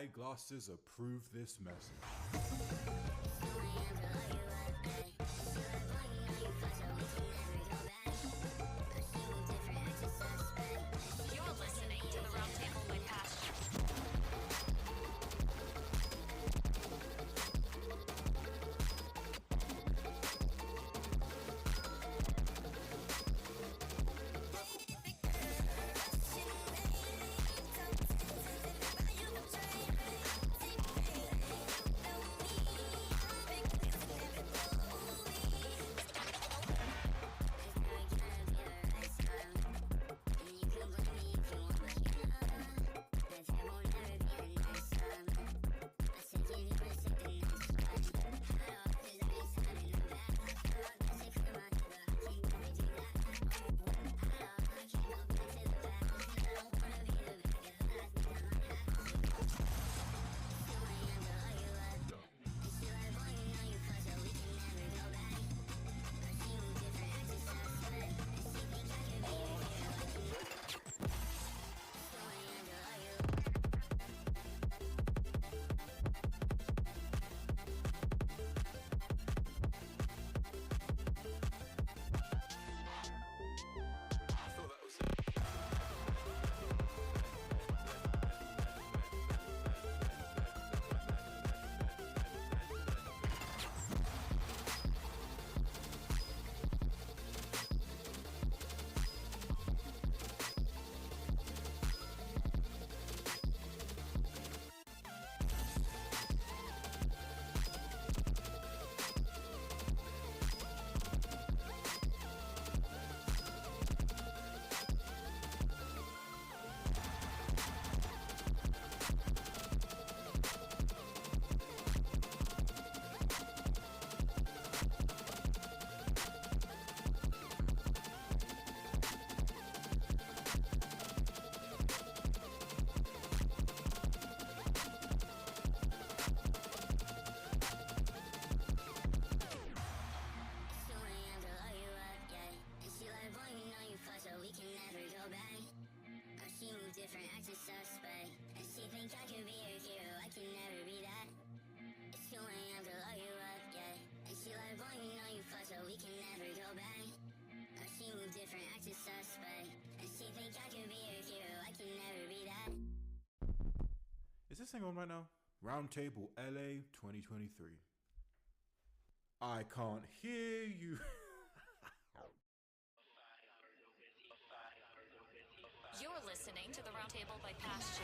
eyeglasses approve this message. You're listening to the Roundtable by Pastor. Is this thing on right now? Roundtable LA 2023. I can't hear you. You're listening to the Roundtable by Pastor.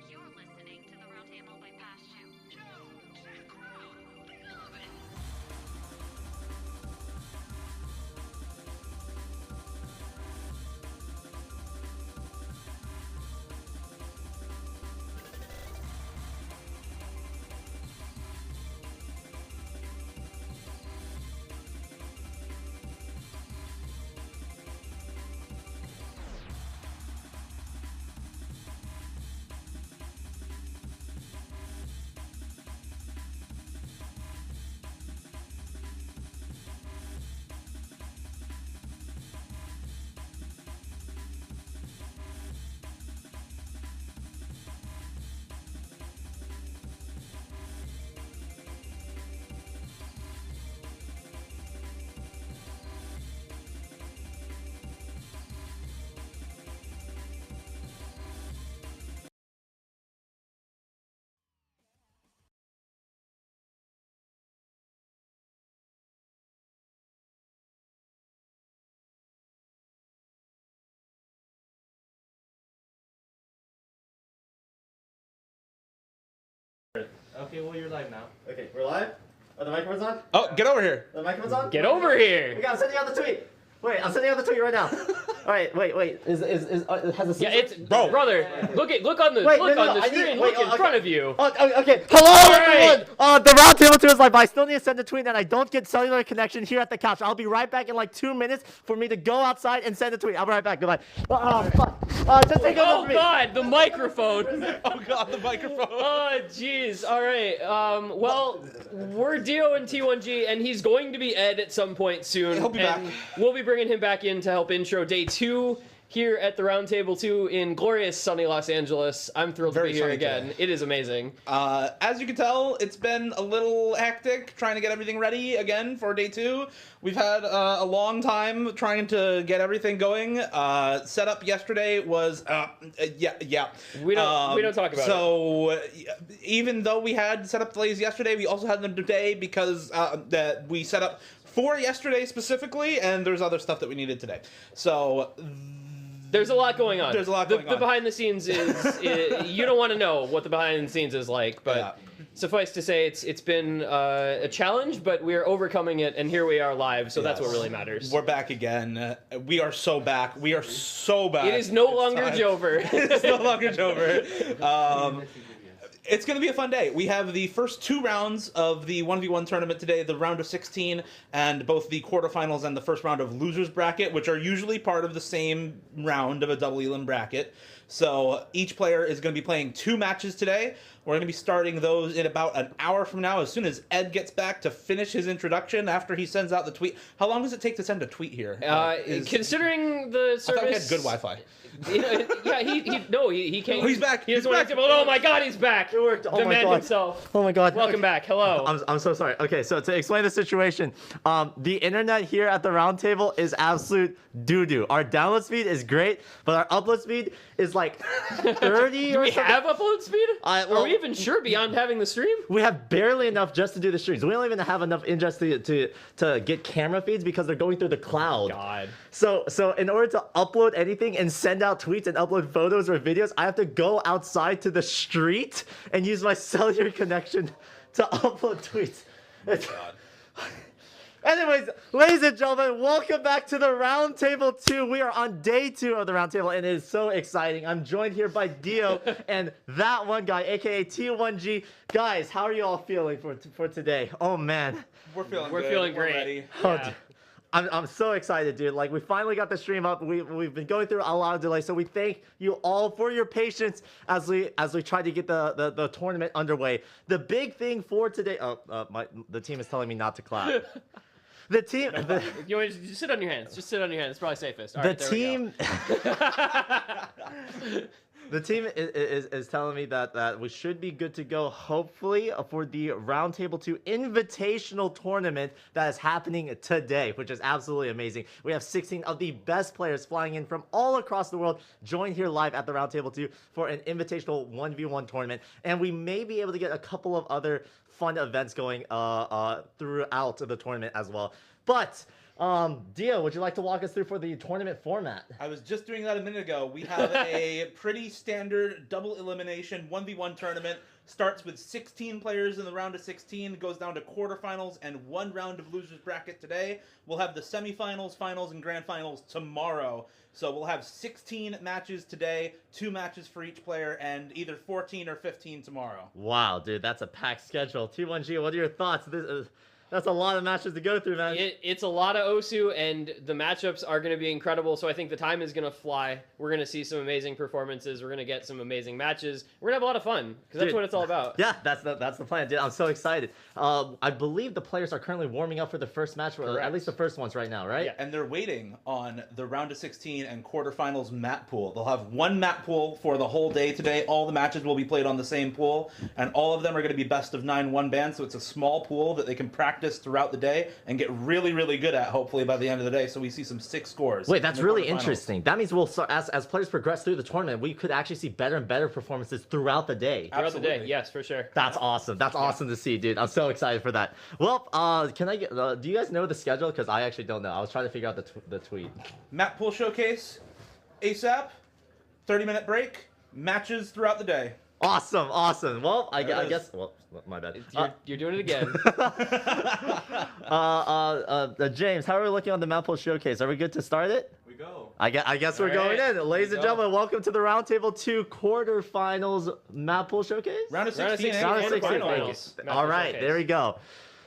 You're listening to the Roundtable by Past You. Okay, well, you're live now. Okay, we're live? Are the microphones on? Oh, get over here. The microphones on? Get over here! Okay, I'm sending out the tweet. Wait, I'm sending out the tweet right now. All right, wait. Has a Yeah, it's Bro. brother. Look on the Wait, look no, on the I need- screen. wait, Look in okay. front of you. Okay. Hello, right. everyone. The Roundtable 2 is live. But I still need to send a tweet that I don't get cellular connection here at the couch. I'll be right back in like 2 minutes for me to go outside and send a tweet. I'll be right back. Goodbye. Just take over Oh for me. God, the microphone. Oh God, the microphone. Oh jeez. All right. Well, we're Dio and T1G, and he's going to be Ed at some point soon. He'll be and back. We'll be bringing him back in to help intro day 2 here at the Roundtable 2 in glorious sunny Los Angeles. I'm thrilled Very to be here sunny again. today. It is amazing. As you can tell, it's been a little hectic trying to get everything ready again for day 2. We've had a long time trying to get everything going. Setup yesterday was yeah. We don't talk about it. So even though we had setup delays yesterday, we also had them today because that we set up for yesterday specifically, and there's other stuff that we needed today. So. There's a lot going on. There's a lot The going on. behind the scenes is you don't want to know what the behind the scenes is like, but Yeah. suffice to say, it's been a challenge, but we're overcoming it, and here we are live. So that's what really matters. We're back again. We are so back. We are so back. It is no longer time. Jover. It's no longer Jover. It's going to be a fun day. We have the first 2 rounds of the 1v1 tournament today, the round of 16, and both the quarterfinals and the first round of losers bracket, which are usually part of the same round of a double elim bracket. So each player is going to be playing 2 matches today. We're going to be starting those in about an hour from now, as soon as Ed gets back to finish his introduction after he sends out the tweet. How long does it take to send a tweet here? Considering the I service, thought we had good Wi-Fi. Yeah, he came. Oh, he's back. He doesn't He's want back. to. Oh my God, he's back. It worked. Oh the my man God. himself. Oh my God. Welcome Okay. back. Hello. I'm so sorry. Okay, so to explain the situation, the internet here at the Roundtable is absolute doo-doo. Our download speed is great, but our upload speed is like 30 Do or we something. have upload speed? Well, Are we even sure beyond having the stream? We have barely enough just to do the streams. We don't even have enough in just to get camera feeds because they're going through the cloud. God. So in order to upload anything and send out tweets and upload photos or videos, I have to go outside to the street and use my cellular connection to upload tweets. Anyways, ladies and gentlemen, welcome back to the Roundtable 2. We are on day 2 of the Roundtable, and it is so exciting. I'm joined here by Dio and that one guy, aka T1G. Guys, how are you all feeling for today? Oh man, We're feeling We're good. feeling We're great. ready. Yeah. I'm so excited, dude. Like, we finally got the stream up. We've been going through a lot of delays, so we thank you all for your patience as we try to get the tournament underway. The big thing for today. The team is telling me not to clap. The team. You want to just sit on your hands. Just sit on your hands. It's probably safest. All The right, there we go. team. The team is telling me that we should be good to go, hopefully, for the Roundtable 2 Invitational Tournament that is happening today, which is absolutely amazing. We have 16 of the best players flying in from all across the world, joined here live at the Roundtable 2 for an invitational 1v1 tournament, and we may be able to get a couple of other fun events going throughout the tournament as well. But Dio, would you like to walk us through for the tournament format? I was just doing that a minute ago. We have a pretty standard double elimination 1v1 tournament. Starts with 16 players in the round of 16, goes down to quarterfinals and 1 round of losers bracket today. We'll have the semifinals, finals, and grand finals tomorrow. So we'll have 16 matches today, 2 matches for each player, and either 14 or 15 tomorrow. Wow, dude, that's a packed schedule. T1G, what are your thoughts? That's a lot of matches to go through, man. It's a lot of Osu, and the matchups are going to be incredible, so I think the time is going to fly. We're going to see some amazing performances. We're going to get some amazing matches. We're going to have a lot of fun, because that's what it's all about. Yeah, that's the plan, dude. I'm so excited. I believe the players are currently warming up for the first match, at least the first ones right now, right? Yeah. And they're waiting on the round of 16 and quarterfinals map pool. They'll have 1 map pool for the whole day today. All the matches will be played on the same pool, and all of them are going to be best of 9 1-band, so it's a small pool that they can practice throughout the day and get really, really good at, hopefully, by the end of the day, so we see some 6 scores. Wait, that's in the really quarterfinals. interesting. That means we'll start, as players progress through the tournament, we could actually see better and better performances throughout the day. Throughout the day, Absolutely. yes, for sure. That's awesome. That's awesome to see, dude. I'm so excited for that. Well, can I get? Do you guys know the schedule? Because I actually don't know. I was trying to figure out the tweet. Map pool showcase, ASAP, 30-minute break, matches throughout the day. Awesome. Well, I There it guess. Well, my bad. You're doing it again. James, how are we looking on the map pool showcase? Are we good to start it? We go. I guess we're All going right. in. Ladies Here and we go. gentlemen, welcome to the Roundtable 2 quarterfinals map pool showcase. Round of 16 Round of 16 and Round of 16, quarterfinals. thank you. Map All pool right, showcase. there we go.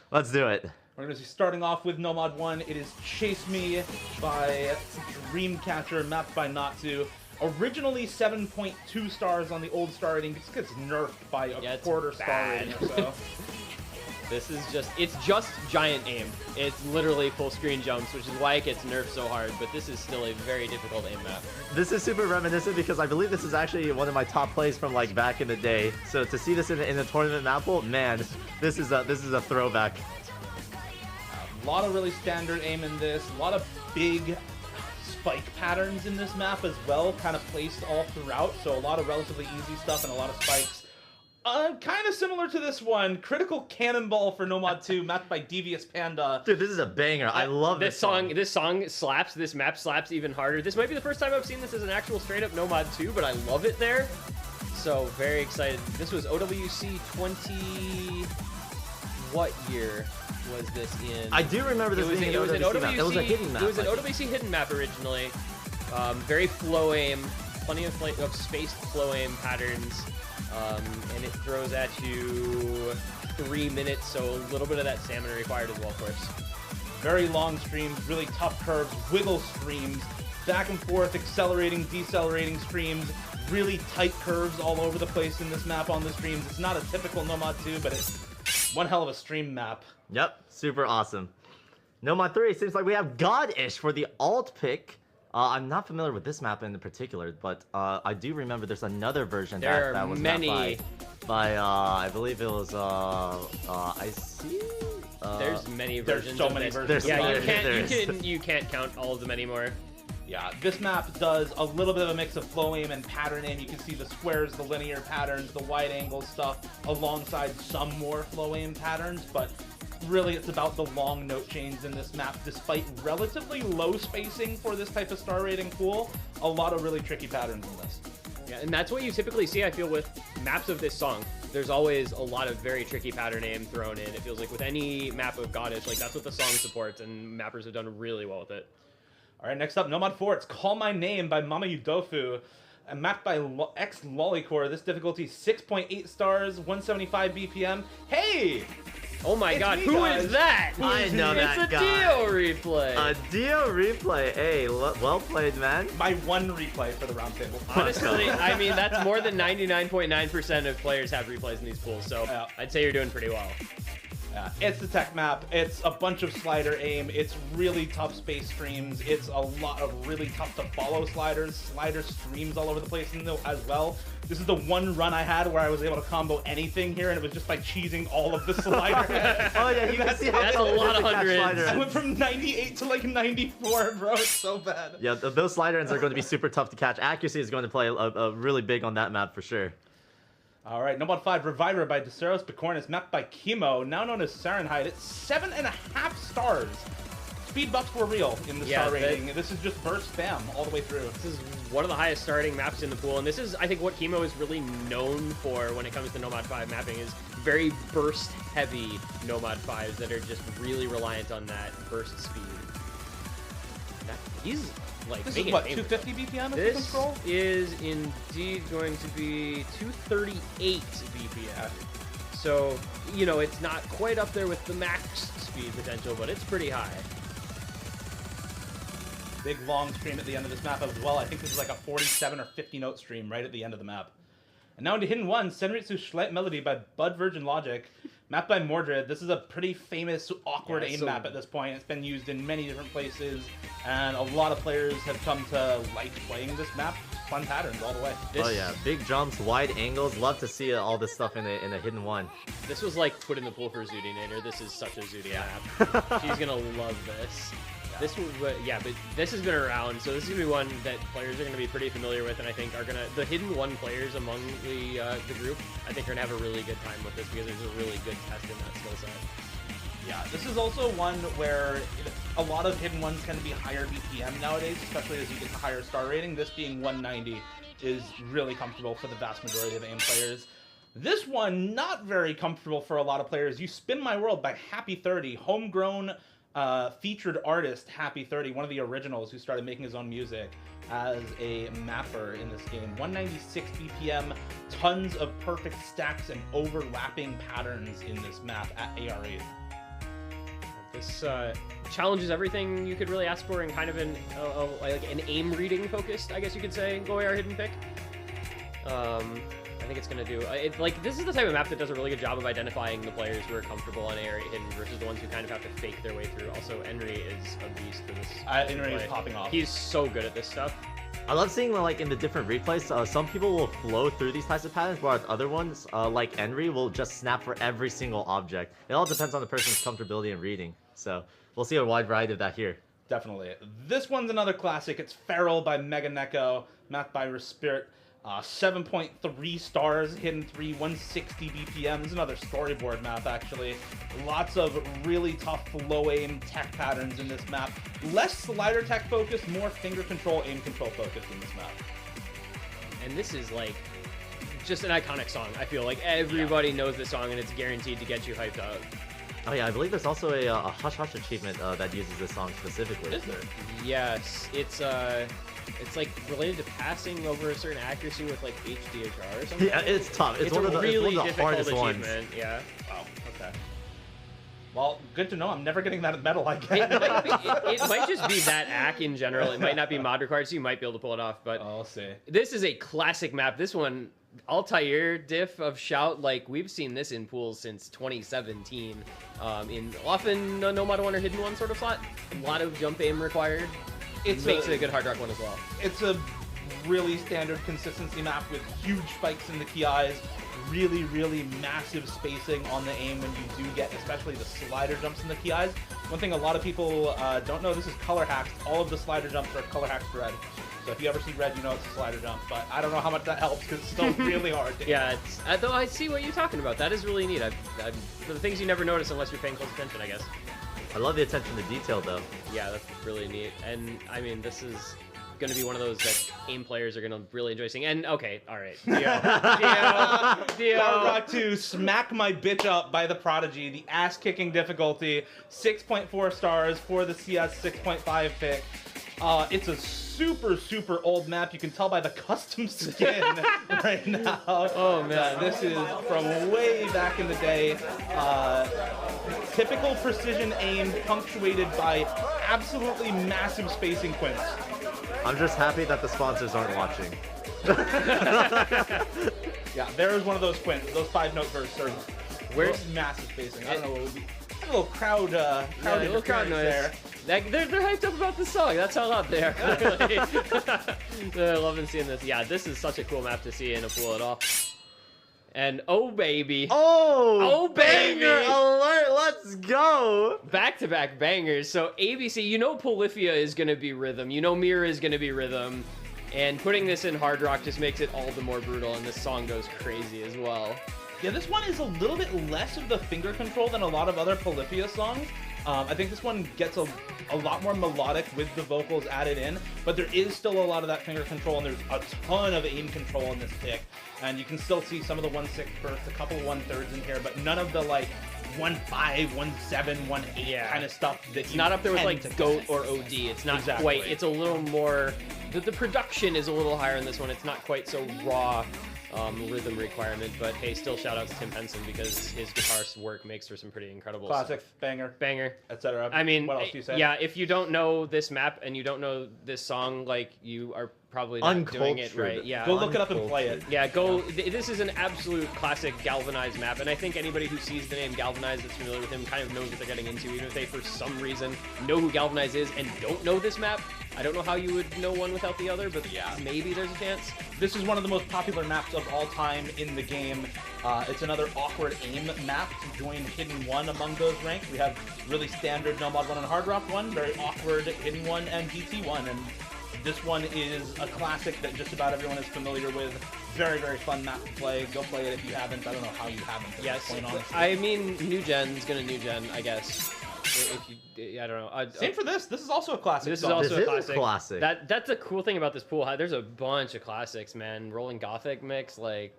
Let's do it. We're going to be starting off with Nomad 1. It is Chase Me by Dreamcatcher, mapped by Natsu. Originally 7.2 stars on the old star rating. This gets nerfed by a it's quarter star bad. rating or so. This is it's just giant aim. It's literally full screen jumps, which is why it gets nerfed so hard, but this is still a very difficult aim map. This is super reminiscent because I believe this is actually one of my top plays from like back in the day. So to see this in the tournament map pool, man, this is a throwback. A lot of really standard aim in this. A lot of big spike patterns in this map as well, kind of placed all throughout. So a lot of relatively easy stuff and a lot of spikes. Kind of similar to this one, Critical Cannonball for Nomad 2, mapped by Devious Panda. Dude, this is a banger. I love This song slaps. This map slaps even harder. This might be the first time I've seen this as an actual straight up Nomad 2, but I love it there. So very excited. This was OWC 20. What year was this in? I do remember this being an OWC map. It was a hidden map. It was an I think. OWC hidden map originally. Very flow aim, plenty of spaced flow aim patterns, and it throws at you 3 minutes, so a little bit of that stamina required as well, of course. Very long streams, really tough curves, wiggle streams, back and forth, accelerating, decelerating streams, really tight curves all over the place in this map on the streams. It's not a typical Nomad 2, but it's one hell of a stream map. Yep, super awesome. Nomad 3, seems like we have God-ish for the alt pick. I'm not familiar with this map in particular, but I do remember there's another version There that are was many. mapped by I believe it was I see. There's many There's versions. so of many this. versions. There's Yeah, so you many. can't There is. you can't count all of them anymore. Yeah, this map does a little bit of a mix of flow aim and pattern aim. You can see the squares, the linear patterns, the wide angle stuff, alongside some more flow aim patterns, but really it's about the long note chains in this map. Despite relatively low spacing for this type of star rating pool, a lot of really tricky patterns in this. Yeah, and that's what you typically see, I feel, with maps of this song. There's always a lot of very tricky pattern aim thrown in. It feels like with any map of Goddish, like that's what the song supports, and mappers have done really well with it. All right, next up, Nomad 4. It's Call My Name by Mama Udofu. Mapped by X Lollycore. This difficulty 6.8 stars, 175 BPM. Hey! Oh my It's god, me, who guys. is that? I know that It's a guy. Dio replay. A Dio replay. Hey, well played, man. My one replay for the roundtable. Honestly, I mean, that's more than 99.9% of players have replays in these pools, so Yeah. I'd say you're doing pretty well. It's the tech map. It's a bunch of slider aim. It's really tough space streams. It's a lot of really tough to follow sliders. Slider streams all over the place as well. This is the one run I had where I was able to combo anything here, and it was just by cheesing all of the slider. Oh yeah, you can see how that's a difficult lot of to catch hundreds. slider I ends. went from 98 to like 94, bro. It's so bad. Yeah, those slider ends are going to be super tough to catch. Accuracy is going to play a really big on that map for sure. All right, number 5, Reviver by Deceros Picornis, mapped by Chemo, now known as Sarenhide. It's 7.5 stars. Speed buffs were real in the Yeah, star rating. This is just burst spam all the way through. This is one of the highest starting maps in the pool, and this is, I think, what Chemo is really known for when it comes to Nomad 5 mapping is very burst-heavy Nomad 5s that are just really reliant on that burst speed. He's, like, This is making what, a name for 250 BPM if you This control? is indeed going to be 238 BPM. So, you know, it's not quite up there with the max speed potential, but it's pretty high. Big long stream at the end of this map as well. I think this is like a 47 or 50 note stream right at the end of the map. And now into Hidden One, Senritsu Schleight Melody by Bud Virgin Logic, mapped by Mordred. This is a pretty famous awkward aim map at this point. It's been used in many different places, and a lot of players have come to like playing this map. Fun patterns all the way. Oh yeah, big jumps, wide angles. Love to see all this stuff in a Hidden One. This was like put in the pool for Zudinator. This is such a Zudi map. She's gonna love this. This was, yeah, but this has been around, so this is gonna be one that players are gonna be pretty familiar with, and I think are gonna the Hidden One players among the group. I think are gonna have a really good time with this because there's a really good test in that skill set. Yeah, this is also one where a lot of Hidden Ones tend to be higher BPM nowadays, especially as you get to higher star rating. This being 190 is really comfortable for the vast majority of aim players. This one, not very comfortable for a lot of players. You Spin My World by Happy 30, homegrown featured artist Happy 30, one of the originals who started making his own music as a mapper in this game. 196 BPM, tons of perfect stacks and overlapping patterns in this map at AR8. This challenges everything you could really ask for in kind of like an aim reading focused, I guess you could say, OAR hidden pick. I think it's gonna do like this is the type of map that does a really good job of identifying the players who are comfortable on AR8 hidden versus the ones who kind of have to fake their way through. Also, Enri is a beast for this. Enri is popping off. He's so good at this stuff. I love seeing like in the different replays, some people will flow through these types of patterns, whereas other ones, like Enri, will just snap for every single object. It all depends on the person's comfortability in reading. So we'll see a wide variety of that here. Definitely. This one's another classic. It's Feral by Mega Neko, mapped by Respirit. 7.3 stars, hidden 3, 160 BPM. This is another storyboard map, actually. Lots of really tough low aim tech patterns in this map. Less slider tech focus, more finger control, aim control focus in this map. And this is like just an iconic song. I feel like everybody knows this song and it's guaranteed to get you hyped up. Oh yeah, I believe there's also a Hush Hush achievement that uses this song specifically. Is there? Yes, it's like related to passing over a certain accuracy with like HDHR or something. Yeah, it's tough. It's one of the hardest ones. Yeah. Wow, okay. Well, good to know. I'm never getting that medal, I guess. It might just be that ack in general. It might not be mod required, so you might be able to pull it off. But I'll see. This is a classic map. This one, Altair diff of Shout, like we've seen this in pools since 2017. In often no Nomad 1 or Hidden 1 sort of slot. A lot of jump aim required. It makes it a good hard rock one as well. It's a really standard consistency map with huge spikes in the key eyes, really, really massive spacing on the aim when you do get, especially the slider jumps in the key eyes. One thing a lot of people don't know, this is color hacked. All of the slider jumps are color hacked red. So if you ever see red, you know it's a slider jump. But I don't know how much that helps because it's still really hard. Yeah, it's, though I see what you're talking about. That is really neat. For the things you never notice unless you're paying close attention, I guess. I love the attention to detail, though. Yeah, that's really neat. And I mean, this is going to be one of those that AIM players are going to really enjoy seeing. And okay, all right. Power Rock 2, Smack My Bitch Up by the Prodigy, the ass-kicking difficulty, 6.4 stars for the CS 6.5 pick. It's a super, super old map. You can tell by the custom skin right now. Oh, man. This is from way back in the day. Typical precision aim punctuated by absolutely massive spacing quints. I'm just happy that the sponsors aren't watching. Yeah, there is one of those quints. Those 5-note bursts are Where's massive spacing. I don't know what would be. A little crowd, a little crowd noise there. They're hyped up about this song. That's how loud they are. They're loving seeing this. Yeah, this is such a cool map to see in a pool at all. And oh baby. Oh baby. Banger alert! Let's go. Back-to-back bangers. So ABC, you know Polyphia is going to be rhythm. You know Mirror is going to be rhythm. And putting this in hard rock just makes it all the more brutal. And this song goes crazy as well. Yeah, this one is a little bit less of the finger control than a lot of other Polyphia songs. I think this one gets a lot more melodic with the vocals added in, but there is still a lot of that finger control, and there's a ton of aim control in this pick. And you can still see some of the 1/6 bursts, a couple of 1/3s in here, but none of the like 1/5, 1/7, 1/8 kind of stuff. It's not up there with like GOAT or OD. It's not quite. It's a little more. The production is a little higher in this one. It's not quite so raw. Rhythm requirement, but hey, still shout out to Tim Henson because his guitar work makes for some pretty incredible classic stuff. banger, etc. I mean, what else do you say? Yeah, if you don't know this map and you don't know this song, like you are probably not doing it right. Yeah, go look it up and play it. Yeah, go. This is an absolute classic Galvanized map, and I think anybody who sees the name Galvanized that's familiar with him kind of knows what they're getting into, even if they for some reason know who Galvanized is and don't know this map. I don't know how you would know one without the other, but yeah, maybe there's a chance. This is one of the most popular maps of all time in the game. It's another awkward aim map to join Hidden 1 among those ranked. We have really standard No Mod 1 and Hard Rock 1, very awkward Hidden 1 and GT 1, and this one is a classic that just about everyone is familiar with. Very, very fun map to play. Go play it if you haven't. I don't know how you haven't. Yes, I mean, new gen's gonna new gen, I guess. If you, I don't know. Same for this. This is also a classic. This is also a classic. Is a classic. That's the cool thing about this pool. There's a bunch of classics, man. Rolling Gothic mix, like.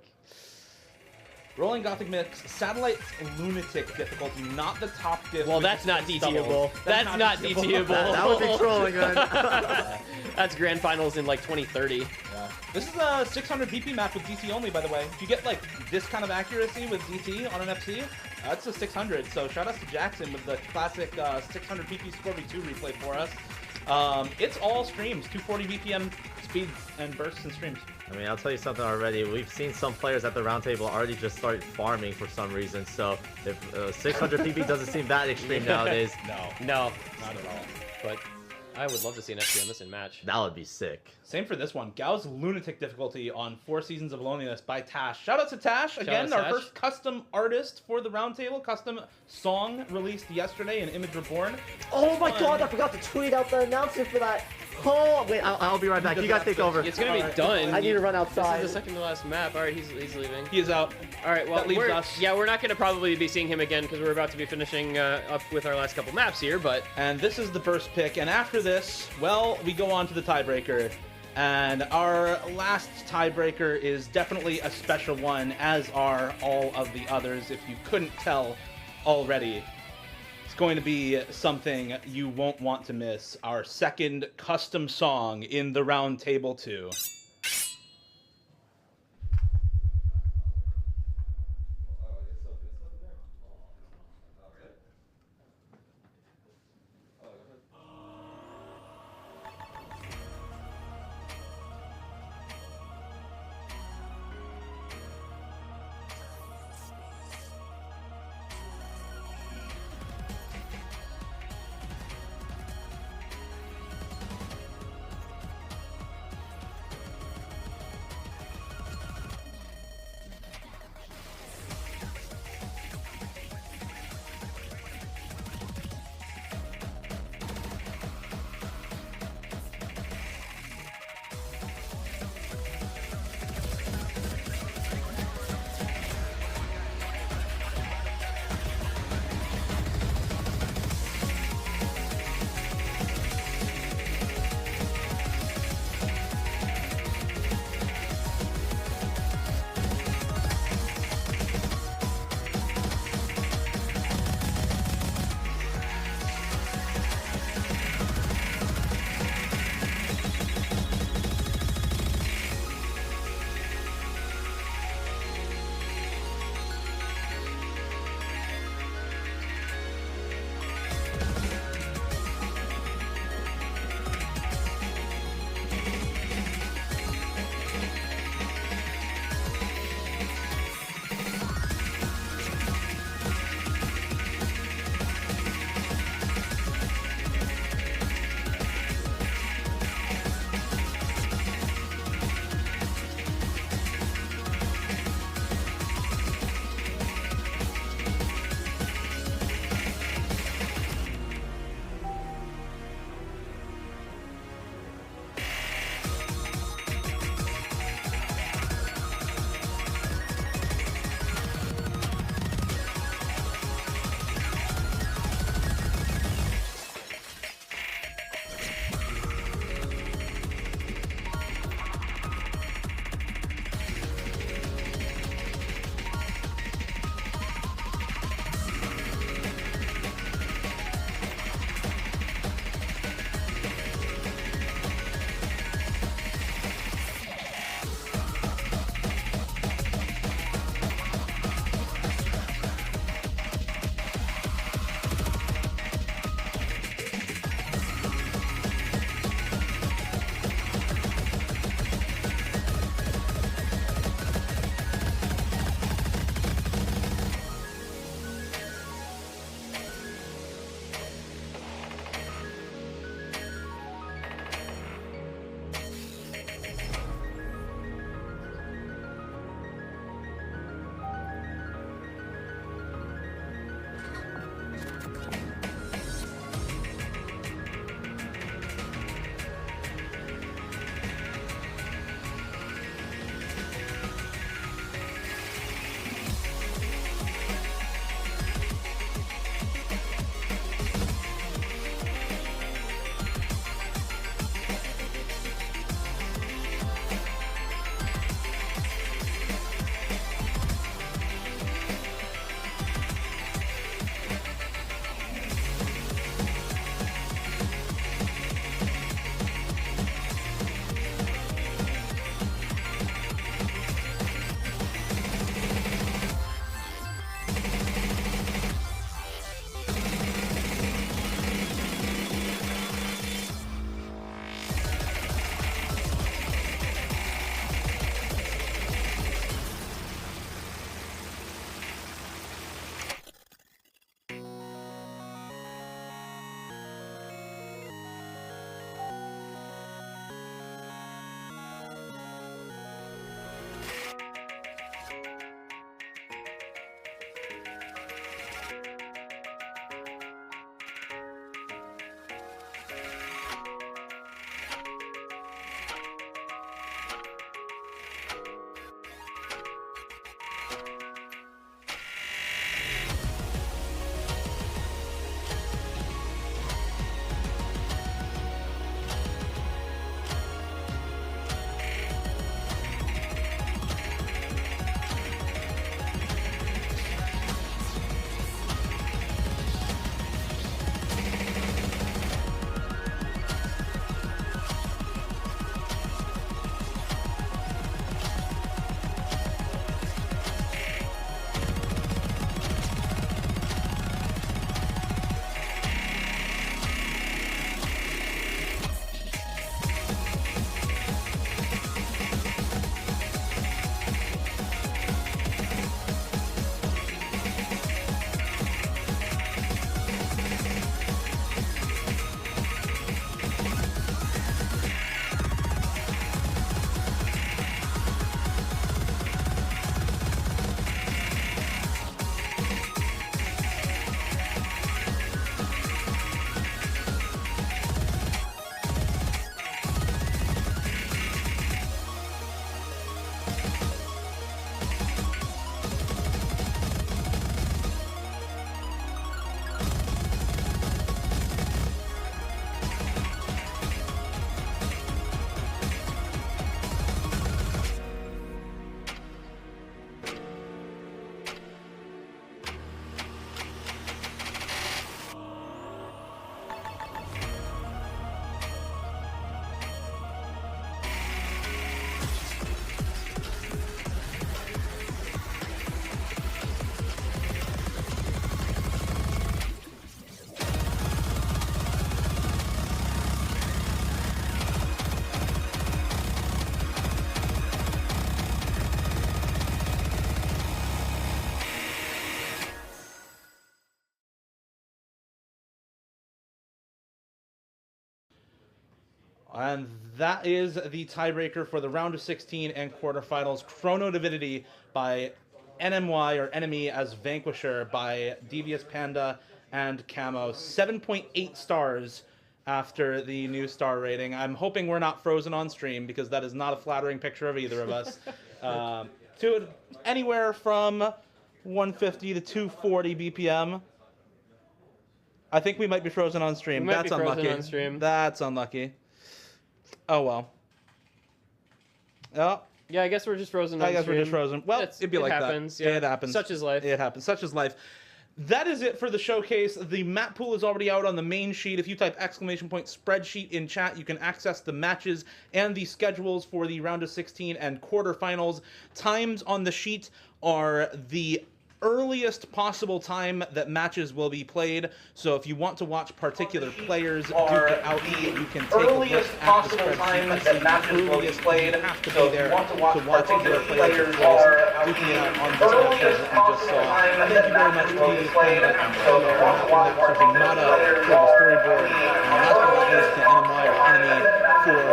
Rolling Gothic mix, Satellite Lunatic difficulty, not the top diff. Well, that's not DTable. That's not DTable. That would be trolling, man. That's grand finals in like 2030. Yeah. This is a 600 PP map with DT only, by the way. If you get like this kind of accuracy with DT on an FC, that's a 600. So shout out to Jackson with the classic 600 PP Scorby 2 replay for us. It's all streams, 240 BPM speeds and bursts and streams. I mean, I'll tell you something already. We've seen some players at the Roundtable already just start farming for some reason. So if 600 PP doesn't seem that extreme nowadays, no, not at all. But I would love to see an FCMS in match. that would be sick. Same for this one. Gao's Lunatic difficulty on 4 Seasons of Loneliness by Tash. Shout out to Tash. Again, our first custom artist for the Roundtable. Custom song released yesterday in Image Reborn. Oh my god, I forgot to tweet out the announcement for that. Oh, wait, I'll be right back. You guys take over. It's gonna be done. I need to run outside. This is the second to last map. All right, he's leaving. He is out. All right, well, that leaves us. Yeah, we're not gonna probably be seeing him again because we're about to be finishing up with our last couple maps here. But And this is the first pick. And after this, well, we go on to the tiebreaker. And our last tiebreaker is definitely a special one, as are all of the others, if you couldn't tell already. It's going to be something you won't want to miss. Our second custom song in the Roundtable 2. And that is the tiebreaker for the round of 16 and quarterfinals. Chrono Divinity by NMY, or Enemy as Vanquisher, by Devious Panda and Camo. 7.8 stars after the new star rating. I'm hoping we're not frozen on stream, because that is not a flattering picture of either of us. To anywhere from 150 to 240 BPM. I think we might be frozen on stream. We might That's be frozen unlucky. on stream. That's unlucky. Oh well. Oh, Yeah, I guess we're just frozen on I guess we're just stream. frozen. Well, it'd be like happens, that. Yeah. It happens. Such is life. It happens. Such is life. That is it for the showcase. The map pool is already out on the main sheet. If you type !spreadsheet in chat, you can access the matches and the schedules for the round of 16 and quarterfinals. Times on the sheet are the earliest possible time that matches will be played. So if you want to watch particular players duke it out, you can take a look at the spreadsheet. That matches will be played. You have to be there to watch particular players duking it out on this matches that you just saw. Thank you very much to Devious Panda and to Nada for the storyboard. And last but not least to NMI or Enemy for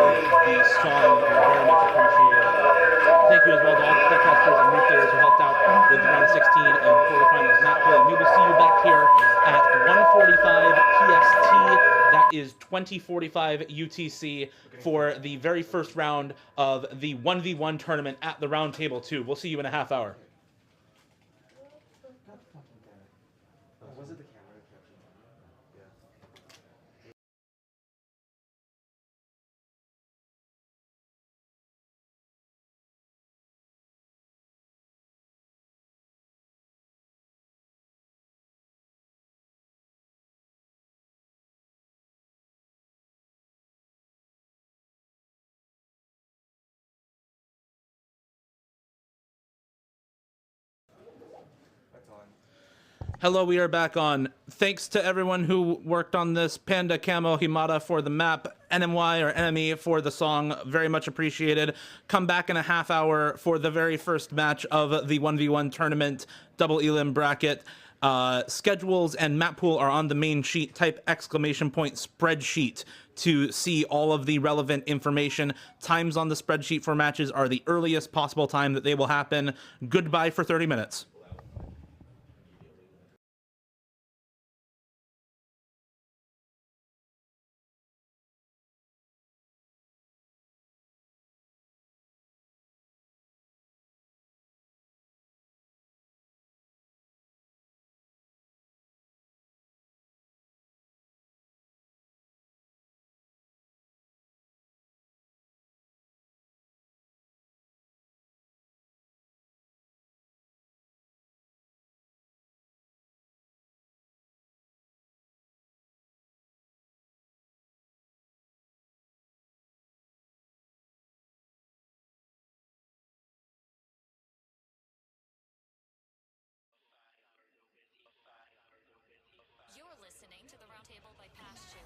the song. Very much appreciated. Thank you as well to all the playtesters and new players who helped out with the round 16 and quarterfinals map pool. We will see you back here at 1:45 PST. That is 20:45 UTC for the very first round of the 1v1 tournament at the Roundtable 2. We'll see you in a half hour. Hello, we are back on. Thanks to everyone who worked on this. Panda, Camo, Himada for the map, NMY or Enemy for the song. Very much appreciated. Come back in a half hour for the very first match of the 1v1 tournament, double elim bracket. Schedules and map pool are on the main sheet. Type !spreadsheet to see all of the relevant information. Times on the spreadsheet for matches are the earliest possible time that they will happen. Goodbye for 30 minutes. You're listening to the Roundtable by Pasture.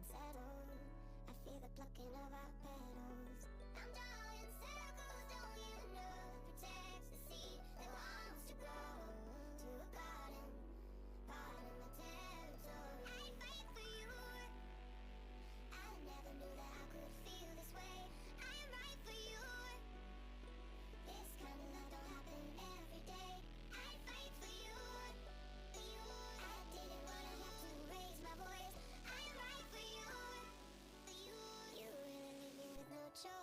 unsettled. I feel the plucking of our petals. I'm drawing circles, don't you know? Protects the seed that wants to grow to a garden, part of my territory. I fight for you. I never knew that I could feel this way. I am right for you. This kind of love don't happen every day. I fight for you. For you. I didn't wanna have to raise my voice. I am right for you. For you. You really leave me with no choice.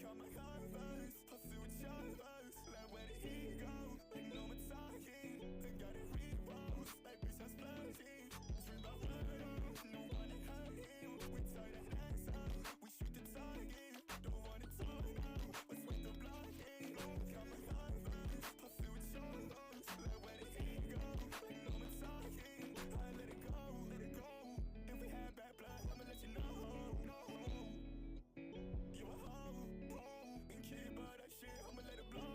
Got my converse, I'll see what your verse. Like where did he go? Like no more talking. I got it repost, like bitch I'm splurging. Dream about murder, no one to hurt him. We tie the hands up, we shoot the target. Don't wanna talk now, let's wait the blocking. Got my converse, I'll see what your verse. Like where did he go? Like no more talking. I let it go, let it go. If we had bad blood, I'ma let you know. No. You a hoe, and keep all that shit, I'ma let it blow.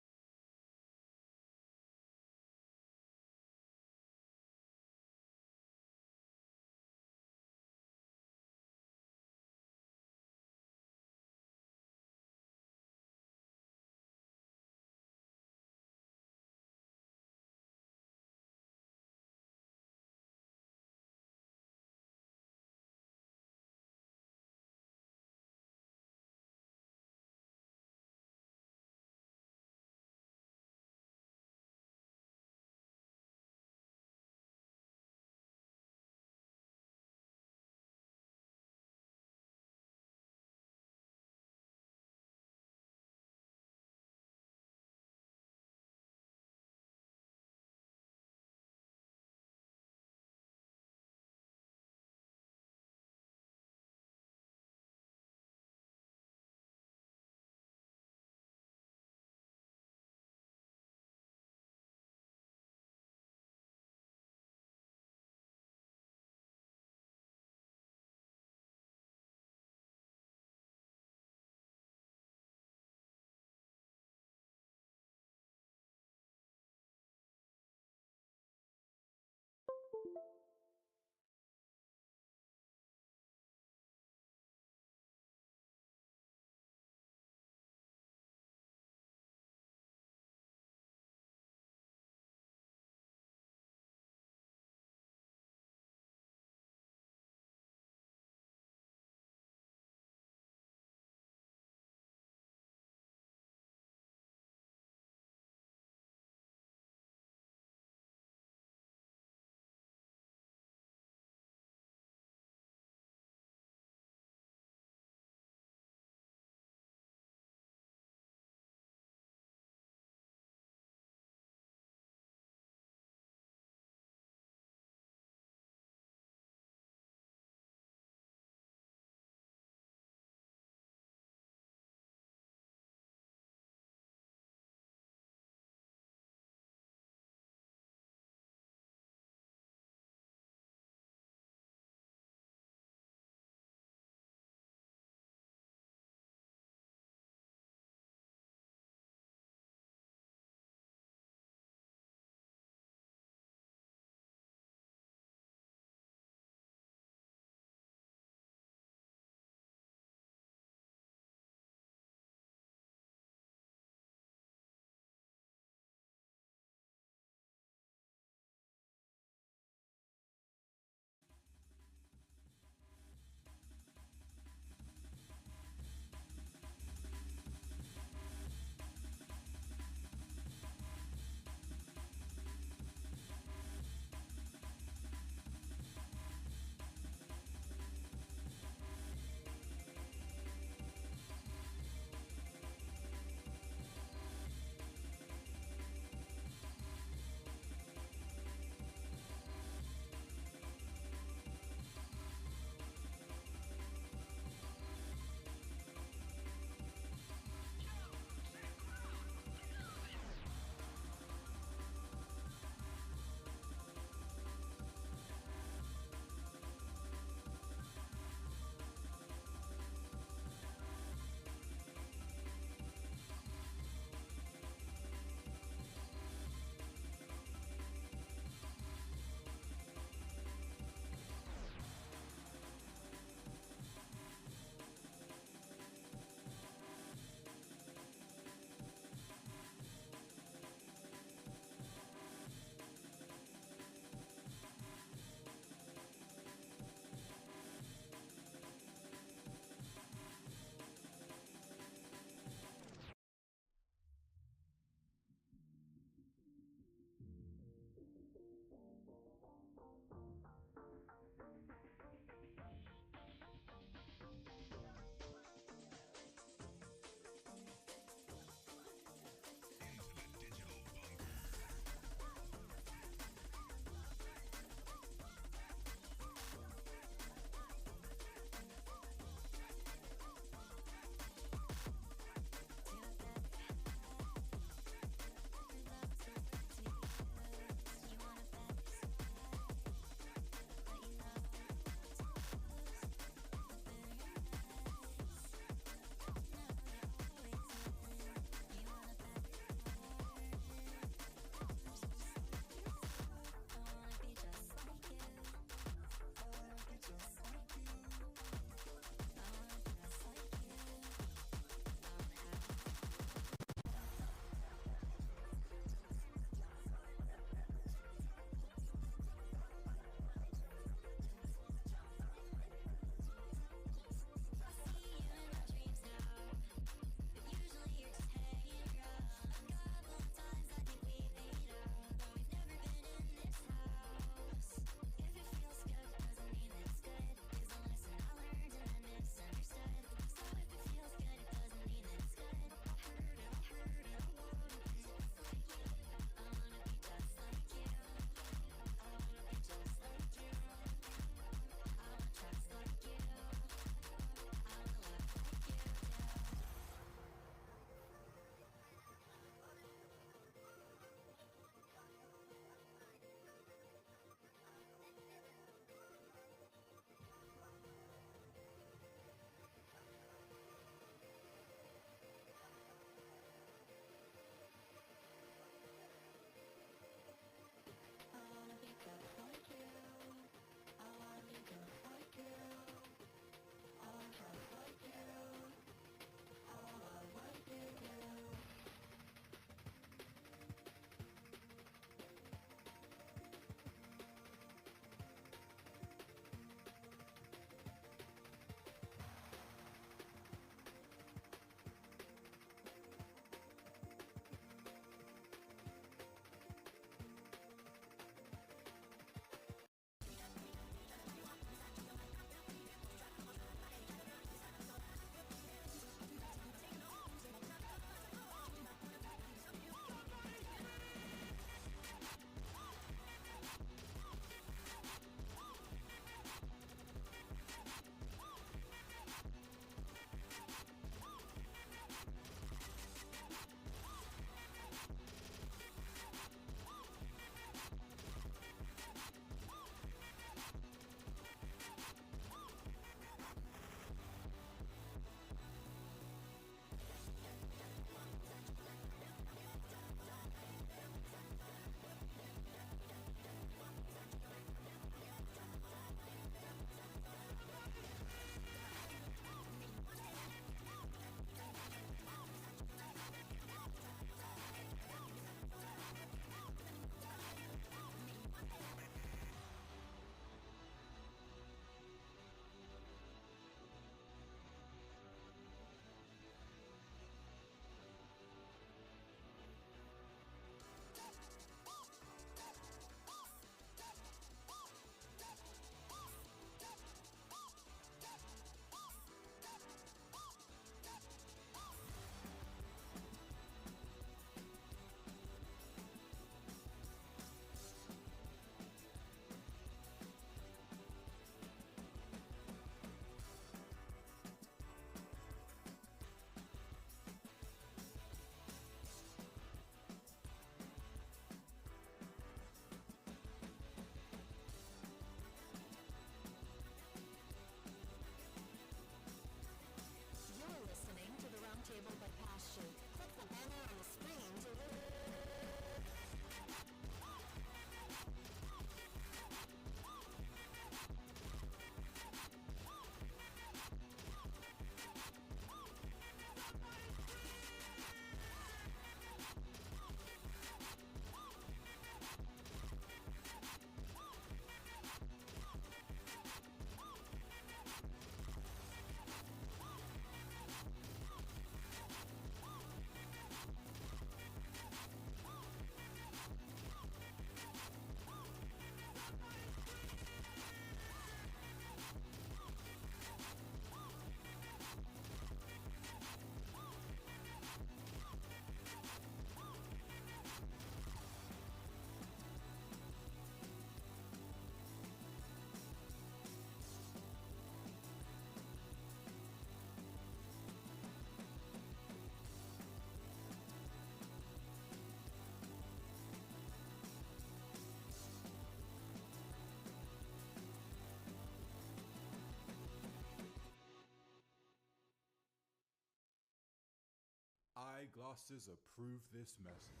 eyeglasses approve this message.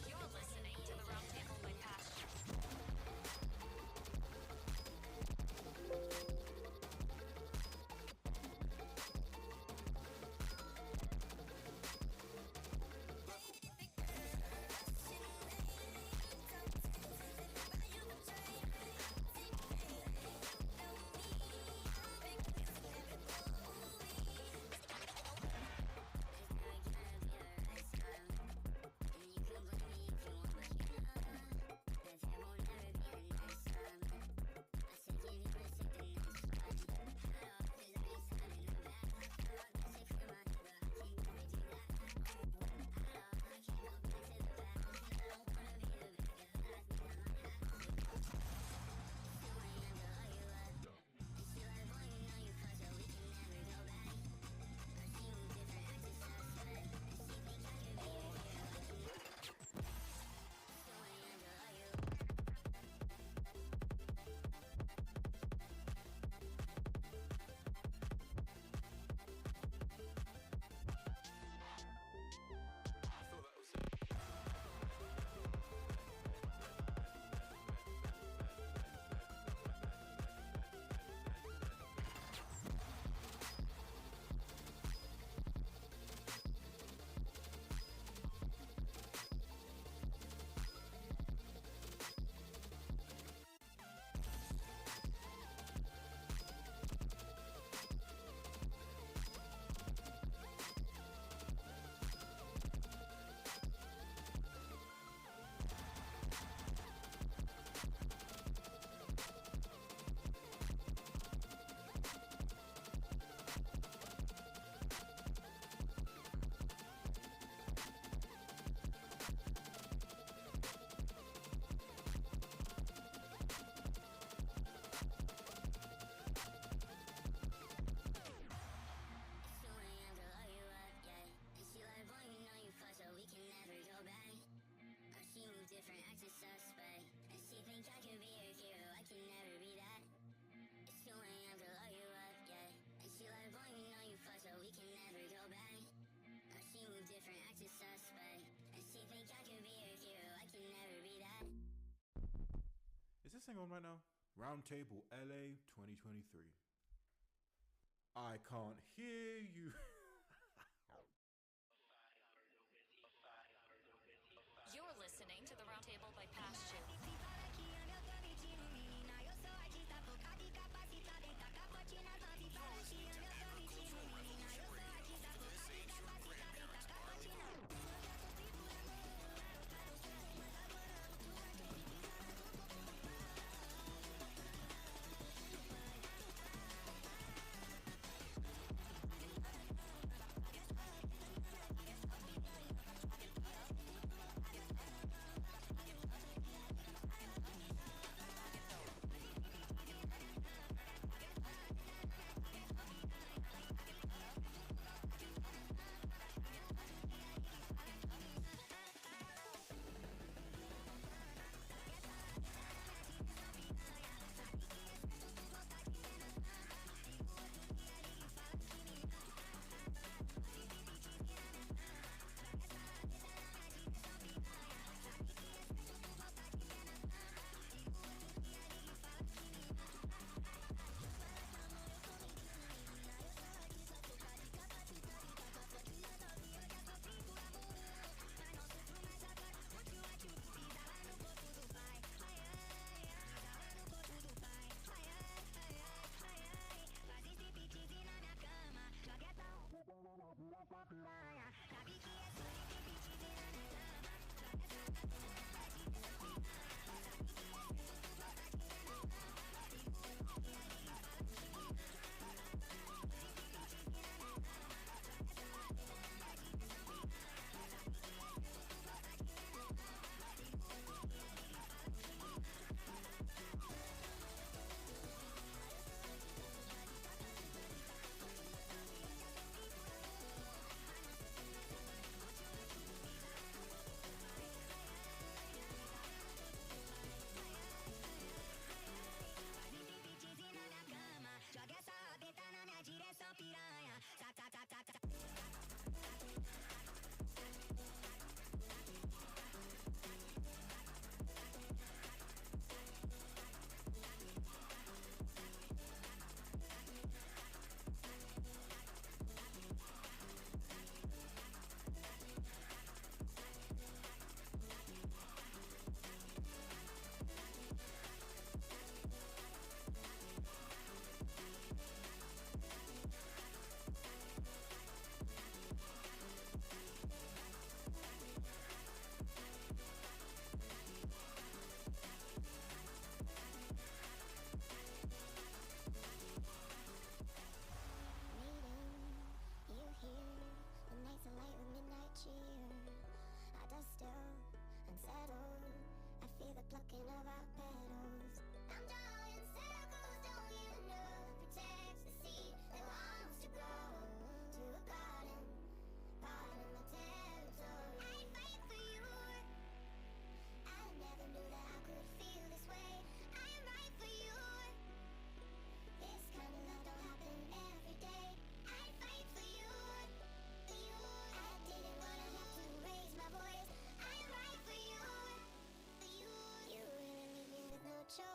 You're listening to the Roundtable by Passion. Is this thing on right now? Roundtable LA 2023. I can't hear you. You're listening to the Roundtable by Passion. unsettled. I feel the plucking of our petals. I'm drawing circles, don't you know? Protects the seed that wants to grow to a garden, part of my territory. I fight for you. I never knew that I could feel this way. I am right for you. This kind of love don't happen every day. I fight for you. For you. I didn't wanna have to raise my voice. I am right for you. For you. You really leave me with no choice.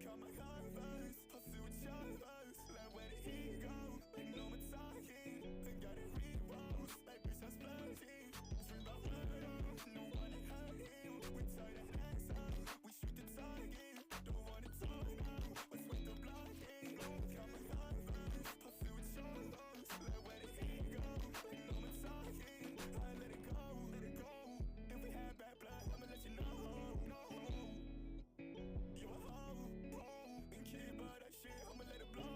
Got my converse, pursue with yours. Like where did he go? Ain't no more talking. I got it repost, like bitch I'm splurging. Dream about murder, no one to hurt him. We tie that ass up, we shoot the target. Don't wanna talk now, what's with the blocking? Got my converse, pursue with yours. Like where did he go? Ain't no more talking. I let it go, let it go. If we had bad blood, I'ma let you know. No. You a hoe, and keep all that shit, I'ma let it blow.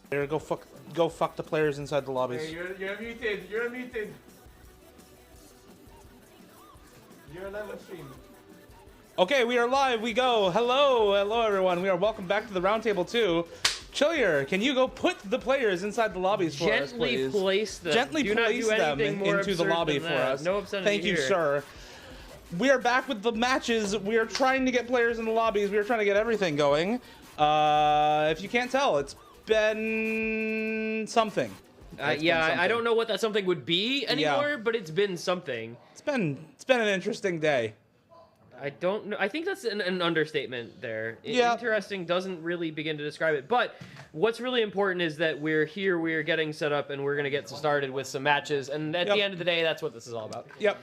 There, go fuck the players inside the lobbies. You're muted. You're muted. You're live stream. Okay, we are live. We go. Hello everyone. We are welcome back to the Roundtable 2. Chillier, can you go put the players inside the lobbies for us, please? Gently place them. Gently Do not place do them anything more into the absurd lobby than for that. us. No obscenity Thank you, here. sir. We are back with the matches. We are trying to get players in the lobbies. We are trying to get everything going. If you can't tell, it's been something. I don't know what that something would be anymore, but it's been something. It's been an interesting day. I don't know. I think that's an understatement there. Yeah. Interesting doesn't really begin to describe it. But what's really important is that we're here, we're getting set up, and we're going to get started with some matches. And at the end of the day, that's what this is all about. Yep.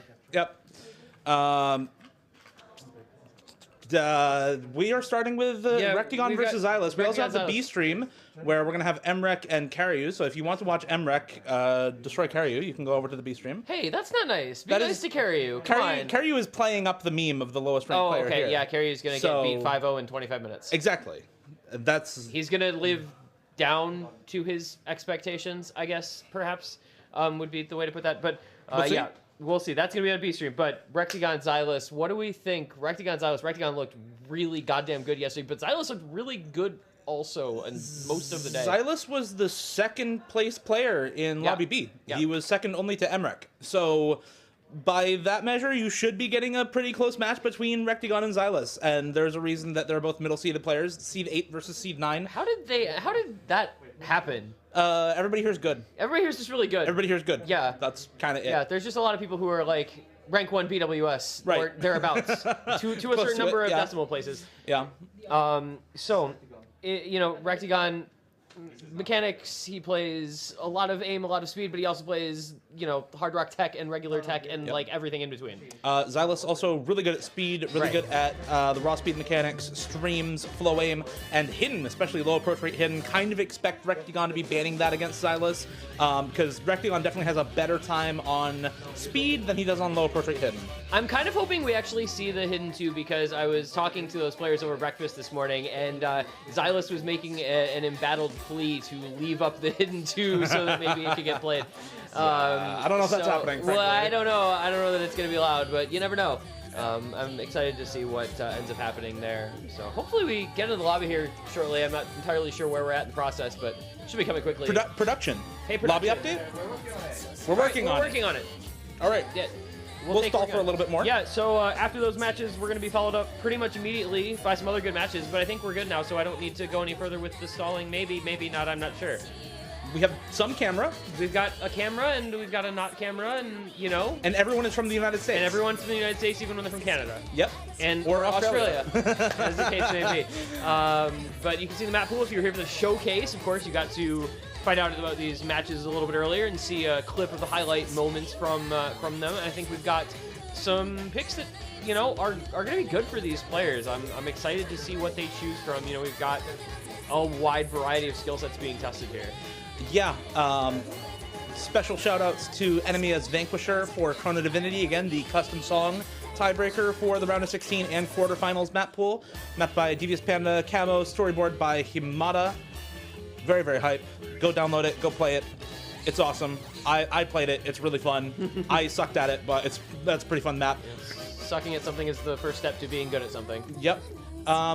We are starting with Rectagon versus Xylus. We also have the B stream where we're going to have Emrek and Karyu. So if you want to watch Emrek destroy Karyu, you can go over to the B stream. Hey, that's not nice. Be nice to Karyu. Karyu is playing up the meme of the lowest ranked player here. Yeah, Karyu's going to get beat 5-0 in 25 minutes. Exactly. He's going to live down to his expectations, I guess, perhaps, would be the way to put that. But, we'll see. That's going to be on B stream. But Rectagon, Xylus, what do we think? Rectagon, Xylus. Rectagon looked really goddamn good yesterday, but Xylus looked really good also and most of the day. Xylus was the second place player in Lobby B. Yeah. He was second only to Emrek. So by that measure, you should be getting a pretty close match between Rectagon and Xylus. And there's a reason that they're both middle seeded players, seed 8 versus seed 9. How did that happen? Everybody here is good. Everybody here is just really good. Everybody here is good. Yeah. That's kind of it. Yeah, there's just a lot of people who are like rank 1 BWS or thereabouts to a certain number of decimal places. Yeah. Rectagon mechanics, he plays a lot of aim, a lot of speed, but he also plays, hard rock tech and regular tech and like everything in between. Xylus also really good at speed, really good at the raw speed mechanics, streams, flow aim, and hidden, especially low approach rate hidden. Kind of expect Rectagon to be banning that against Xylus because Rectagon definitely has a better time on speed than he does on low approach rate hidden. I'm kind of hoping we actually see the hidden 2 because I was talking to those players over breakfast this morning and Xylus was making an embattled plea to leave up the hidden 2 so that maybe it could get played. I don't know if that's happening. Frankly. Well, I don't know. I don't know that it's going to be allowed, but you never know. I'm excited to see what ends up happening there. So hopefully we get into the lobby here shortly. I'm not entirely sure where we're at in the process, but it should be coming quickly. Production. Hey, lobby update? We're working on it. All right. Yeah. We'll stall for a little bit more. Yeah, so after those matches, we're going to be followed up pretty much immediately by some other good matches, but I think we're good now, so I don't need to go any further with the stalling. Maybe not, I'm not sure. We have some camera. We've got a camera, and we've got a not camera, and, And everyone is from the United States. And everyone's from the United States, even when they're from Canada. Yep. Or Australia, as the case may be. But you can see the map pool if you're here for the showcase. Of course, you got to find out about these matches a little bit earlier and see a clip of the highlight moments from them. And I think we've got some picks that are going to be good for these players. I'm excited to see what they choose from. We've got a wide variety of skill sets being tested here. Yeah. Special shout outs to Enemy as Vanquisher for Chrono Divinity. Again, the custom song tiebreaker for the round of 16 and quarterfinals map pool. Mapped by Devious Panda, Camo, storyboard by Himada. Very, very hype. Go download it, go play it. It's awesome. I played it. It's really fun. I sucked at it, but that's a pretty fun map. Sucking at something is the first step to being good at something. Yep.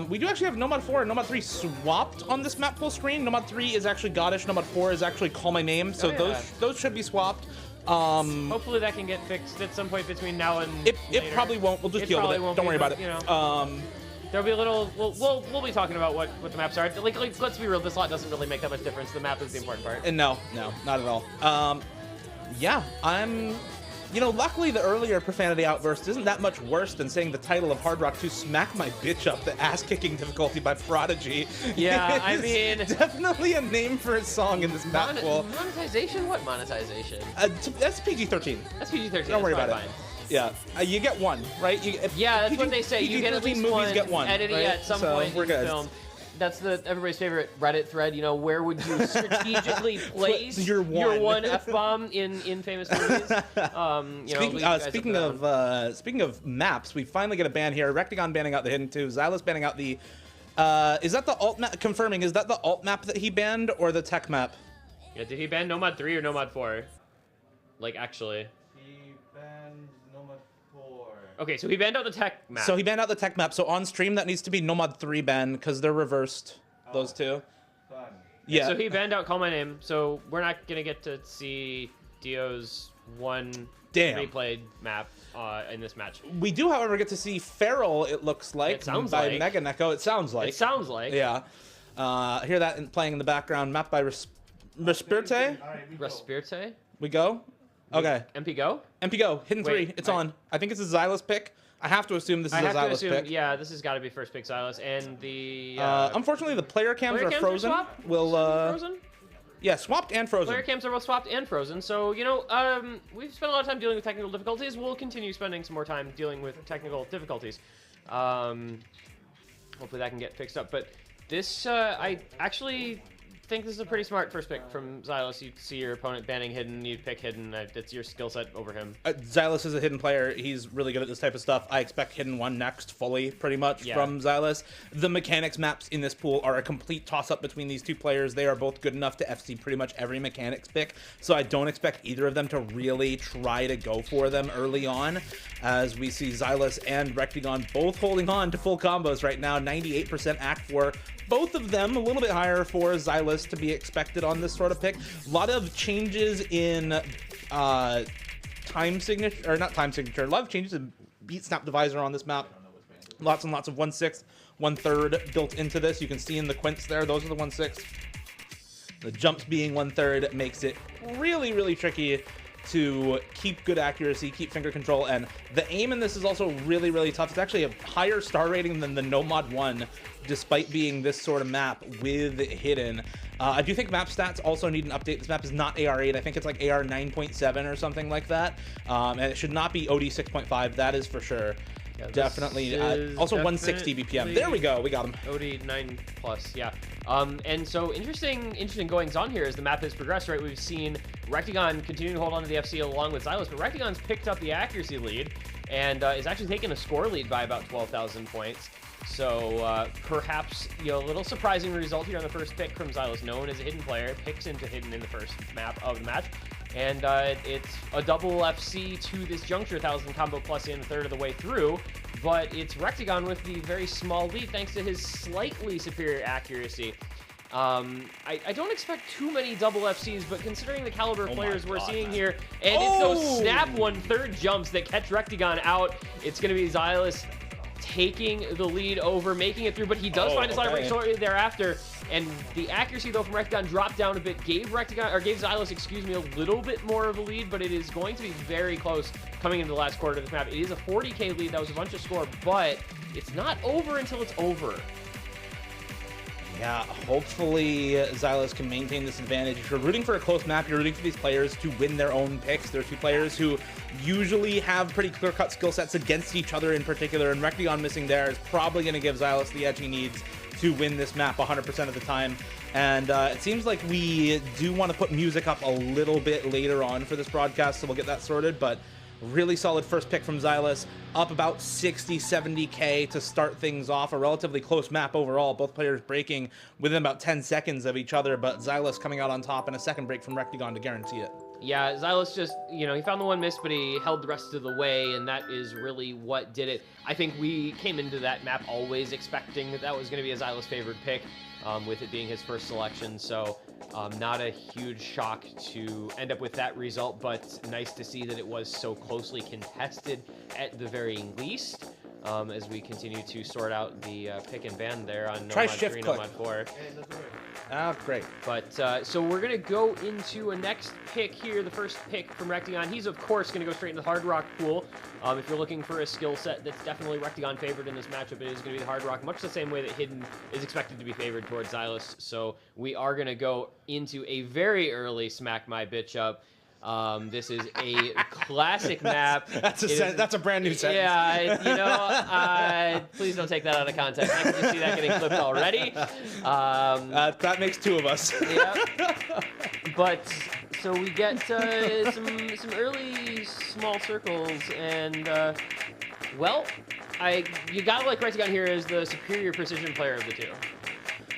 We do actually have Nomad 4 and Nomad 3 swapped on this map pool screen. Nomad 3 is actually Goddish. Nomad 4 is actually Call My Name. So those should be swapped. Hopefully that can get fixed at some point between now and It probably won't. We'll just deal with it. Don't worry about it. There'll be a little. We'll be talking about what the maps are. Like, let's be real. This lot doesn't really make that much difference. The map is the important part. And no, not at all. Yeah, I'm. Luckily the earlier profanity outburst isn't that much worse than saying the title of Hard Rock 2 Smack My Bitch Up, the ass-kicking difficulty by Prodigy. Yeah, I mean... Definitely a name for a song in this map pool. Monetization? What monetization? That's PG-13. That's PG-13. Don't worry about it. Yeah, you get one, right? That's what they say. You get at least movies get one. Editing right? at some point in the film. That's everybody's favorite Reddit thread. Where would you strategically place your one F-bomb in famous movies? Speaking of maps, we finally get a ban here. Rectagon banning out the Hidden 2, Xylus banning out the Is that the alt map? Confirming, is that the alt map that he banned or the tech map? Yeah, did he ban Nomad 3 or Nomad 4? Like, actually. He banned Nomad 4. Okay, so he banned out the tech map. So he banned out the tech map. So on stream, that needs to be Nomad 3 ban because they're reversed. Those two. Fun. Yeah. So he banned out Call My Name, so we're not going to get to see Dio's one Damn. replayed map in this match. We do, however, get to see Feral, it looks like, It sounds by like. Mega Neko. It sounds like. It sounds like. Yeah. Hear that playing in the background. Map by Respirte. Respirte? We go? Okay. MP Go? MP go. Hidden Wait, 3. It's on. I think it's a Xylus pick. I have to assume this is I a have to Xylus assume, pick. yeah, this has got to be first pick Xylus. And the... Unfortunately, the player cams player are cams frozen. swapped? We'll, Frozen? Yeah, swapped and frozen. Player cams are both swapped and frozen, so, you know, we've spent a lot of time dealing with technical difficulties. We'll continue spending some more time dealing with technical difficulties. Hopefully that can get fixed up. But this, I actually think this is a pretty smart first pick from Xylus. You see your opponent banning Hidden, you pick Hidden. That's your skill set over him. Xylus is a hidden player. He's really good at this type of stuff. I expect Hidden 1 next fully, pretty much, Yeah. from Xylus. The mechanics maps in this pool are a complete toss-up between these two players. They are both good enough to FC pretty much every mechanics pick, so I don't expect either of them to really try to go for them early on, as we see Xylus and Rectagon both holding on to full combos right now. 98% Act 4. Both of them a little bit higher for Xylus to be expected on this sort of pick. A lot of changes in time signature, or not time signature, a lot of changes in beat snap divisor on this map. Lots and lots of 1/6, 1/3 built into this. You can see in the quints there, those are the 1/6. The jumps being 1/3 makes it really, really tricky to keep good accuracy, keep finger control, and the aim in this is also really, really tough. It's actually a higher star rating than the Nomad 1, despite being this sort of map with Hidden. I do think map stats also need an update. This map is not AR8. I think it's like AR 9.7 or something like that. And it should not be OD 6.5. That is for sure. Yeah, this Definitely. is Also 160 BPM. There we go. We got him. OD 9+, yeah. And so interesting goings on here as the map has progressed, right? We've seen Rectagon continuing to hold on to the FC along with Xylus, but Rectagon's picked up the accuracy lead and is actually taking a score lead by about 12,000 points. So perhaps, you know, a little surprising result here on the first pick from Xylus, known as a hidden player, picks into Hidden in the first map of the match. And it's a double FC to this juncture, 1,000 combo plus in a third of the way through, but it's Rectagon with the very small lead thanks to his slightly superior accuracy. I don't expect too many double FCs, but considering the caliber of players we're seeing here, and it's those snap 1/3 jumps that catch Rectagon out, it's going to be Xylus taking the lead over, making it through, but he does find his line of break shortly thereafter, and the accuracy though from Rectagon dropped down a bit, gave Xylus, excuse me, a little bit more of a lead, but it is going to be very close coming into the last quarter of this map. It is a 40k lead, that was a bunch of score, but it's not over until it's over. Yeah, hopefully Xylus can maintain this advantage. If you're rooting for a close map, you're rooting for these players to win their own picks. They're two players who usually have pretty clear-cut skill sets against each other in particular, and Rectagon missing there is probably going to give Xylus the edge he needs to win this map 100% of the time. And it seems like we do want to put music up a little bit later on for this broadcast, so we'll get that sorted, but really solid first pick from Xylus, up about 60, 70k to start things off. A relatively close map overall, both players breaking within about 10 seconds of each other, but Xylus coming out on top and a second break from Rectagon to guarantee it. Yeah, Xylus just, you know, he found the one miss, but he held the rest of the way, and that is really what did it. I think we came into that map always expecting that was going to be a Xylus favored pick, with it being his first selection, so not a huge shock to end up with that result, but nice to see that it was so closely contested at the very least. As we continue to sort out the pick and ban there on Try Nomad shift 3, click. Nomad 4. Ah, great. But, so we're going to go into a next pick here, the first pick from Rectagon. He's, of course, going to go straight into the Hard Rock pool. If you're looking for a skill set that's definitely Rectagon favored in this matchup, it is going to be the Hard Rock, much the same way that Hidden is expected to be favored towards Xylus. So we are going to go into a very early Smack My Bitch Up. This is a classic map. That's a brand new sentence. Yeah, you know, please don't take that out of context. I can just see that getting clipped already. That makes two of us. Yeah. But so we get some early small circles, and well, You gotta like Rectagon here as the superior precision player of the two.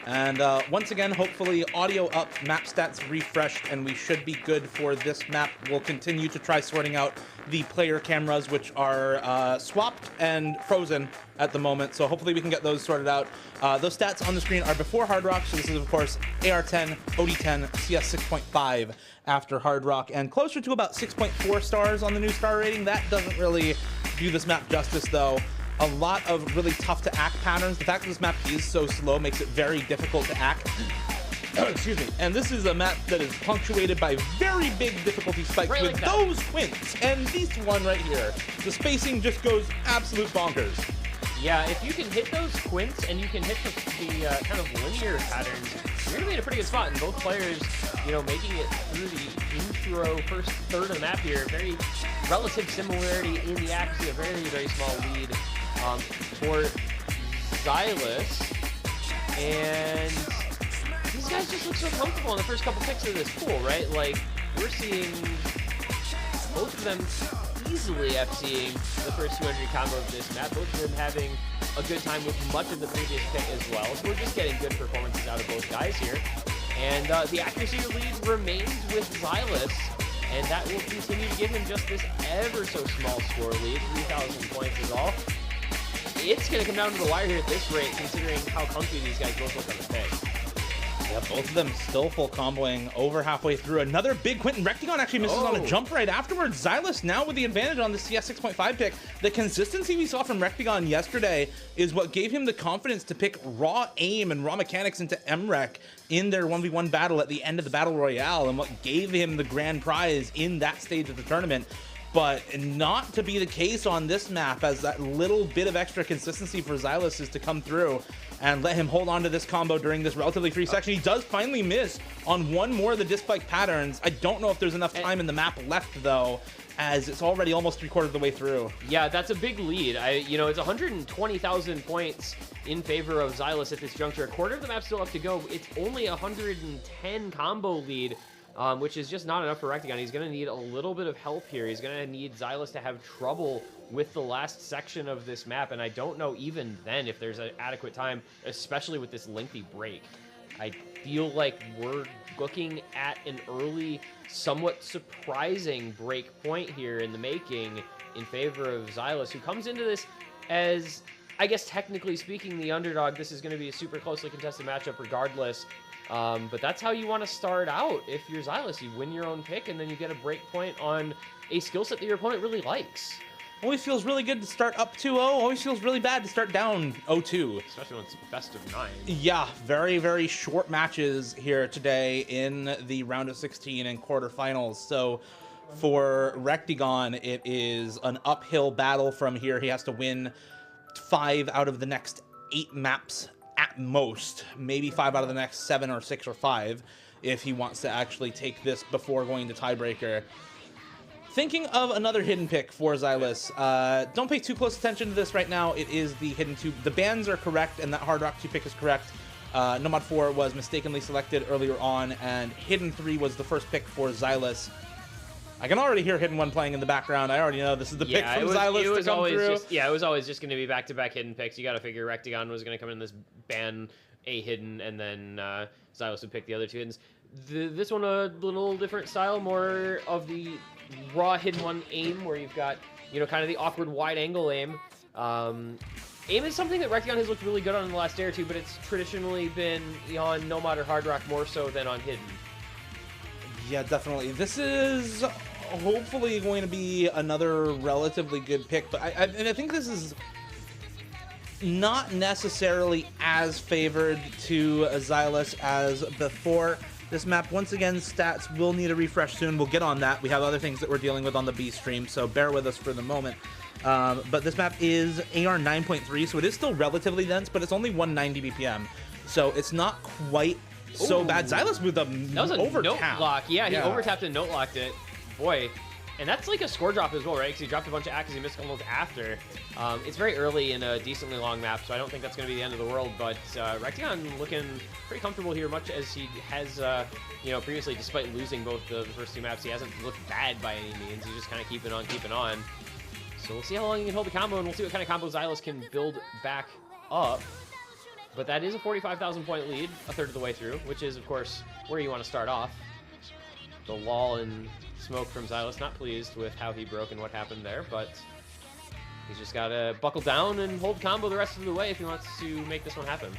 And once again, hopefully audio up, map stats refreshed, and we should be good for this map. We'll continue to try sorting out the player cameras, which are swapped and frozen at the moment. So hopefully we can get those sorted out. Those stats on the screen are before Hard Rock. So this is, of course, AR10, OD10, CS 6.5 after Hard Rock, and closer to about 6.4 stars on the new star rating. That doesn't really do this map justice, though. A lot of really tough to act patterns. The fact that this map is so slow makes it very difficult to act. Excuse me. And this is a map that is punctuated by very big difficulty spikes Right, with like that. those quints. And this one right here, the spacing just goes absolute bonkers. Yeah, if you can hit those quints and you can hit the kind of linear patterns, you're gonna be in a pretty good spot. And both players, making it through the intro first third of the map here, very relative similarity in the accuracy, a very, very small lead for Xylus. And these guys just look so comfortable in the first couple picks of this pool, right? Like, we're seeing both of them easily FCing the first 200 combo of this map, both of them having a good time with much of the previous pick as well. So we're just getting good performances out of both guys here. And the accuracy lead remains with Xylus, and that will continue to give him just this ever so small score lead. 3,000 points is all. It's going to come down to the wire here at this rate, considering how comfy these guys both look on the pick. Yeah, both of them still full comboing over halfway through. Another big Quentin Rectagon actually misses on a jump right afterwards. Xylus now with the advantage on the CS 6.5 pick. The consistency we saw from Rectagon yesterday is what gave him the confidence to pick raw aim and raw mechanics into MREC in their 1v1 battle at the end of the Battle Royale, and what gave him the grand prize in that stage of the tournament. But not to be the case on this map, as that little bit of extra consistency for Xylus is to come through and let him hold on to this combo during this relatively free section. He does finally miss on one more of the disc spike patterns. I don't know if there's enough time in the map left, though, as it's already almost 3/4 of the way through. Yeah, that's a big lead. It's 120,000 points in favor of Xylus at this juncture. A quarter of the map still up to go. It's only 110 combo lead, which is just not enough for Rectagon. He's going to need a little bit of help here. He's going to need Xylus to have trouble with the last section of this map, and I don't know even then if there's an adequate time, especially with this lengthy break. I feel like we're looking at an early, somewhat surprising break point here in the making in favor of Xylus, who comes into this as, I guess technically speaking, the underdog. This is going to be a super closely contested matchup regardless. But that's how you want to start out if you're Xylus. You win your own pick, and then you get a break point on a skill set that your opponent really likes. Always feels really good to start up 2-0. Always feels really bad to start down 0-2. Especially when it's best of 9. Yeah, very, very short matches here today in the round of 16 and quarterfinals. So for Rectagon, it is an uphill battle from here. He has to win 5 out of the next 8 maps at most. Maybe 5 out of the next 7 or 6 or 5 if he wants to actually take this before going to tiebreaker. Thinking of another hidden pick for Xylus. Don't pay too close attention to this right now. It is the hidden 2. The bans are correct, and that Hard Rock 2 pick is correct. Nomad 4 was mistakenly selected earlier on, and hidden 3 was the first pick for Xylus. I can already hear hidden 1 playing in the background. I already know this is the pick from Xylus to come through. It was always just going to be back-to-back hidden picks. You got to figure Rectagon was going to come in this ban a hidden, and then Xylus would pick the other 2 hiddens. This one a little different style, more of the raw hidden 1 aim, where you've got, kind of the awkward wide angle aim. Aim is something that Rectagon has looked really good on in the last day or two, but it's traditionally been on Nomad or Hard Rock more so than on hidden. Yeah, definitely. This is hopefully going to be another relatively good pick, but I think this is not necessarily as favored to Xylus as before. This map, once again, stats will need a refresh soon. We'll get on that. We have other things that we're dealing with on the B stream, so bear with us for the moment. But this map is AR 9.3, so it is still relatively dense, but it's only 190 BPM. So it's not quite so bad. Xylus with a that was a note lock. Yeah, he overtapped and note locked it. Boy. And that's like a score drop as well, right? Because he dropped a bunch of acts, he missed almost after. It's very early in a decently long map, so I don't think that's going to be the end of the world. But Rectagon looking pretty comfortable here, much as he has, previously, despite losing both the first 2 maps. He hasn't looked bad by any means. He's just kind of keeping on. So we'll see how long he can hold the combo, and we'll see what kind of combo Xylus can build back up. But that is a 45,000 point lead, a third of the way through, which is, of course, where you want to start off. The lull and smoke from Xylus, not pleased with how he broke and what happened there, but he's just got to buckle down and hold combo the rest of the way if he wants to make this one happen.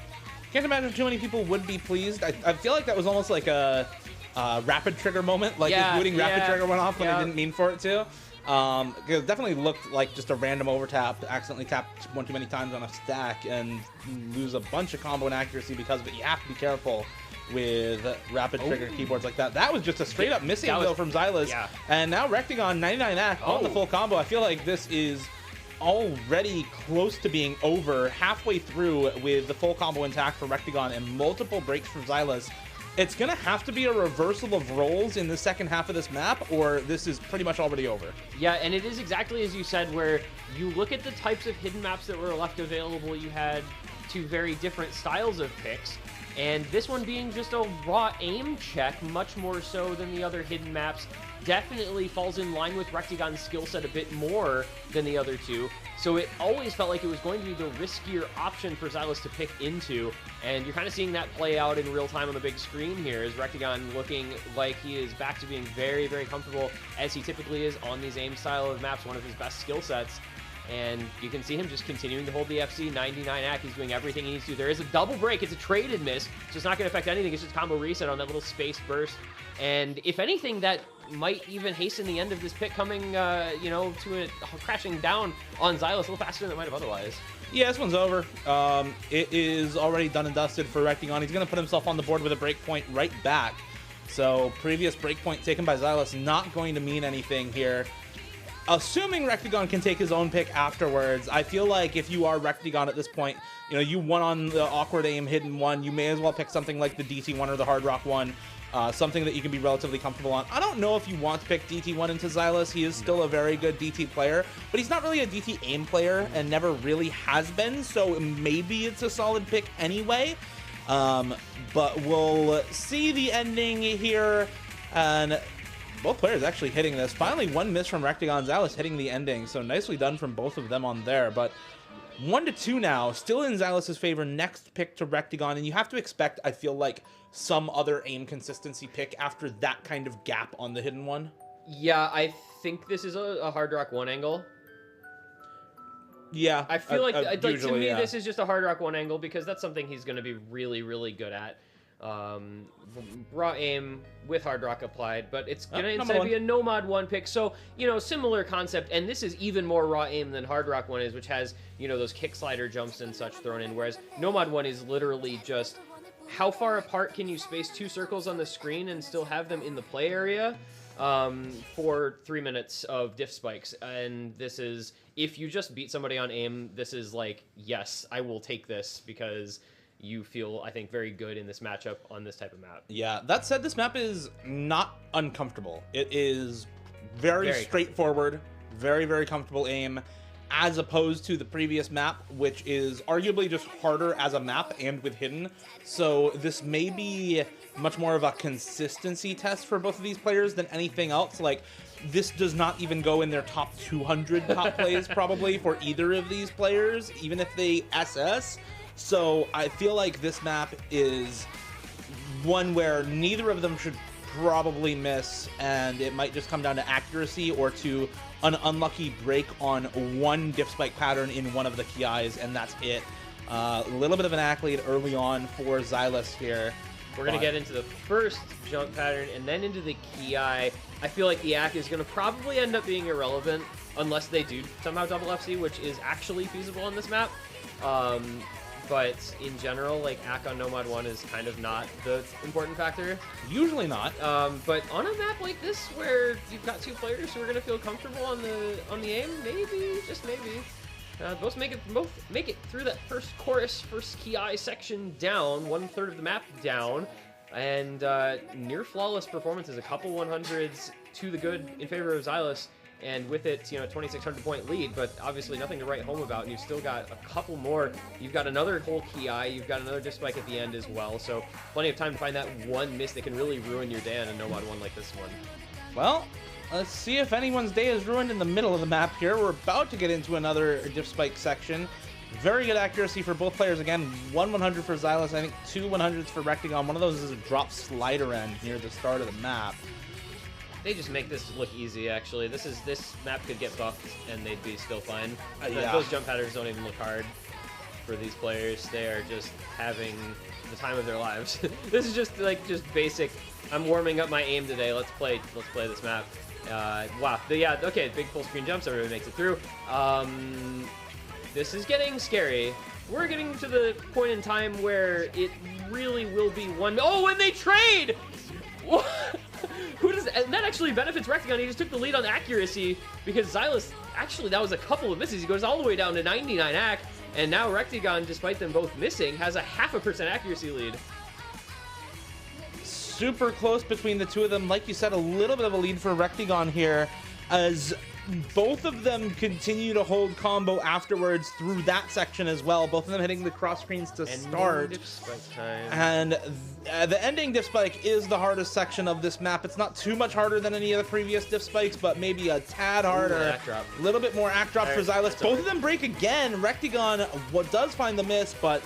Can't imagine too many people would be pleased. I feel like that was almost like a rapid trigger moment, like his booting rapid trigger went off when he didn't mean for it to. It definitely looked like just a random overtap, accidentally tapped one too many times on a stack and lose a bunch of combo inaccuracy because of it. You have to be careful with rapid trigger keyboards like that. That was just a straight up missing though from Xylus. Yeah. And now Rectagon 99 act on the full combo. I feel like this is already close to being over, halfway through with the full combo intact for Rectagon and multiple breaks from Xylus. It's going to have to be a reversal of roles in the second half of this map, or this is pretty much already over. Yeah, and it is exactly as you said, where you look at the types of hidden maps that were left available. You had two very different styles of picks, and this one being just a raw aim check, much more so than the other hidden maps, definitely falls in line with Rectagon's skill set a bit more than the other two. So it always felt like it was going to be the riskier option for Xylus to pick into, and you're kind of seeing that play out in real time on the big screen here, as Rectagon looking like he is back to being very, very comfortable, as he typically is on these aim style of maps, one of his best skill sets. And you can see him just continuing to hold the FC 99 act. He's doing everything he needs to. There is a double break. It's a traded miss, so it's not going to affect anything. It's just combo reset on that little space burst. And if anything, that might even hasten the end of this pick coming, you know, to it crashing down on Xylus a little faster than it might have otherwise. Yeah, this one's over. It is already done and dusted for Rectagon. He's going to put himself on the board with a breakpoint right back. So previous breakpoint taken by Xylus not going to mean anything here. Assuming Rectagon can take his own pick afterwards, I feel like if you are Rectagon at this point, you know, you won on the awkward aim hidden one, you may as well pick something like the DT1 or the Hard Rock one, something that you can be relatively comfortable on. I don't know if you want to pick DT1 into Xylus. He is still a very good DT player, but he's not really a DT aim player and never really has been, so maybe it's a solid pick anyway. But we'll see the ending here, and both players actually hitting this. Finally, one miss from Rectagon. Xylus hitting the ending, so nicely done from both of them on there. But 1-2 now, still in Xylus's favor. Next pick to Rectagon, and you have to expect, I feel like, some other aim consistency pick after that kind of gap on the hidden one. Yeah, I think this is a Hard Rock 1 angle. Yeah, I feel like to usually, me, yeah. This is just a Hard Rock 1 angle because that's something he's going to be really, really good at. Raw aim with Hard Rock applied, but it's going to instead be a Nomad 1 pick. So, you know, similar concept, and this is even more raw aim than Hard Rock 1 is, which has, you know, those kick slider jumps and such thrown in, whereas Nomad 1 is literally just how far apart can you space two circles on the screen and still have them in the play area for 3 minutes of diff spikes. And this is, if you just beat somebody on aim, this is like, yes, I will take this because you feel, I think, very good in this matchup on this type of map. Yeah, that said, this map is not uncomfortable. It is very straightforward, very, very comfortable aim, as opposed to the previous map, which is arguably just harder as a map and with hidden. So this may be much more of a consistency test for both of these players than anything else. Like, this does not even go in their top 200 top plays probably for either of these players, even if they SS. So I feel like this map is one where neither of them should probably miss, and it might just come down to accuracy or to an unlucky break on one diff spike pattern in one of the KIs, and that's it. A little bit of an accolade early on for Xylus here. We're going to get into the first jump pattern and then into the Ki. I feel like the AC is going to probably end up being irrelevant unless they do somehow double FC, which is actually feasible on this map. But in general, like, AC on Nomad 1 is kind of not the important factor. Usually not. But on a map like this, where you've got two players who are going to feel comfortable on the aim, maybe, just maybe, both make it through that first chorus, first Ki section down, 1/3 of the map down, and near flawless performances, a couple 100s to the good in favor of Xylus. And with it, you know, 2,600 point lead, but obviously nothing to write home about. And you've still got a couple more. You've got another whole Ki. You've got another diff spike at the end as well. So plenty of time to find that one miss that can really ruin your day on a Nomad 1 like this one. Well, let's see if anyone's day is ruined in the middle of the map here. We're about to get into another diff spike section. Very good accuracy for both players. Again, 100 for Xylus. I think 2 100s for Rectagon. One of those is a drop slider end near the start of the map. They just make this look easy, actually. This map could get buffed, and they'd be still fine. Yeah. Those jump patterns don't even look hard for these players. They are just having the time of their lives. This is just basic. I'm warming up my aim today. Let's play this map. Wow. Yeah. Okay. Big full screen jumps. Everybody makes it through. This is getting scary. We're getting to the point in time where it really will be one. Oh, and they trade. What? And that actually benefits Rectagon. He just took the lead on accuracy because Xylus, actually, that was a couple of misses. He goes all the way down to 99 ac, and now Rectagon, despite them both missing, has a 0.5% accuracy lead. Super close between the two of them. Like you said, a little bit of a lead for Rectagon here as both of them continue to hold combo afterwards through that section as well. Both of them hitting the cross screens to start. Diff spike time. And the ending diff spike is the hardest section of this map. It's not too much harder than any of the previous diff spikes, but maybe a tad harder. A little bit more act drop for Xylus. Both of them break again. Rectagon does find the miss, but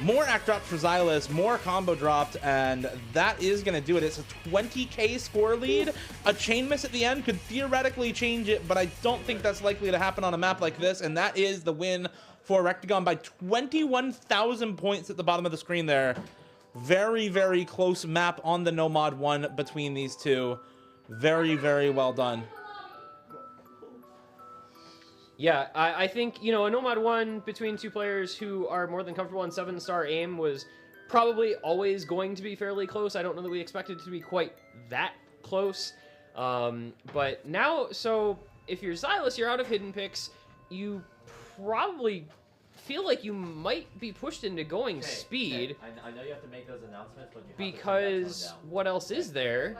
more act drops for Xylus, more combo dropped, and that is going to do it. It's a 20k score lead. A chain miss at the end could theoretically change it, but I don't think that's likely to happen on a map like this, and that is the win for Rectagon by 21,000 points at the bottom of the screen there. Very, very close map on the Nomad 1 between these two. Very, very well done. Yeah, I think, a Nomad 1 between two players who are more than comfortable on 7-star aim was probably always going to be fairly close. I don't know that we expected it to be quite that close. But now, so if you're Xylus, you're out of hidden picks, you probably feel like you might be pushed into going speed. I know you have to make those announcements, but because what else is there?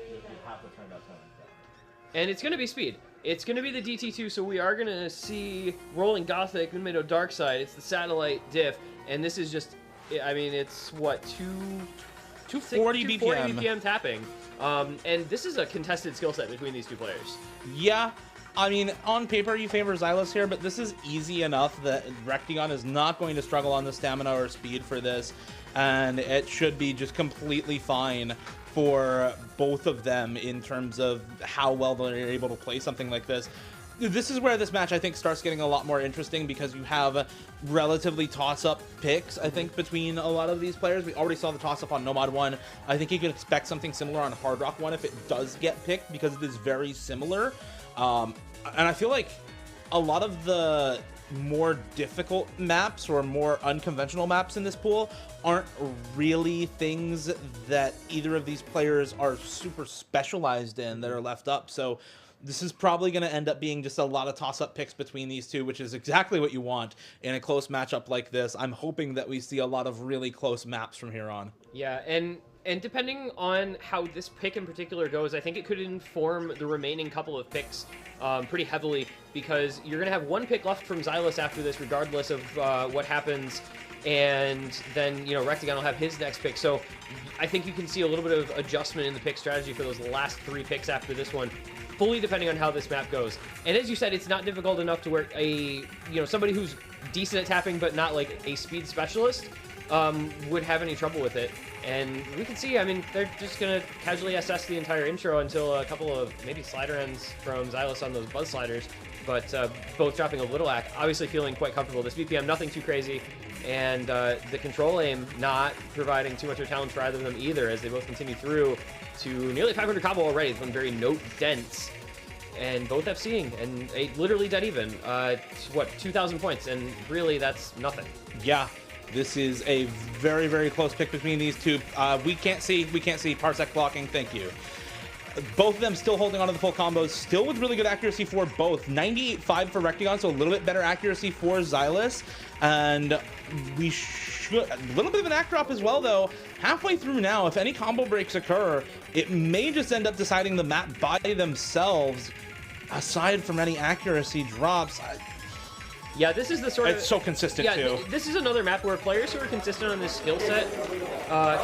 You have to turn that tone down. And it's going to be speed. It's going to be the DT2, so we are going to see Rolling Gothic, Minmato Dark Side. It's the satellite diff, and this is just, I mean, it's what, 240 BPM tapping. And this is a contested skill set between these two players. Yeah, I mean, on paper you favor Xylus here, but this is easy enough that Rectagon is not going to struggle on the stamina or speed for this, and it should be just completely fine for both of them in terms of how well they're able to play something like this. This is where this match, I think, starts getting a lot more interesting because you have relatively toss-up picks, I think, between a lot of these players. We already saw the toss-up on Nomad 1. I think you could expect something similar on Hard Rock 1 if it does get picked because it is very similar. And I feel like a lot of the more difficult maps or more unconventional maps in this pool aren't really things that either of these players are super specialized in that are left up. So this is probably going to end up being just a lot of toss-up picks between these two, which is exactly what you want in a close matchup like this. I'm hoping that we see a lot of really close maps from here on. Yeah, and depending on how this pick in particular goes, I think it could inform the remaining couple of picks pretty heavily, because you're going to have one pick left from Xylus after this, regardless of what happens, and then, Rectagon will have his next pick. So I think you can see a little bit of adjustment in the pick strategy for those last 3 picks after this one, fully depending on how this map goes. And as you said, it's not difficult enough to where somebody who's decent at tapping but not like a speed specialist would have any trouble with it. And we can see, I mean, they're just going to casually assess the entire intro until a couple of maybe slider ends from Xylus on those buzz sliders, but both dropping a little act, obviously feeling quite comfortable. This BPM, nothing too crazy, and the control aim not providing too much of a challenge for either of them either, as they both continue through to nearly 500 combo already. It's been very note dense, and both FCing, and literally dead even. 2,000 points, and really that's nothing. Yeah. This is a very, very close pick between these two. We can't see Parsec blocking. Thank you. Both of them still holding on to the full combos, still with really good accuracy for both. 98.5 for Rectagon, so a little bit better accuracy for Xylus. And we should... A little bit of an act drop as well, though. Halfway through now, if any combo breaks occur, it may just end up deciding the map by themselves. Aside from any accuracy drops... Yeah, this is the sort of... It's so consistent, too. This is another map where players who are consistent on this skill set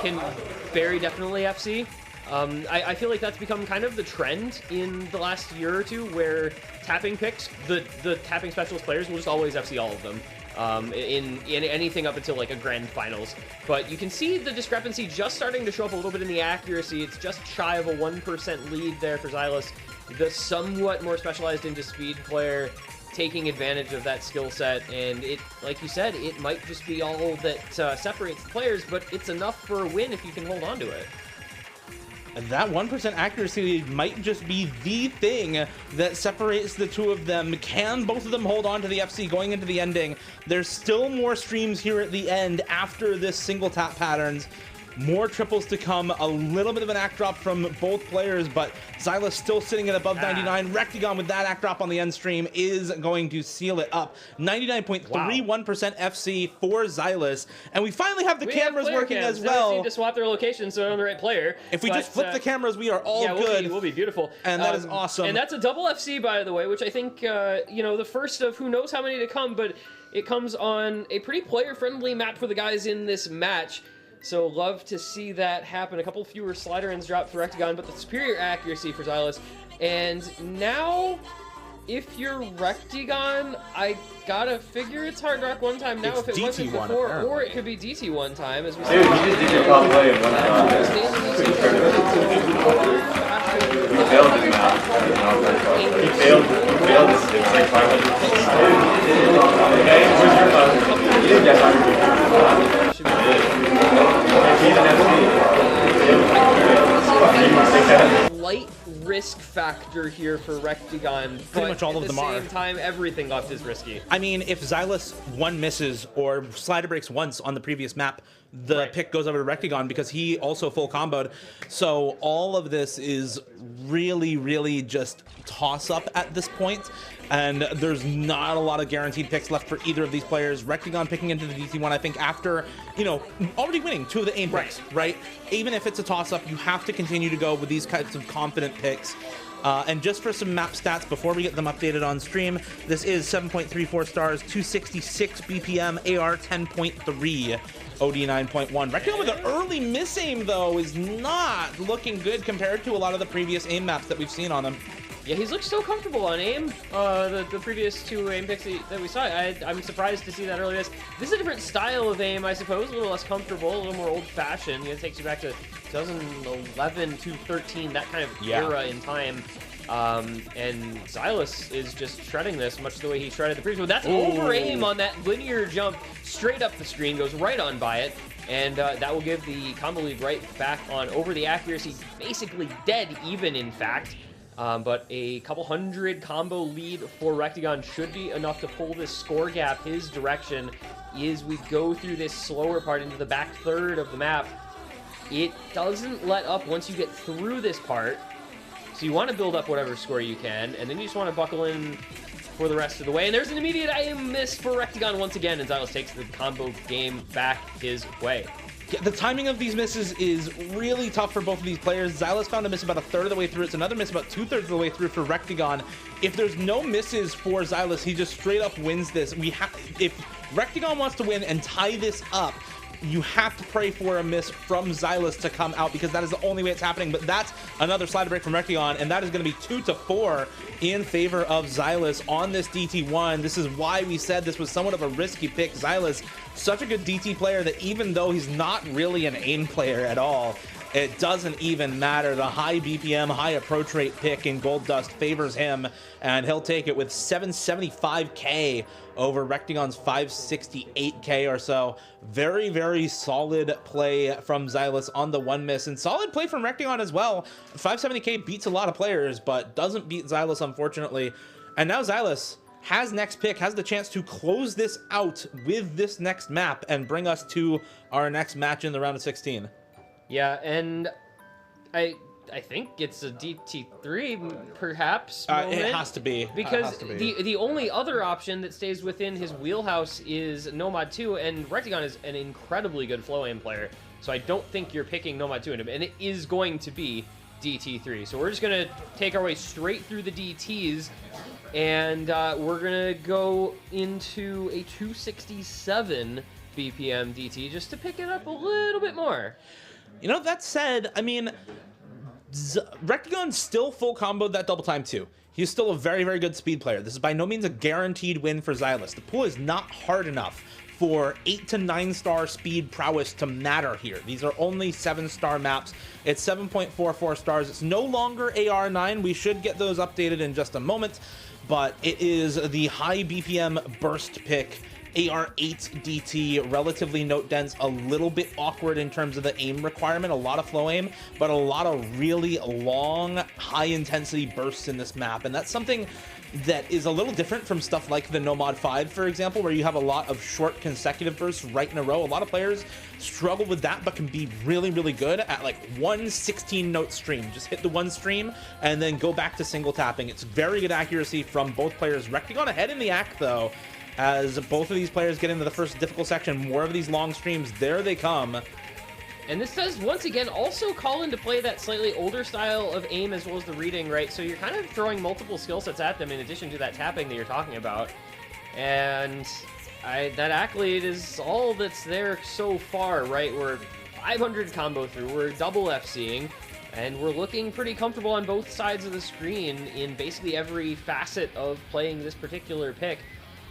can very definitely FC. I feel like that's become kind of the trend in the last year or two, where tapping picks, the tapping specialist players will just always FC all of them. In anything up until like a grand finals. But you can see the discrepancy just starting to show up a little bit in the accuracy. It's just shy of a 1% lead there for Xylus. The somewhat more specialized into speed player taking advantage of that skill set, and it, like you said, it might just be all that separates the players, but it's enough for a win if you can hold on to it. That 1% accuracy might just be the thing that separates the two of them. Can both of them hold on to the FC going into the ending? There's still more streams here at the end after this single tap patterns. More triples to come, a little bit of an act drop from both players, but Xylus still sitting at above 99. Rectigon with that act drop on the end stream is going to seal it up. 99.31% FC for Xylus. And we finally have the cameras working as well. Now we just need to swap their locations so they're on the right player. If we just flip the cameras, we are all good. We'll be beautiful. And that is awesome. And that's a double FC, by the way, which I think, the first of who knows how many to come, but it comes on a pretty player-friendly map for the guys in this match. So love to see that happen. A couple fewer slider ends dropped for Rectigon, but the superior accuracy for Xylus. And now, if you're Rectigon, I gotta figure it's Hard Rock one time now It's if it wasn't DT1 before, apparently. or it could be DT one time as we Dude, you just did your call play in one shot. He failed it now. He failed it. It's like 500. Okay, where's your phone? You didn't get 100. Light risk factor here for Rectigon. Pretty much all of them are. At the same time, everything left is risky. I mean, if Xylus one misses or slider breaks once on the previous map, the pick goes over to Rectigon because he also full comboed. So all of this is really, really just toss up at this point. And there's not a lot of guaranteed picks left for either of these players. Rectigon picking into the DT1, I think, after, already winning 2 of the aim picks, right? Even if it's a toss-up, you have to continue to go with these kinds of confident picks. And just for some map stats before we get them updated on stream, this is 7.34 stars, 266 BPM, AR 10.3, OD 9.1. Rectigon with an early miss aim, though, is not looking good compared to a lot of the previous aim maps that we've seen on him. Yeah, he's looked so comfortable on aim. The previous 2 aim picks that we saw, I'm surprised to see that earlier. This is a different style of aim, I suppose, a little less comfortable, a little more old-fashioned. It takes you back to 2011 to 13, that kind of era in time. And Xylus is just shredding this much the way he shredded the previous one. That's over aim on that linear jump, straight up the screen, goes right on by it. And that will give the combo lead right back on over the accuracy, basically dead even, in fact. But a couple hundred combo lead for Rectigon should be enough to pull this score gap his direction as we go through this slower part into the back third of the map. It doesn't let up once you get through this part, so you want to build up whatever score you can, and then you just want to buckle in for the rest of the way. And there's an immediate aim miss for Rectigon once again, and Xylus takes the combo game back his way. Yeah, the timing of these misses is really tough for both of these players. Xylus found a miss about 1/3 of the way through. It's another miss about 2/3 of the way through for Rectigon. If there's no misses for Xylus, he just straight up wins this. If Rectigon wants to win and tie this up, you have to pray for a miss from Xylus to come out, because that is the only way it's happening. But that's another slider break from Rectigon, and that is going to be 2-4 in favor of Xylus on this DT1. This is why we said this was somewhat of a risky pick. Xylus, such a good DT player that even though he's not really an aim player at all, it doesn't even matter. The high BPM, high approach rate pick in Gold Dust favors him, and he'll take it with 775k over Rectigon's 568k or so. Very, very solid play from Xylus on the one miss, and solid play from Rectigon as well. 570k beats a lot of players, but doesn't beat Xylus, unfortunately. And now Xylus has next pick, has the chance to close this out with this next map and bring us to our next match in the round of 16. Yeah, and I think it's a DT3 perhaps moment. It has to be. Because the only other option that stays within his wheelhouse is Nomad 2, and Rectigon is an incredibly good flow aim player. So I don't think you're picking Nomad 2 in him, and it is going to be DT3. So we're just going to take our way straight through the DTs, and we're going to go into a 267 BPM DT just to pick it up a little bit more. You know, that said, I mean, Rectagon still full comboed that double time too. He's still a very, very good speed player. This is by no means a guaranteed win for Xylus. The pool is not hard enough for 8 to 9 star speed prowess to matter here. These are only 7-star maps. It's 7.44 stars. It's no longer AR9. We should get those updated in just a moment, but it is the high BPM burst pick. AR8 DT, relatively note dense, a little bit awkward in terms of the aim requirement, a lot of flow aim, but a lot of really long, high intensity bursts in this map. And that's something that is a little different from stuff like the No Mod 5, for example, where you have a lot of short consecutive bursts right in a row. A lot of players struggle with that, but can be really, really good at like one 16-note stream. Just hit the one stream and then go back to single tapping. It's very good accuracy from both players. Rectagon ahead in the act, though, as both of these players get into the first difficult section. More of these long streams, there they come. And this does, once again, also call into play that slightly older style of aim as well as the reading, right? So you're kind of throwing multiple skill sets at them in addition to that tapping that you're talking about. And that accolade is all that's there so far, right? We're 500 combo through, we're double FCing, and we're looking pretty comfortable on both sides of the screen in basically every facet of playing this particular pick.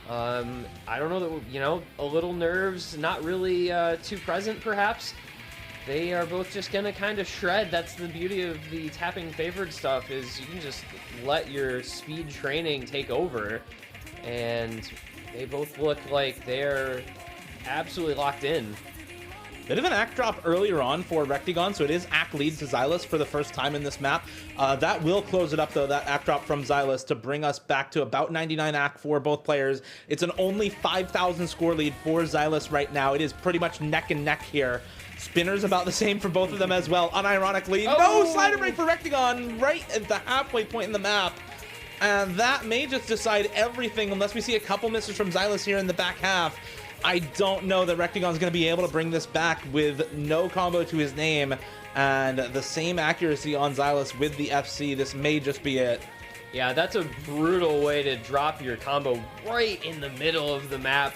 I don't know that, you know, a little nerves, not really too present perhaps. They are both just gonna kind of shred. That's the beauty of the tapping favored stuff, is you can just let your speed training take over, and they both look like they're absolutely locked in. Bit of an act drop earlier on for Rectagon, so it is act lead to Xylus for the first time in this map. That will close it up, though, that act drop from Xylus, to bring us back to about 99 act for both players. It's an only 5,000 score lead for Xylus right now. It is pretty much neck and neck here. Spinner's about the same for both of them as well, unironically. Oh! No slider break for Rectagon right at the halfway point in the map. And that may just decide everything unless we see a couple misses from Xylus here in the back half. I don't know that Rectagon's going to be able to bring this back with no combo to his name and the same accuracy on Xylus with the FC. This may just be it. Yeah, that's a brutal way to drop your combo right in the middle of the map,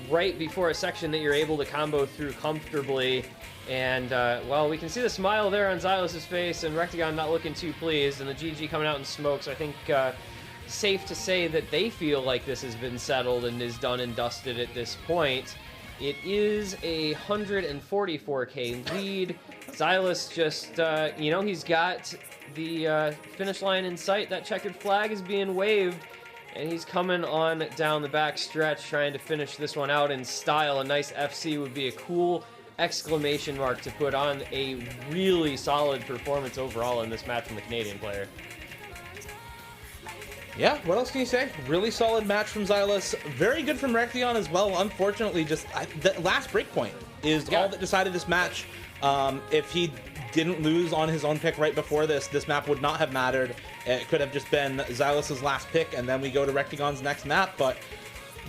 right before a section that you're able to combo through comfortably. And, well, we can see the smile there on Xylus's face, and Rectagon not looking too pleased, and the GG coming out in smoke. So I think safe to say that they feel like this has been settled and is done and dusted at this point. It is a 144k lead. Xylus just, you know, he's got the finish line in sight. That checkered flag is being waved, and he's coming on down the back stretch trying to finish this one out in style. A nice FC would be a cool exclamation mark to put on a really solid performance overall in this match from the Canadian player. Yeah, what else can you say? Really solid match from Xylus. Very good from Rectagon as well. Unfortunately, just the last breakpoint is all that decided this match. If he didn't lose on his own pick right before this map would not have mattered. It could have just been Xylus's last pick, and then we go to Rectagon's next map. But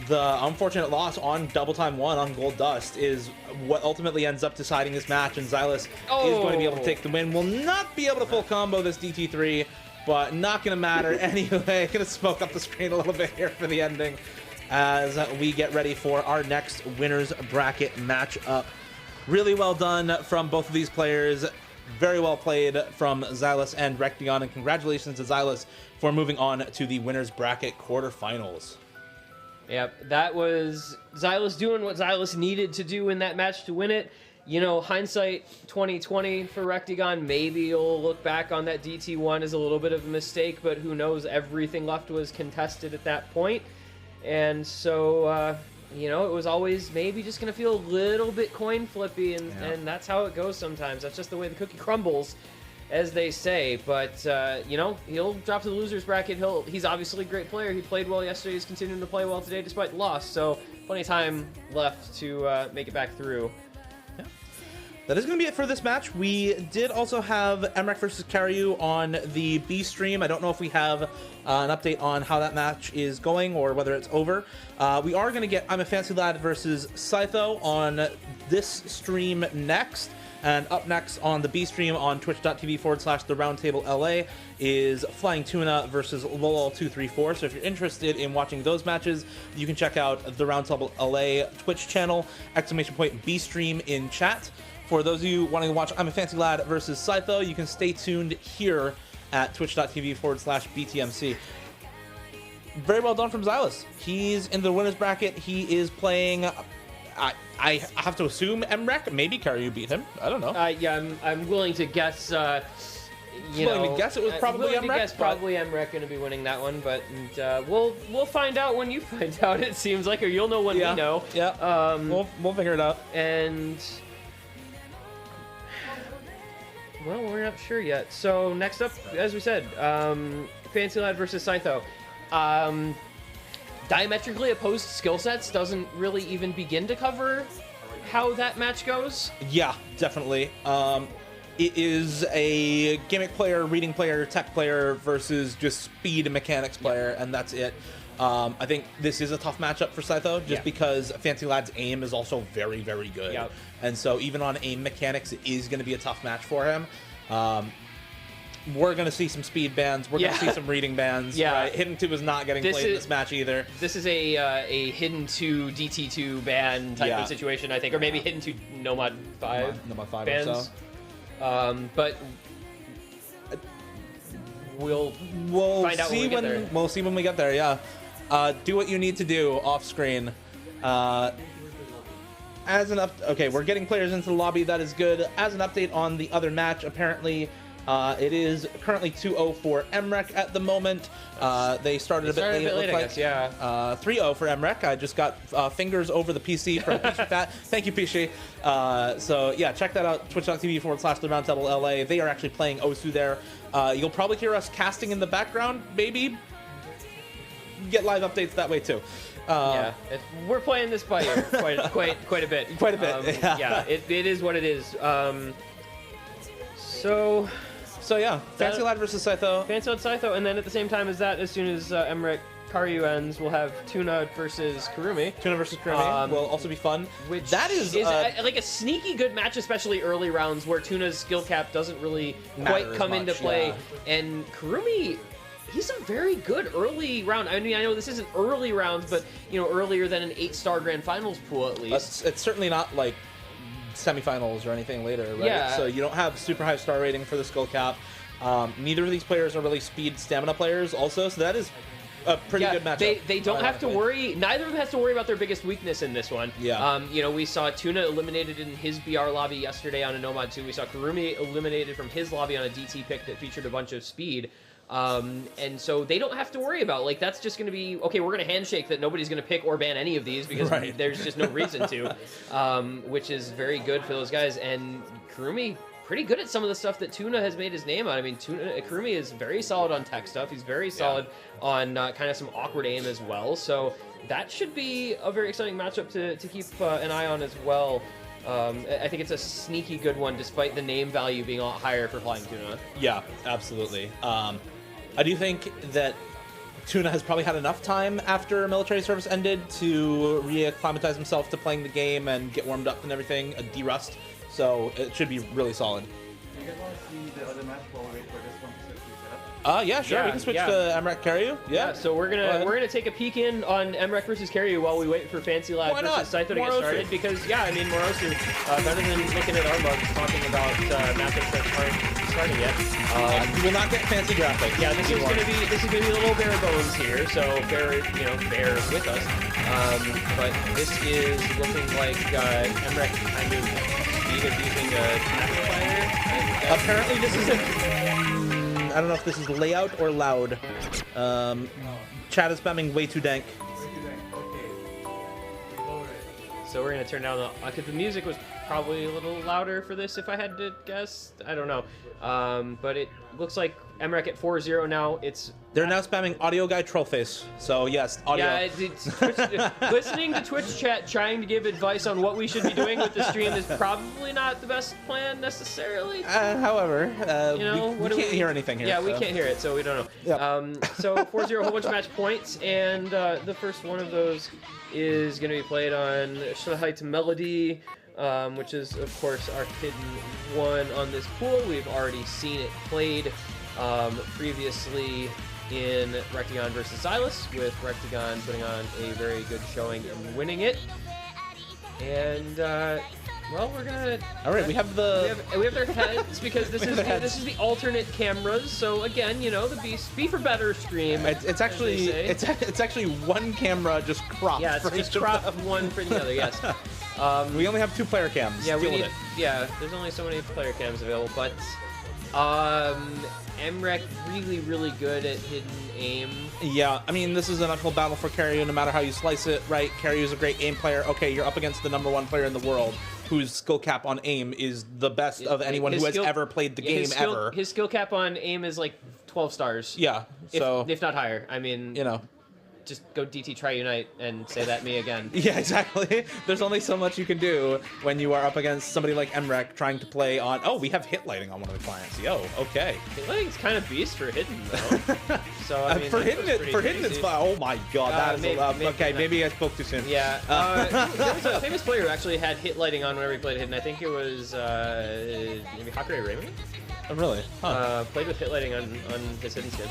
the unfortunate loss on Double Time 1 on Gold Dust is what ultimately ends up deciding this match, and Xylus is going to be able to take the win. Will not be able to full combo this DT3, but not going to matter anyway. Going to smoke up the screen a little bit here for the ending as we get ready for our next winners bracket matchup. Really well done from both of these players. Very well played from Xylus and Rectagon, and congratulations to Xylus for moving on to the winners bracket quarterfinals. Yep, that was Xylus doing what Xylus needed to do in that match to win it. You know, hindsight 2020 for Rectagon, maybe you'll look back on that DT1 as a little bit of a mistake, but who knows, everything left was contested at that point. And so, you know, it was always maybe just going to feel a little bit coin flippy, and that's how it goes sometimes. That's just the way the cookie crumbles, as they say. But, you know, he'll drop to the loser's bracket. He's obviously a great player. He played well yesterday. He's continuing to play well today despite the loss. So plenty of time left to make it back through. That is going to be it for this match. We did also have Emrek versus Karyu on the B stream. I don't know if we have an update on how that match is going or whether it's over. We are going to get I'm a Fancy Lad versus Scytho on this stream next. And up next on the B stream on twitch.tv/the Roundtable LA is Flying Tuna versus Lolol234. So if you're interested in watching those matches, you can check out the Roundtable LA Twitch channel, !B stream in chat. For those of you wanting to watch I'm a Fancy Lad versus Scytho, you can stay tuned here at twitch.tv/btmc. Very well done from Xylus. He's in the winner's bracket. He is playing, I have to assume MREC. Maybe Karyu beat him. I don't know. Yeah, I'm willing to guess. Willing to guess it was probably willing to MREC, guess probably MREC going to be winning that one, but we'll find out when you find out. It seems like, or you'll know when we know. Yeah. We'll figure it out. And well, we're not sure yet. So next up, as we said, Fancy Lad versus Scytho. Diametrically opposed skill sets doesn't really even begin to cover how that match goes. Yeah, definitely. It is a gimmick player, reading player, tech player versus just speed and mechanics player, and that's it. I think this is a tough matchup for Scytho, just because Fancy Lad's aim is also very, very good. Yep. And so even on aim mechanics, it is going to be a tough match for him. We're going to see some speed bans. We're going to see some reading bans. Yeah. Right? Hidden 2 is not getting played in this match either. This is a Hidden 2 DT2 ban type of situation, I think. Or maybe Hidden 2 Nomad 5 Nomad 5 bans. or so. But we'll find out when we get there. We'll see when we get there, yeah. Do what you need to do off screen. As an okay, we're getting players into the lobby. That is good. As an update on the other match, apparently it is currently 2-0 for MREC at the moment. They started a bit late, it looks like. Yeah. 3-0 for MREC. I just got fingers over the PC from Peachy Fat. Thank you, Peachy. So yeah, check that out. Twitch.tv/the Roundtable LA. They are actually playing Osu there. You'll probably hear us casting in the background, maybe. Get live updates that way too. Yeah, we're playing this by ear quite a bit. Quite a bit. Yeah, it is what it is. So yeah, Fancy Lad versus Scytho. Fancy Lad Scytho, and then at the same time as that, as soon as MREC Karyu ends, we'll have Tuna versus Kurumi. Tuna versus Kurumi will also be fun. Which that is like a sneaky good match, especially early rounds where Tuna's skill cap doesn't really quite come into play, and Kurumi. He's a very good early round. I mean, I know this isn't early rounds, but earlier than an 8-star Grand Finals pool at least. It's certainly not like semifinals or anything later, right? Yeah. So you don't have super high star rating for the skill cap. Neither of these players are really speed stamina players, also. So that is a pretty good matchup. They don't have to worry. Neither of them has to worry about their biggest weakness in this one. Yeah. We saw Tuna eliminated in his BR lobby yesterday on a Nomad 2. We saw Kurumi eliminated from his lobby on a DT pick that featured a bunch of speed. And so they don't have to worry about, like, that's just going to be, okay, we're going to handshake that nobody's going to pick or ban any of these because there's just no reason to, which is very good for those guys. And Kurumi, pretty good at some of the stuff that Tuna has made his name on. I mean, Kurumi is very solid on tech stuff. He's very solid on kind of some awkward aim as well. So that should be a very exciting matchup to keep an eye on as well. I think it's a sneaky good one, despite the name value being a lot higher for Flying Tuna. Yeah, absolutely. I do think that Tuna has probably had enough time after military service ended to reacclimatize himself to playing the game and get warmed up and everything, de-rust. So it should be really solid. Do you guys want to see the other match while we wait for this one to be set up? Yeah, sure. We can switch to MREC Karyu. Yeah. So we're gonna take a peek in on MREC versus Karyu while we wait for Fancy Lad versus Scytho to get started. Because I mean, Morosu, better than looking at our mugs talking about matchups that aren't starting yet. You will not get fancy graphics. Yeah, this is gonna be a little bare bones here. So bear with us. But this is looking like MREC kind of speed of using a amplifier. Apparently, this is I don't know if this is layout or loud. Chat is spamming way too dank. So we're gonna turn down the music was probably a little louder for this if I had to guess. I don't know. But it looks like MREC at 4-0 now. They're now spamming audio guy trollface. So yes, audio. Yeah, listening to Twitch chat trying to give advice on what we should be doing with the stream is probably not the best plan necessarily. However, we can't hear anything here. Yeah, we can't hear it, so we don't know. Yep. So 4-0, a whole bunch of match points, and the first one of those is going to be played on Shahite Melody, which is, of course, our hidden one on this pool. We've already seen it played previously in Rectagon versus Xylus, with Rectagon putting on a very good showing and winning it. And Well, we're gonna. All right, we have We have their heads because this is this is the alternate cameras. So again, you know, the be for better stream. It's actually it's actually one camera just cropped. Yeah, it's for just each of crop them. one for the other. Yes. We only have 2 player cams. Yeah, we Deal with need. it. Yeah, there's only so many player cams available, but MREC really good at hidden aim. Yeah, I mean, this is an uphill battle for Karyu no matter how you slice it, right? Karyu's a great aim player. Okay, you're up against the #1 player in the world whose skill cap on aim is the best of anyone who has ever played the game ever. His skill cap on aim is like 12 stars. Yeah, so... If not higher. I mean... You know. Just go DT try unite and say that me again. Yeah, exactly. There's only so much you can do when you are up against somebody like MREC trying to play on... Oh, we have hit lighting on one of the clients. Yo, okay. Hit lighting's kind of beast for hidden, though. So, I mean, for hidden, it's fine. Oh my god, that is okay, maybe I spoke too soon. Yeah. There was a famous player who actually had hit lighting on whenever he played hidden. I think it was maybe Hakure Raymond? Oh, really? Huh. Played with hit lighting on his hidden skin.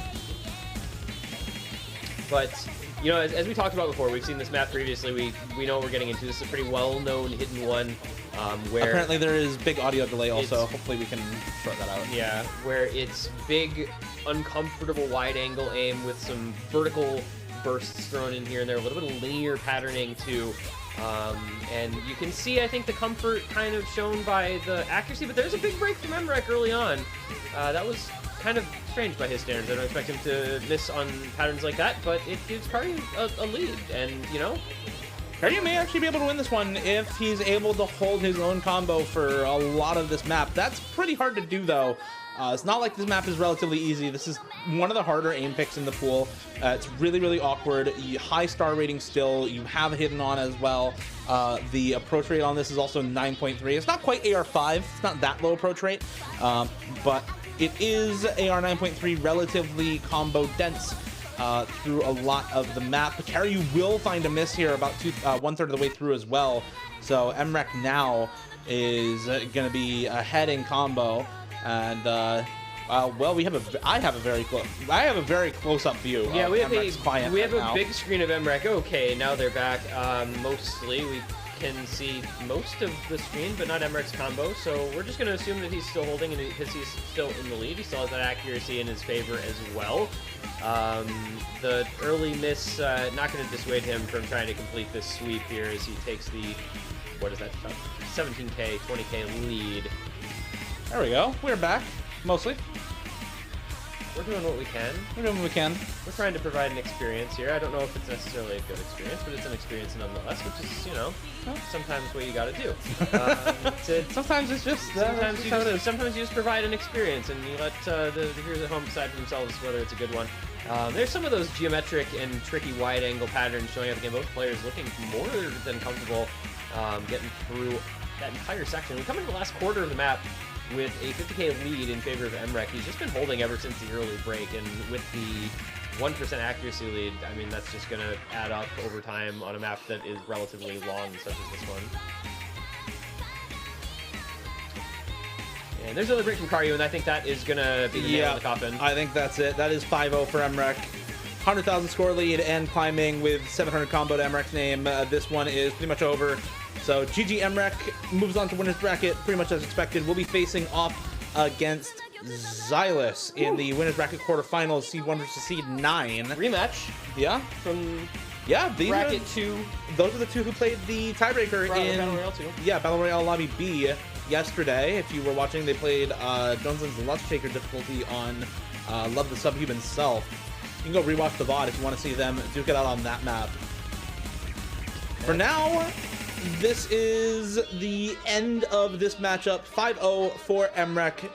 But... You know, as we talked about before, we've seen this map previously. We know what we're getting into. This is a pretty well-known hidden one, where apparently there is big audio delay. Also, hopefully we can sort that out. Yeah, where it's big, uncomfortable wide-angle aim with some vertical bursts thrown in here and there, a little bit of linear patterning too. And you can see, I think, the comfort kind of shown by the accuracy. But there's a big break from MREC early on. That was kind of strange by his standards. I don't expect him to miss on patterns like that, but it gives Karyu a lead, and, you know... Karyu may actually be able to win this one if he's able to hold his own combo for a lot of this map. That's pretty hard to do, though. It's not like this map is relatively easy. This is one of the harder aim picks in the pool. It's really awkward. High star rating still. You have hidden on as well. The approach rate on this is also 9.3. It's not quite AR5. It's not that low approach rate, but... It is AR 9.3, relatively combo dense through a lot of the map. Karyu will find a miss here about 1/3 of the way through as well. So MREC now is going to be ahead in combo, and well, I have a very close-up view. Yeah, of we have MREC's client a now. big screen of MREC. Okay, now they're back. Mostly we can see most of the screen, but not MREC's combo, so we're just going to assume that he's still holding, and because he's still in the lead, he still has that accuracy in his favor as well. The early miss not going to dissuade him from trying to complete this sweep here as he takes the, what is that, 17k, 20k lead. There we go. We're back, mostly. We're doing what we can. We're doing what we can. We're trying to provide an experience here. I don't know if it's necessarily a good experience, but it's an experience nonetheless, which is, you know, sometimes what you gotta do. Sometimes it's just... Sometimes you just provide an experience, and you let the viewers at home decide for themselves whether it's a good one. There's some of those geometric and tricky wide-angle patterns showing up again. Both players looking more than comfortable getting through that entire section. We come into the last quarter of the map with a 50k lead in favor of MREC. He's just been holding ever since the early break, and with the 1% accuracy lead, I mean, that's just going to add up over time on a map that is relatively long, such as this one. And there's another break from Karyu, and I think that is going to be the nail in the coffin. I think that's it. That is 5-0 for MREC. 100,000 score lead and climbing with 700 combo to MREC's name. This one is pretty much over. So GG MREC moves on to winner's bracket pretty much as expected. We'll be facing off against Xylus in the winner's bracket quarterfinals, seed 1 versus seed 9. Rematch. Yeah. From bracket 2. Those are the two who played the tiebreaker in Battle Royale 2. Yeah, Battle Royale Lobby B yesterday. If you were watching, they played Jones's Lust Shaker difficulty on Love the Subhuman Self. You can go rewatch the VOD if you want to see them duke it out on that map. For now, this is the end of this matchup. 5-0 for MREC.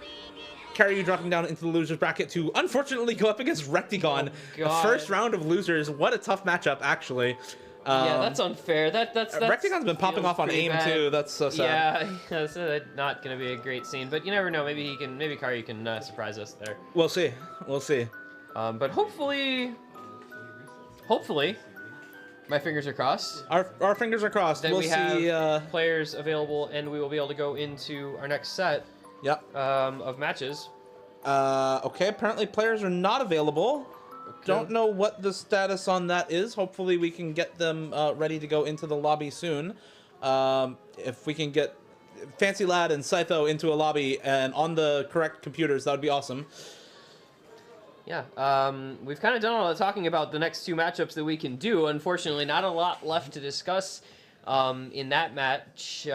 Karyu dropping down into the loser's bracket to unfortunately go up against Rectigon. The first round of losers. What a tough matchup, actually. Yeah, that's unfair. That's Rectigon's been popping off on aim bad. too. That's so sad. Yeah, that's not going to be a great scene, but you never know. Maybe Karyu can surprise us there. We'll see. We'll see. But hopefully, my fingers are crossed. Our fingers are crossed. That we'll we have see players available, and we will be able to go into our next set. Yep. Of matches. Okay. Apparently, players are not available. Okay. Don't know what the status on that is. Hopefully, we can get them ready to go into the lobby soon. If we can get Fancy Lad and Scytho into a lobby and on the correct computers, that would be awesome. Yeah, we've kind of done all the talking about the next two matchups that we can do. Unfortunately, not a lot left to discuss in that match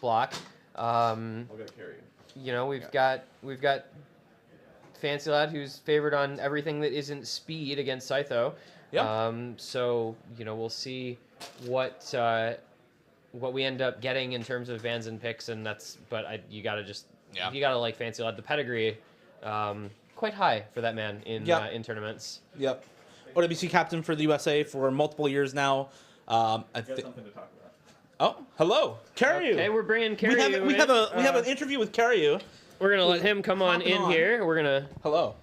block. I'll go carry. You know, we've got Fancy Lad, who's favored on everything that isn't speed against Scytho. Yeah. So you know, we'll see what we end up getting in terms of bans and picks, and you gotta like Fancy Lad. The pedigree, quite high for that man in tournaments. Yep. OWC captain for the USA for multiple years now. Something to talk about. Oh, hello, Karyu. Okay, we're bringing Karyu. We have an interview with Karyu. We're gonna let him come on in here. We're gonna. Hello.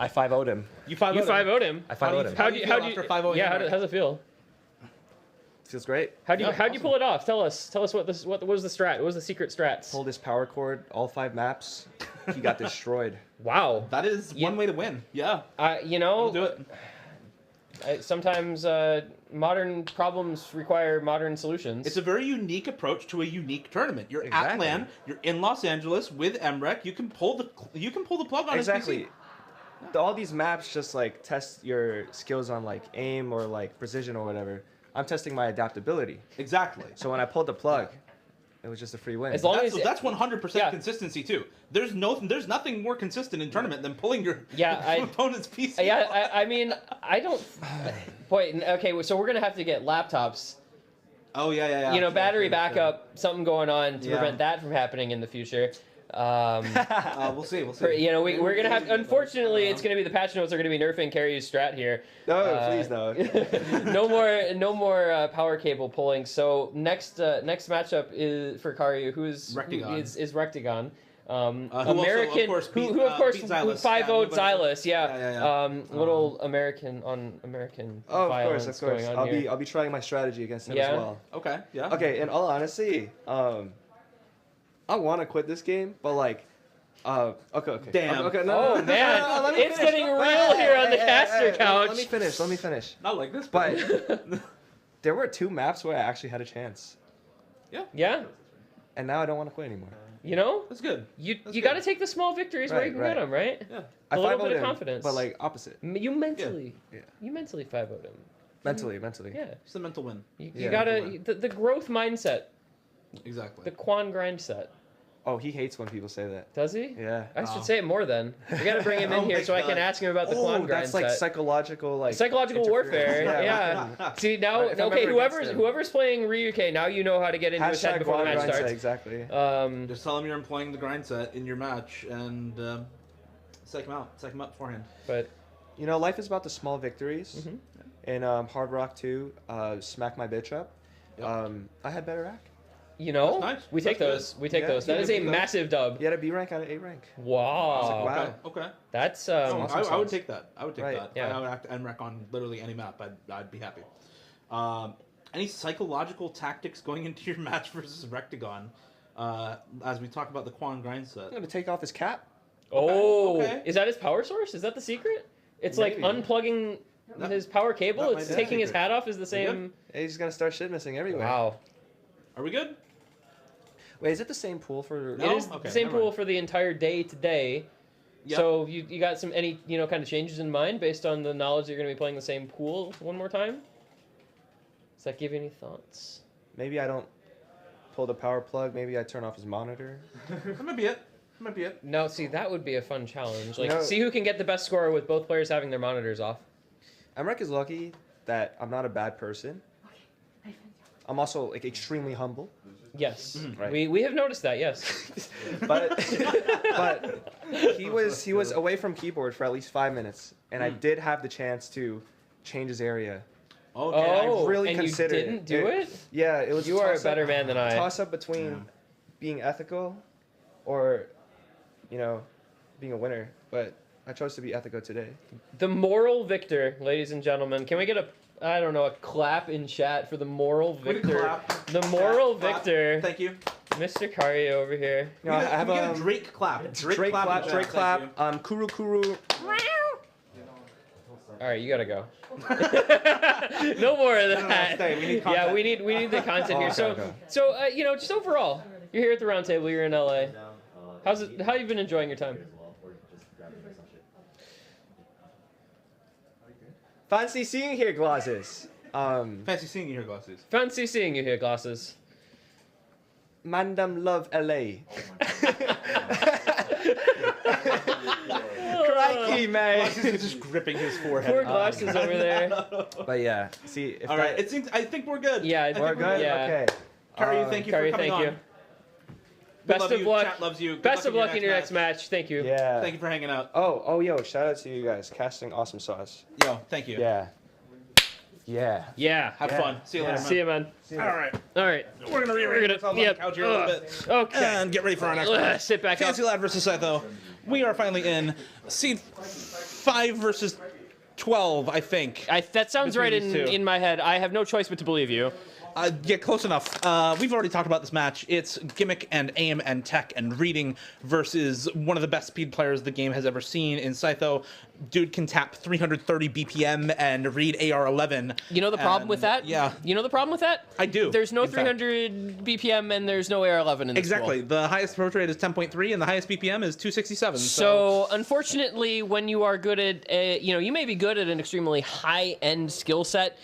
I 5-0'd him. You 5-0'd him. I 5-0'd him. How do you? How's it feel? Feels great. How'd you pull it off? Tell us what was the strat? What was the secret strats? Pulled his power cord, all 5 maps. He got destroyed. Wow. That is one way to win. Yeah. You know, Do it. sometimes modern problems require modern solutions. It's a very unique approach to a unique tournament. You're at Exactly. LAN. You're in Los Angeles with MREC. You can pull the plug on Exactly. his PC. All these maps just like test your skills on like aim or like precision or whatever. I'm testing my adaptability. Exactly. So when I pulled the plug, it was just a free win. As long as That's 100% Yeah. consistency too. There's nothing more consistent in tournament than pulling your opponent's PC. Yeah, I mean, I don't. Boy, okay, so we're gonna have to get laptops. Oh yeah. You know, battery backup, something going on to Yeah. prevent that from happening in the future. We'll see. You know, we're gonna have. Unfortunately, it's gonna be the patch notes are gonna be nerfing Karyu's strat here. No, please no. no more power cable pulling. So next matchup is for Karyu, who's Rectagon. is Rectagon. American, Who beat 5-0'd Silas. Yeah. Little American on American Oh, of violence course, of course. going on here. I'll be trying my strategy against him Yeah. as well. Okay. Yeah. Okay, in all honesty, I want to quit this game, but like, okay. Damn. Okay, Oh man, let me it's finish. getting real here on the caster couch. Let me finish. Not like this, But there were 2 maps where I actually had a chance, Yeah, and now I don't want to quit anymore. you know, that's good. you good. got to take the small victories where Right, you can right. get them, right? Yeah. I A little 5-0'd bit of him, confidence. but like opposite. You mentally, Yeah. you mentally 5-0'd him. Mentally. Yeah, It's a mental win. you Yeah. gotta the growth mindset, Exactly. the Quan grind set. Oh, he hates when people say that. Does he? Yeah. I should say it more then. We gotta bring him in Oh here my so I can God. ask him about the Quan grind that's like set. psychological, like Psychological warfare. interference. Yeah. See now, Right, if I'm okay. ever against him. Whoever's playing Ryuke, now you know how to get into his head Hashtag before the Quan match grind set, starts. exactly. Just tell him you're employing the grind set in your match and psych him out. Psych him up beforehand. But You know, life is about the small victories. Mhm. In Hard Rock 2, Smack My Bitch Up, Yep. I had better rack. you know, That's nice. we take That's those. We take Yeah, those. That yeah, is a yeah. massive dub. He had a B rank out of A rank. Wow. Wow. Okay. That's I would sauce. take that. I would take Right. that. Yeah. I would act NREC on literally any map. I'd be happy. Any psychological tactics going into your match versus Rectagon? As we talk about the Quan grind set. I'm going to take off his cap. Oh, okay. is that his power source? Is that the secret? It's Maybe. like unplugging That- his power cable. that It's might be taking his secret. hat off. Is the We same. Hey, he's going to start shit missing everywhere. Wow. Are we good? Wait, is it the same pool for... No? It is Okay, the same never pool mind. for the entire day today. Yep. So you got any kind of changes in mind based on the knowledge that you're going to be playing the same pool one more time? Does that give you any thoughts? Maybe I don't pull the power plug. Maybe I turn off his monitor. That might be it. Might be it. No, see, that would be a fun challenge. Like, You know- see who can get the best score with both players having their monitors off. Emrek is lucky that I'm not a bad person. I'm also like extremely humble. Yes, Right. we have noticed that. Yes, but he was away from keyboard for at least 5 minutes, and I did have the chance to change his area. Okay. oh, really and you considered didn't it. do it? Yeah, it was. You are a toss-up- better man than I. Toss up between being ethical, or, being a winner. But I chose to be ethical today. The moral victor, ladies and gentlemen. Can we get a clap in chat for the moral Quick victor? clap. The moral Clap. victor, Thank you. Mr. Karyu over here. You know, I have Can we get a a Drake clap. Drake clap. in Drake chat, clap. thank you. Kuru kuru. All right, you gotta go. No more of that. stay. We need Yeah, content. we need the content Oh, here. okay, So okay. so just overall, You're here at the Roundtable. You're in LA. How's it? How you been enjoying your time? Fancy seeing you here, Glasses. Fancy seeing you here, Glasses. Fancy seeing you here, Glasses. Mandem love LA. Crikey, man. Glasses is just gripping his forehead. Poor Glasses over there. But yeah, see. If All right, it seems. I think we're good. Yeah, we're good. Yeah. Okay. Kari, thank you Kari, for coming thank on. you. We Best love of you. luck. Chat loves you. Good Best of luck in your next match. match. Thank you. Yeah. Thank you for hanging out. Oh, yo! Shout out to you guys. Casting awesome sauce. Yo, thank you. Yeah. Yeah. Yeah. Have fun. See you later, man. See you, man. All right. All right. We're gonna rearrange ourselves on the couch here a little bit. Okay. And get ready for our next one. Sit back up. Fancy Lad versus Scytho. We are finally in seed 5 versus 12, I think. That sounds Between right these two. in my head. I have no choice but to believe you. Yeah, close enough. We've already talked about this match. It's gimmick and aim and tech and reading versus one of the best speed players the game has ever seen in Scytho. Dude can tap 330 BPM and read AR11. You know the problem with that? Yeah. You know the problem with that? I do. There's no in fact. 300 BPM and there's no AR11 in this Exactly. pool. The highest approach rate is 10.3 and the highest BPM is 267. So unfortunately, when you are good at, you may be good at an extremely high-end skill set,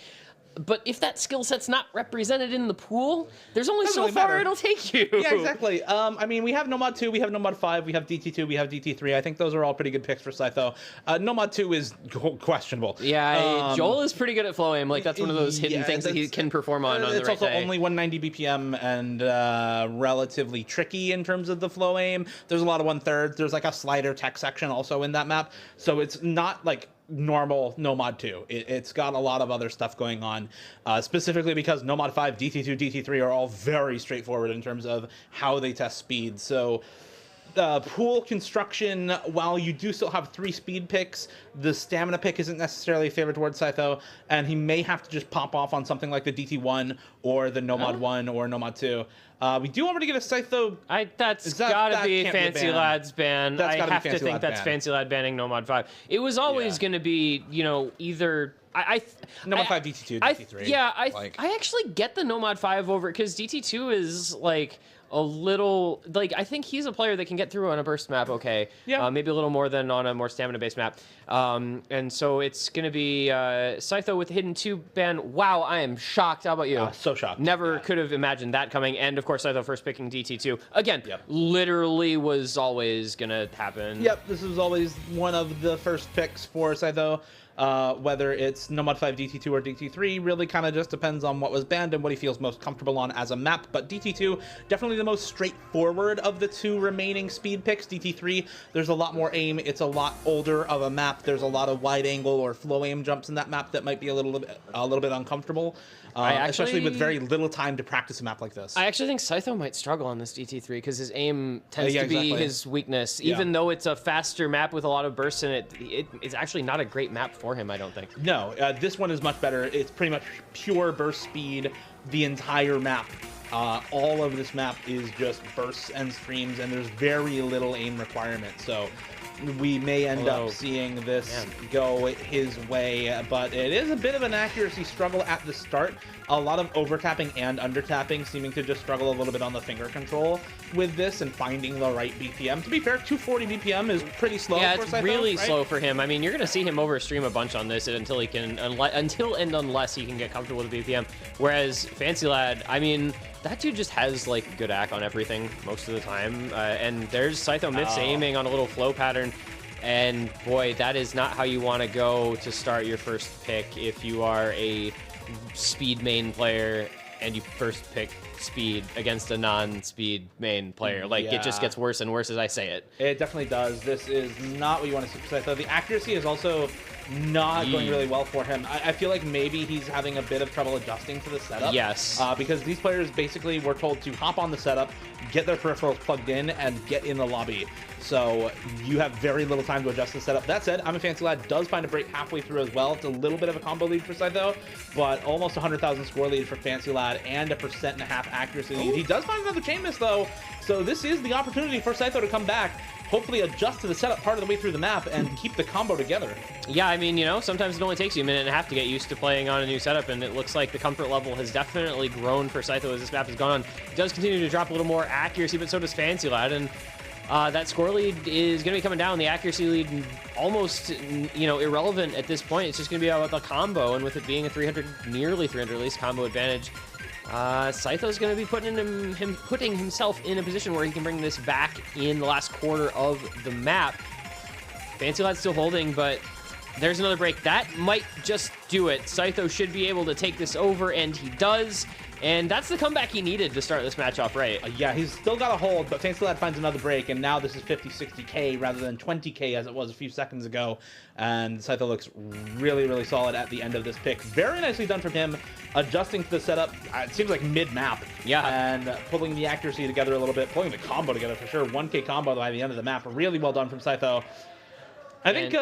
but if that skill set's not represented in the pool, there's only Doesn't so really far matter. it'll take you. Yeah, exactly. I mean, we have Nomad 2, we have Nomad 5, we have DT2, we have DT3. I think those are all pretty good picks for Scytho. Nomad 2 is questionable. Yeah, Joel is pretty good at flow aim. Like, that's one of those hidden things that he can perform on the right It's also day. only 190 BPM and relatively tricky in terms of the flow aim. There's a lot of 1/3. There's like a slider tech section also in that map. So it's not like normal Nomad 2. It's got a lot of other stuff going on, specifically because Nomad 5, DT2, DT3 are all very straightforward in terms of how they test speed. So pool construction, while you do still have 3 speed picks, the stamina pick isn't necessarily favored towards Scytho, and he may have to just pop off on something like the DT1 or the Nomad 1 or Nomad 2. We do already get a Scytho. That's gotta be can't Fancy ban. Lad's ban. That's I gotta be have to Fancy think Lad that's ban. Fancy Lad banning Nomad 5. It was always going to be, either... Nomad 5, DT2, DT3. I actually get the Nomad 5 over, because DT2 is, like... a little, like, I think he's a player that can get through on a burst map okay. Yeah. Maybe a little more than on a more stamina-based map. And so it's going to be Scytho with Hidden 2 ban. Wow, I am shocked. How about you? So shocked. Never could have imagined that coming. And, of course, Scytho first picking DT2. Again, literally was always going to happen. Yep, this was always one of the first picks for Scytho. Whether it's Nomad 5, DT2, or DT3 really kind of just depends on what was banned and what he feels most comfortable on as a map. But DT2, definitely the most straightforward of the 2 remaining speed picks. DT3, there's a lot more aim. It's a lot older of a map. There's a lot of wide angle or flow aim jumps in that map that might be a little bit uncomfortable. Especially with very little time to practice a map like this. I actually think Scytho might struggle on this DT3 because his aim tends Yeah, to be exactly. his weakness. Yeah. Even though it's a faster map with a lot of bursts in it, it's actually not a great map for him, I don't think. No, this one is much better. It's pretty much pure burst speed, the entire map. All of this map is just bursts and streams, and there's very little aim requirement. So we may end up seeing this go his way, but it is a bit of an accuracy struggle at the start. A lot of over-tapping and under-tapping, seeming to just struggle a little bit on the finger control with this and finding the right BPM. To be fair, 240 BPM is pretty slow. Yeah, for it's Scytho, really right? slow for him. I mean, you're going to see him overstream a bunch on this until he can, unless he can get comfortable with the BPM. Whereas Fancy Lad, I mean, that dude just has like good ac on everything most of the time. And there's Scytho myths aiming on a little flow pattern. And boy, that is not how you want to go to start your first pick if you are a speed main player and you first pick speed against a non-speed main player. Like, it just gets worse and worse as I say it. It definitely does. This is not what you want to see for Scytho. The accuracy is also not going really well for him. I feel like maybe he's having a bit of trouble adjusting to the setup. Yes. Because these players basically were told to hop on the setup, get their peripherals plugged in, and get in the lobby. So you have very little time to adjust the setup. That said, I'm a Fancy Lad does find a break halfway through as well. It's a little bit of a combo lead for Scytho, but almost 100,000 score lead for Fancy Lad and a 1.5% accuracy lead. He does find another chain miss though, so this is the opportunity for Scytho to come back, hopefully adjust to the setup part of the way through the map and keep the combo together. Yeah, I mean, you know, sometimes it only takes you a minute and a half to get used to playing on a new setup, and it looks like the comfort level has definitely grown for Scytho as this map has gone on. He does continue to drop a little more accuracy, but so does Fancy Lad, and that score lead is going to be coming down. The accuracy lead almost, you know, irrelevant at this point. It's just going to be about the combo, and with it being a 300, nearly 300 at least combo advantage, Scytho's going to be putting himself in a position where he can bring this back in the last quarter of the map. Fancy Lad's still holding, but there's another break. That might just do it. Scytho should be able to take this over, and he does. And that's the comeback he needed to start this match off right. Yeah, he's still got a hold, but Fancy Lad finds another break, and now this is 50, 60k rather than 20k as it was a few seconds ago. And Scytho looks really, really solid at the end of this pick. Very nicely done from him, adjusting to the setup. It seems like mid-map. Yeah. And pulling the accuracy together a little bit, pulling the combo together for sure. 1k combo by the end of the map. Really well done from Scytho. I think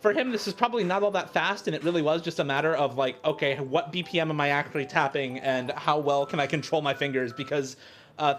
for him, this is probably not all that fast, and it really was just a matter of like, okay, what BPM am I actually tapping, and how well can I control my fingers? Because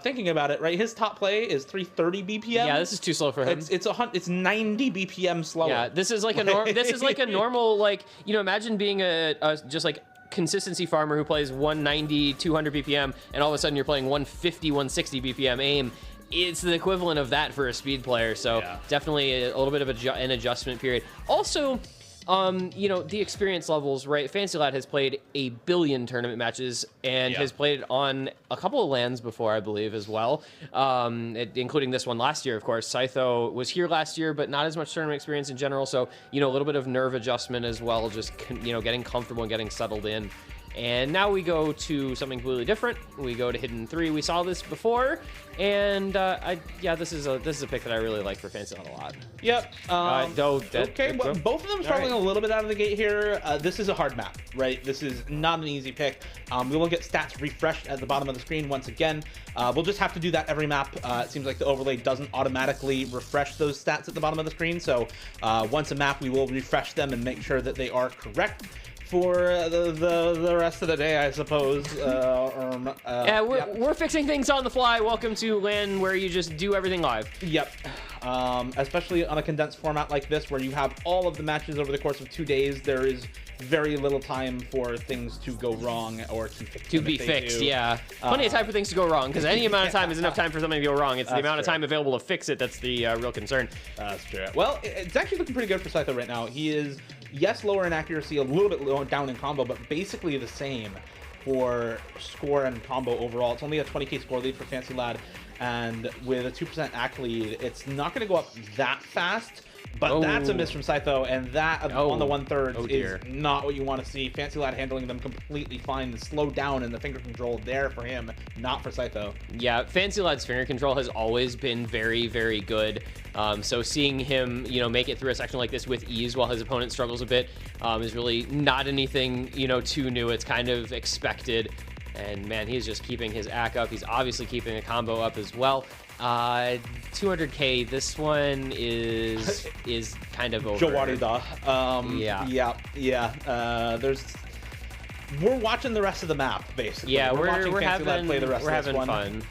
thinking about it, right, his top play is 330 BPM. Yeah, this is too slow for him. It's 90 BPM slower. Yeah, this is like a normal, like, you know, imagine being a just like consistency farmer who plays 190, 200 BPM, and all of a sudden you're playing 150, 160 BPM aim. It's the equivalent of that for a speed player, so yeah, definitely a little bit of an adjustment period. Also, you know, the experience levels, right? Fancy Lad has played a billion tournament matches and has played on a couple of lands before, I believe, as well, including this one last year, of course. Scytho was here last year, but not as much tournament experience in general, so, you know, a little bit of nerve adjustment as well, just, you know, getting comfortable and getting settled in. And now we go to something completely different. We go to Hidden 3. We saw this before, and this is a pick that I really like for Fancy Lad a lot. Yep. Okay, well, both of them struggling a little bit out of the gate here. This is a hard map, right? This is not an easy pick. We will get stats refreshed at the bottom of the screen once again. We'll just have to do that every map. It seems like the overlay doesn't automatically refresh those stats at the bottom of the screen. So once a map, we will refresh them and make sure that they are correct for the rest of the day, I suppose. Yeah, we're fixing things on the fly. Welcome to LAN, where you just do everything live. Yep. Especially on a condensed format like this, where you have all of the matches over the course of 2 days, there is very little time for things to go wrong or to be fixed. Yeah, plenty of time for things to go wrong, because any amount of time is enough time for something to go wrong. It's the amount of time available to fix it that's the real concern. That's true. Well, it's actually looking pretty good for Scytho right now. He is, yes, lower in accuracy, a little bit lower down in combo, but basically the same for score and combo overall. It's only a 20k score lead for Fancy Lad, and with a 2% ac lead, it's not going to go up that fast. But that's a miss from Scytho, and that on the 1/3 is not what you want to see. Fancy Lad handling them completely fine. The slow down and the finger control there for him, not for Scytho. Yeah, Fancy Lad's finger control has always been very, very good. So seeing him, you know, make it through a section like this with ease while his opponent struggles a bit is really not anything, you know, too new. It's kind of expected. And man, he's just keeping his AC up. He's obviously keeping a combo up as well. 200k. This one is kind of over. We're watching the rest of the map basically. Yeah, we're watching Fancy Lad play the rest of this one. Fun.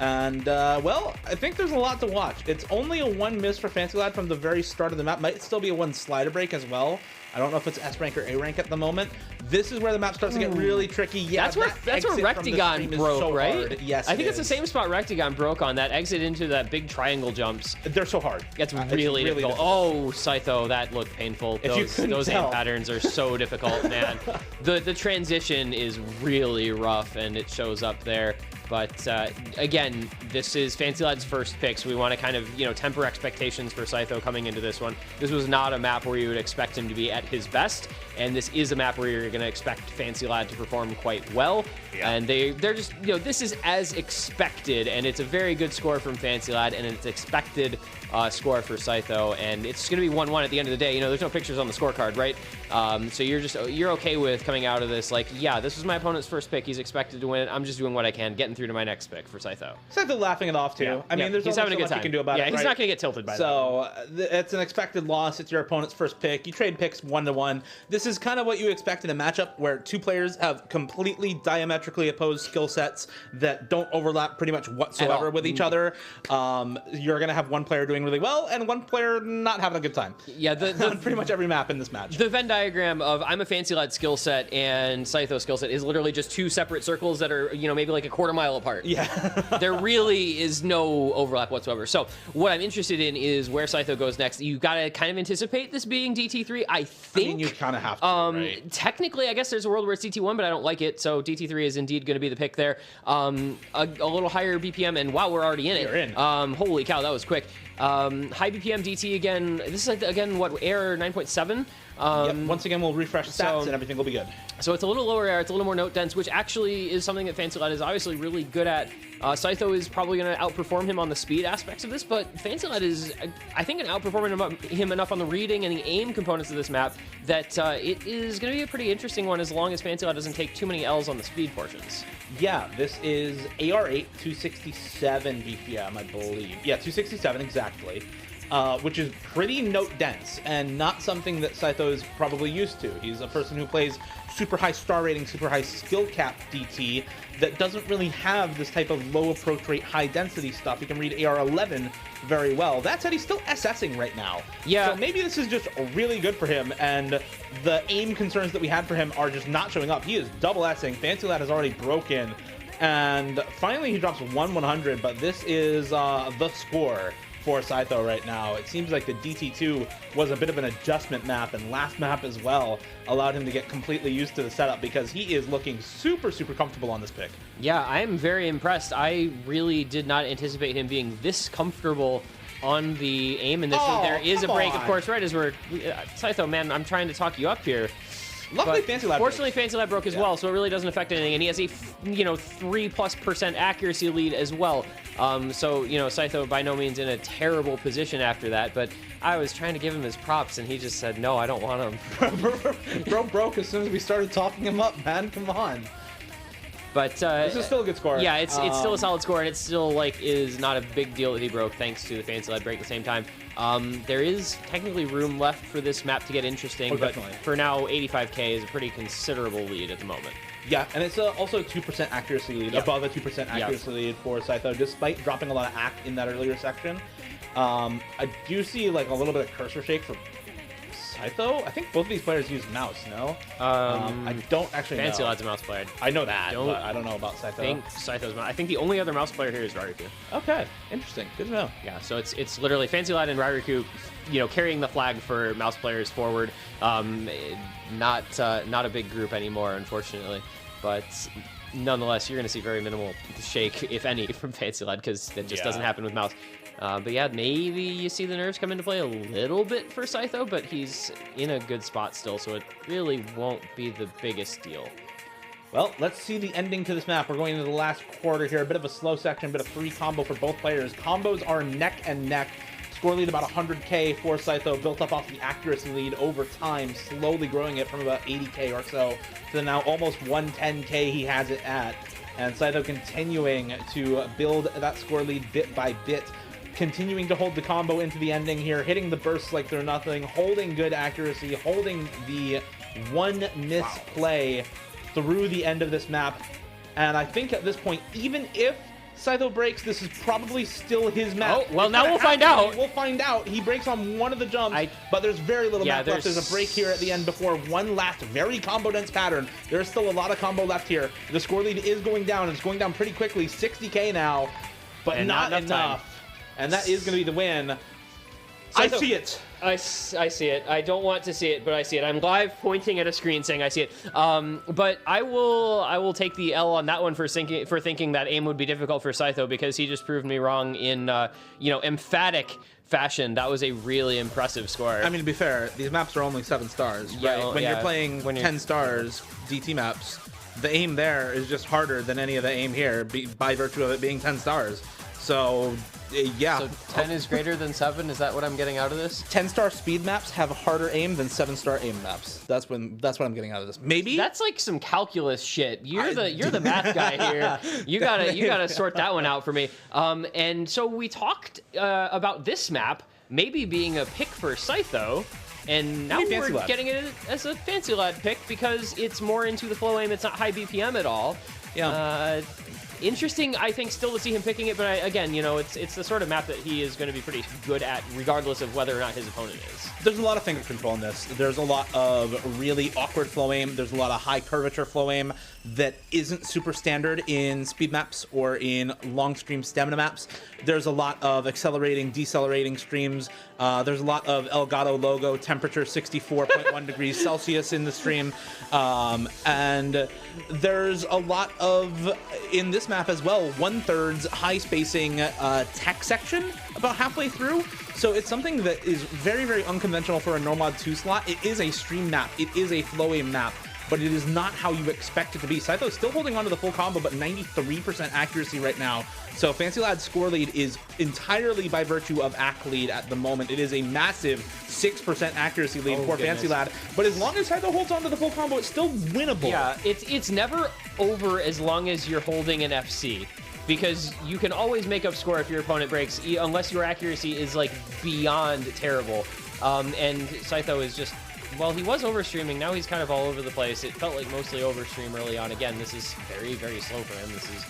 And well, I think there's a lot to watch. It's only a 1 miss for Fancy Lad from the very start of the map. Might still be a 1 slider break as well. I don't know if it's S rank or A rank at the moment. This is where the map starts to get really tricky. Yeah, that's where Rectagon broke, so right? Hard. Yes, I think it's the same spot Rectagon broke on, that exit into that big triangle jumps. They're so hard. That's really difficult. Oh, Scytho, that looked painful. Those aim patterns are so difficult, man. The transition is really rough, and it shows up there. But again, this is Fancy Lad's first pick, so we want to kind of, you know, temper expectations for Scytho coming into this one. This was not a map where you would expect him to be at his best, and this is a map where you're going to expect Fancy Lad to perform quite well. Yeah. And they're just, you know, this is as expected, and it's a very good score from Fancy Lad, and it's expected score for Scytho, and it's going to be 1-1 at the end of the day. You know, there's no pictures on the scorecard, right? So you're okay with coming out of this like, yeah, this was my opponent's first pick. He's expected to win it. I'm just doing what I can, getting through through to my next pick for Scytho. Scytho laughing it off too. Yeah. I mean, there's he's only having a so good much time. you can do about it. He's right? not going to get tilted by that. So it's an expected loss. It's your opponent's first pick. You trade picks 1-to-1. This is kind of what you expect in a matchup where two players have completely diametrically opposed skill sets that don't overlap pretty much whatsoever with each other. You're going to have one player doing really well and one player not having a good time. Yeah, on pretty much every map in this match. The Venn diagram of I'm a Fancy Lad skill set and Scytho skill set is literally just two separate circles that are, maybe like a quarter mile apart. Yeah. There really is no overlap whatsoever. So what I'm interested in is where Scytho goes next. You got to kind of anticipate this being DT3, I think. I mean, you kind of have to, right? Technically, I guess there's a world where it's DT1, but I don't like it. So DT3 is indeed going to be the pick there. A little higher BPM, and wow, we're already in it. You're in. Holy cow, that was quick. High BPM DT again. This is again what, air 9.7. Yep. Once again, we'll refresh stats and everything will be good. So it's a little lower air, it's a little more note dense, which actually is something that Fancy Lad is obviously really good at. Scytho is probably going to outperform him on the speed aspects of this, but Fancy Lad is, I think, going to outperform him enough on the reading and the aim components of this map that it is going to be a pretty interesting one as long as Fancy Lad doesn't take too many L's on the speed portions. Yeah, this is AR8, 267 BPM, I believe. Yeah, 267 exactly. Which is pretty note dense and not something that Scytho is probably used to. He's a person who plays super high star rating, super high skill cap DT that doesn't really have this type of low approach rate, high density stuff. He can read AR11 very well. That said, he's still SSing right now. Yeah. So maybe this is just really good for him, and the aim concerns that we had for him are just not showing up. He is double S'ing. Fancy Lad has already broken, and finally he drops 1-100, but this is the score for Scytho right now. It seems like the DT2 was a bit of an adjustment map, and last map as well allowed him to get completely used to the setup because he is looking super, super comfortable on this pick. Yeah, I am very impressed. I really did not anticipate him being this comfortable on the aim, and there is a break, of course, right as we're... Scytho, man, I'm trying to talk you up here. Luckily, Fancy Lad fortunately, Fancy Lad broke as well, so it really doesn't affect anything. And he has a 3+% accuracy lead as well. So Scytho by no means in a terrible position after that. But I was trying to give him his props, and he just said, "No, I don't want him." Bro broke as soon as we started talking him up, man. Come on. But this is still a good score. Yeah, it's still a solid score, and it still is not a big deal that he broke thanks to the Fancy Lad break at the same time. There is technically room left for this map to get interesting, but definitely. for now, 85k is a pretty considerable lead at the moment. Yeah, and it's also a 2% accuracy lead, above a 2% accuracy lead for Scytho, despite dropping a lot of act in that earlier section. I do see a little bit of cursor shake for Scytho. I think both of these players use mouse, no? I don't actually know. Fancy Lad's a mouse player. I know that, but I don't know about Scytho. I think the only other mouse player here is Rariku. Okay, interesting. Good to know. Yeah, so it's literally Fancy Lad and Rariku, carrying the flag for mouse players forward. Not a big group anymore, unfortunately, but nonetheless, you're going to see very minimal shake, if any, from Fancy Lad because that just doesn't happen with mouse. But yeah, maybe you see the nerves come into play a little bit for Scytho, but he's in a good spot still, so it really won't be the biggest deal. Well, let's see the ending to this map. We're going into the last quarter here. A bit of a slow section, a bit of free combo for both players. Combos are neck and neck. Score lead about 100k for Scytho, built up off the accuracy lead over time, slowly growing it from about 80k or so to now almost 110k he has it at. And Scytho continuing to build that score lead bit by bit, continuing to hold the combo into the ending here, hitting the bursts like they're nothing, holding good accuracy, holding the one misplay through the end of this map. And I think at this point, even if Scytho breaks, this is probably still his map. Oh, well, now we'll find out. We'll find out. He breaks on one of the jumps, but there's very little map left. There's a break here at the end before one last very combo-dense pattern. There's still a lot of combo left here. The score lead is going down. It's going down pretty quickly. 60k now, but not enough. And that is going to be the win. I see it. I see it. I don't want to see it, but I see it. I'm live pointing at a screen saying I see it. But I will take the L on that one for thinking that aim would be difficult for Scytho because he just proved me wrong in emphatic fashion. That was a really impressive score. I mean, to be fair, these maps are only 7 stars. Yeah, right? well, When you're playing 10 stars DT maps, the aim there is just harder than any of the aim here by virtue of it being 10 stars. So, yeah. So 10 is greater than 7. Is that what I'm getting out of this? 10-star speed maps have harder aim than 7-star aim maps. That's what I'm getting out of this. Maybe That's like some calculus shit. You're the math guy here. You gotta sort that one out for me. And so we talked about this map maybe being a pick for Scytho. And now Maybe we're Fancy Lad. getting it as a Fancy Lad pick because it's more into the flow aim. It's not high BPM at all. Yeah. Interesting, I think, still to see him picking it, but again, you know, it's the sort of map that he is going to be pretty good at, regardless of whether or not his opponent is. There's a lot of finger control in this. There's a lot of really awkward flow aim. There's a lot of high curvature flow aim that isn't super standard in speed maps or in long stream stamina maps. There's a lot of accelerating, decelerating streams. There's a lot of Elgato logo, temperature 64.1 degrees Celsius in the stream. And there's a lot of, in this map as well, 1/3 high spacing tech section about halfway through. So it's something that is very, very unconventional for a Nomad 2 slot. It is a stream map. It is a flow aim map, but it is not how you expect it to be. Scytho is still holding on to the full combo, but 93% accuracy right now. So Fancy Lad's score lead is entirely by virtue of AC lead at the moment. It is a massive 6% accuracy lead for Fancy Lad. But as long as Scytho holds on to the full combo, it's still winnable. Yeah, it's never over as long as you're holding an FC. Because you can always make up score if your opponent breaks, unless your accuracy is like beyond terrible. And Scytho is just, well, he was overstreaming. Now he's kind of all over the place. It felt like mostly overstream early on. Again, this is very, very slow for him. This is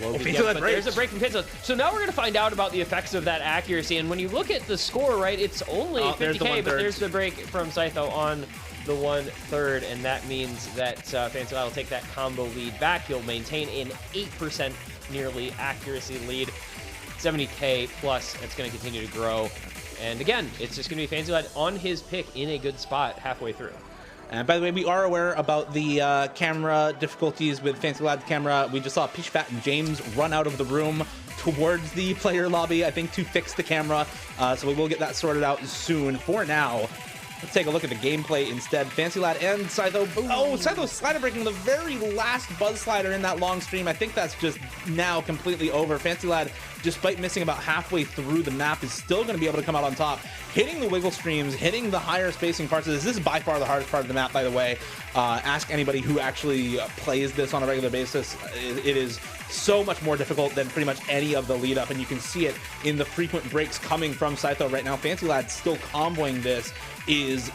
low BPM, but there's a break from Pizza. So now we're going to find out about the effects of that accuracy. And when you look at the score, right, it's only 50K, but there's the break from Scytho on the 1/3, and that means that Fancy Lad will take that combo lead back. He'll maintain an 8% nearly accuracy lead. 70K plus, it's going to continue to grow. And again, it's just going to be Fancy Lad on his pick in a good spot halfway through. And by the way, we are aware about the camera difficulties with Fancy Lad's camera. We just saw Pishpat and James run out of the room towards the player lobby, I think, to fix the camera. So we will get that sorted out soon. For now, let's take a look at the gameplay instead. Fancy Lad and Scytho. Oh, Scytho slider breaking the very last buzz slider in that long stream. I think that's just now completely over. Fancy Lad, despite missing about halfway through the map, is still going to be able to come out on top. Hitting the wiggle streams, hitting the higher spacing parts of this. This is by far the hardest part of the map, by the way. Ask anybody who actually plays this on a regular basis. It is so much more difficult than pretty much any of the lead up, and you can see it in the frequent breaks coming from Scytho right now. Fancy Lad still comboing this is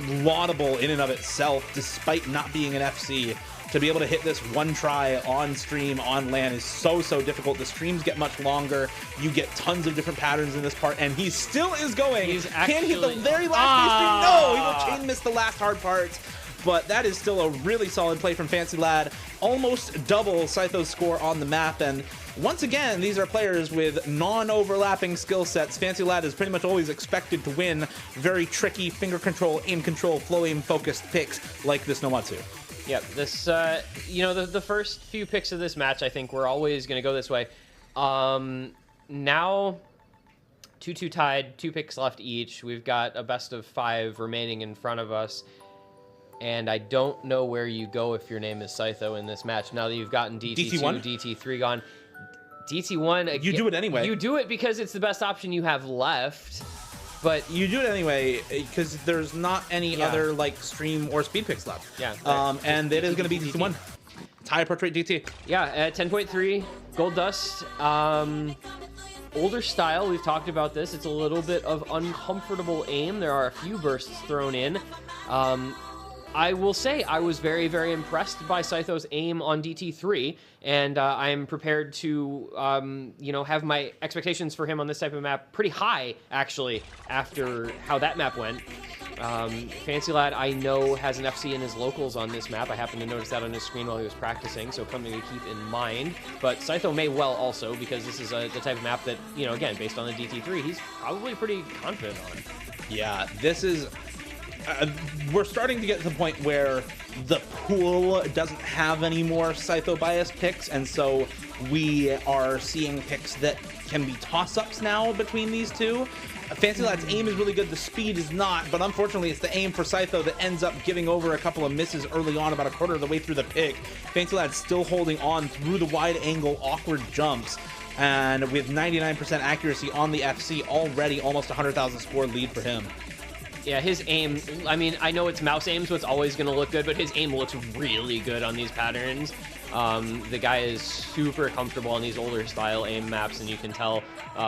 laudable in and of itself, despite not being an FC. To be able to hit this one try on stream, on LAN is so difficult. The streams get much longer. You get tons of different patterns in this part, and he still is going. He's Can he hit the very last stream? No, he will chain miss the last hard parts. But that is still a really solid play from Fancy Lad. Almost double Scytho's score on the map. And once again, these are players with non-overlapping skill sets. Fancy Lad is pretty much always expected to win very tricky finger control, aim control, flow aim focused picks like this Nomatsu. Yep, this, you know, the first few picks of this match, I think, we're always going to go this way. Now, 2-2 tied, 2 picks left each. We've got a best of 5 remaining in front of us. And I don't know where you go if your name is Scytho in this match. Now that you've gotten DT2, DT1? DT3 gone. DT1... You do it anyway. You do it because it's the best option you have left. But you do it anyway because there's not any other like stream or speed picks left. Yeah. And it is going to be DT1. It's high portrait DT. Yeah, at 10.3, Gold Dust. Older style, we've talked about this. It's a little bit of uncomfortable aim. There are a few bursts thrown in. I will say I was very, very impressed by Scytho's aim on DT3, and I am prepared to, you know, have my expectations for him on this type of map pretty high, actually, after how that map went. Fancy Lad, I know, has an FC in his locals on this map. I happened to notice that on his screen while he was practicing, so something to keep in mind. But Scytho may well also, because this is the type of map that, you know, again, based on the DT3, he's probably pretty confident on. Yeah, this is... we're starting to get to the point where the pool doesn't have any more Scytho bias picks, and so we are seeing picks that can be toss-ups now between these two. Fancy Lad's aim is really good, the speed is not, but unfortunately it's the aim for Scytho that ends up giving over a couple of misses early on, about a quarter of the way through the pick. Fancy Lad's still holding on through the wide angle, awkward jumps. and with 99% accuracy on the FC, already almost 100,000 score lead for him. Yeah, his aim, I mean, I know it's mouse aim, so it's always going to look good, but his aim looks really good on these patterns. The guy is super comfortable on these older style aim maps, and you can tell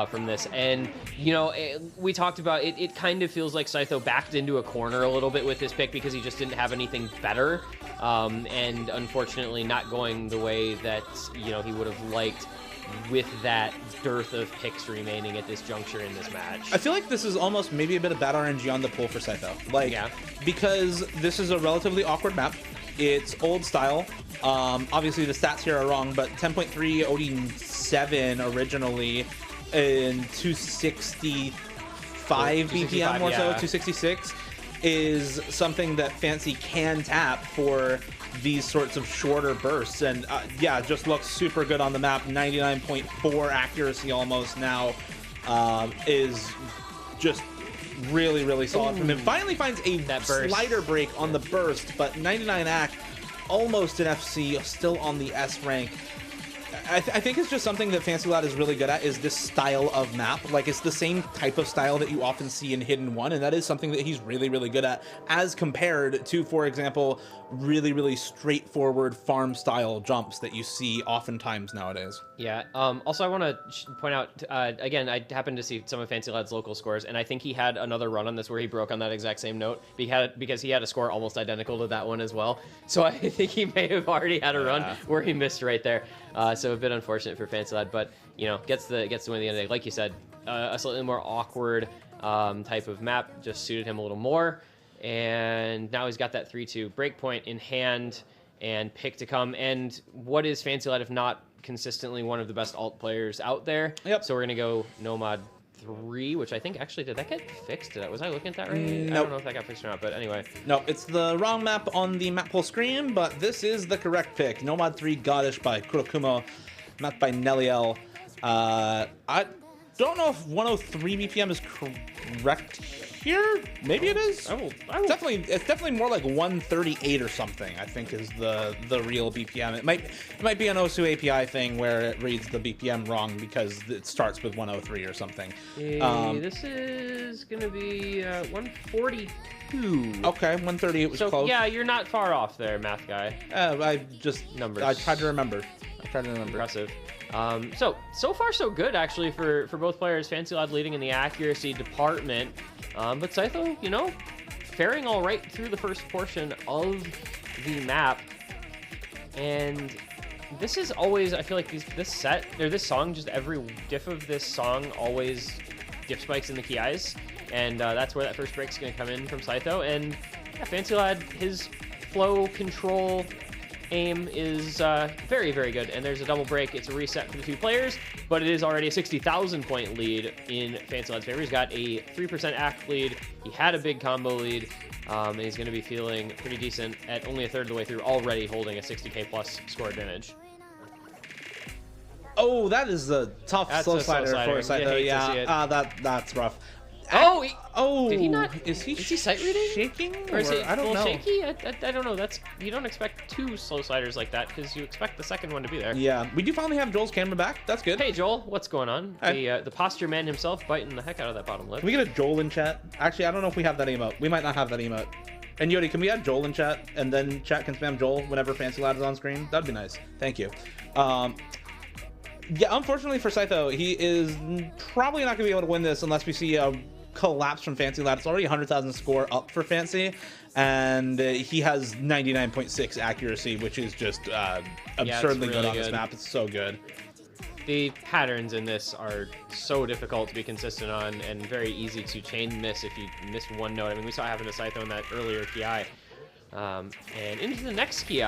from this. And, you know, we talked about it, it kind of feels like Scytho backed into a corner a little bit with this pick because he just didn't have anything better. And unfortunately not going the way that, you know, he would have liked with that dearth of picks remaining at this juncture in this match. I feel like this is almost maybe a bit of bad RNG on the pull for Scytho. Like, Yeah. because this is a relatively awkward map. It's old style. Obviously the stats here are wrong, but 10.3 OD7 originally in 265 BPM or so, 266 is something that Fancy can tap for these sorts of shorter bursts. And yeah, just looks super good on the map. 99.4 accuracy almost now is just really, really solid from him. Finally finds a slider break on the burst, but 99 act, almost an FC, still on the S rank. I think it's just something that Fancy Lad is really good at, is this style of map. Like, it's the same type of style that you often see in Hidden 1, and that is something that he's really, really good at, as compared to, for example, really, really straightforward farm style jumps that you see oftentimes nowadays. Yeah. Also, I want to point out, again, I happened to see some of Fancy Lad's local scores, and I think he had another run on this where he broke on that exact same note because he had a score almost identical to that one as well. So I think he may have already had a run where he missed right there. So a bit unfortunate for Fancy Lad, but, you know, gets the win at the end of the day. Like you said, a slightly more awkward type of map just suited him a little more. And now he's got that 3-2 breakpoint in hand and pick to come. And what is Fancy Lad if not consistently one of the best alt players out there? Yep. So we're going to go Nomad 3, which I think actually, did that get fixed? Was I looking at that right? Nope. I don't know if that got fixed or not, but anyway. No, it's the wrong map on the map poll screen, but this is the correct pick. Nomad 3 Goddish by Kurokumo, mapped by Neliel. I don't know if 103 BPM is correct here. Maybe it is. It's definitely more like 138 or something, I think, is the real BPM. It might be an OSU API thing where it reads the BPM wrong because it starts with 103 or something. This is going to be 142. Okay, 138 was so, close. Yeah, you're not far off there, math guy. Numbers. I tried to remember. Impressive. So far so good actually for both players. Fancy Lad leading in the accuracy department, but Scytho, you know, faring all right through the first portion of the map. And this is always, I feel like this song, just every diff of this song always diff spikes in the key eyes, and that's where that first break's going to come in from Scytho. And yeah, Fancy Lad, his flow control aim is very, very good, and there's a double break. It's a reset for the two players, but it is already a 60,000 point lead in Fancy Lad's favor. He's got a 3% act lead. He had a big combo lead, and he's going to be feeling pretty decent at only a third of the way through, already holding a 60k plus score advantage. Oh, that is a tough slow slider for Scytho. Yeah, that's rough. Did he not? Is he sight reading? Shaking? Or is it I don't know. shaky? I don't know. You don't expect two slow sliders like that because you expect the second one to be there. Yeah, we do finally have Joel's camera back. That's good. Hey, Joel, what's going on? Hi. The posture man himself biting the heck out of that bottom lip. Can we get a Joel in chat? Actually, I don't know if we have that emote. We might not have that emote. And Yodi, can we add Joel in chat? And then chat can spam Joel whenever Fancy Lad is on screen? That'd be nice. Thank you. Yeah, unfortunately for Scytho, he is probably not going to be able to win this unless we see a collapse from Fancy Lad. It's already 100,000 score up for Fancy, and he has 99.6 accuracy, which is just absurdly really good on this map. It's so good. The patterns in this are so difficult to be consistent on, and very easy to chain miss if you miss one note. I mean, we saw it happen to Scytho in that earlier Ki. And into the next Ki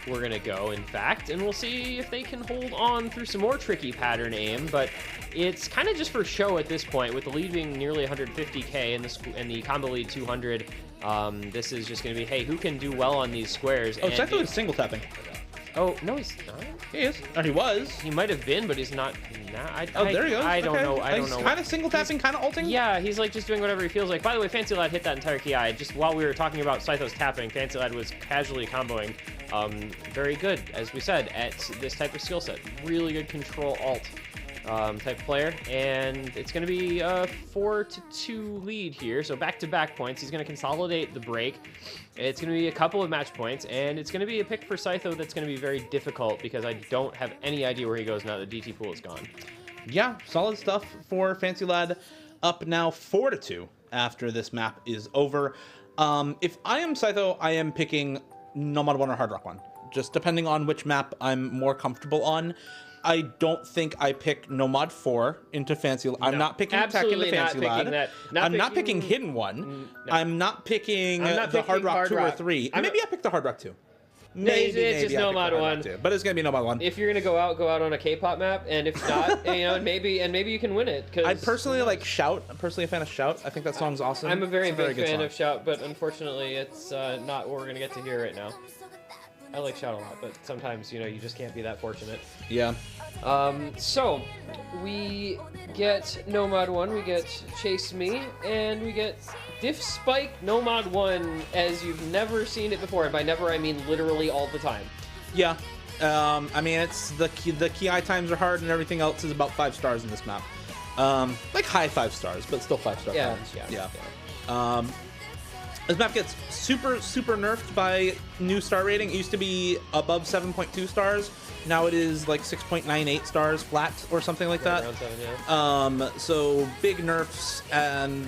we're going to go, in fact, and we'll see if they can hold on through some more tricky pattern aim, but it's kind of just for show at this point, with the lead being nearly 150k and the combo lead 200. This is just going to be, hey, who can do well on these squares? Oh, Scytho is single tapping. Oh, no, he's not. He is. Or he was. He might have been, but he's not now. There he goes. I don't know. I don't know. He's kind of single tapping, kind of ulting? Yeah, he's like just doing whatever he feels like. By the way, Fancy Lad hit that entire Ki. Just while we were talking about Scytho's tapping, Fancy Lad was casually comboing. Very good, as we said, at this type of skill set. Really good control alt. type player, and it's going to be a 4-2 lead here. So back-to-back points. He's going to consolidate the break. It's going to be a couple of match points, and it's going to be a pick for Scytho that's going to be very difficult because I don't have any idea where he goes now that DT pool is gone. Yeah, solid stuff for Fancy Lad. Up now 4-2 after this map is over. If I am Scytho, I am picking Nomad 1 or Hard Rock 1, just depending on which map I'm more comfortable on. I don't think I pick Nomad 4 into Fancy Lad. I'm not picking Tech into Fancy Lad. I'm not picking Hidden 1. No. I'm not picking the Hard Rock 2 or 3. Maybe I pick the Hard Rock 2. Maybe it's just Nomad 1. But it's gonna be Nomad 1. If you're gonna go out on a K-pop map, and if not, maybe you can win it. Cause I personally like Shout. I'm personally a fan of Shout. I think that song's awesome. I'm a very big fan of Shout, but unfortunately, it's not what we're gonna get to hear right now. I like Shout a lot, but sometimes you just can't be that fortunate. Yeah. So we get Nomad 1, we get Chase Me, and we get Diff Spike Nomad 1 as you've never seen it before. And by never, I mean literally all the time. Yeah. I mean, it's the key times are hard, and everything else is about 5 stars in this map. Like high 5 stars, but still 5-star times. Yeah. This map gets super nerfed by new star rating. It used to be above 7.2 stars. Now it is like 6.98 stars flat or something like that. Around 7, yeah. So big nerfs, and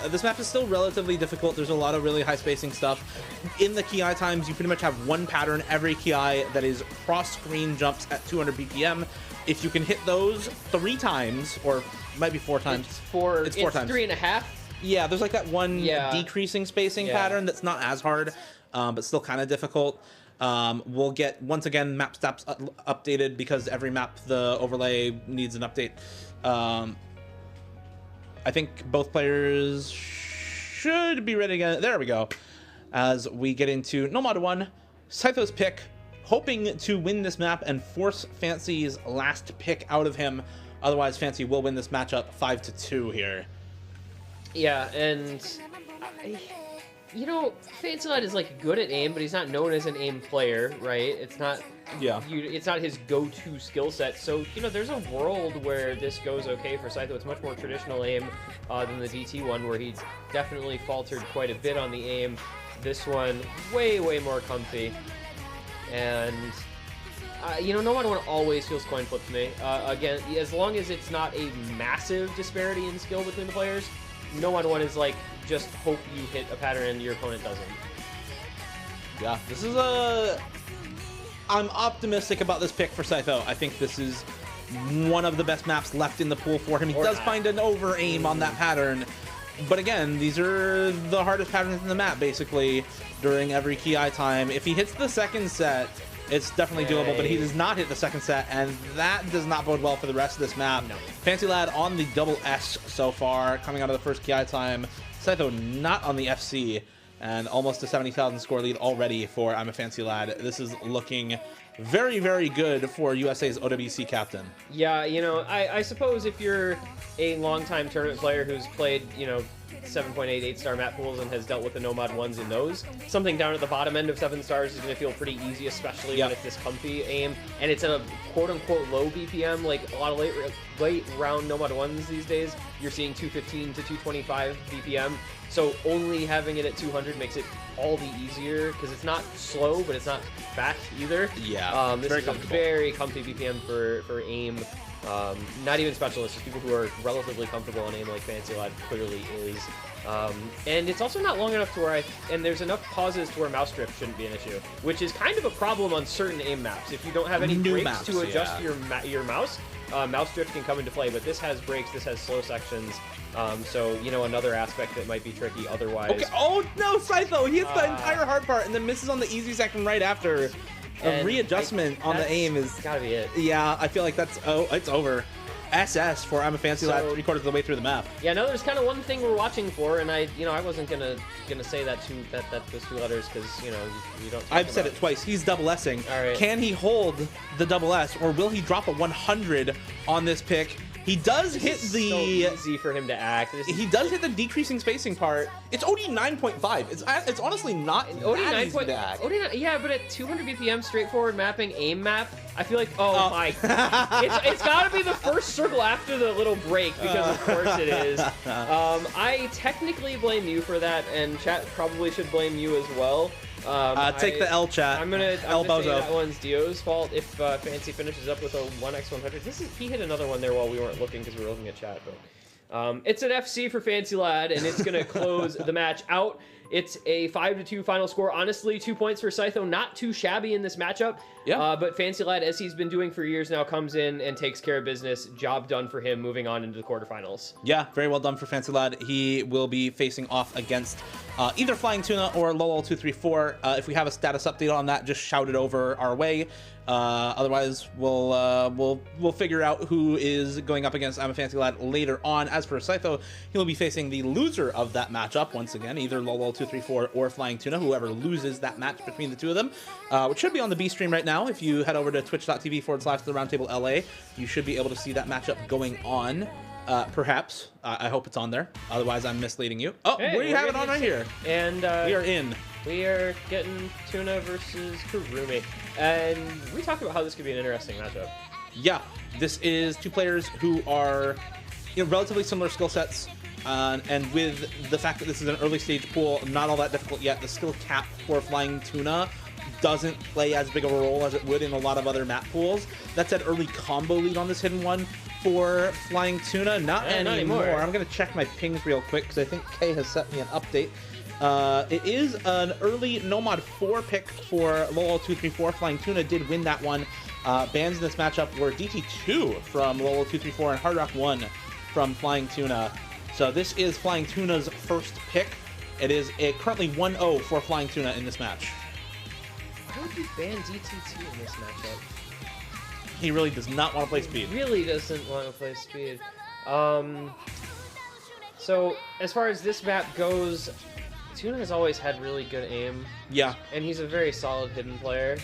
this map is still relatively difficult. There's a lot of really high spacing stuff. In the Ki times, you pretty much have one pattern every Ki that is cross-screen jumps at 200 BPM. If you can hit those 3 times, or might be 4 times. It's 4 times. 3.5. Yeah, there's like that one decreasing spacing pattern that's not as hard, but still kind of difficult. We'll get, once again, map stats updated because every map, the overlay needs an update. I think both players should be ready again. There we go. As we get into Nomad 1, Scytho's pick, hoping to win this map and force Fancy's last pick out of him. Otherwise, Fancy will win this matchup 5-2 here. Yeah, and Fancy Lad is like good at aim, but he's not known as an aim player, right? It's not. Yeah. It's not his go-to skill set. So there's a world where this goes okay for Scytho. It's much more traditional aim than the DT one, where he definitely faltered quite a bit on the aim. This one, way more comfy, and. Nomad 1 always feels coin flip to me. Again, as long as it's not a massive disparity in skill between the players, Nomad 1 is like, just hope you hit a pattern and your opponent doesn't. Yeah, this is I'm optimistic about this pick for Scytho. I think this is one of the best maps left in the pool for him. He does find an over-aim on that pattern. But again, these are the hardest patterns in the map, basically, during every Ki time. If he hits the second set, it's definitely doable, but he does not hit the second set, and that does not bode well for the rest of this map. No. Fancy Lad on the double S so far, coming out of the first Ki time. Scytho not on the FC, and almost a 70,000 score lead already for I'm a Fancy Lad. This is looking very good for USA's OWC captain. Yeah, I suppose if you're a longtime tournament player who's played, 7.8, 8-star map pools and has dealt with the Nomad 1s in those, something down at the bottom end of 7 stars is going to feel pretty easy, especially when it's this comfy aim, and it's at a quote-unquote low BPM. Like a lot of late round Nomad 1s these days, you're seeing 215 to 225 BPM, so only having it at 200 makes it all the easier, because it's not slow, but it's not fast either. Yeah, this is a very comfy BPM for aim. Not even specialists, just people who are relatively comfortable on aim like Fancy Lad clearly is. And it's also not long enough to where and there's enough pauses to where mouse drift shouldn't be an issue, which is kind of a problem on certain aim maps. If you don't have any brakes to adjust your mouse, mouse drift can come into play, but this has brakes, this has slow sections, so, another aspect that might be tricky otherwise. Okay. Oh no, Scytho! He hits the entire hard part and then misses on the easy section right after. A readjustment on the aim is gotta be it. Yeah, I feel like it's over. SS for I'm a Fancy Lad 3/4 of the way through the map. Yeah, no, there's kind of one thing we're watching for, and I wasn't gonna say that those 2 letters because you don't. I've said it twice. He's double S-ing. All right. Can he hold the double S, or will he drop a 100 on this pick? He does hit It's the. so easy for him to act. He does hit the decreasing spacing part. It's OD 9.5. It's honestly not OD that easy to act. yeah, but at 200 BPM, straightforward mapping, aim map, I feel like, my, it's got to be the first circle after the little break, because of course it is. I technically blame you for that, and chat probably should blame you as well. Take the L, chat. I'm gonna say Bozo. that one's Dio's fault if Fancy finishes up with a 1x100. He hit another one there while we weren't looking because we were looking at chat. But it's an FC for Fancy Lad, and it's gonna close the match out. It's a 5-2 final score. Honestly, 2 points for Scytho. Not too shabby in this matchup. Yeah. But Fancy Lad, as he's been doing for years now, comes in and takes care of business. Job done for him, moving on into the quarterfinals. Yeah, very well done for Fancy Lad. He will be facing off against either Flying Tuna or Lolol234. If we have a status update on that, just shout it over our way. Otherwise, we'll figure out who is going up against I'm a Fancy Lad later on. As for Scytho, he will be facing the loser of that matchup once again, either Lolol234 or Flying Tuna, whoever loses that match between the two of them, which should be on the B stream right now. If you head over to twitch.tv/the Roundtable LA, you should be able to see that matchup going on. Perhaps. I hope it's on there. Otherwise, I'm misleading you. Oh, Hey, we have it on right here. And We are in. We are getting Tuna versus Kurumi. And we talked about how this could be an interesting matchup. Yeah, this is two players who are relatively similar skill sets. And with the fact that this is an early stage pool, not all that difficult yet, the skill cap for Flying Tuna doesn't play as big of a role as it would in a lot of other map pools. That said, early combo lead on this hidden one for Flying Tuna, not anymore. I'm going to check my pings real quick because I think Kay has sent me an update. It is an early Nomad 4 pick for Lolol234. Flying Tuna did win that one. Bans in this matchup were DT2 from Lolol234 and Hard Rock 1 from Flying Tuna. So this is Flying Tuna's first pick. It is currently 1-0 for Flying Tuna in this match. Why would you ban DT2 in this matchup? He really does not want to play speed. He really doesn't want to play speed. So, as far as this map goes, Tuna has always had really good aim. Yeah. And he's a very solid hidden player.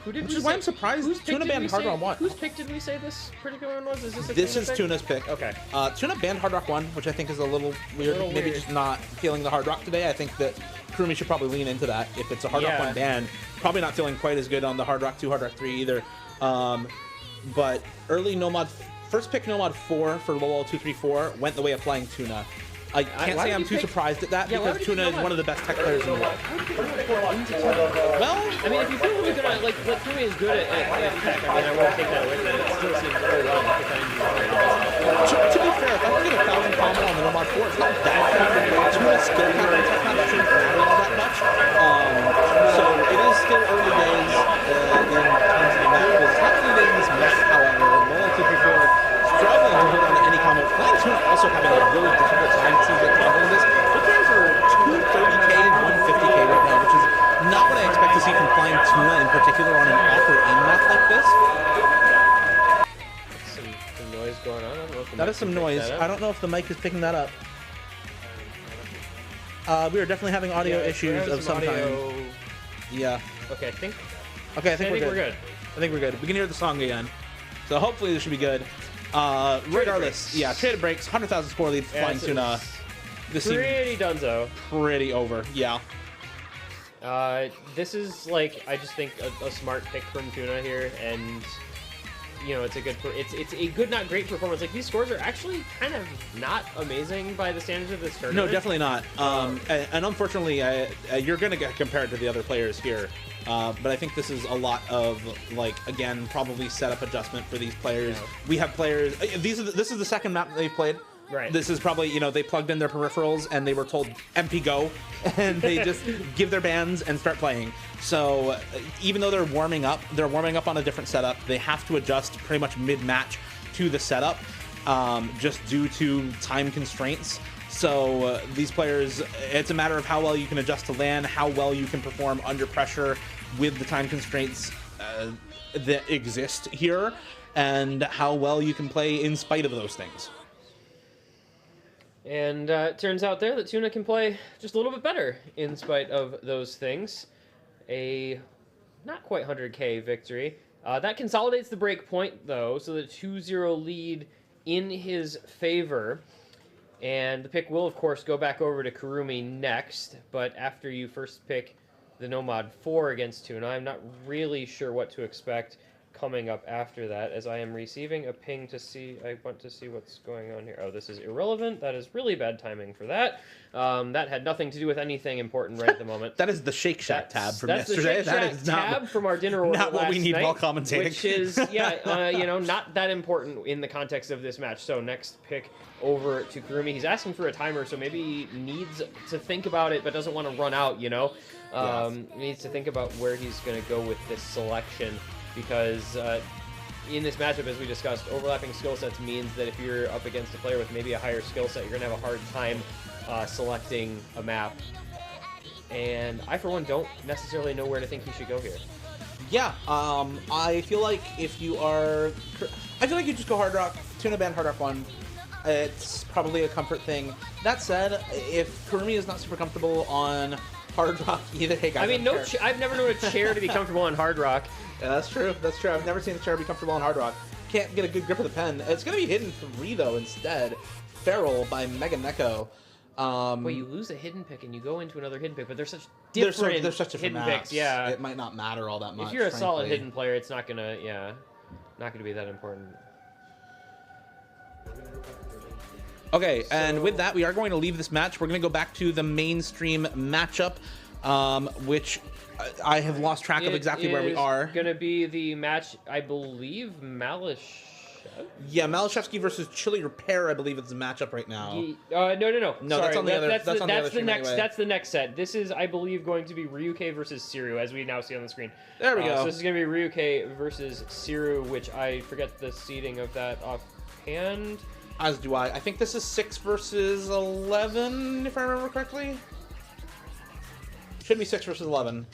Which is why I'm surprised Tuna banned Hard Rock 1. Whose pick did we say this particular one was? Is this a This Tuna's is pick? Tuna's pick. Okay. Tuna banned Hard Rock 1, which I think is a little weird. Maybe just not feeling the Hard Rock today. I think that Kurumi should probably lean into that. If it's a Hard Rock 1 ban, probably not feeling quite as good on the Hard Rock 2, Hard Rock 3 either. But early Nomad, first pick Nomad 4 for Lolol234 went the way of Flying Tuna. I can't say I'm too surprised at that because Tuna is one of the best tech players in the world. Well, I mean, if you feel really good at, like Kurumi is good at tech, I mean, I won't take that away from him. It still seems very well to be fair, if I can get 1,000 combo on the Nomad 4, it's not that bad. Tuna's skill counter and tech counter shouldn't matter all that much. So it is still early days in terms of the map. It's not early days in this mess, however. Lolol234 struggling to hold on to any combo. Flying Tuna also having a really difficult time, it seems like, comboing this. Both players are 230k and 150k right now, which is not what I expect to see from Flying Tuna in particular on an offer-in map like this. Some noise going on. I don't know if the That mic is some can pick noise. that up. I don't know if the mic is picking that up. We are definitely having audio issues of some kind. Yeah. Okay, I think we're good. we're good. I think we're good. We can hear the song again. So hopefully this should be good. Regardless, yeah, traded breaks, 100,000 score lead for Flying Tuna. This seems Pretty dunzo. pretty over. Yeah. This is like, I just think a smart pick from Tuna here, and it's a good, it's a good, not great performance. Like, these scores are actually kind of not amazing by the standards of this tournament. No, definitely not. And unfortunately, you're going to get compared to the other players here. But I think this is a lot of, like, again, probably setup adjustment for these players. Yeah. We have players. This is the second map that they've played. Right. This is probably, they plugged in their peripherals and they were told MP go, and they just give their bands and start playing. So even though they're warming up on a different setup. They have to adjust pretty much mid-match to the setup, just due to time constraints. So these players, it's a matter of how well you can adjust to LAN, how well you can perform under pressure with the time constraints that exist here, and how well you can play in spite of those things. And it turns out there that Tuna can play just a little bit better in spite of those things. A not quite 100k victory. That consolidates the break point, though, so the 2-0 lead in his favor. And the pick will, of course, go back over to Kurumi next. But after you first pick the Nomad 4 against Tuna, I'm not really sure what to expect coming up after that, as I am receiving a ping to see. I want to see what's going on here. Oh, this is irrelevant. That is really bad timing for that. That had nothing to do with anything important right at the moment. That is the Shake Shack tab from That's yesterday. the Shake Shack is tab from our dinner order not what we last need night, while commentating. Which is, not that important in the context of this match. So next pick over to Kurumi. He's asking for a timer, so maybe he needs to think about it, but doesn't want to run out, He needs to think about where he's going to go with this selection, because in this matchup, as we discussed, overlapping skill sets means that if you're up against a player with maybe a higher skill set, you're going to have a hard time selecting a map. And I, for one, don't necessarily know where to think he should go here. Yeah, I feel like if you are... I feel like you just go Hard Rock, Tuna Band Hard Rock 1. It's probably a comfort thing. That said, if Kurumi is not super comfortable on Hard Rock either, hey guys, I mean, I've never known a chair to be comfortable on Hard Rock. Yeah, that's true. That's true. I've never seen a chair be comfortable on Hard Rock. Can't get a good grip of the pen. It's going to be Hidden 3, though, instead. Feral by Mega Neko. Well, you lose a hidden pick and you go into another hidden pick, but they're such different, they're such different hidden maps. picks. Yeah, it might not matter all that much. If you're a frankly. solid hidden player, it's not gonna, not gonna be that important. Okay, and with that, we are going to leave this match. We're going to go back to the mainstream matchup, which I have lost track of exactly where we are. Going to be the match, I believe, Malish. Yeah, Malashevsky versus Chili Repair, I believe, is the matchup right now. No. No, Sorry, that's on the other. That's the next. Anyway. That's the next set. This is, I believe, going to be Ryuke versus Siru, as we now see on the screen. There we go. So this is going to be Ryuke versus Siru, which I forget the seeding of that offhand. As do I. I think this is 6 versus 11, if I remember correctly. Should be 6 versus 11,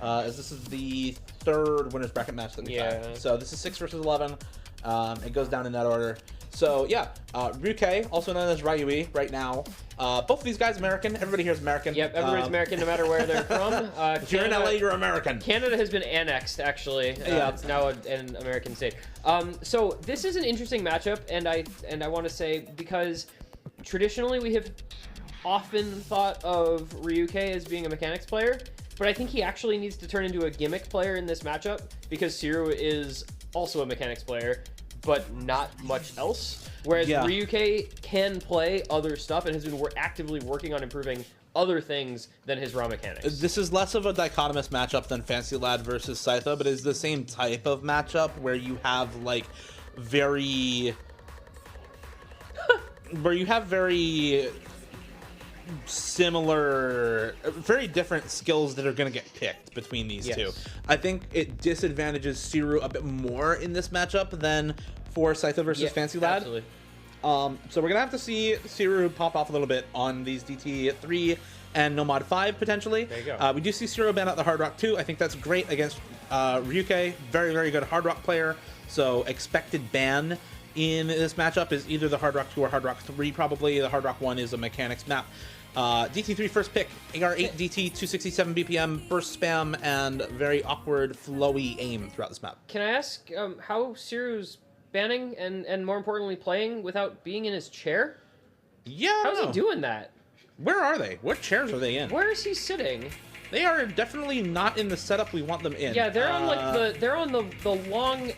as this is the third winners bracket match that we've had. So this is 6 versus 11. It goes down in that order. So yeah, Ryuke, also known as Ryui, right now. Both of these guys American. Everybody here is American. Yep, everybody's American no matter where they're from. If you're in LA, you're American. Canada has been annexed, actually. It's now an American state. So this is an interesting matchup, and I want to say, because traditionally we have often thought of Ryuke as being a mechanics player, but I think he actually needs to turn into a gimmick player in this matchup, because Siru is also a mechanics player, but not much else. Whereas Ryuke can play other stuff and has been actively working on improving other things than his raw mechanics. This is less of a dichotomous matchup than Fancy Lad versus Scytha, but it's the same type of matchup where you have like very similar, very different skills that are going to get picked between these two. I think it disadvantages Siru a bit more in this matchup than for Scytha versus Fancy Lad. Absolutely. So we're going to have to see Siru pop off a little bit on these DT3 and Nomad 5 potentially. There you go. We do see Siru ban out the Hard Rock 2. I think that's great against Ryuke. Very, very good Hard Rock player. So expected ban in this matchup is either the Hard Rock 2 or Hard Rock 3 probably. The Hard Rock 1 is a mechanics map. DT3 first pick, AR8 DT, 267 BPM, burst spam, and very awkward, flowy aim throughout this map. Can I ask how Siru's banning and more importantly playing without being in his chair? Yeah, how's he doing that? Where are they? What chairs are they in? Where is he sitting? They are definitely not in the setup we want them in. Yeah, they're on like they're on the long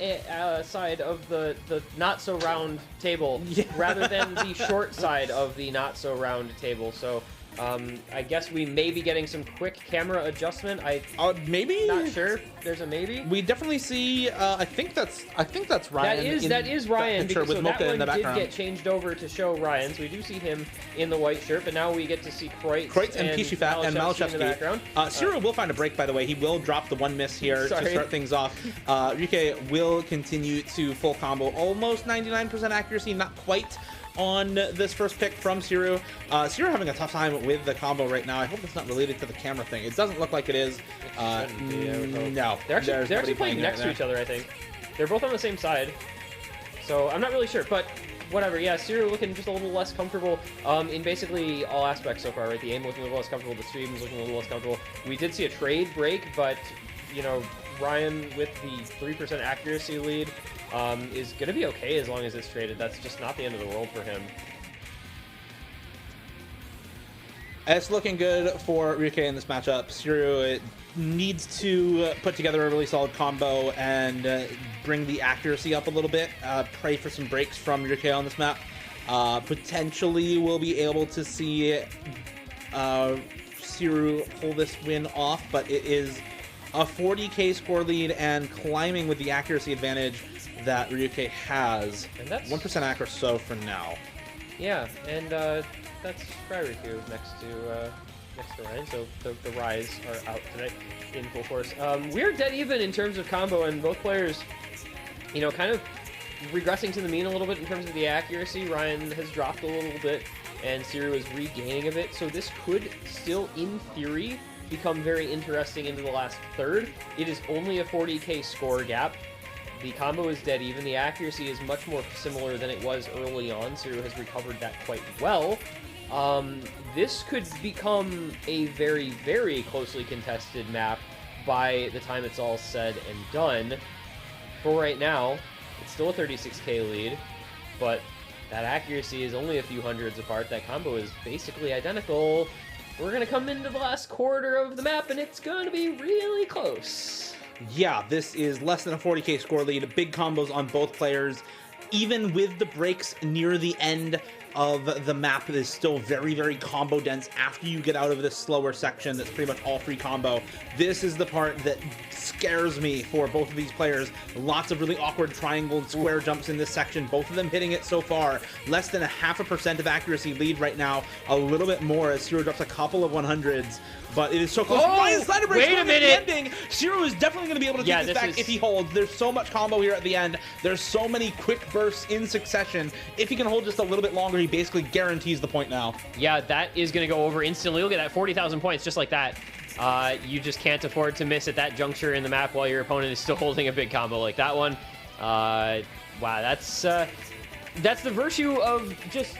side of the not so round table rather than the short side of the not so round table. So I guess we may be getting some quick camera adjustment. Maybe, not sure. There's a maybe. We definitely see. I think that's Ryan. That is Ryan. Because so that one did get changed over to show Ryan. So we do see him in the white shirt, but now we get to see Kreutz and Pishifat and Malashevsky in the background. Siru will find a break, by the way. He will drop the one miss here to start things off. Ryuke will continue to full combo, almost 99% accuracy, not quite on this first pick from Siru. Siru having a tough time with the combo right now. I hope it's not related to the camera thing. It doesn't look like it is. No. They're actually playing next to each other, I think. They're both on the same side. So I'm not really sure, but whatever. Yeah, Siru looking just a little less comfortable in basically all aspects so far, right? The aim looking a little less comfortable, the stream is looking a little less comfortable. We did see a trade break, but, you know, Ryan with the 3% accuracy lead is going to be okay as long as it's traded. That's just not the end of the world for him. It's looking good for Ryuke in this matchup. Siru needs to put together a really solid combo and bring the accuracy up a little bit. Pray for some breaks from Ryuke on this map. Potentially we'll be able to see Siru pull this win off, but it is a 40k score lead and climbing with the accuracy advantage that Ryuke has. And that's 1% accurate so for now. Yeah, and that's Ryriku next to Ryan. So the Rise are out tonight in full force. We're dead even in terms of combo, and both players, you know, kind of regressing to the mean a little bit in terms of the accuracy. Ryan has dropped a little bit, and Siru is regaining a bit. So this could still, in theory, become very interesting into the last third. It is only a 40k score gap. The combo is dead even. The accuracy is much more similar than it was early on. Siru has recovered that quite well. This could become a very, very closely contested map by the time it's all said and done. For right now, it's still a 36k lead, but that accuracy is only a few hundreds apart. That combo is basically identical. We're going to come into the last quarter of the map, and it's going to be really close. Yeah, this is less than a 40k score lead. Big combos on both players. Even with the breaks near the end of the map, it is still very, very combo dense after you get out of this slower section that's pretty much all free combo. This is the part that scares me for both of these players. Lots of really awkward triangle and square jumps in this section. Both of them hitting it so far. Less than 0.5% of accuracy lead right now. A little bit more as Siru drops a couple of 100s. But it is so close. Oh, wait a minute. Ending. Siru is definitely going to be able to take this back if he holds. There's so much combo here at the end. There's so many quick bursts in succession. If he can hold just a little bit longer, he basically guarantees the point now. Yeah, that is going to go over instantly. Look at that, 40,000 points just like that. You just can't afford to miss at that juncture in the map while your opponent is still holding a big combo like that one. Wow, that's the virtue of just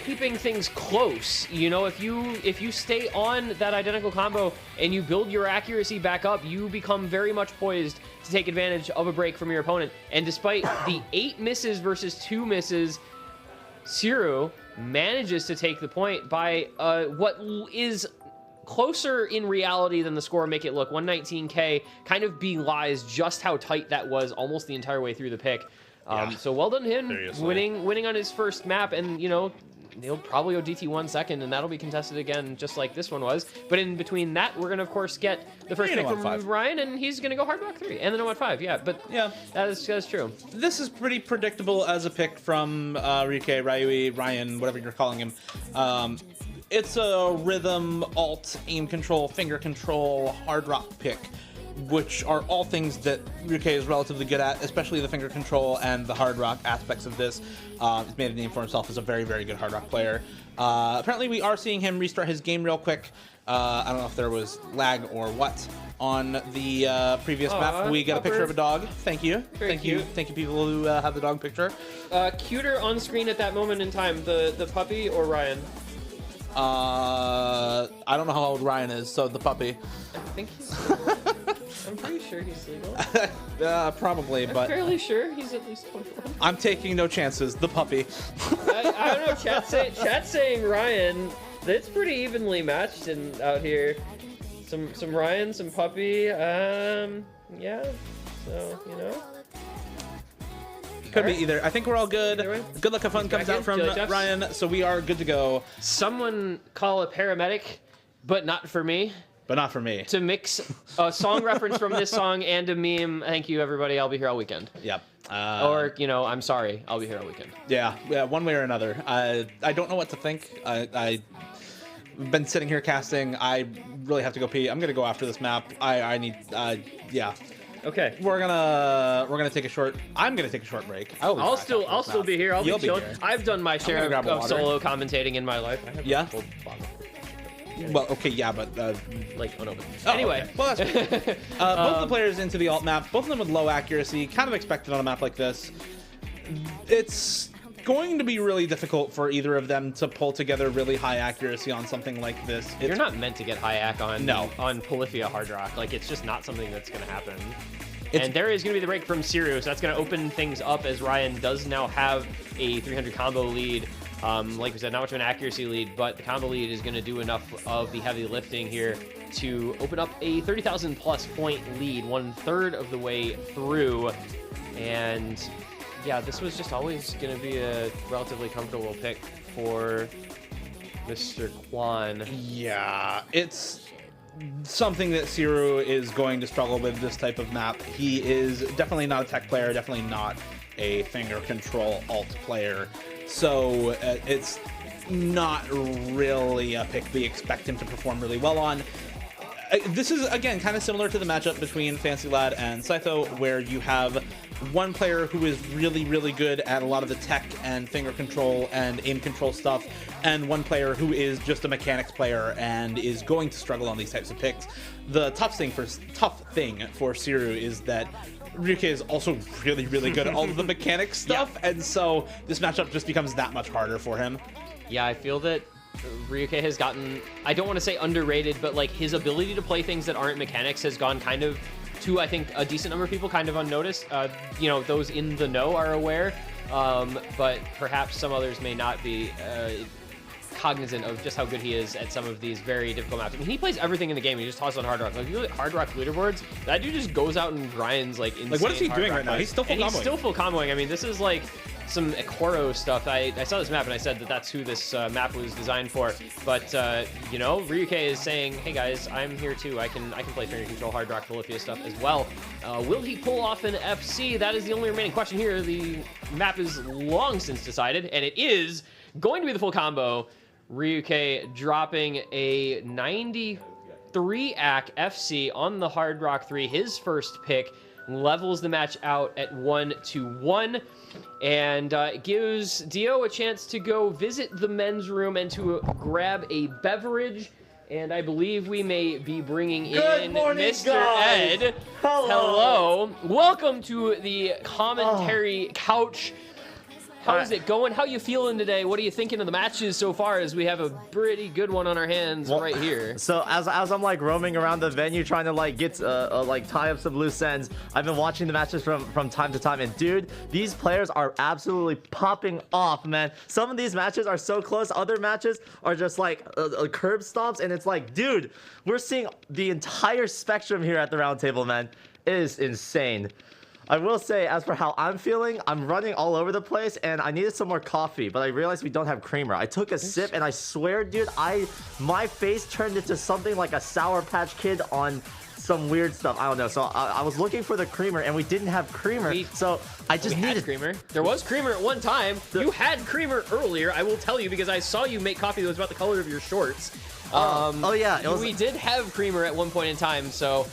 keeping things close. You know, if you stay on that identical combo and you build your accuracy back up, you become very much poised to take advantage of a break from your opponent. And despite the 8 misses versus 2 misses, Siru manages to take the point by what is closer in reality than the score make it look. 119k kind of belies just how tight that was almost the entire way through the pick. So well done him. Seriously. winning on his first map, and you know, he'll probably ODT 1 second, and that'll be contested again, just like this one was. But in between that, we're gonna of course get the first pick from Ryan, and he's gonna go Hard Rock 3, and then a 1-5. Yeah, but yeah, that's true. This is pretty predictable as a pick from Ryuke, Ryui, Ryan, whatever you're calling him. It's a rhythm, alt, aim control, finger control, hard rock pick, which are all things that Ryuke is relatively good at, especially the finger control and the hard rock aspects of this. He's made a name for himself as a very, very good hard rock player. Apparently we are seeing him restart his game real quick. I don't know if there was lag or what on the previous map. We got a picture of a dog. Thank you. Thank you people who have the dog picture. Cuter on screen at that moment in time, the puppy or Ryan? I don't know how old Ryan is, so the puppy. I think he's I'm pretty sure he's legal. Probably, but... I'm fairly sure he's at least 21. I'm taking no chances. The puppy. I don't know. Chat's saying Ryan. That's pretty evenly matched out here. Some Ryan, some puppy. Yeah. So, you know. Could be either. I think we're all good. Good luck, have fun comes out from Ryan, so we are good to go. Someone call a paramedic, but not for me. But not for me. To mix a song reference from this song and a meme. Thank you, everybody. I'll be here all weekend. Yep. Or, you know, I'm sorry. I'll be here all weekend. Yeah, one way or another. I don't know what to think. I've been sitting here casting. I really have to go pee. I'm going to go after this map. I need, yeah. Okay. We're gonna take a short. I'm gonna take a short break. I'll still be here. I'll be chilling. I've done my share of solo commentating in my life. I have yeah. Well, okay, yeah, but like unopened. Anyway, okay. Well, that's both of the players into the alt map. Both of them with low accuracy. Kind of expected on a map like this. It's going to be really difficult for either of them to pull together really high accuracy on something like this. You're not meant to get high ac on No. on Polyphia Hard Rock. Like, it's just not something that's going to happen. And there is going to be the break from Siru, so that's going to open things up as Ryan does now have a 300 combo lead. Like we said, not much of an accuracy lead, but the combo lead is going to do enough of the heavy lifting here to open up a 30,000 plus point lead, 1/3 of the way through. And yeah, this was just always going to be a relatively comfortable pick for Mr. Kwan. Yeah, it's something that Siru is going to struggle with this type of map. He is definitely not a tech player, definitely not a finger control alt player. So it's not really a pick we expect him to perform really well on. This is, again, kind of similar to the matchup between Fancy Lad and Saito, where you have one player who is really, really good at a lot of the tech and finger control and aim control stuff, and one player who is just a mechanics player and is going to struggle on these types of picks. The tough thing for Siru is that Ryuke is also really, really good at all of the mechanics stuff, and so this matchup just becomes that much harder for him. Yeah, I feel that Ryuke has gotten, I don't want to say underrated, but like his ability to play things that aren't mechanics has gone kind of to, I think, a decent number of people kind of unnoticed. You know, those in the know are aware, but perhaps some others may not be cognizant of just how good he is at some of these very difficult maps. I mean, he plays everything in the game. He just tosses on Hard Rock. Like, if you look at Hard Rock leaderboards, that dude just goes out and grinds like insane. Like, what is he Hard doing Rock right now? plays. He's still full And comboing. he's still full comboing. I mean, this is like some Ekoro stuff. I saw this map and I said that that's who this map was designed for. But you know, Ryuke is saying, "Hey guys, I'm here too. I can play finger control, Hard Rock, Polyphia stuff as well." Will he pull off an FC? That is the only remaining question here. The map is long since decided, and it is going to be the full combo. Ryuke dropping a 93 AC FC on the Hard Rock 3, his first pick, levels the match out at 1-1, and gives Dio a chance to go visit the men's room and to grab a beverage. And I believe we may be bringing Good in morning, Mr. guys. Ed. Hello. Welcome to the commentary couch. How's it going? How you feeling today? What are you thinking of the matches so far, as we have a pretty good one on our hands right here? So as I'm like roaming around the venue trying to like get like tie up some loose ends, I've been watching the matches from time to time, and dude, these players are absolutely popping off, man. Some of these matches are so close. Other matches are just like curb stomps, and it's like, dude, we're seeing the entire spectrum here at the Roundtable, man. It is insane. I will say, as for how I'm feeling, I'm running all over the place, and I needed some more coffee, but I realized we don't have creamer. I took a sip, and I swear, dude, my face turned into something like a Sour Patch Kid on some weird stuff. I don't know. So I was looking for the creamer, and we didn't have creamer, so I just needed creamer. There was creamer at one time. You had creamer earlier, I will tell you, because I saw you make coffee that was about the color of your shorts. Oh yeah, we did have creamer at one point in time, so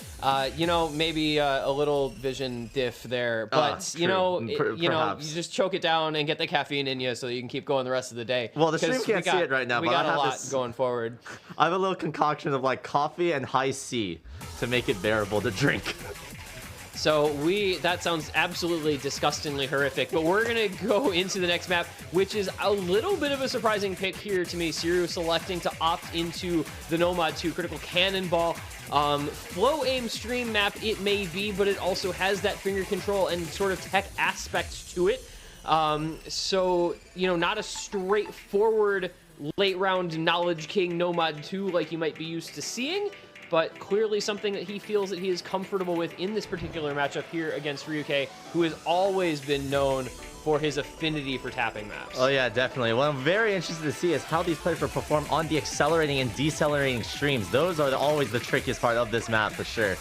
you know, maybe a little vision diff there, but you know, you just choke it down and get the caffeine in you so you can keep going the rest of the day. Well, the stream can't see it right now, We but got I a have lot this going forward. I have a little concoction of like coffee and high C to make it bearable to drink. So that sounds absolutely disgustingly horrific, but we're gonna go into the next map, which is a little bit of a surprising pick here to me. Siru selecting to opt into the Nomad 2 Critical Cannonball. Flow aim stream map it may be, but it also has that finger control and sort of tech aspect to it. So, you know, not a straightforward late round Knowledge King Nomad 2 like you might be used to seeing, but clearly something that he feels that he is comfortable with in this particular matchup here against Ryuke, who has always been known for his affinity for tapping maps. Oh yeah, definitely. What I'm very interested to see is how these players will perform on the accelerating and decelerating streams. Those are always the trickiest part of this map for sure.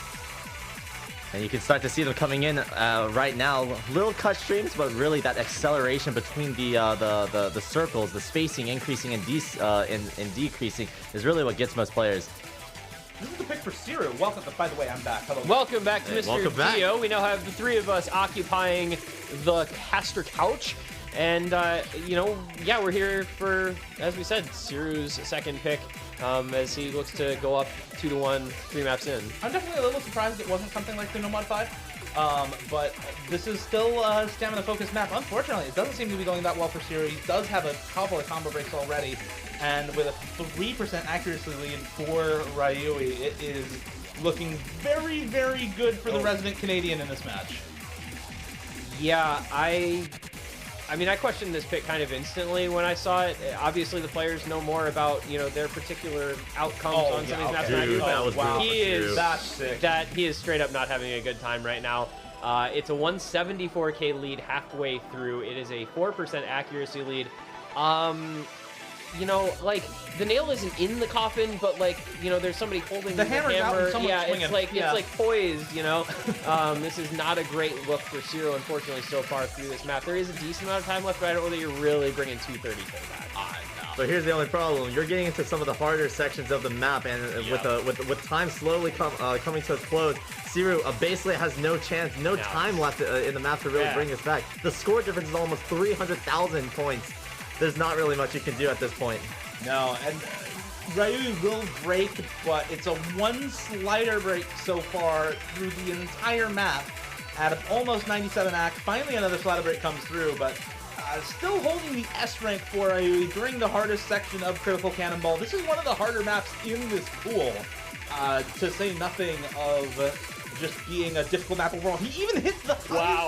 And you can start to see them coming in right now. Little cut streams, but really that acceleration between the circles, the spacing increasing and decreasing is really what gets most players. This is the pick for Siru. Welcome. By the way, I'm back. Hello. Welcome back to Mr. welcome back. Dio. We now have the three of us occupying the caster couch. And, you know, yeah, we're here for, as we said, Siru's second pick as he looks to go up 2-1, 3 maps in. I'm definitely a little surprised it wasn't something like the Nomad 5. But this is still a stamina-focused map. Unfortunately, it doesn't seem to be going that well for Zero. He does have a couple of combo breaks already, and with a 3% accuracy lead for Ryui, it is looking very, very good for the resident Canadian in this match. Yeah, I mean, I questioned this pick kind of instantly when I saw it. Obviously, the players know more about, you know, their particular outcomes on some of these maps than I do. Dude, that was brutal. He is That's sick. he is straight up not having a good time right now. It's a 174k lead halfway through. It is a 4% accuracy lead. You know, like, the nail isn't in the coffin, but, like, you know, there's somebody holding the hammer's out and someone's Yeah, swinging. it's like poised, you know. This is not a great look for Zero, unfortunately, so far through this map. There is a decent amount of time left, but I don't know that you're really bringing 230k back. But here's the only problem: you're getting into some of the harder sections of the map, and with time slowly coming to a close, Zero basically has no chance, no time left in the map to really bring this back. The score difference is almost 300,000 points. There's not really much you can do at this point. No, and Ryu will break, but it's a one slider break so far through the entire map. Out of almost 97 act, finally another slider break comes through, but still holding the S rank for Ryu during the hardest section of Critical Cannonball. This is one of the harder maps in this pool, to say nothing of just being a difficult map overall. He even hit the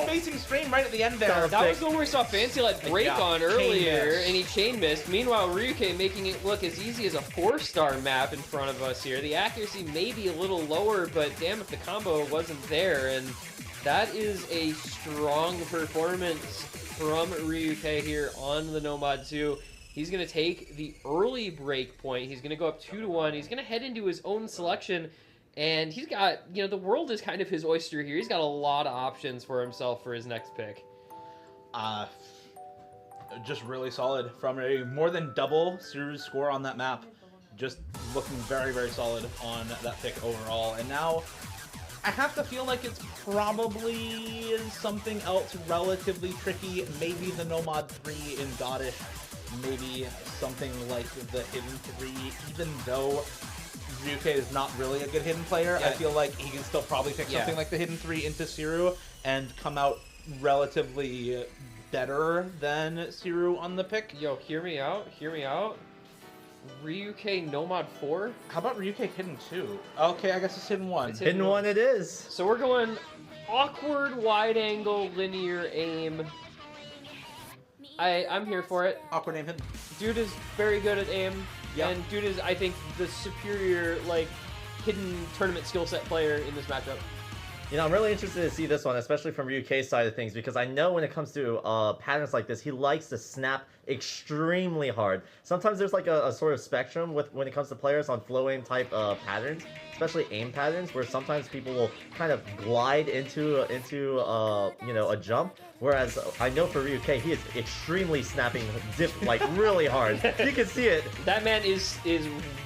facing stream right at the end there. That was the one where we saw Fancy Light break on earlier, miss. and he chain missed. Meanwhile, Ryuke making it look as easy as a 4-star map in front of us here. The accuracy may be a little lower, but damn if the combo wasn't there. And that is a strong performance from Ryuke here on the Nomad 2. He's going to take the early break point. He's going to go up 2-1. He's going to head into his own selection. And he's got, you know, the world is kind of his oyster here. He's got a lot of options for himself for his next pick. Just really solid from a more than double series score on that map. Just looking very, very solid on that pick overall. And now I have to feel like it's probably something else relatively tricky. Maybe the Nomad 3 in Goddish. Maybe something like the Hidden 3, even though Ryuke is not really a good hidden player. I feel like he can still probably pick something like the Hidden 3 into Siru and come out relatively better than Siru on the pick. Yo, hear me out. Ryuke Nomad 4? How about Ryuke Hidden 2? Okay, I guess it's Hidden 1. Hidden 1 it is. So we're going awkward wide angle linear aim. I'm here for it. Awkward aim hidden. Dude is very good at aim. And dude is, I think, the superior, like, hidden tournament skill set player in this matchup. You know, I'm really interested to see this one, especially from Ryuke's side of things, because I know when it comes to patterns like this, he likes to snap extremely hard. Sometimes there's like a sort of spectrum when it comes to players on flow aim type patterns, especially aim patterns, where sometimes people will kind of glide into you know, a jump. Whereas I know for Ryuke, he is extremely snapping like really hard. You can see it. That man is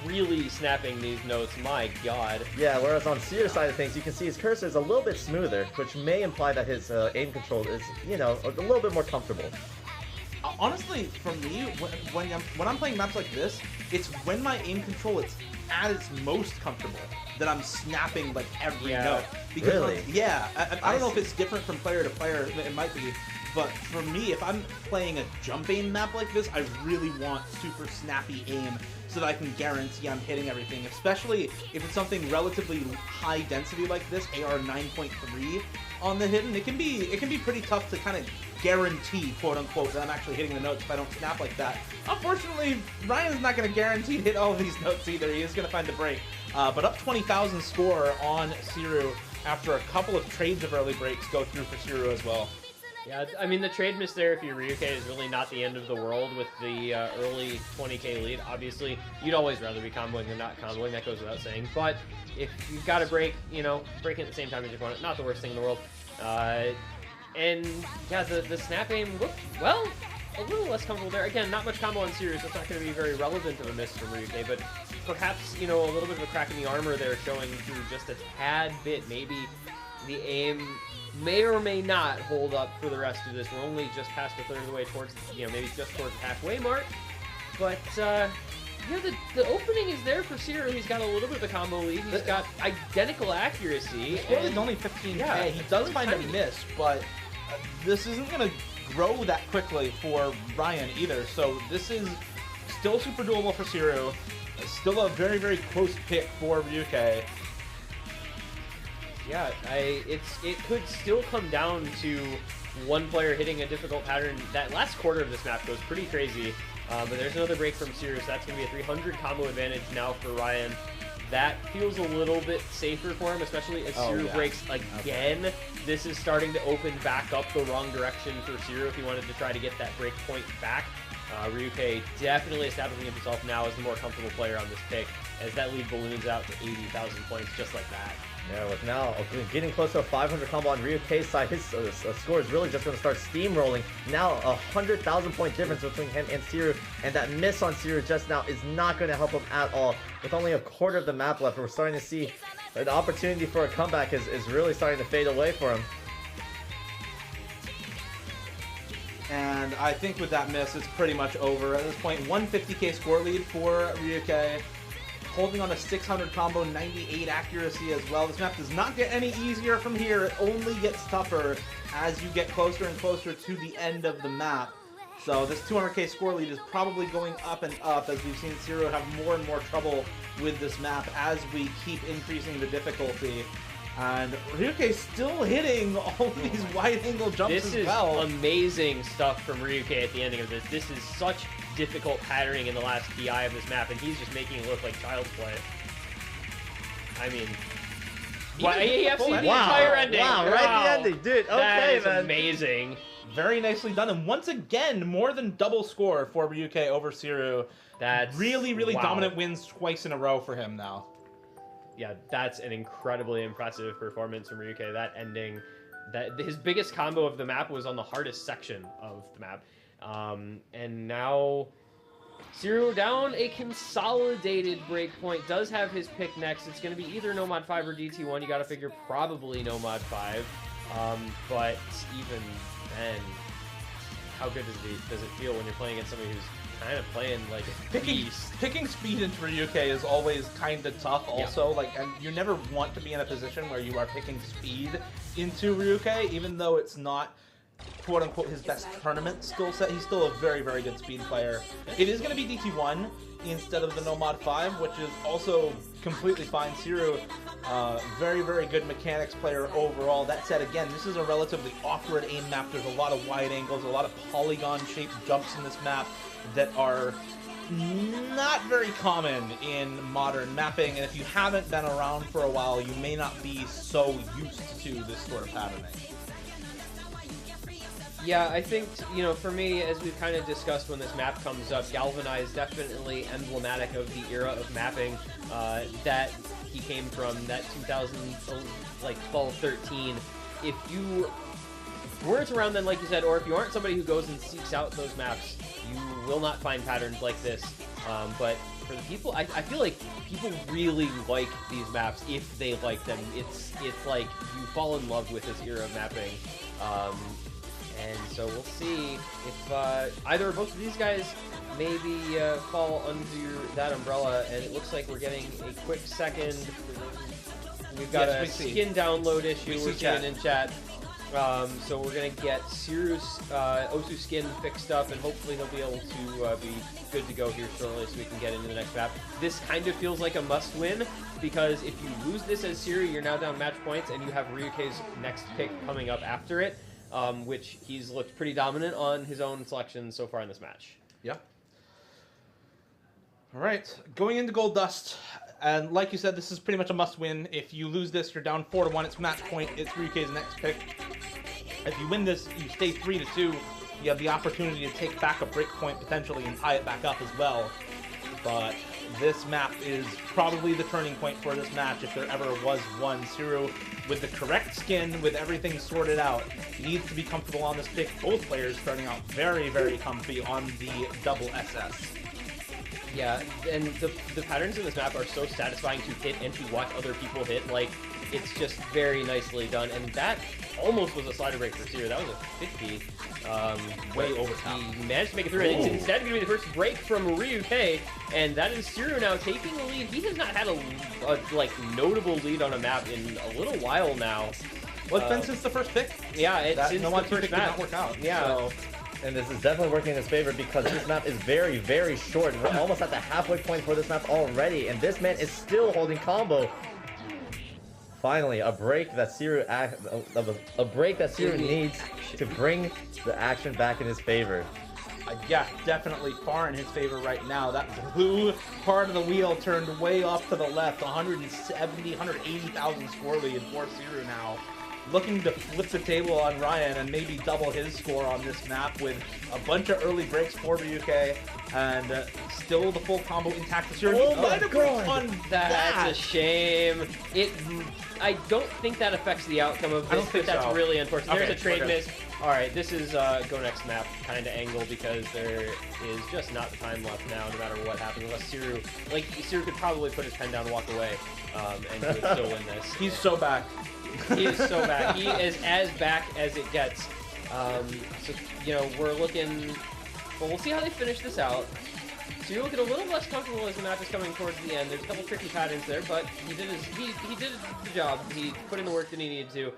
really snapping these notes. My God. Yeah. Whereas on Seer's side of things, you can see his cursor is a little bit smoother, which may imply that his aim control is, you know, a little bit more comfortable. Honestly, for me, when I'm playing maps like this, it's when my aim control is at its most comfortable that I'm snapping like every note. Because really? I don't know if it's different from player to player. It might be, but for me, if I'm playing a jump aim map like this, I really want super snappy aim so that I can guarantee I'm hitting everything. Especially if it's something relatively high density like this, AR 9.3 on the hidden. It can be pretty tough to kind of guarantee, quote unquote, that I'm actually hitting the notes if I don't snap like that. Unfortunately, Ryan's not going to guarantee to hit all of these notes either. He is going to find the break. But up 20,000 score on Siru after a couple of trades of early breaks go through for Siru as well. Yeah, I mean, the trade miss there if you're Ryuke is really not the end of the world with the early 20k lead. Obviously, you'd always rather be comboing than not comboing. That goes without saying. But if you've got to break, you know, break it at the same time as your opponent, not the worst thing in the world. And yeah, the snap aim looked, well, a little less comfortable there. Again, not much combo on Sirius. That's not going to be very relevant of a miss from Ryuke, but perhaps, you know, a little bit of a crack in the armor there showing through just a tad bit. Maybe the aim may or may not hold up for the rest of this. We're only just past a third of the way towards, you know, maybe just towards the halfway mark. But Yeah, the opening is there for Zero. He's got a little bit of a combo lead. He's got identical accuracy. Score lead's only 15k. Yeah, He does really find tiny. a miss, but this isn't going to grow that quickly for Ryan either. So this is still super doable for Zero. Still a very, very close pick for Ryuke. Yeah, it could still come down to one player hitting a difficult pattern. That last quarter of this map goes pretty crazy, but there's another break from Sirius. That's going to be a 300 combo advantage now for Ryan. That feels a little bit safer for him, especially as Zero breaks again. This is starting to open back up the wrong direction for Zero if he wanted to try to get that break point back. Ryuke definitely establishing himself now as the more comfortable player on this pick, as that lead balloons out to 80,000 points just like that. Yeah, with now getting close to a 500 combo on Ryuke's side, his score is really just going to start steamrolling. Now a 100,000 point difference between him and Siru, and that miss on Siru just now is not going to help him at all. With only a quarter of the map left, we're starting to see the opportunity for a comeback is really starting to fade away for him. And I think with that miss, it's pretty much over at this point. 150k score lead for Ryuke. Holding on a 600 combo, 98 accuracy as well. This map does not get any easier from here. It only gets tougher as you get closer and closer to the end of the map. So this 200k score lead is probably going up and up as we've seen Zero have more and more trouble with this map as we keep increasing the difficulty. And Ryuke still hitting all these wide angle jumps This as well. is amazing stuff from Ryuke at the ending of this. This is such difficult patterning in the last PI of this map, and he's just making it look like child's play. I mean, he FC'd the entire ending. Wow, right at the ending, dude. Okay, that is man. amazing. Very nicely done, and once again, more than double score for Ryuke over Siru. That's really, really wow. dominant wins twice in a row for him now. Yeah, that's an incredibly impressive performance from Ryuke. That ending, his biggest combo of the map was on the hardest section of the map. And now Zero down a consolidated breakpoint. Does have his pick next. It's going to be either Nomad 5 or DT1. You got to figure probably Nomad 5. But even then, how good does it feel when you're playing against somebody who's kind of playing like a beast? Picking speed into Ryuke is always kind of tough also. Yeah. And you never want to be in a position where you are picking speed into Ryuke, even though it's not quote-unquote his best tournament skill set. He's still a very, very good speed player. It is going to be DT1 instead of the Nomad 5, which is also completely fine. Siru, very, very good mechanics player overall. That said, again, this is a relatively awkward aim map. There's a lot of wide angles, a lot of polygon-shaped jumps in this map that are not very common in modern mapping, and if you haven't been around for a while, you may not be so used to this sort of patterning. Yeah, I think, for me, as we've kind of discussed when this map comes up, Galvanize definitely emblematic of the era of mapping that he came from, that 2012-13. If you weren't around then, like you said, or if you aren't somebody who goes and seeks out those maps, you will not find patterns like this. But for the people, I feel like people really like these maps if they like them. It's like you fall in love with this era of mapping. And so we'll see if either or both of these guys maybe fall under that umbrella. And it looks like we're getting a quick second. We've got a skin download issue we're seeing in chat. So we're going to get Siru's Osu skin fixed up, and hopefully he'll be able to be good to go here shortly so we can get into the next map. This kind of feels like a must-win, because if you lose this as Siru, you're now down match points, and you have Ryuke's next pick coming up after it. Which he's looked pretty dominant on his own selection so far in this match. Yeah. All right, going into Gold Dust, and like you said, this is pretty much a must-win. If you lose this, you're down 4-1. It's match point. It's Ryuke's next pick. If you win this, you stay 3-2. You have the opportunity to take back a break point potentially and tie it back up as well. But this map is probably the turning point for this match if there ever was one. Siru, with the correct skin, with everything sorted out, needs to be comfortable on this pick. Both players starting out very, very comfy on the double SS. Yeah, and the patterns in this map are so satisfying to hit and to watch other people hit. Like, it's just very nicely done. And that almost was a slider break for Seer. That was a 50. Way over top. He managed to make it through. And it's instead going to be the first break from Ryuke, and that is Seer now taking the lead. He has not had a like notable lead on a map in a little while now. Well, it's been since the first pick. Yeah, it's since no the one first pick did map. not work out. Yeah. So, And this is definitely working in his favor because this map is very, very short. We're almost at the halfway point for this map already, and this man is still holding combo. Finally, a break that Siru needs to bring the action back in his favor. yeah, definitely far in his favor right now. That blue part of the wheel turned way off to the left. 170, 180,000 score lead for Siru now. Looking to flip the table on Ryan and maybe double his score on this map with a bunch of early breaks for Ryuke and still the full combo intact this year. Oh my God. On That's a shame. I don't think that affects the outcome of I this, don't think but that's so. really unfortunate. There's Okay, a trade okay. miss. All right, this is go next map kind of angle because there is just not the time left now, no matter what happens. Unless Siru could probably put his pen down and walk away, and he would still win this. He's so back. He is so back. He is as back as it gets. So, you know, we're looking... Well, we'll see how they finish this out. So you're looking a little less comfortable as the map is coming towards the end. There's a couple tricky patterns there, but he did the job. He put in the work that he needed to.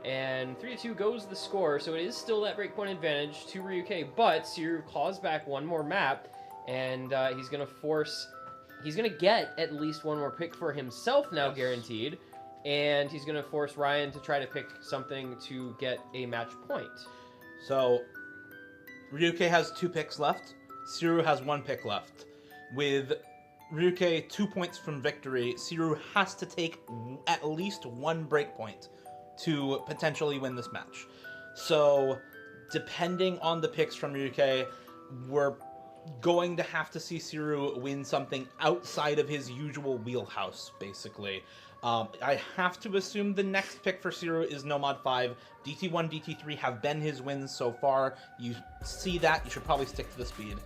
And 3-2 goes the score, so it is still that breakpoint advantage to Ryuke, but Siru claws back one more map, and he's going to get at least one more pick for himself now, guaranteed. And he's going to force Ryan to try to pick something to get a match point. So, Ryuke has 2 picks left. Siru has 1 pick left. With Ryuke 2 points from victory, Siru has to take at least 1 breakpoint to potentially win this match. So, depending on the picks from Ryuke, we're going to have to see Siru win something outside of his usual wheelhouse, basically. I have to assume the next pick for Siru is Nomad 5. DT1, DT3 have been his wins so far. You see that, you should probably stick to the speed.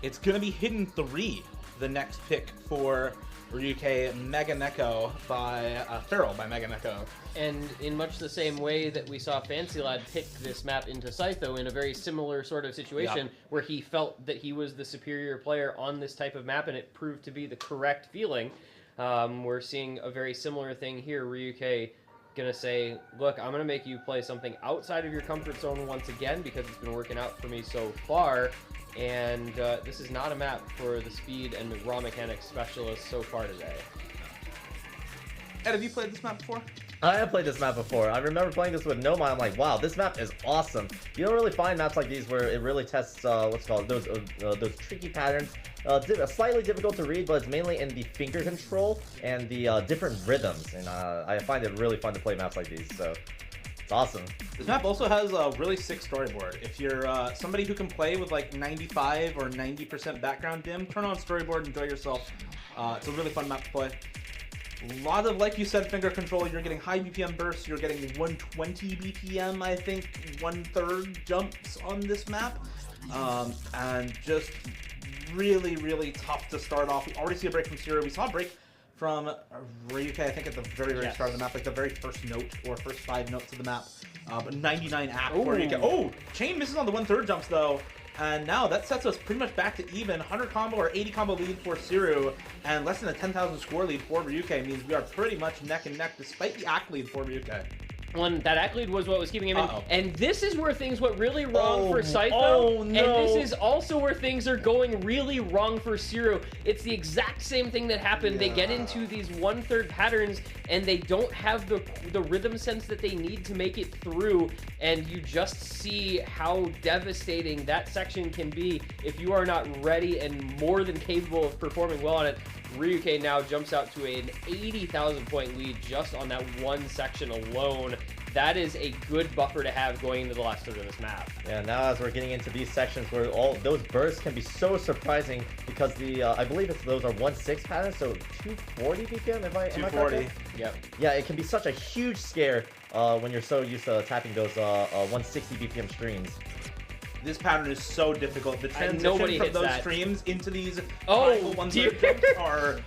It's going to be Hidden 3, the next pick for Ryuke, Mega Neko by Feral by Mega Neko. And in much the same way that we saw Fancy Lad pick this map into Scytho in a very similar sort of situation where he felt that he was the superior player on this type of map and it proved to be the correct feeling. We're seeing a very similar thing here. Ryuke gonna say, look, I'm gonna make you play something outside of your comfort zone once again because it's been working out for me so far. And this is not a map for the speed and the raw mechanics specialists so far today. Ed, have you played this map before? I have played this map before. I remember playing this with Nomad. I'm like, wow, this map is awesome. You don't really find maps like these where it really tests what's called those tricky patterns. Slightly difficult to read, but it's mainly in the finger control and the different rhythms. And I find it really fun to play maps like these. So it's awesome. This map also has a really sick storyboard. If you're somebody who can play with like 95 or 90% background dim, turn on storyboard, enjoy yourself. It's a really fun map to play. A lot of, like you said, finger control. You're getting high BPM bursts. You're getting 120 BPM, I think, 1/3 jumps on this map. And just really, really tough to start off. We already see a break from Siru. We saw a break from Ryuke, I think, at the very, very start of the map, like the very first note or first 5 notes of the map. But 99 app for Ryuke. Oh, chain misses on the 1/3 jumps, though. And now that sets us pretty much back to even. 100 combo or 80 combo lead for Siru, and less than a 10,000 score lead for Ryuke means we are pretty much neck and neck, despite the act lead for Ryuke. One that act lead was what was keeping him in, and this is where things went really wrong for Scytho, oh, no. and this is also where things are going really wrong for Siru. It's the exact same thing that happened. They get into these 1/3 patterns, and they don't have the rhythm sense that they need to make it through, and you just see how devastating that section can be if you are not ready and more than capable of performing well on it. Ryuke now jumps out to an 80,000 point lead just on that one section alone. That is a good buffer to have going into the last third of this map. Yeah, now as we're getting into these sections where all those bursts can be so surprising because the I believe those are 1/6 patterns, so 240 BPM. Am I 240. correct? Yep. Yeah, it can be such a huge scare when you're so used to tapping those 160 BPM streams. This pattern is so difficult. The transition nobody from hits those that. streams into these Oh, triangle one dear. jumps are...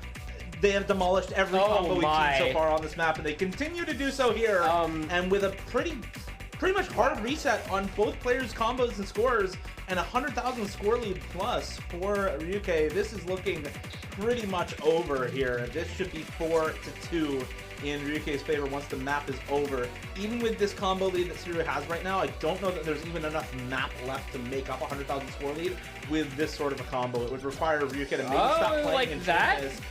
They have demolished every Oh, combo we've my. seen so far on this map, and they continue to do so here. And with a pretty much hard reset on both players' combos and scores, and 100,000 score lead plus for Ryuke, this is looking pretty much over here. This should be 4-2 in Ryuke's favor once the map is over. Even with this combo lead that Siru has right now, I don't know that there's even enough map left to make up 100,000 score lead with this sort of a combo. It would require Ryuke to maybe stop playing like and that? chain this.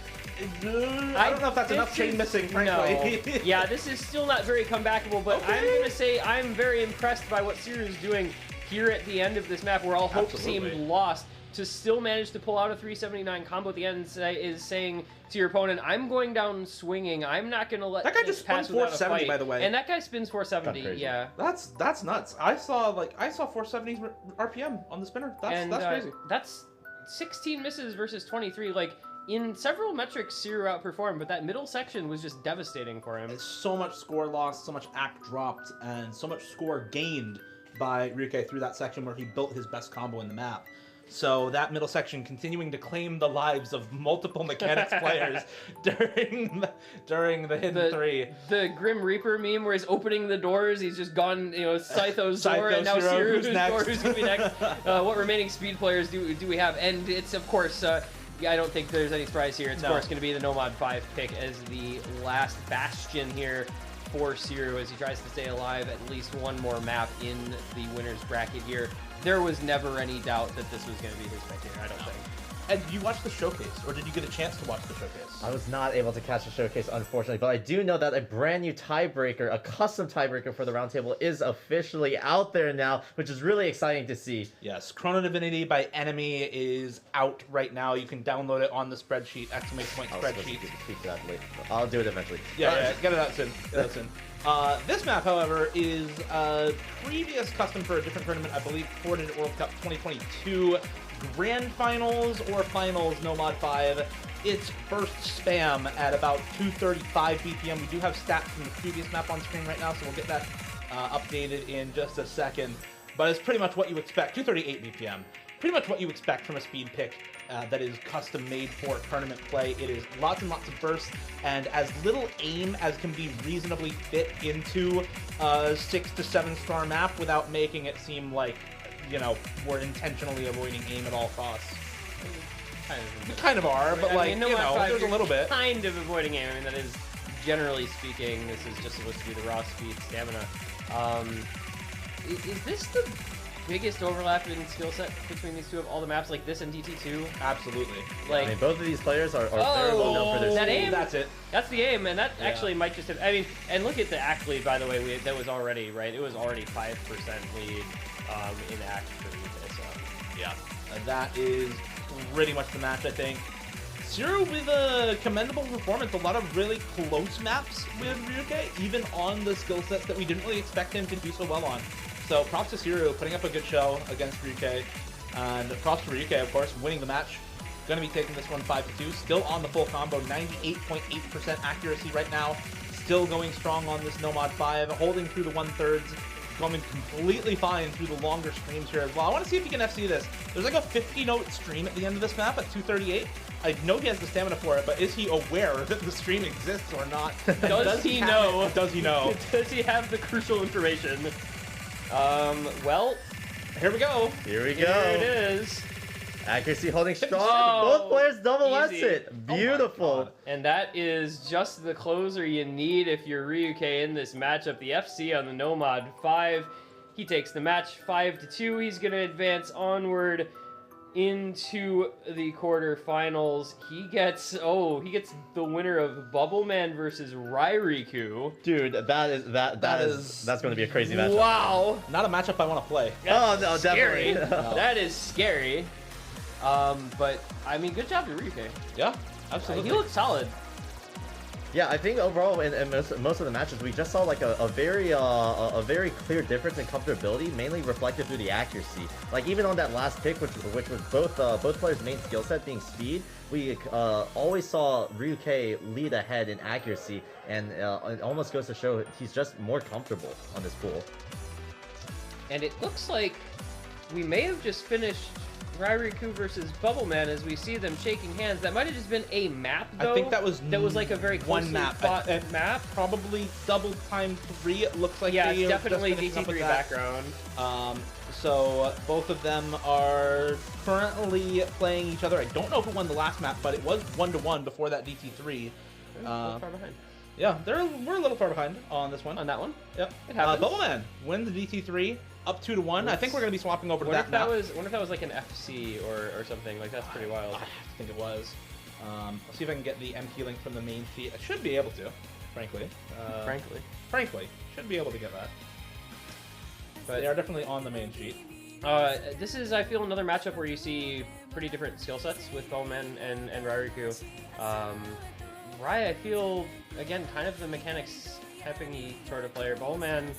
I don't know if that's enough chain missing, frankly. No. Yeah, this is still not very comebackable, but Okay. I'm going to say I'm very impressed by what Siru is doing here at the end of this map, where all hope Absolutely. seemed lost. To still manage to pull out a 379 combo at the end is saying to your opponent, I'm going down swinging. I'm not going to let That guy this just pass spun without a 470, fight. by the way. And that guy spins 470, Crazy. yeah. That's nuts. I saw 470 RPM on the spinner. That's crazy. That's 16 misses versus 23. Like, in several metrics, Siru outperformed, but that middle section was just devastating for him. It's so much score lost, so much act dropped, and so much score gained by Ryuke through that section where he built his best combo in the map. So that middle section continuing to claim the lives of multiple mechanics players during the hidden three. The Grim Reaper meme where he's opening the doors, he's just gone, Scytho's door, and now Scytho, Siru's who's next? door, who's going to be next? What remaining speed players do we have? And it's, of course, I don't think there's any surprise here. It's, of course, going to be the Nomad 5 pick as the last bastion here for Siru as he tries to stay alive at least one more map in the winner's bracket here. There was never any doubt that this was going to be his pick here, I don't think. And did you watch the showcase, or did you get a chance to watch the showcase? I was not able to catch the showcase, unfortunately, but I do know that a brand new tiebreaker, a custom tiebreaker for the Roundtable, is officially out there now, which is really exciting to see. Yes, Chrono Divinity by Enemy is out right now. You can download it on the spreadsheet, exclamation point spreadsheet. Speak to that later. I'll do it eventually. Yeah, get it out soon. This map, however, is previous custom for a different tournament, I believe, ported World Cup 2022 Grand Finals or Finals Nomad 5. It's first spam at about 235 BPM. We do have stats from the previous map on screen right now, so we'll get that updated in just a second. But it's pretty much what you expect. 238 BPM. Pretty much what you expect from a speed pick that is custom made for tournament play. It is lots and lots of bursts and as little aim as can be reasonably fit into a 6 to 7 star map without making it seem like, we're intentionally avoiding aim at all costs. Kind of are, but there's a little bit. Kind of avoiding aim. I mean, that is, generally speaking, this is just supposed to be the raw speed stamina. Is this the biggest overlap in skill set between these two of all the maps, like this and DT2? Absolutely. Like, I mean, both of these players are very well known for their that speed. aim? That's it. That's the aim, and that actually might just have... I mean, and look at the act lead, by the way. That was already, right? It was already 5% lead in act for Ryuke, so... Yeah. That is pretty much the match, I think. Siru with a commendable performance. A lot of really close maps with Ryuke, even on the skill sets that we didn't really expect him to do so well on. So props to Siru, putting up a good show against Ryuke. And props to Ryuke, of course, winning the match. Going to be taking this one 5-2. Still on the full combo, 98.8% accuracy right now. Still going strong on this Nomad 5, holding through the 1/3. Going completely fine through the longer streams here as well. I want to see if you can FC this. There's like a 50-note stream at the end of this map at 238. I know he has the stamina for it, but is he aware that the stream exists or not? Does he know? Does he know? Does he have the crucial information? Well, here we go. Here we go. Here it is. Accuracy holding strong. Oh, Both players double lets easy. it. Beautiful. And that is just the closer you need if you're Ryuke in this matchup. The FC on the Nomad 5. He takes the match 5-2. He's going to advance onward into the quarterfinals. He gets the winner of Bubbleman versus Rairiku. Dude, that's going to be a crazy matchup. Wow. Not a matchup I want to play. That's no, scary. definitely. That is scary. But I mean, good job to Ryuke. Yeah, absolutely. He looked solid. Yeah, I think overall in most of the matches we just saw like a very clear difference in comfortability, mainly reflected through the accuracy. Like even on that last pick, which was both players' main skill set being speed, we always saw Ryuke lead ahead in accuracy, and it almost goes to show he's just more comfortable on this pool. And it looks like we may have just finished Rairiku versus Bubbleman as we see them shaking hands. That might have just been a map, though. I think that was like a very one map. fought map. Probably double time 3. It looks like Yeah, they it's are just definitely finishing up with DT3 that. background. So both of them are currently playing each other. I don't know who won the last map, but it was 1-1 before that DT3. A little far behind. Yeah, we're a little far behind on this one. On that one? Yep. It happens. Bubbleman wins the DT3 up 2-1. I think we're gonna be swapping over to Wonder that if that map. wonder if that was like an FC or something. Like, that's pretty wild. I think it was. I'll see if I can get the MT link from the main feed. I should be able to, frankly. Frankly, should be able to get that. But they are definitely on the main sheet. This is, I feel, another matchup where you see pretty different skill sets with Bubbleman and Rairiku. Rai, I feel, again, kind of the mechanics heavy sort of player. Bubbleman,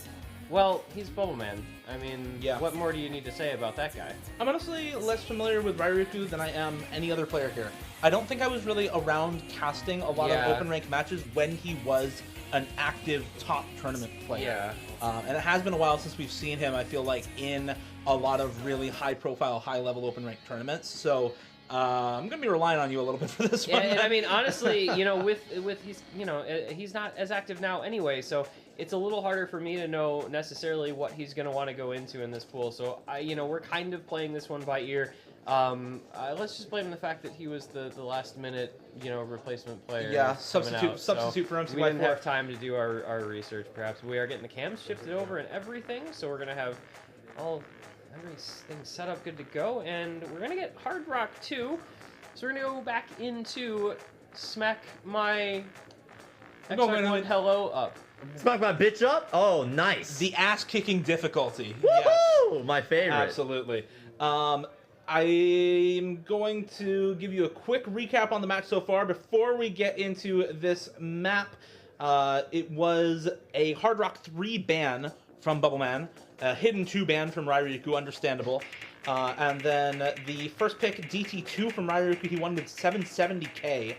well, he's Bubbleman. I mean, yeah. What more do you need to say about that guy? I'm honestly less familiar with Rairiku than I am any other player here. I don't think I was really around casting a lot of open rank matches when he was an active top tournament player. Yeah. And it has been a while since we've seen him, I feel like, in a lot of really high profile, high level open rank tournaments. So I'm going to be relying on you a little bit for this one. And I mean, honestly, you know, with he's, you know, he's not as active now anyway, so it's a little harder for me to know necessarily what he's going to want to go into in this pool. So you know, we're kind of playing this one by ear. Let's just blame the fact that he was the last minute, you know, replacement player. Yeah, substitute for MCY4. We didn't have time to do our research. Perhaps we are getting the cams shifted over and everything, so we're gonna have everything set up, good to go, and we're gonna get Hard Rock 2. So we're gonna go back into Smack My X1 Hello up. Smack my bitch up? Oh, nice. The ass-kicking difficulty. Woo-hoo! Yes. My favorite. Absolutely. I'm going to give you a quick recap on the match so far before we get into this map. It was a Hard Rock 3 ban from Bubbleman, a Hidden 2 ban from Rairiku, understandable. And then the first pick, DT2 from Rairiku, he won with 770k.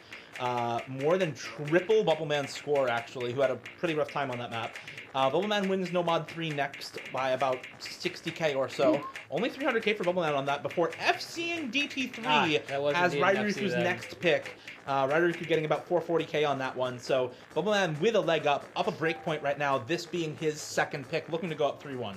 More than triple Bubbleman's score, actually, who had a pretty rough time on that map. Bubbleman wins No Mod 3 next by about 60k or so. Ooh. Only 300k for Bubbleman on that before FCing DT3 as Rairiku's next pick. Rairiku getting about 440k on that one. So Bubbleman with a leg up a breakpoint right now, this being his second pick, looking to go up 3-1.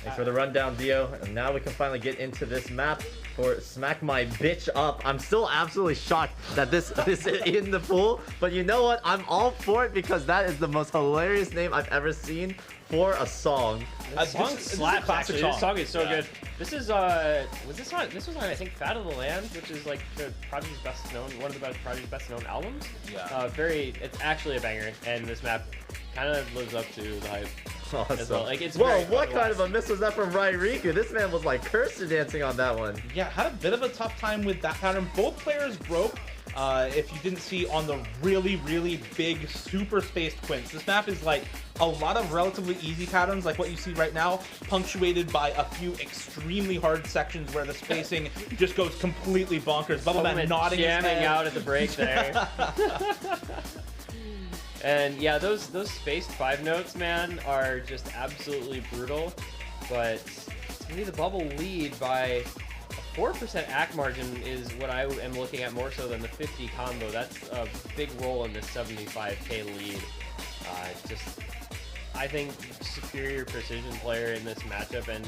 Thanks for the rundown, Dio. And now we can finally get into this map for Smack My Bitch Up. I'm still absolutely shocked that this is in the pool, but you know what? I'm all for it because that is the most hilarious name I've ever seen for a song. This song slaps, actually. This song is so good. This is this was on I think Fat of the Land, which is like the Prodigy's best known, one of the Prodigy's best known albums. Yeah. It's actually a banger, and this map kind of lives up to the hype. Awesome. As well. Like, it's whoa, what kind of a miss was that from Rairiku? This man was like cursor dancing on that one. Yeah, had a bit of a tough time with that pattern. Both players broke. If you didn't see on the really, really big, super spaced quints. This map is like a lot of relatively easy patterns, like what you see right now, punctuated by a few extremely hard sections where the spacing just goes completely bonkers. Bubbleman nodding his head. Out at the break there. And yeah, those spaced 5 notes, man, are just absolutely brutal. But to me, the bubble lead by a 4% ACK margin is what I am looking at more so than the 50 combo. That's a big role in this 75k lead. I think superior precision player in this matchup, and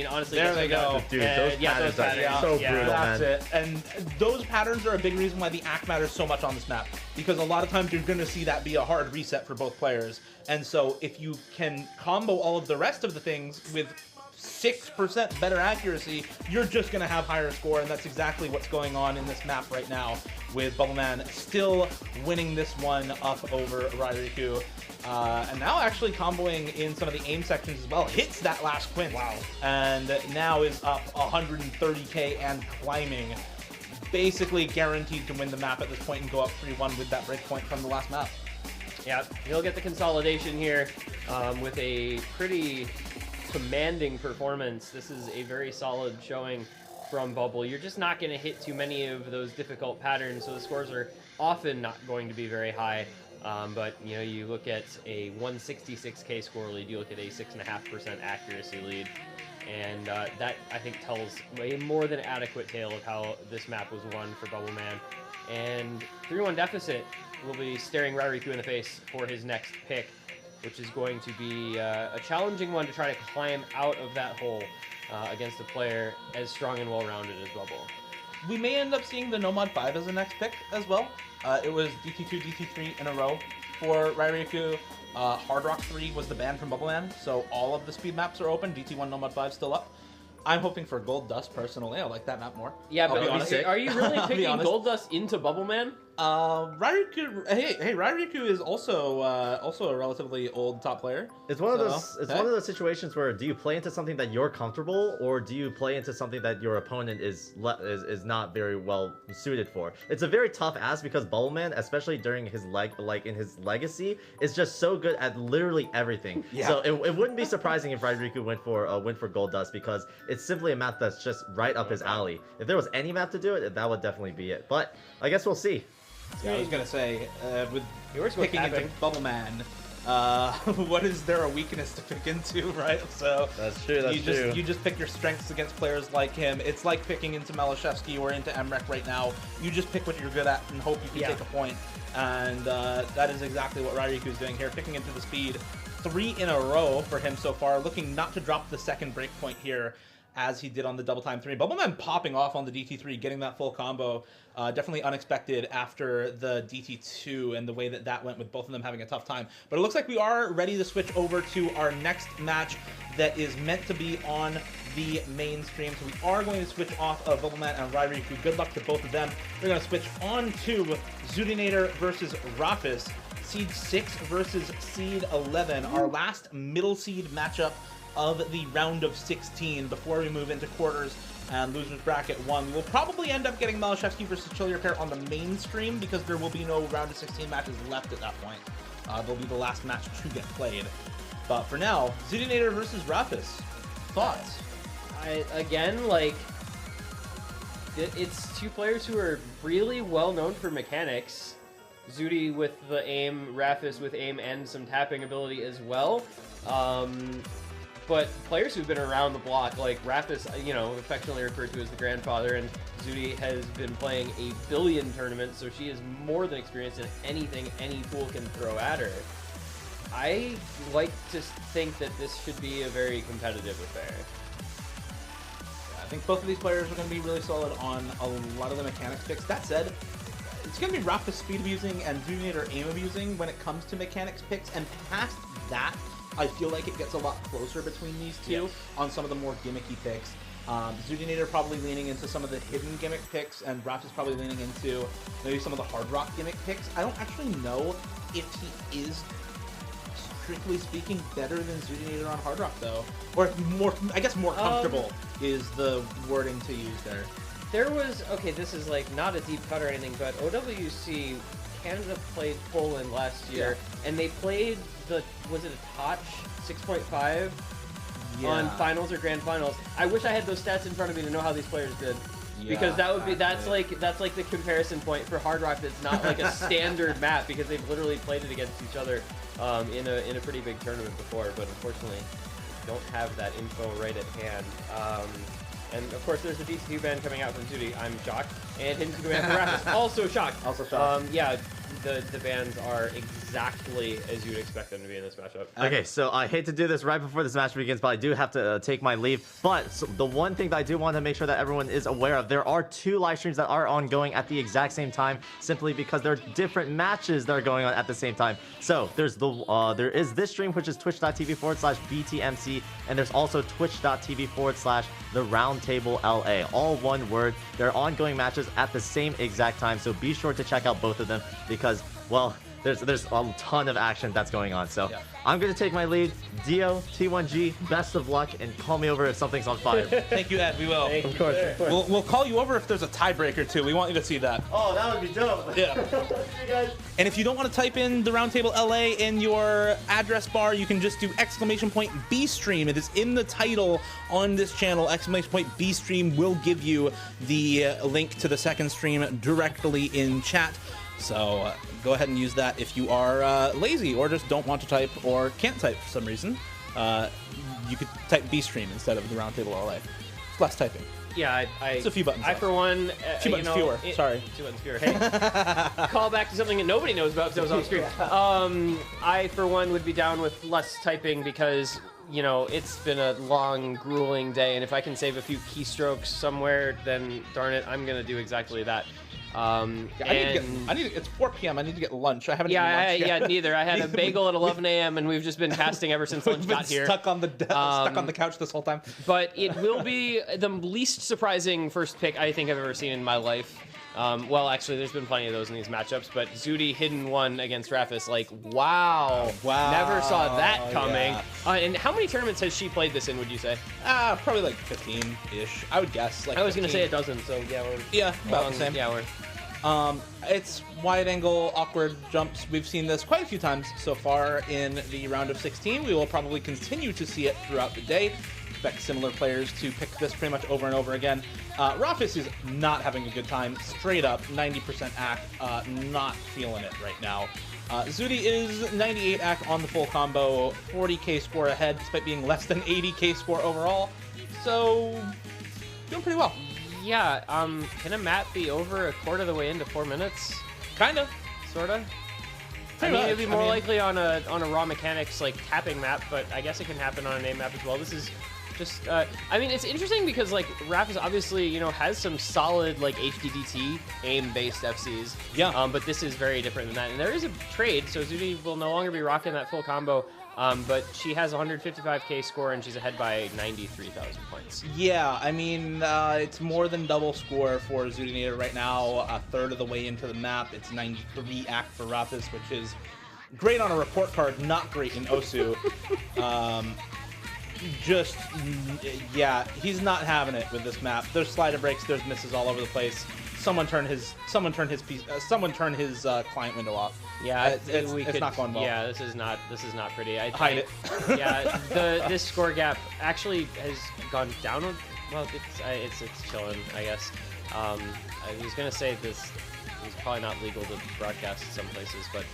honestly, there they go. Dude, those patterns are so brutal, that's man. it. And those patterns are a big reason why the ACK matters so much on this map, because a lot of times you're going to see that be a hard reset for both players. And so if you can combo all of the rest of the things with 6% better accuracy, you're just going to have higher score, and that's exactly what's going on in this map right now, with Bubbleman still winning this one up over Rairiku. And now actually comboing in some of the aim sections as well. Hits that last quint. Wow. And now is up 130k and climbing. Basically guaranteed to win the map at this point and go up 3-1 with that breakpoint from the last map. Yeah, he'll get the consolidation here with a pretty commanding performance. This is a very solid showing from Bubble. You're just not going to hit too many of those difficult patterns, so the scores are often not going to be very high. But you know, you look at a 166k score lead, you look at a 6.5% accuracy lead, And that, I think, tells a more than adequate tale of how this map was won for Bubble Man. And 3-1 deficit will be staring Rairiku in the face for his next pick, which is going to be a challenging one to try to climb out of that hole against a player as strong and well-rounded as Bubble. We may end up seeing the Nomad 5 as the next pick as well. It was DT2, DT3 in a row for Rairiku. Hard Rock 3 was the ban from Bubble Man, so all of the speed maps are open. DT1 Nomad 5 still up. I'm hoping for Gold Dust personally. I like that map more. Yeah, I'll but be honest. are you really I'll be picking honest. Gold Dust into Bubble Man? Rairiku. Hey, Rairiku is also a relatively old top player. It's one of So, those. It's hey. one of those situations where do you play into something that you're comfortable, or do you play into something that your opponent is not very well suited for? It's a very tough ask because Bubbleman, especially during his in his legacy, is just so good at literally everything. Yeah. So it wouldn't be surprising if Rairiku went for Gold Dust because it's simply a map that's just right up his alley. If there was any map to do it, that would definitely be it. But I guess we'll see. Yeah, I was gonna say with Yours was picking into happening. Bubble Man. What is there a weakness to pick into, right? So That's true. That's true. You just pick your strengths against players like him. It's like picking into Malashevsky or into Emrek right now. You just pick what you're good at and hope you can take a point. And that is exactly what Rairiku's doing here, picking into the speed. 3 in a row for him so far, looking not to drop the second break point here as he did on the double time 3. Bubbleman popping off on the DT3, getting that full combo. Definitely unexpected after the DT2 and the way that went with both of them having a tough time. But it looks like we are ready to switch over to our next match that is meant to be on the mainstream. So we are going to switch off of Bubbleman and Rairiku. Good luck to both of them. We're going to switch on to Zudinator versus Rafis. Seed 6 versus Seed 11. Our last middle seed matchup of the round of 16 before we move into quarters and losers bracket 1. We'll probably end up getting Malashevsky versus Chillier pair on the mainstream because there will be no round of 16 matches left at that point. They'll be the last match to get played. But for now, Zudinator versus Rafis. Thoughts? It's two players who are really well known for mechanics. Zudi with the aim, Rafis with aim and some tapping ability as well. But players who've been around the block, like Rafis, affectionately referred to as the grandfather, and Zudi has been playing a billion tournaments, so she is more than experienced in anything any pool can throw at her. I like to think that this should be a very competitive affair. I think both of these players are going to be really solid on a lot of the mechanics picks. That said, it's going to be Rafis speed abusing and Zudinator aim abusing when it comes to mechanics picks, and past that, I feel like it gets a lot closer between these two on some of the more gimmicky picks. Zudinator probably leaning into some of the hidden gimmick picks, and Rafis probably leaning into maybe some of the hard rock gimmick picks. I don't actually know if he is, strictly speaking, better than Zudinator on hard rock, though. Or more, I guess more comfortable is the wording to use there. There was, this is like not a deep cut or anything, but OWC Canada played Poland last year, and they played was it a Toch 6.5 on finals or grand finals? I wish I had those stats in front of me to know how these players did. Because that's like the comparison point for Hard Rock. That's not like a standard map because they've literally played it against each other in a pretty big tournament before. But unfortunately, don't have that info right at hand. And of course, there's the DT2 ban coming out from Zudi. I'm shocked, and Hidden ban for Rafis also shocked. Also shocked. The bans are exactly as you'd expect them to be in this matchup. Okay, so I hate to do this right before this match begins, but I do have to take my leave. But the one thing that I do want to make sure that everyone is aware of, there are 2 live streams that are ongoing at the exact same time, simply because there are different matches that are going on at the same time. So there is this stream, which is twitch.tv/btmc, and there's also twitch.tv/the Roundtable LA. All one word. They're ongoing matches at the same exact time, so be sure to check out both of them because, well, there's a ton of action that's going on. So I'm going to take my lead. Dio, T1G, best of luck, and call me over if something's on fire. Thank you, Ed. We will. Of course. We'll call you over if there's a tiebreaker, too. We want you to see that. Oh, that would be dope. Yeah. See you guys. And if you don't want to type in the Roundtable LA in your address bar, you can just do !BStream. It is in the title on this channel. !BStream will give you the link to the second stream directly in chat. So go ahead and use that if you are lazy or just don't want to type or can't type for some reason. you could type B-Stream instead of the Roundtable LA. It's less typing. Yeah, It's a few buttons I less. for one, Few buttons fewer, sorry. 2 buttons fewer. Hey, call back to something that nobody knows about because I was on screen. I for one would be down with less typing because it's been a long, grueling day, and if I can save a few keystrokes somewhere, then darn it, I'm gonna do exactly that. It's 4 p.m. I need to get lunch. I haven't eaten lunch yet. Yeah, neither. I had a bagel at 11 a.m. and we've just been casting ever since lunch We've been got here. stuck on the couch this whole time. But it will be the least surprising first pick I think I've ever seen in my life. Well, actually, there's been plenty of those in these matchups, but Zudi hidden one against Rafis, like, wow. Never saw that coming. Yeah. And how many tournaments has she played this in, would you say? Probably like 15-ish. I would guess. Like I was going to 15. say a dozen, so yeah, we're about the same. Yeah, we're. It's wide angle, awkward jumps. We've seen this quite a few times so far in the round of 16. We will probably continue to see it throughout the day. Expect similar players to pick this pretty much over and over again. Rafis is not having a good time. Straight up, 90% act, not feeling it right now. Zudi is 98 act on the full combo, 40k score ahead, despite being less than 80k score overall. So, doing pretty well. Yeah, can a map be over a quarter of the way into 4 minutes? Kind of. Sort of. Pretty much. It'd be more likely on a raw mechanics like tapping map, but I guess it can happen on a name map as well. This is just, it's interesting because like Rafis obviously has some solid like HDDT aim-based FCs. Yeah. But this is very different than that, and there is a trade, so Zudi will no longer be rocking that full combo. But she has 155k score and she's ahead by 93,000 points. Yeah, it's more than double score for Zudinator right now. A third of the way into the map. It's 93 act for Rafis, which is great on a report card, not great in Osu. He's not having it with this map. There's slider breaks, there's misses all over the place. Someone turn his client window off. Yeah, it's not going well. Yeah, this is not pretty. Hide it. Yeah, this score gap actually has gone down. Well, it's chilling, I guess. I was gonna say this is probably not legal to broadcast in some places, but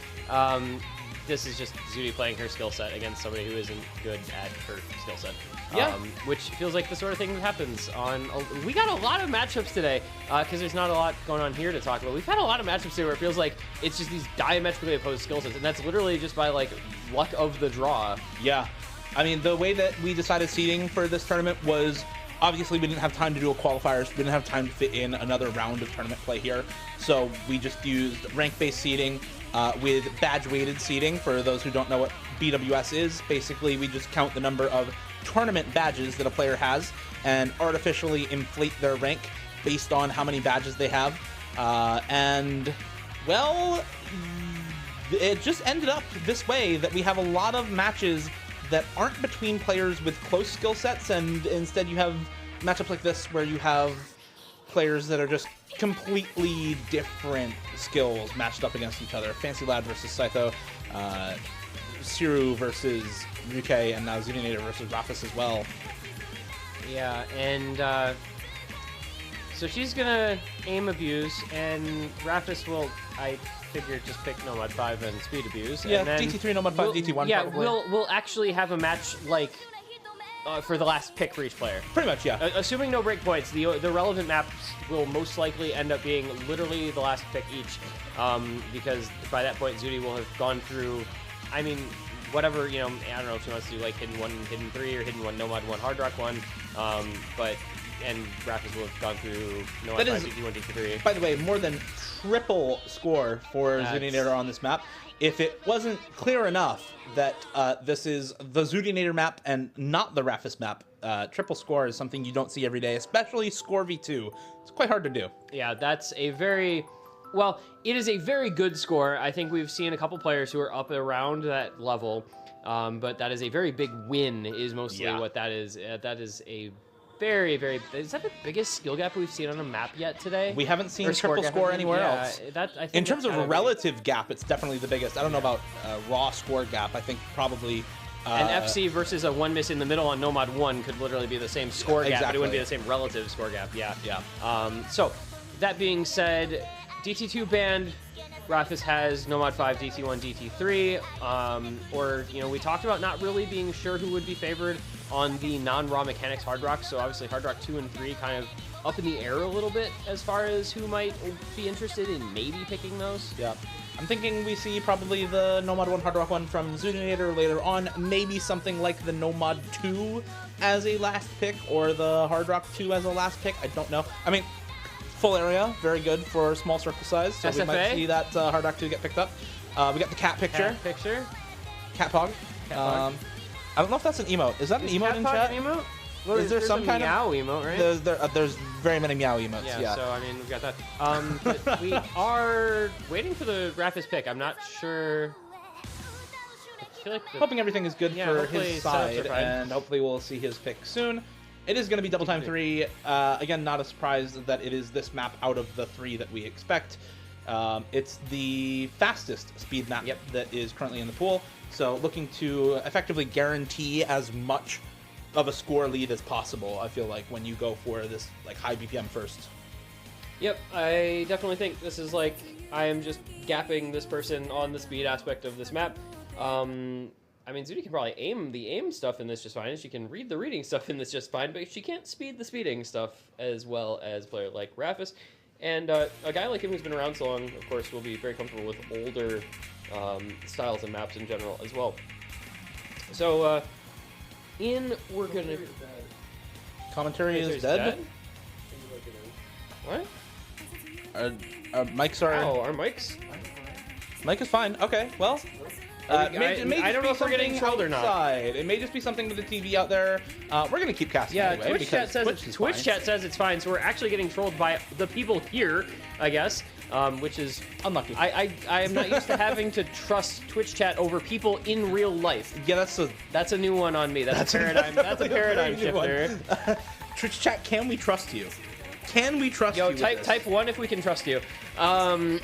this is just Zudi playing her skill set against somebody who isn't good at her skill set. Yeah. Which feels like the sort of thing that happens on. We got a lot of matchups today because there's not a lot going on here to talk about. We've had a lot of matchups today where it feels like it's just these diametrically opposed skill sets, and that's literally just by like luck of the draw. Yeah. The way that we decided seeding for this tournament was obviously we didn't have time to do a qualifiers. We didn't have time to fit in another round of tournament play here. So we just used rank-based seeding with badge-weighted seeding. For those who don't know what BWS is, basically we just count the number of tournament badges that a player has and artificially inflate their rank based on how many badges they have. It just ended up this way that we have a lot of matches that aren't between players with close skill sets, and instead you have matchups like this where you have players that are just completely different skills matched up against each other. Fancy Lad versus Scytho, Siru versus Ryuke, and now Zudinator versus Rafis as well. Yeah, and so she's gonna aim abuse, and Rafis will, I figure, just pick Nomad 5 and speed abuse. Yeah, and then DT3, Nomad 5, DT1 yeah, probably. we'll actually have a match like for the last pick for each player. Pretty much, yeah. Assuming no breakpoints, the relevant maps will most likely end up being literally the last pick each, because by that point Zudi will have gone through, whatever, I don't know if she wants to do like Hidden 1, Hidden 3, or Hidden 1, Nomad 1, Hard Rock 1, and Rafis will have gone through Nomad 5, DT1, DT3. By the way, more than triple score for Zudinator on this map. If it wasn't clear enough that this is the Zudinator map and not the Rafis map, triple score is something you don't see every day, especially score v2. It's quite hard to do. Yeah, that's a very... Well, it is a very good score. I think we've seen a couple players who are up around that level, but that is a very big win is mostly what that is. That is a very, very... Is that the biggest skill gap we've seen on a map yet today? We haven't seen triple score anywhere else. I think in terms of a relative gap, it's definitely the biggest. I don't know about raw score gap. I think probably... An FC versus a one miss in the middle on Nomad 1 could literally be the same score gap, but it wouldn't be the same relative score gap. Yeah. Yeah. So, that being said, DT2 banned, Rafis has Nomad 5, DT1, DT3, or, you know, we talked about not really being sure who would be favored on the non-raw mechanics Hard Rock, so obviously Hard Rock 2 and 3 kind of up in the air a little bit as far as who might be interested in maybe picking those. Yeah. I'm thinking we see probably the Nomad 1 Hard Rock 1 from Zoominator later on, maybe something like the Nomad 2 as a last pick, or the Hard Rock 2 as a last pick. I don't know. I mean, full area, very good for small circle size, so we SFA? might see that Hard Rock 2 get picked up. We got the cat picture. Cat Pog. I don't know if that's an emote. Is that an emote in chat? Emote? Well, Is there there's some a kind meow of emote, right? There's very many meow emotes. Yeah. So I mean, we've got that. But we are waiting for the Rafis pick. I'm not sure. I feel like Hoping everything is good for hopefully his setups are side, fine. and hopefully we'll see his pick soon. It is going to be Double Time 3. Again, not a surprise that it is this map out of the 3 that we expect. It's the fastest speed map that is currently in the pool, so looking to effectively guarantee as much of a score lead as possible, I feel like, when you go for this like high BPM first. Yep, I definitely think this is like, I am just gapping this person on the speed aspect of this map. I mean, Zudi can probably aim the aim stuff in this just fine, and she can read the reading stuff in this just fine, but she can't speed the speeding stuff as well as a player like Rafis. And a guy like him who's been around so long, of course, will be very comfortable with older styles and maps in general as well. So, we're gonna... Commentary is dead? What? Our mics are... Oh, our mics? Mic is fine. Okay, well... I don't know if we're getting trolled or not. outside. It may just be something with the TV out there. We're going to keep casting anyway. Twitch chat says it's fine, so we're actually getting trolled by the people here, I guess, which is unlucky. I am not used to having to trust Twitch chat over people in real life. Yeah, that's a new one on me. That's a paradigm. That's a paradigm shifter. Twitch chat, can we trust you? Can we trust you? Type 1 if we can trust you.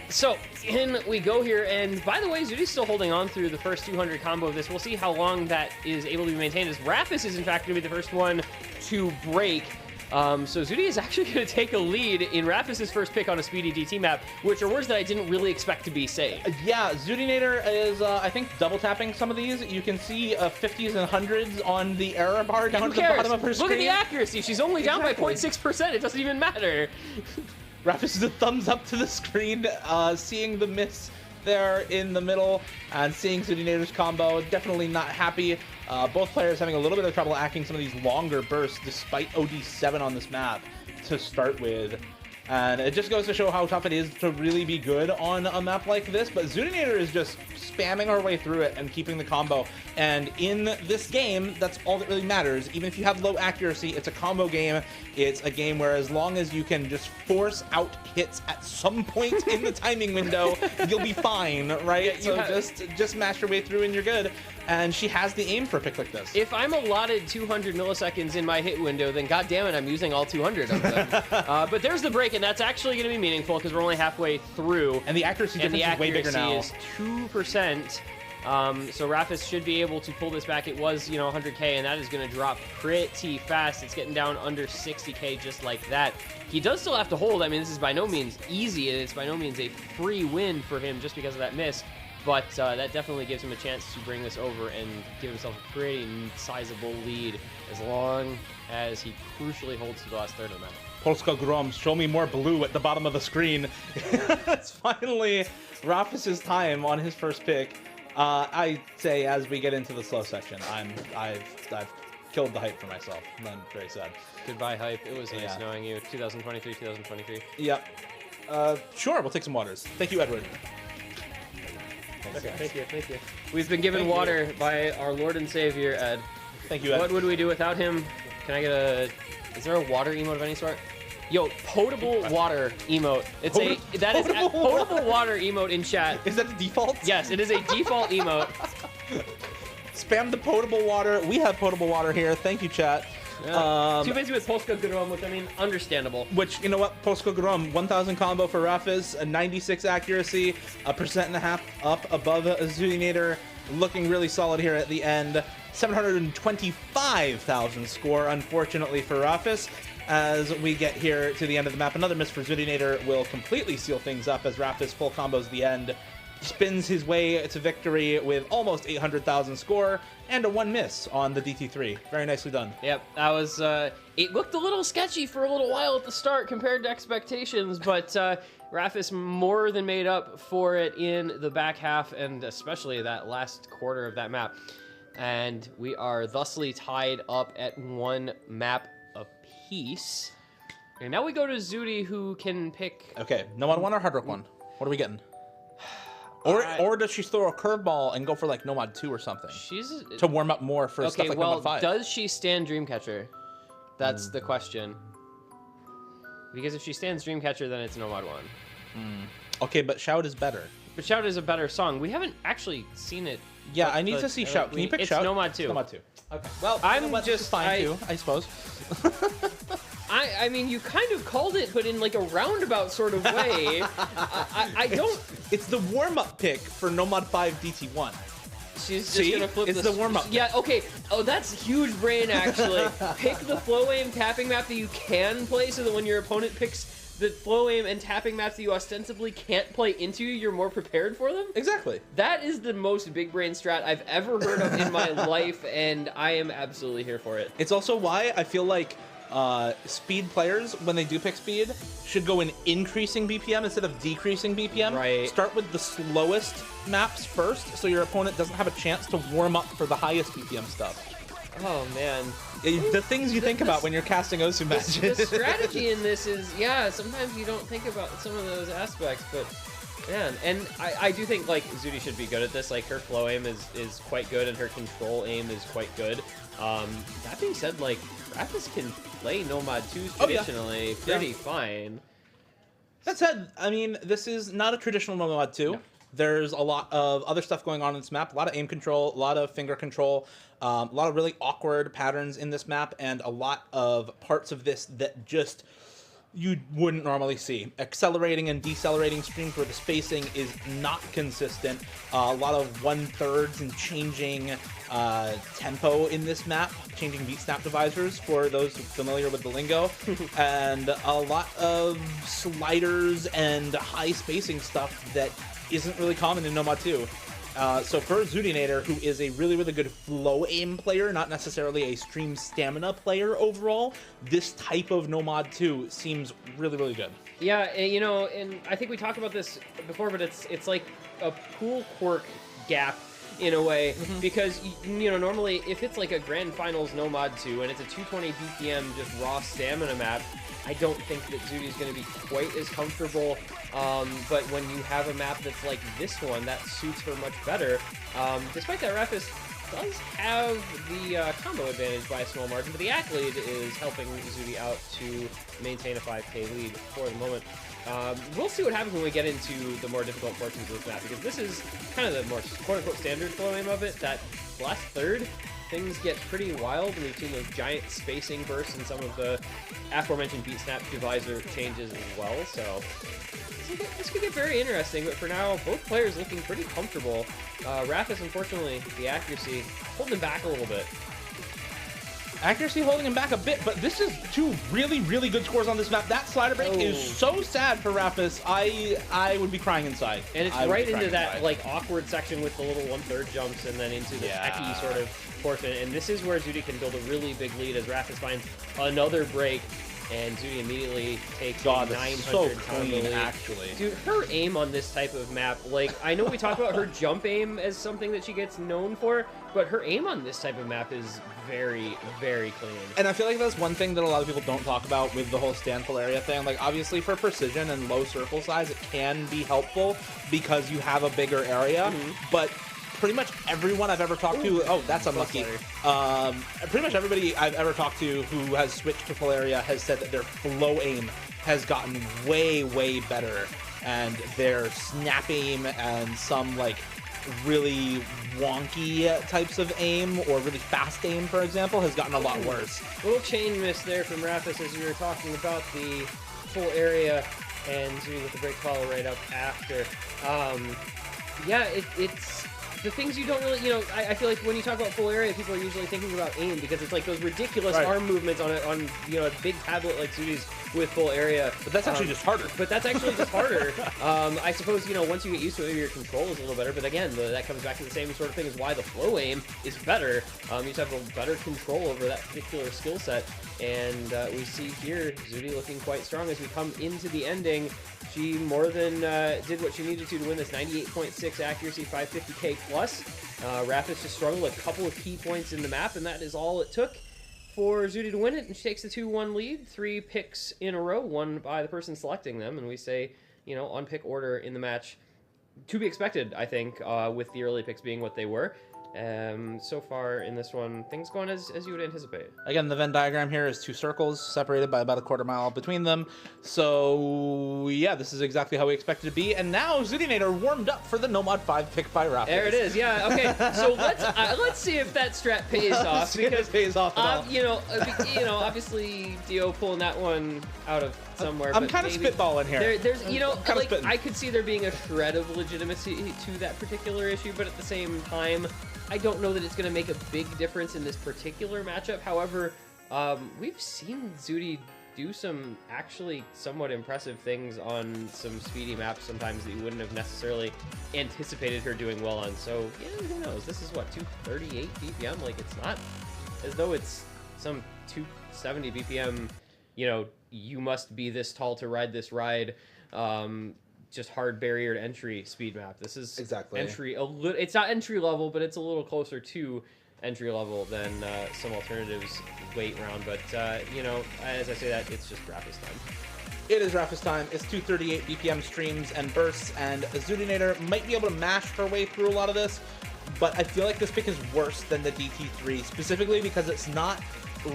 So in we go here, and by the way, Zudi's still holding on through the first 200 combo of this. We'll see how long that is able to be maintained, as Rafis is in fact going to be the first one to break. So Zudi is actually going to take a lead in Rafis' first pick on a speedy DT map, which are words that I didn't really expect to be saying. Yeah, Zudinator is, I think, double tapping some of these. You can see 50s and 100s on the error bar down at the bottom of her screen. Look at the accuracy. She's only down by 0.6%. It doesn't even matter. Rafis is a thumbs up to the screen, seeing the miss there in the middle and seeing Zudinator's combo. Definitely not happy. Both players having a little bit of trouble acting some of these longer bursts despite OD7 on this map to start with. And it just goes to show how tough it is to really be good on a map like this. But Zudinator is just spamming our way through it and keeping the combo. And in this game, that's all that really matters. Even if you have low accuracy, it's a combo game. It's a game where as long as you can just force out hits at some point in the timing window, you'll be fine, right? Yeah, so just mash your way through and you're good. And she has the aim for a pick like this. If I'm allotted 200 milliseconds in my hit window, then goddammit, I'm using all 200 of them. But there's the break, and that's actually going to be meaningful because we're only halfway through. And the accuracy difference is way bigger now. is 2%. So Rafis should be able to pull this back. It was, 100K, and that is going to drop pretty fast. It's getting down under 60K just like that. He does still have to hold. I mean, this is by no means easy, and it's by no means a free win for him just because of that miss. But that definitely gives him a chance to bring this over and give himself a pretty sizable lead as long as he crucially holds to the last third of the match. Polska Grom, show me more blue at the bottom of the screen. It's finally Rafis' time on his first pick. I say as we get into the slow section, I've killed the hype for myself. I'm very sad. Goodbye hype. It was nice knowing you. 2023. Yep. Sure, we'll take some waters. Thank you, Edward. Okay, thank you. We've been given water by our Lord and Savior, Ed. Thank you, Ed. What would we do without him? Can I get is there a water emote of any sort? Yo, potable water emote. It's potable water emote in chat. Is that the default? Yes, it is a default emote. Spam the potable water. We have potable water here. Thank you, chat. Yeah. Too busy with Polska Grom, which I mean, understandable. Which, you know what, Polska Grom, 1,000 combo for Rafis, a 96 accuracy, 1.5% up above Zudinator, looking really solid here at the end. 725,000 score, unfortunately, for Rafis. as we get here to the end of the map. Another miss for Zudinator will completely seal things up as Rapis full combos the end. Spins his way to victory with almost 800,000 score and a 1 miss on the DT3. Very nicely done. Yep, that was, it looked a little sketchy for a little while at the start compared to expectations, but Rafis more than made up for it in the back half, and especially that last quarter of that map. And we are thusly tied up at 1 map apiece. And now we go to Zudi, who can pick... Okay, Nomad 1 or Hard Rock 1? What are we getting? Or does she throw a curveball and go for like Nomad 2 or something? To warm up more for stuff like Nomad 5. Does she stand Dreamcatcher? That's the question. Because if she stands Dreamcatcher, then it's Nomad 1. Okay, but Shout is better. But Shout is a better song. We haven't actually seen it. Yeah, I need to see Shout. Can you pick Shout? It's Nomad 2. Nomad 2. Okay. Well, I'm just fine too, I suppose. I mean, you kind of called it, but in like a roundabout sort of way. I don't... It's the warm-up pick for Nomad 5 DT1. She's just gonna flip it's the warm-up. Yeah, okay. Oh, that's huge brain, actually. Pick the flow aim tapping map that you can play so that when your opponent picks the flow aim and tapping maps that you ostensibly can't play into, you're more prepared for them? Exactly. That is the most big brain strat I've ever heard of in my life, and I am absolutely here for it. It's also why I feel like speed players, when they do pick speed, should go in increasing BPM instead of decreasing BPM. Right. Start with the slowest maps first, so your opponent doesn't have a chance to warm up for the highest BPM stuff. Oh, man. The things you think about when you're casting Osu matches. The strategy in this is, yeah, sometimes you don't think about some of those aspects, but man, and I do think, like, Zudi should be good at this. Like, her flow aim is quite good, and her control aim is quite good. That being said, like, Rapis can play Nomad 2s traditionally pretty fine. That said, I mean, this is not a traditional Nomad 2. No. There's a lot of other stuff going on in this map, a lot of aim control, a lot of finger control, a lot of really awkward patterns in this map, and a lot of parts of this that just you wouldn't normally see. Accelerating and decelerating streams where the spacing is not consistent, a lot of 1/3 and changing tempo in this map, changing beat snap divisors for those familiar with the lingo, and a lot of sliders and high spacing stuff that isn't really common in Nomad 2. So for Zudinator, who is a really, really good flow aim player, not necessarily a stream stamina player overall, this type of Nomad 2 seems really, really good. Yeah, you know, and I think we talked about this before, but it's like a cool quirk gap in a way, because, you know, normally if it's like a Grand Finals Nomad 2 and it's a 220 BPM just raw stamina map, I don't think that Zudi's going to be quite as comfortable, but when you have a map that's like this one, that suits her much better. Despite that, Rapis does have the combo advantage by a small margin, but the Accolade is helping Zudi out to maintain a 5k lead for the moment. We'll see what happens when we get into the more difficult portions of this map, because this is kind of the more quote-unquote standard flow aim of it. That last third, things get pretty wild, and we've seen those giant spacing bursts and some of the aforementioned beat snap divisor changes as well, so this could get very interesting, but for now, both players looking pretty comfortable. Rapis, unfortunately, the accuracy holding him back a little bit. Accuracy holding him back a bit, but this is 2 really, really good scores on this map. That slider break is so sad for Rapis. I would be crying inside. And it's right into that like awkward section with the little 1/3 jumps and then into the techie sort of portion. And this is where Zudi can build a really big lead as Rapis finds another break. And Zudi immediately takes 900 so clean, lead. actually. Dude, her aim on this type of map, like, I know we talk about her jump aim as something that she gets known for, but her aim on this type of map is very, very clean. And I feel like that's one thing that a lot of people don't talk about with the whole standful area thing. Like, obviously for precision and low circle size, it can be helpful because you have a bigger area, but pretty much everyone I've ever talked to, that's unlucky. Pretty much everybody I've ever talked to who has switched to full area has said that their flow aim has gotten way, way better, and their snap aim and some like really wonky types of aim or really fast aim, for example, has gotten a lot worse. A little chain miss there from Rapis as we were talking about the full area, and Zudi with the break follow right up after. Yeah, it's the things you don't really, I feel like when you talk about full area, people are usually thinking about aim because it's like those ridiculous Right. arm movements on a big tablet like Zudi's with full area. But that's actually just harder. But that's actually just harder. I suppose, once you get used to it, maybe your control is a little better. But again, that comes back to the same sort of thing as why the flow aim is better. You just have a better control over that particular skill set. And we see here Zudi looking quite strong as we come into the ending. She more than did what she needed to win this 98.6 accuracy, 550k plus. Rapis just struggled a couple of key points in the map, and that is all it took for Zudi to win it. And she takes the 2-1 lead, 3 picks in a row, won by the person selecting them. And we say, on pick order in the match, to be expected, I think, with the early picks being what they were. So far in this one, things going as you would anticipate. Again, the Venn diagram here is 2 circles separated by about a quarter mile between them. So, yeah, this is exactly how we expect it to be. And now Zudinator warmed up for the Nomad 5 pick by Rapis. There it is, yeah. Okay, so let's see if that strat pays off. Because it pays off at all. Obviously, Dio pulling that one out of somewhere. I'm but kind of maybe spitballing here. There's, spitting. I could see there being a shred of legitimacy to that particular issue, but at the same time, I don't know that it's going to make a big difference in this particular matchup. However, we've seen Zudi do some actually somewhat impressive things on some speedy maps sometimes that you wouldn't have necessarily anticipated her doing well on. So, yeah, who knows? This is, 238 BPM? Like, it's not as though it's some 270 BPM, you must be this tall to ride this ride, just hard barrier to entry speed map. This is exactly entry. It's not entry level, but it's a little closer to entry level than some alternatives weight round. But as I say that, it's just Rapis time. It is Rapis time. It's 238 BPM streams and bursts, and Zudinator might be able to mash her way through a lot of this, but I feel like this pick is worse than the DT3, specifically because it's not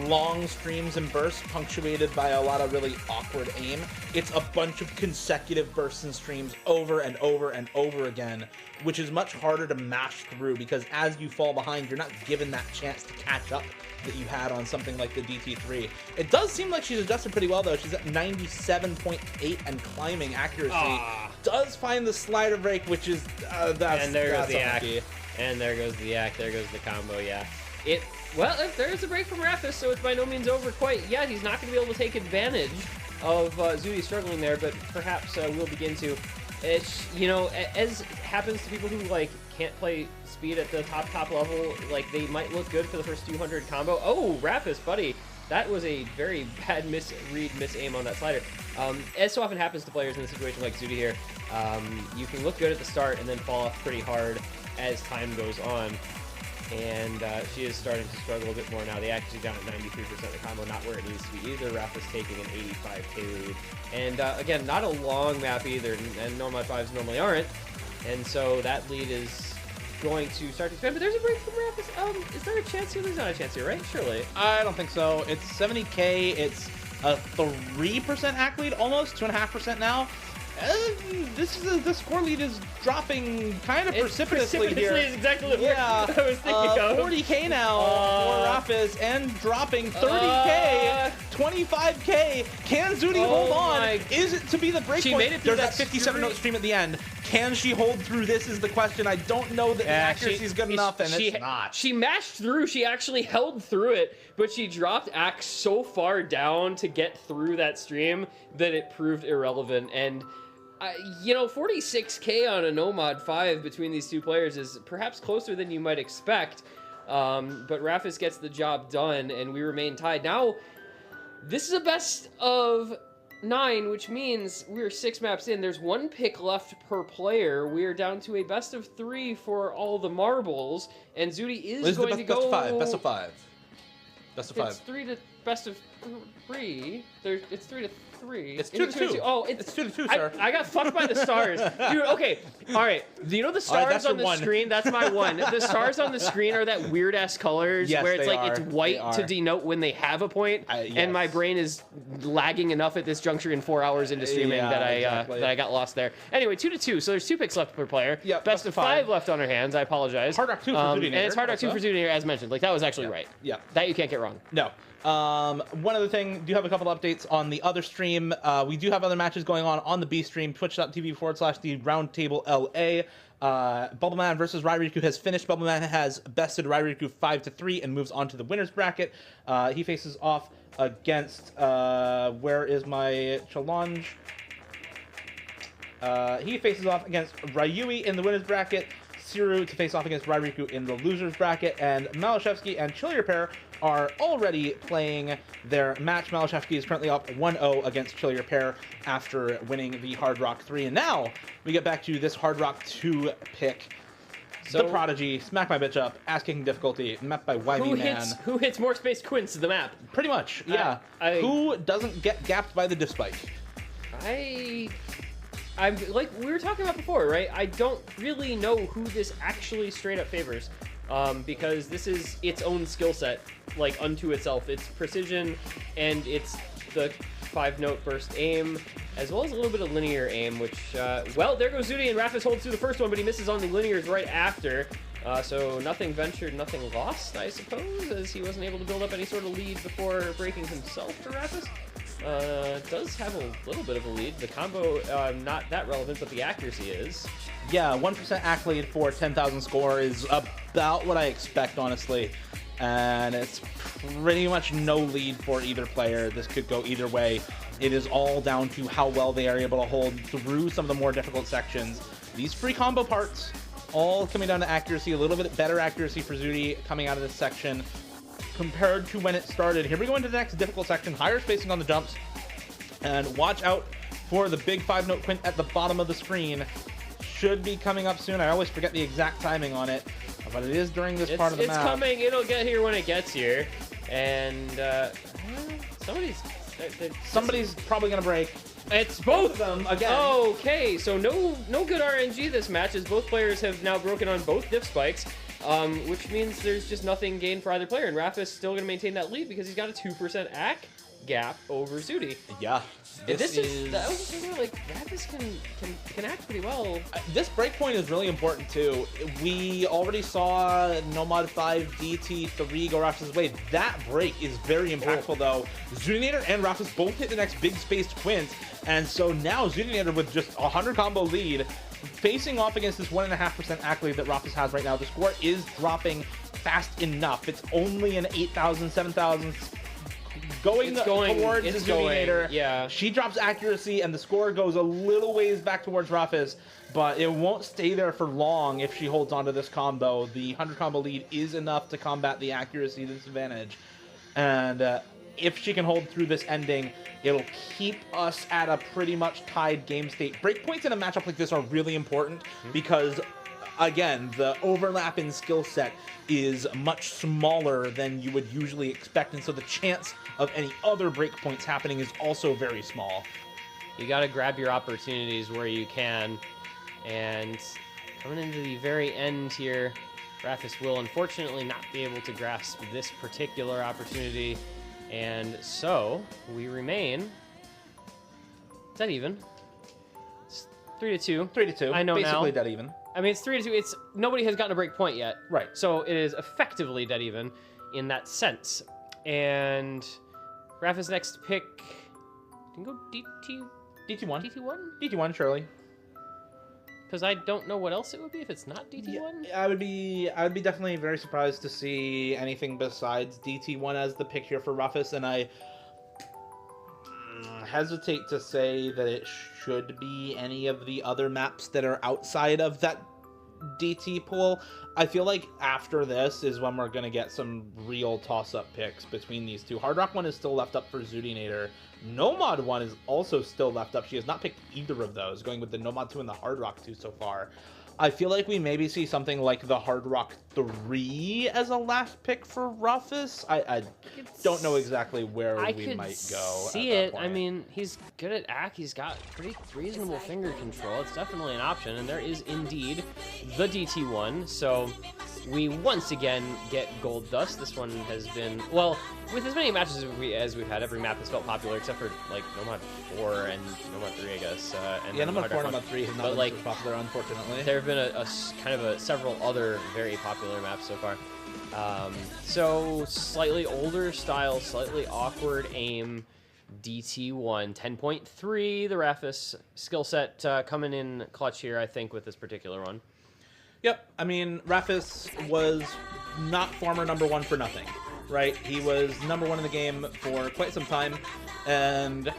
long streams and bursts punctuated by a lot of really awkward aim. It's a bunch of consecutive bursts and streams over and over and over again, which is much harder to mash through because as you fall behind, you're not given that chance to catch up that you had on something like the DT3. It does seem like she's adjusted pretty well though. She's at 97.8 and climbing accuracy. Does find the slider break, which is that's and there goes the unlucky. act. And there goes the act. There goes the combo. Yeah. Well, if there is a break from Rapis, so it's by no means over quite yet. He's not going to be able to take advantage of Zudi struggling there, but perhaps we'll begin to. It's, as happens to people who can't play speed at the top level, they might look good for the first 200 combo. Oh, Rapis, buddy, that was a very bad miss-aim on that slider. As so often happens to players in a situation like Zudi here, you can look good at the start and then fall off pretty hard as time goes on. And she is starting to struggle a bit more now. The actually down at 93% of the combo, not where it needs to be either. Rapis taking an 85k lead. And again, not a long map either, and Nomad 5s normally aren't. And so that lead is going to start to expand. But there's a break from Rapis. Is there a chance here? There's not a chance here, right? Surely. I don't think so. It's 70k. It's a 3% hack lead, almost 2.5% now. The score lead is dropping kind of precipitously here. Is exactly what yeah, I was thinking of. 40k now for Rapis and dropping 30k, 25k. Can Zudi hold on? Is it to be the break she point? Made it through There's that 57-note stream at the end. Can she hold through this is the question. I don't know that the accuracy is good enough, and it's not. She mashed through. She actually held through it, but she dropped axe so far down to get through that stream that it proved irrelevant. And 46k on a Nomad 5 between these two players is perhaps closer than you might expect. But Rapis gets the job done, and we remain tied. Now, this is a best of 9, which means we're 6 maps in. There's 1 pick left per player. We are down to a best of 3 for all the marbles, and Zudi is going to go... Best of 5. Best of 5. It's 3 to best of 3. It's 3 to 3. It's 2 to 2. Oh, it's 2 to 2, sir. I got fucked by the stars. Dude, okay. All right. Do you know the stars on the screen? That's my one. The stars on the screen are that weird-ass colors where it's it's white to denote when they have a point. Yes. And my brain is lagging enough at this juncture in 4 hours into streaming that I got lost there. Anyway, 2 to 2. So there's 2 picks left per player. Yep, best of 5 left on our hands. I apologize. Hard Rock 2 for Zudinator. And it's Hard Rock 2 for Zudinator, as mentioned. That was actually right. Yeah. That you can't get wrong. No. One other thing, do have a couple of updates on the other stream. We do have other matches going on the B stream, twitch.tv/the Roundtable LA. Bubbleman versus Rairiku has finished. Bubbleman has bested Rairiku 5-3 and moves on to the winner's bracket. He faces off against where is my challenge? He faces off against Ryui in the winner's bracket, Siru to face off against Rairiku in the loser's bracket, and Malashevsky and Chillier Pair are already playing their match. Malashevsky is currently up 1-0 against Chillier Pair after winning the Hard Rock 3. And now we get back to this Hard Rock 2 pick. So, the Prodigy, Smack My Bitch Up, Ass Kicking Difficulty, mapped by YV Man. Who hits more space Quince the map? Pretty much, yeah. Who doesn't get gapped by the diff spike? I'm like we were talking about before, right? I don't really know who this actually straight up favors, because this is its own skill set, like unto itself. It's precision, and it's the 5-note burst aim, as well as a little bit of linear aim. Which, well, there goes Zudi, and Rafis holds through the first one, but he misses on the linears right after. So nothing ventured, nothing lost, I suppose, as he wasn't able to build up any sort of lead before breaking himself for Rafis. Does have a little bit of a lead. The combo, not that relevant, but the accuracy is. Yeah, 1% act lead for 10,000 score is about what I expect, honestly. And it's pretty much no lead for either player. This could go either way. It is all down to how well they are able to hold through some of the more difficult sections. These free combo parts, all coming down to accuracy, a little bit better accuracy for Zudi coming out of this section compared to when it started. Here we go into the next difficult section, higher spacing on the jumps, and watch out for the big 5-note quint at the bottom of the screen. Should be coming up soon. I always forget the exact timing on it, but it is during this part of the map. It's coming. It'll get here when it gets here, and somebody's probably gonna break. It's both of them again. Okay, so no good RNG this match, as both players have now broken on both diff spikes. Which means there's just nothing gained for either player, and Rafa is still going to maintain that lead because he's got a 2% AC gap over Zudi. Yeah. This is that was just like Rafa's can act pretty well. This breakpoint is really important too. We already saw Nomad 5 DT3 go Rafa's way. That break is very impactful though. Zudinator and Rafa's both hit the next big spaced quint, and so now Zudinator with just a 100 combo lead, facing off against this 1.5% accolade that Rafis has right now. The score is dropping fast enough. It's only an 8,000, 7,000 going towards the Zudinator. Yeah. She drops accuracy, and the score goes a little ways back towards Rafis, but it won't stay there for long if she holds onto this combo. The 100 combo lead is enough to combat the accuracy disadvantage. And if she can hold through this ending, it'll keep us at a pretty much tied game state. Breakpoints in a matchup like this are really important because, again, the overlap in skill set is much smaller than you would usually expect, and so the chance of any other breakpoints happening is also very small. You got to grab your opportunities where you can, and coming into the very end here, Rafis will unfortunately not be able to grasp this particular opportunity. And so we remain. Is that even? It's 3-2. 3-2. I know basically now. dead even. I mean, it's 3-2. It's nobody has gotten a break point yet. Right. So it is effectively dead even in that sense. And Rafa's next pick can go DT1. DT1. DT1, surely. Because I don't know what else it would be if it's not DT1. Yeah, I would be definitely very surprised to see anything besides DT1 as the pick here for Rafis, and I hesitate to say that it should be any of the other maps that are outside of that DT pool. I feel like after this is when we're going to get some real toss-up picks between these two. Hard Rock 1 is still left up for Zudinator. Nomad 1 is also still left up. She has not picked either of those, going with the Nomad 2 and the Hard Rock 2 so far. I feel like we maybe see something like the Hard Rock 3 as a last pick for Rufus. I don't know exactly where we might go. See it. I mean, he's good at AC. He's got pretty reasonable finger control. It's definitely an option, and there is indeed the DT1. So we once again get Gold Dust. This one has been, well, with as many matches as we've had, every map has felt popular except for like Nomad 4 and Nomad 3, I guess. And yeah, Nomad 4 and Nomad 3 have not been super popular, unfortunately. There have been a kind of several other very popular maps so far. So slightly older style, slightly awkward aim, DT1, 10.3, the Rafis skill set coming in clutch here, I think, with this particular one. Yep. I mean, Rafis was not former #1 for nothing, right? He was #1 in the game for quite some time, and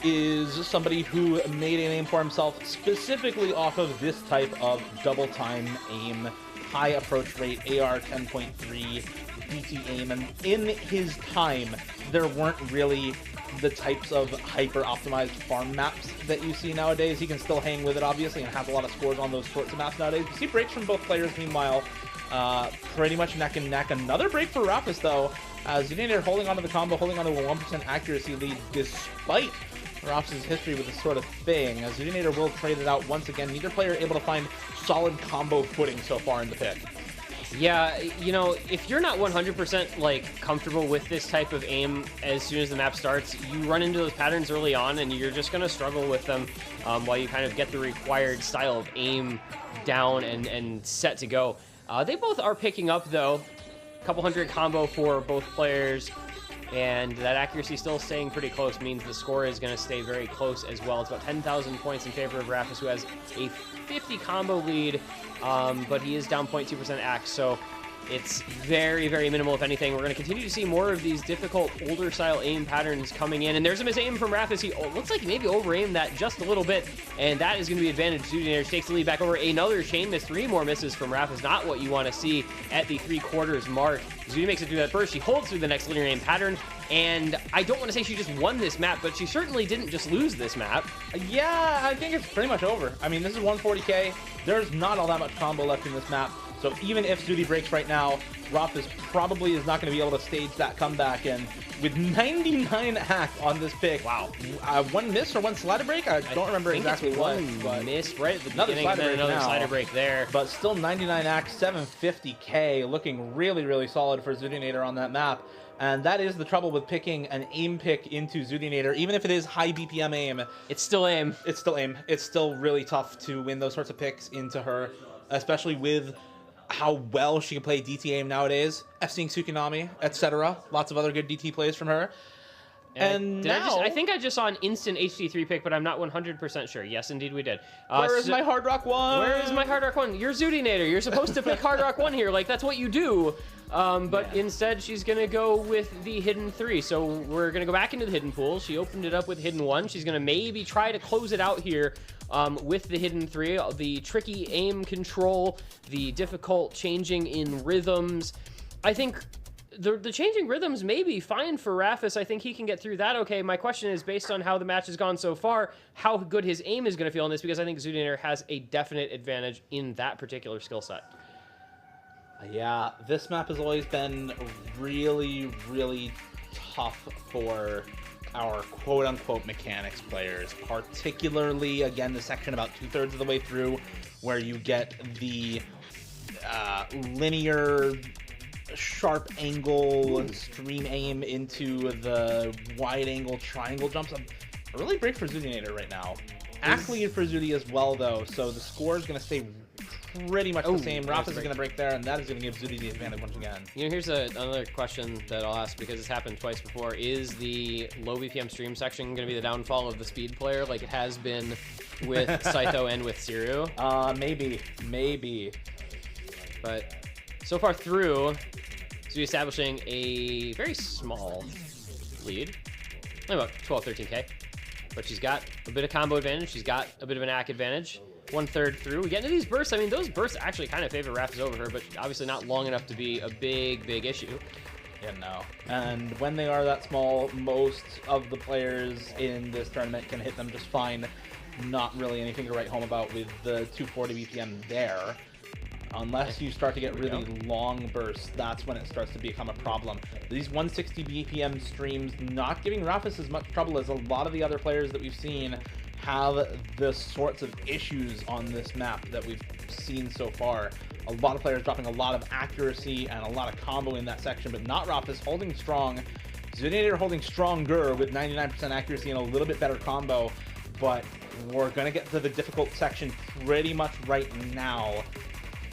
is somebody who made a name for himself specifically off of this type of double time aim, high approach rate, AR 10.3, BT aim, and in his time, there weren't really the types of hyper-optimized farm maps that you see nowadays. He can still hang with it, obviously, and has a lot of scores on those sorts of maps nowadays. You see breaks from both players, meanwhile, pretty much neck and neck. Another break for Rafis, though, as Zudinator holding onto the combo, holding onto a 1% accuracy lead, despite Rafis' history with this sort of thing, as Zudinator will trade it out once again. Neither player able to find solid combo footing so far in the pick. Yeah, you know, if you're not 100% like comfortable with this type of aim as soon as the map starts, you run into those patterns early on and you're just going to struggle with them while you kind of get the required style of aim down and set to go. They both are picking up, though. A couple hundred combo for both players, and that accuracy still staying pretty close means the score is going to stay very close as well. It's about 10,000 points in favor of Rafis, who has a 50 combo lead, but he is down 0.2% axe, so it's very, very minimal, if anything. We're going to continue to see more of these difficult, older-style aim patterns coming in, and there's a misaim from Rafis. He looks like maybe over-aimed that just a little bit, and that is going to be advantage. Zudinator takes the lead back over. Another chain miss, 3 more misses from Rafis, not what you want to see at the 3/4 mark. Zudi makes it through that burst. She holds through the next linear aim pattern, and I don't want to say she just won this map, but she certainly didn't just lose this map. Yeah, I think it's pretty much over. I mean, this is 140k. There's not all that much combo left in this map. So even if Zudi breaks right now, Rafis probably is not going to be able to stage that comeback. And with 99 hack on this pick, wow, 1 miss or 1 slider break? I don't remember exactly what. One miss right at the another beginning, slider and then break another now. slider break there. But still 99 hack, 750k, looking really, really solid for Zudinator on that map. And that is the trouble with picking an aim pick into Zudinator. Even if it is high BPM aim, it's still aim. It's still aim. It's still really tough to win those sorts of picks into her, especially with how well she can play DT aim nowadays. F-Seeing Tsukinami, etc. Lots of other good DT plays from her. And now... I think I just saw an instant HD3 pick, but I'm not 100% sure. Yes, indeed we did. Where is my Hard Rock 1? Where is my Hard Rock 1? You're Zudinator. You're supposed to pick Hard Rock 1 here. Like, that's what you do. But instead, she's going to go with the Hidden 3. So we're going to go back into the Hidden pool. She opened it up with Hidden 1. She's going to maybe try to close it out here with the Hidden 3. The tricky aim control, the difficult changing in rhythms. I think the changing rhythms may be fine for Rafis. I think he can get through that okay. My question is, based on how the match has gone so far, how good his aim is going to feel in this, because I think Zudinator has a definite advantage in that particular skill set. Yeah, this map has always been really, really tough for our quote-unquote mechanics players, particularly, again, the section about 2/3 of the way through, where you get the linear sharp angle stream aim into the wide angle triangle jumps. A really break for Zudinator right now. Act lead for Zudi as well, though, so the score is going to stay pretty much the same. Rafis is going to break there, and that is going to give Zudi the advantage once again. You know, here's another question that I'll ask, because it's happened twice before. Is the low BPM stream section going to be the downfall of the speed player, like it has been with Saito and with Siru? Maybe. But so far through, Zudi establishing a very small lead, only about 12, 13k. But she's got a bit of combo advantage. She's got a bit of an ack advantage. 1/3 through. We get into these bursts. I mean, those bursts actually kind of favor Rafis over her, but obviously not long enough to be a big, big issue. Yeah, no. And when they are that small, most of the players in this tournament can hit them just fine. Not really anything to write home about with the 240 BPM there. Unless you start to get really long bursts, that's when it starts to become a problem. These 160 BPM streams not giving Rafis as much trouble as a lot of the other players that we've seen have the sorts of issues on this map that we've seen so far. A lot of players dropping a lot of accuracy and a lot of combo in that section, but not Rafis, holding strong. Zudinator holding stronger with 99% accuracy and a little bit better combo, but we're going to get to the difficult section pretty much right now.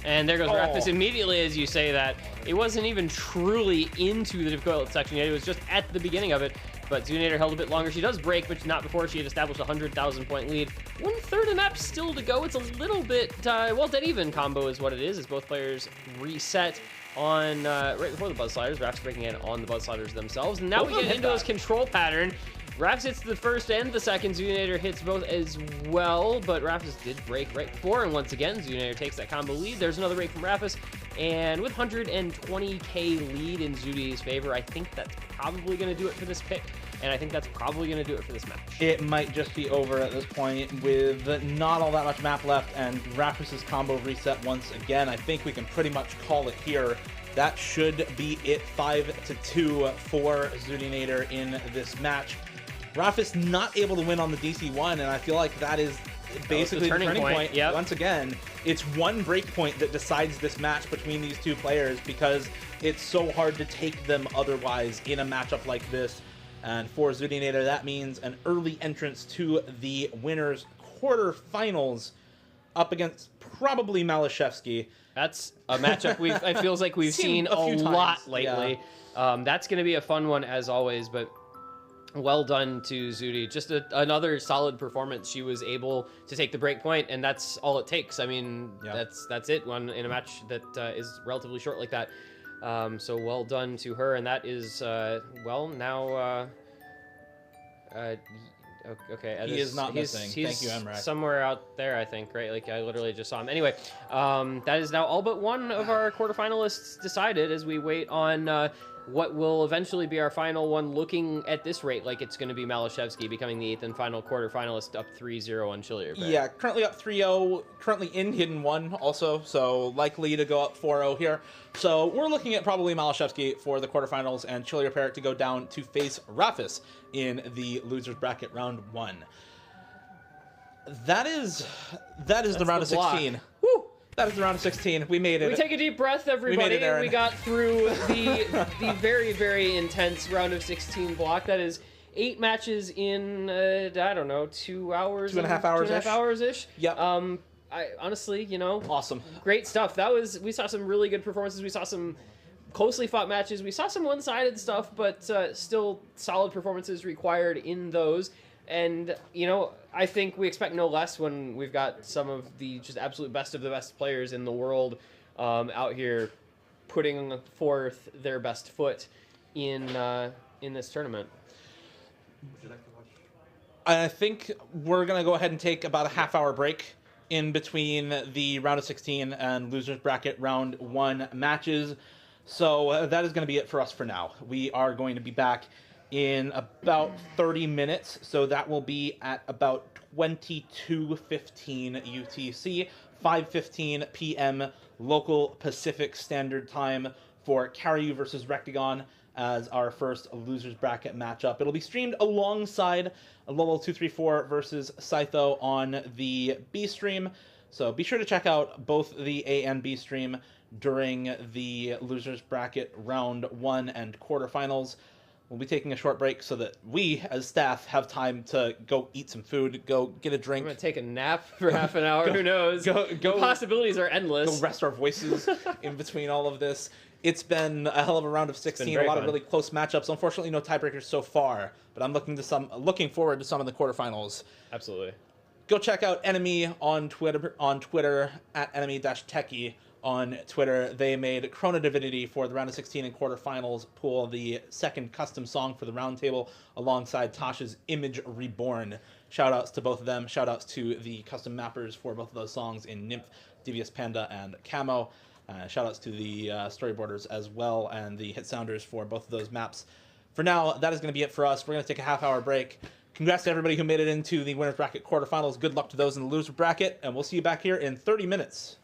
And there goes Rafis immediately as you say that. It wasn't even truly into the difficult section yet. It was just at the beginning of it. but Zoonator held a bit longer. She does break, but not before she had established a 100,000-point lead. 1/3 of the map still to go. It's a little bit, well, dead even combo is what it is, as both players reset on right before the Buzz Sliders. Raph's breaking in on the Buzz Sliders themselves. And now we get into this control pattern. Raphs hits the first and the second. Zoonator hits both as well, but Raphis did break right before, and once again, Zoonator takes that combo lead. There's another break from Raphis, and with 120k lead in Zoody's favor, I think that's probably going to do it for this pick, and I think that's probably going to do it for this match. It might just be over at this point with not all that much map left, and Raphis' combo reset once again. I think we can pretty much call it here. That should be it, 5-2 for Zoodinator in this match. Raphis not able to win on the DC1, and I feel like that is basically the turning point. Yep. Once again, it's one breakpoint that decides this match between these two players, because it's so hard to take them otherwise in a matchup like this. And for Zoodinator, that means an early entrance to the winners quarterfinals up against probably Malashevsky. That's a matchup it feels like we've seen a lot lately. Yeah. That's going to be a fun one as always, but well done to Zoody. Just another solid performance. She was able to take the break point, and that's all it takes. I mean, that's it in a match that is relatively short like that. So well done to her, and that is well now. Okay, he is not missing. Thank you, Emrak. Somewhere out there, I think, right? Like, I literally just saw him. Anyway, that is now all but one of our quarterfinalists decided as we wait on what will eventually be our final one, looking at this rate like it's going to be Malashevsky becoming the 8th and final quarterfinalist, up 3-0 on Chilier. Yeah, currently up 3-0, currently in Hidden 1 also, so likely to go up 4-0 here. So we're looking at probably Malashevsky for the quarterfinals and Chilier Parrot to go down to face Raphis in the losers bracket round 1. That is the round of 16. Woo! That is the round of 16. We made it. We take a deep breath, everybody. We got through the very, very intense round of 16 block. That is 8 matches in, I don't know, 2 hours? 2.5 hours-ish. 2.5 hours-ish. Yep. I honestly, you know. Awesome. Great stuff. We saw some really good performances. We saw some closely fought matches. We saw some one-sided stuff, but still solid performances required in those. And, you know, I think we expect no less when we've got some of the just absolute best of the best players in the world out here putting forth their best foot in this tournament. Would you like to watch? I think we're going to go ahead and take about a half-hour break in between the round of 16 and losers bracket round 1 matches. So that is going to be it for us for now. We are going to be back in about 30 minutes, so that will be at about 22:15 UTC, 5:15 p.m. local Pacific Standard Time for Karyu versus Rectagon as our first losers bracket matchup. It'll be streamed alongside Level 234 versus Scytho on the B stream, so be sure to check out both the A and B stream during the losers bracket round 1 and quarterfinals. We'll be taking a short break so that we, as staff, have time to go eat some food, go get a drink. I'm going to take a nap for half an hour. Who knows? The possibilities are endless. Go rest our voices in between all of this. It's been a hell of a round of 16, a lot of really close matchups. Unfortunately, no tiebreakers so far, but I'm looking forward to some of the quarterfinals. Absolutely. Go check out Enemy on Twitter at enemy-techie. On Twitter, they made Chrono Divinity for the round of 16 and quarterfinals pool, the second custom song for the Roundtable, alongside Tasha's Image Reborn. Shoutouts to both of them. Shoutouts to the custom mappers for both of those songs in Nymph, Devious Panda, and Camo. Shoutouts to the storyboarders as well, and the hit sounders for both of those maps. For now, that is going to be it for us. We're going to take a half-hour break. Congrats to everybody who made it into the winners bracket quarterfinals. Good luck to those in the loser bracket, and we'll see you back here in 30 minutes.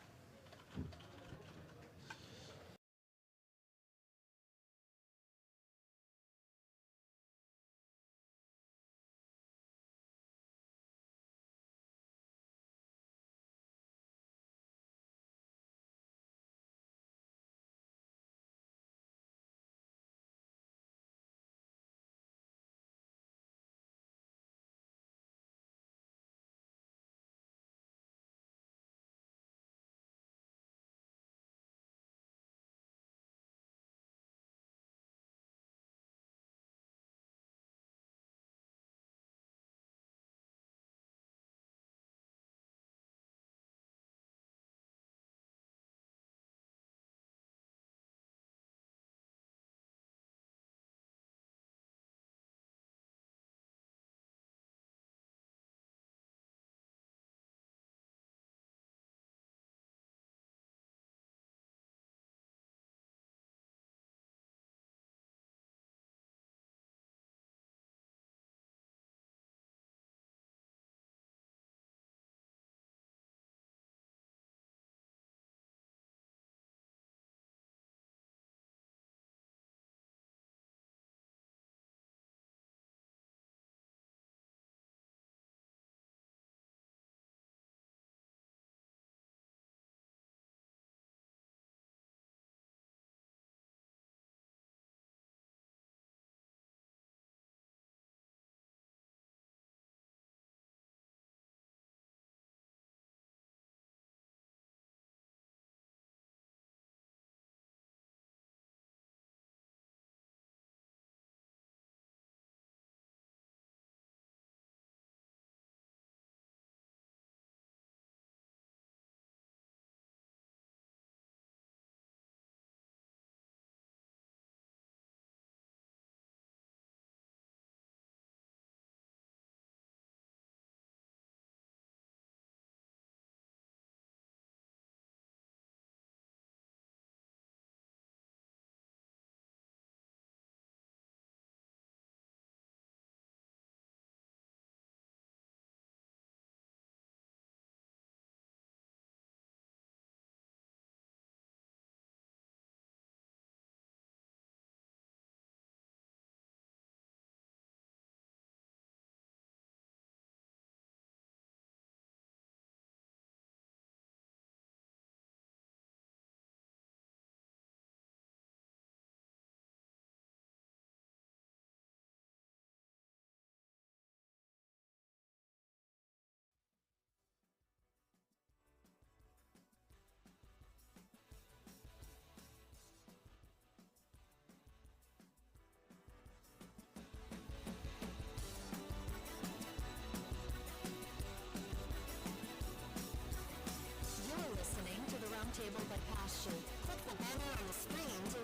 Roundtable by pasture. Click the banner on the screen to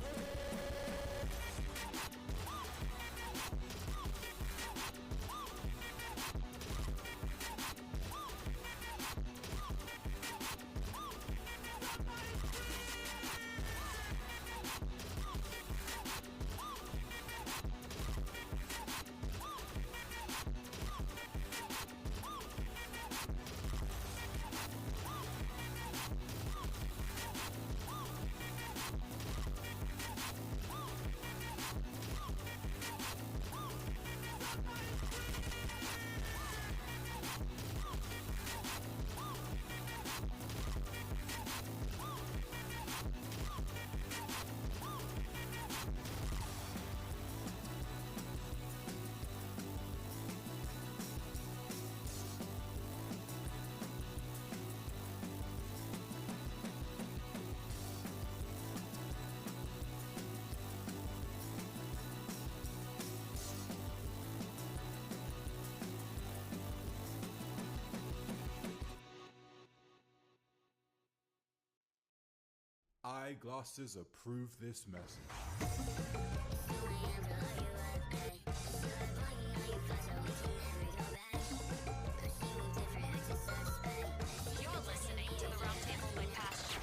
Eyeglasses approve this message. You're listening to the Roundtable by pasture.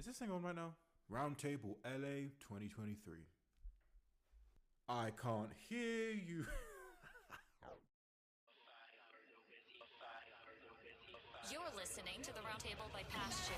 Is this thing on right now? Roundtable LA 2023. I can't hear you. You're listening to the Roundtable by pasture.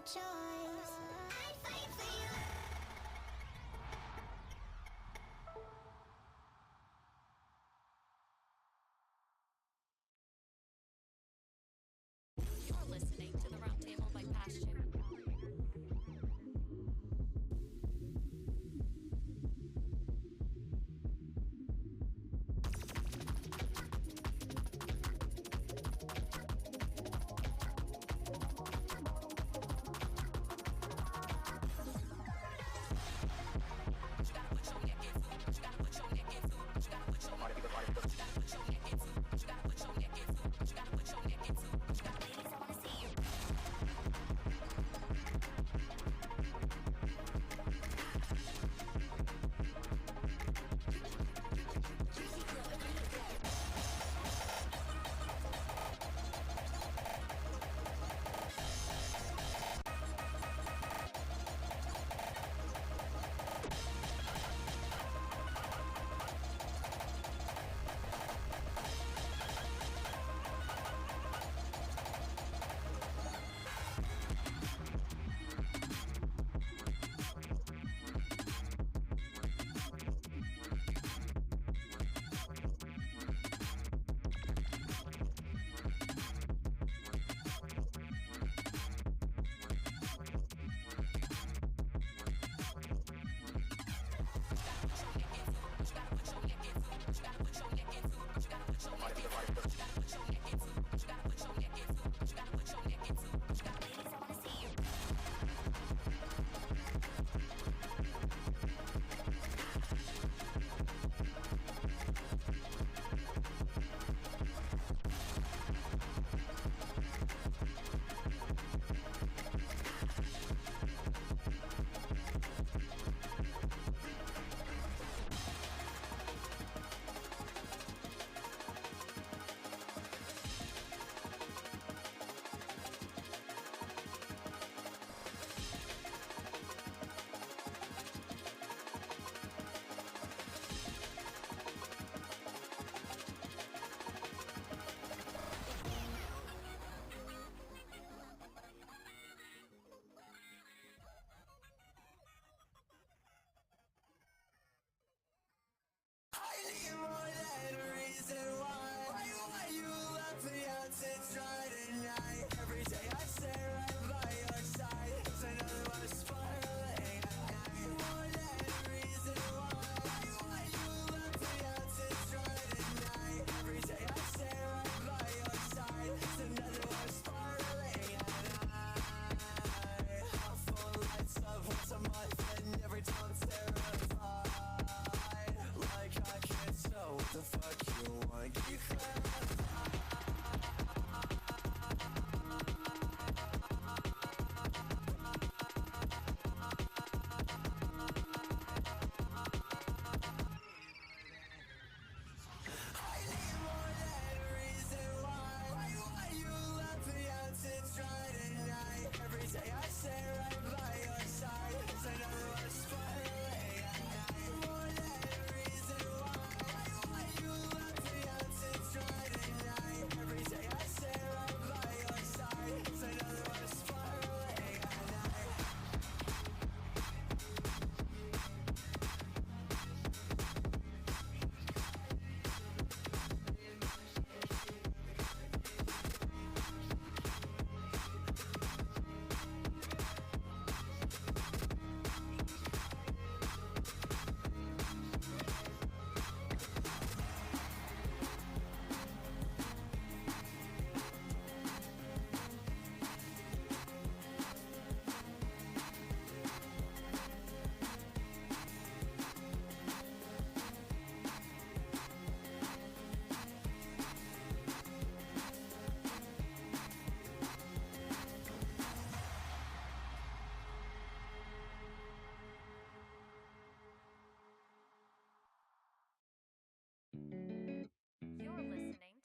your choice. I'd fight for you. You're listening to the Roundtable by Passion.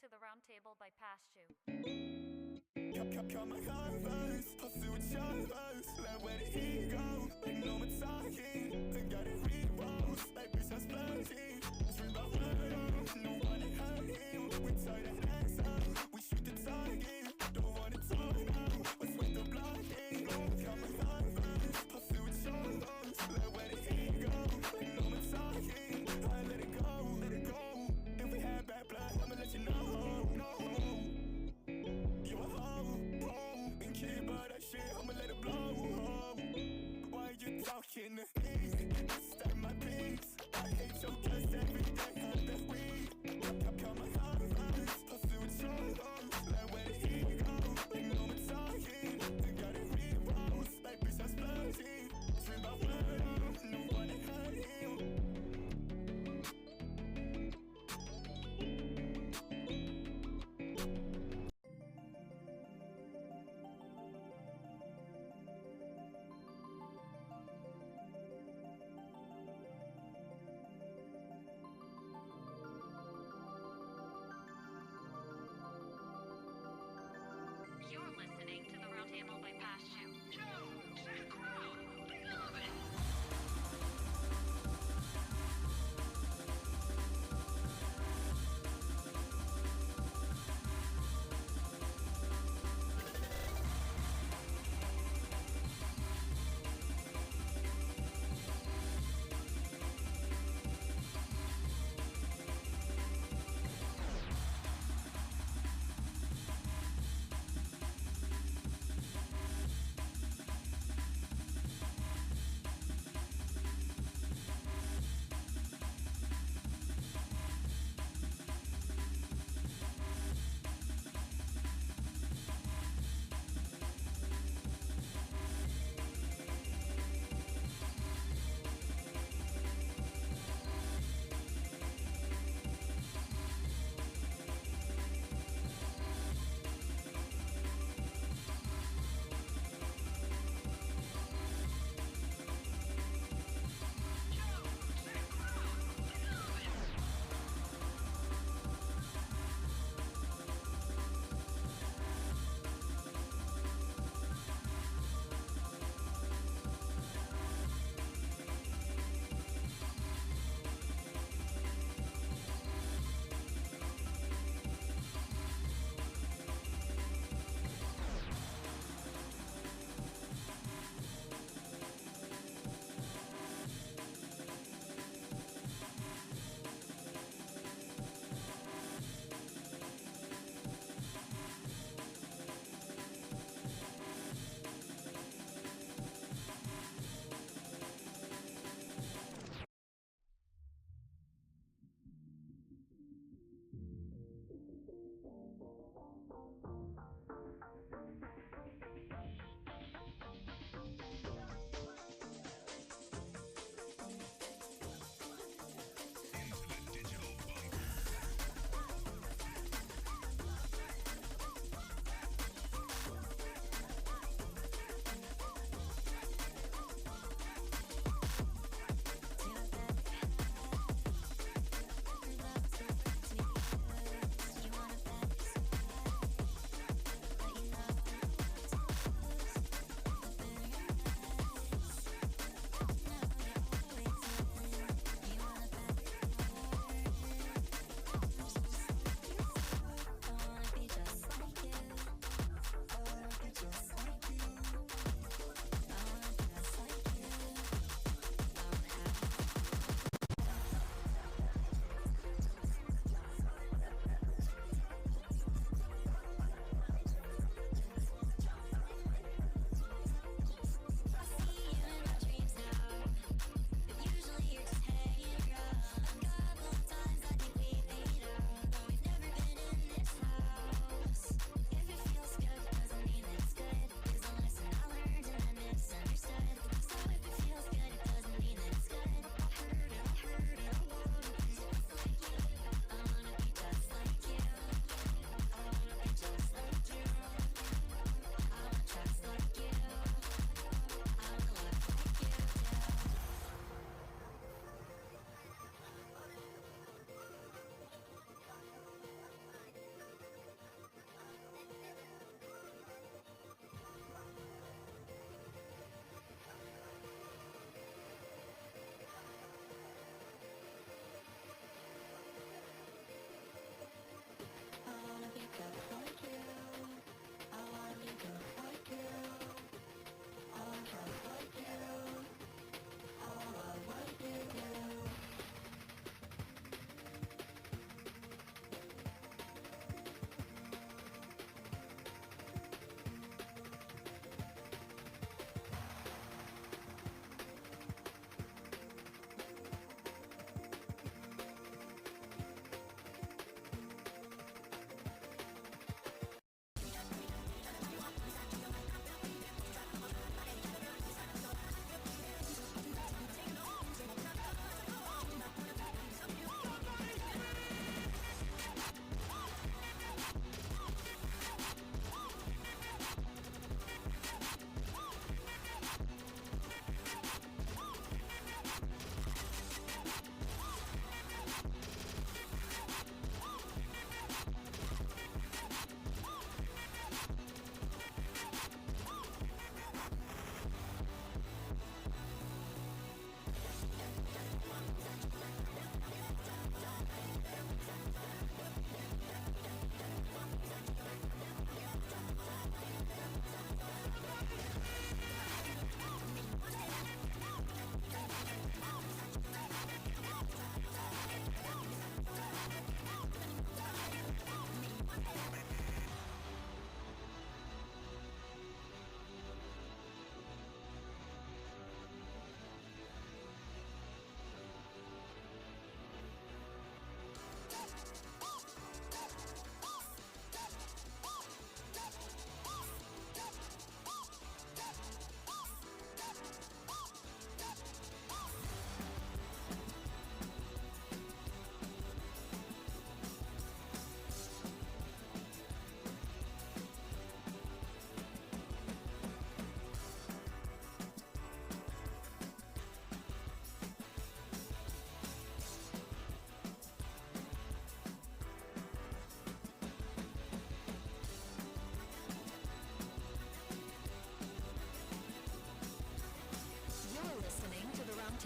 To the Roundtable by Pashu. Come on, converse, pursue with yours. Like where the heat go, like no more talking. I got it re-rolls, like bitch I'm splurging. Dream about murder, no one to hurt him. We tie that ass up, we shoot the target. Don't wanna talk now, what's with the blocking?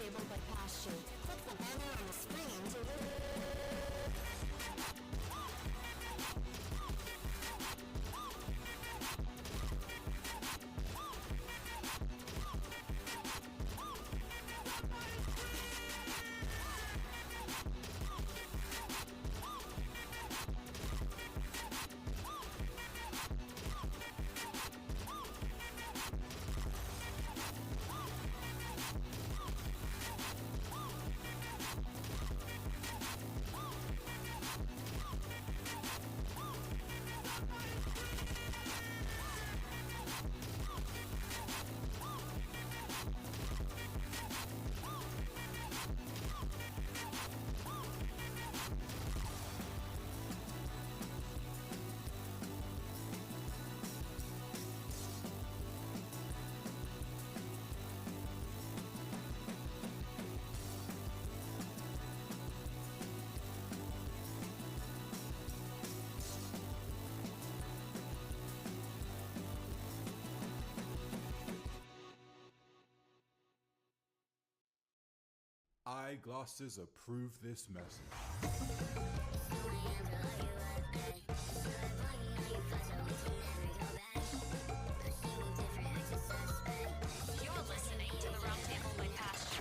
Roundtable by pasture. Click the banner on the screen to Eyeglasses approve this message. You're listening to the Roundtable by Pasture.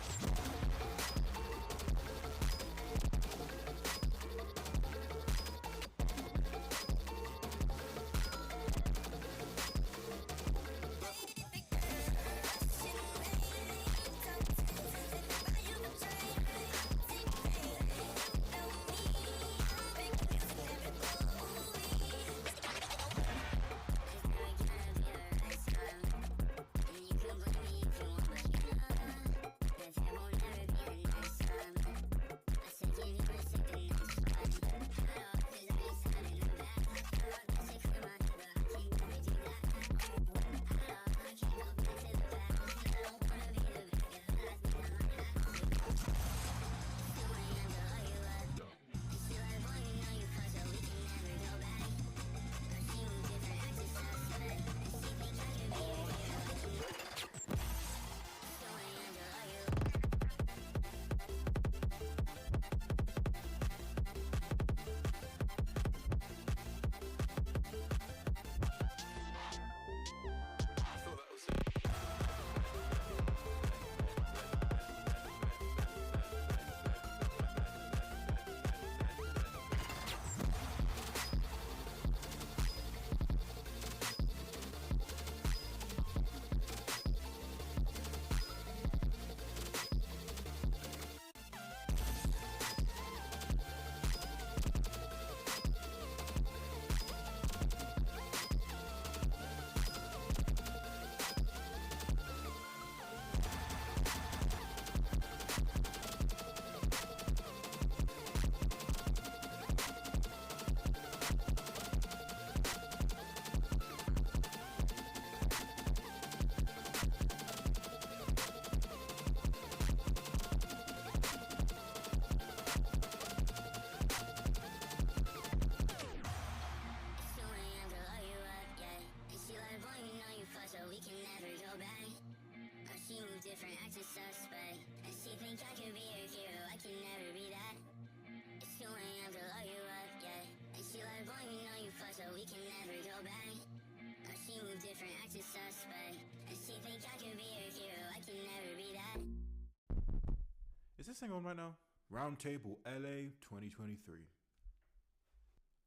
Is this thing on right now? Roundtable LA 2023.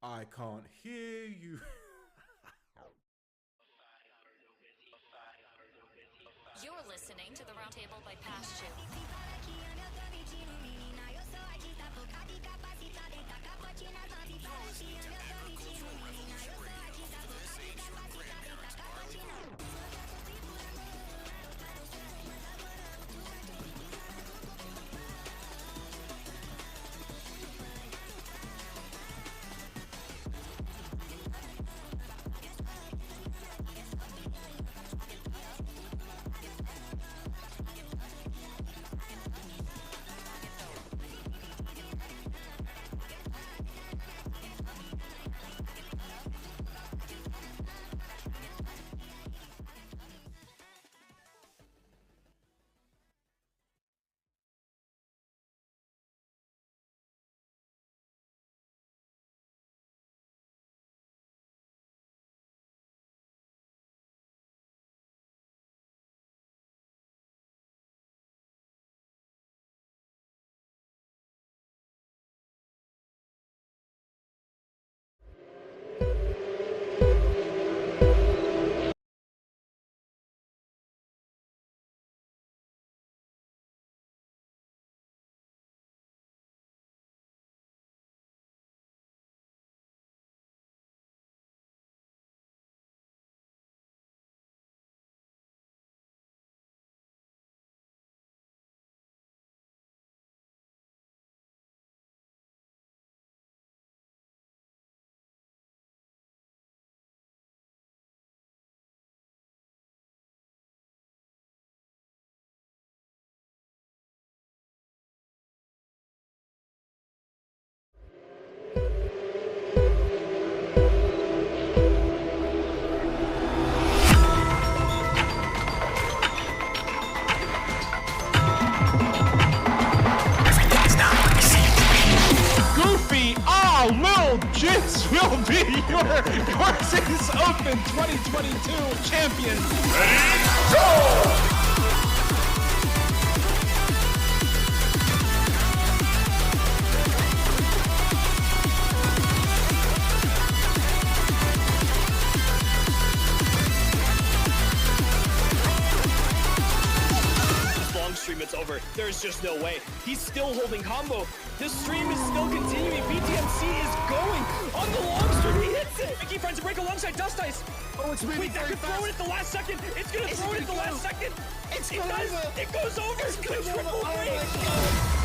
I can't hear you. You're listening to the Roundtable by Pasture. this will be your Courses Open 2022 champion. Ready, go! Stream, it's over. There's just no way. He's still holding combo. This stream is still continuing. btmc is going on the long stream. He hits it. Mickey finds a break alongside Dust Ice. Oh, it's moving. Wait, that could throw it at the last second. It's gonna throw it at the last second. It does. It goes over. It's the triple break.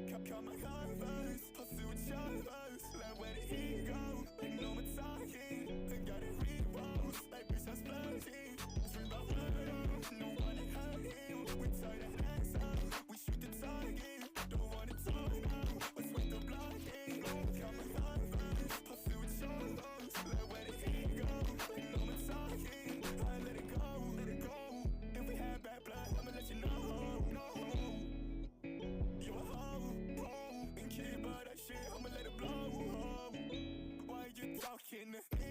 Cut my converse, pussy with showers. Like where did he go? Like no more talking. They got it repost. Like bitch I'm splurging. Dream about murder. No one to hurt him. We tie the hands up. We shoot the target. Don't wanna talk now. Let's wait the blocking. Cut my converse, pussy with showers. Like where did he go? Like no more talking. I let it go, let it go. If we had bad blood, I'ma let you know. No. You a hoe, and keep all that shit, I'ma let it blow. Why you talking to me?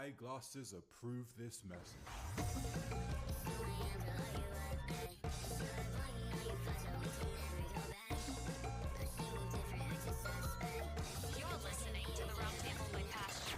eyeglasses approve this message. You're listening to the Roundtable by Pasture.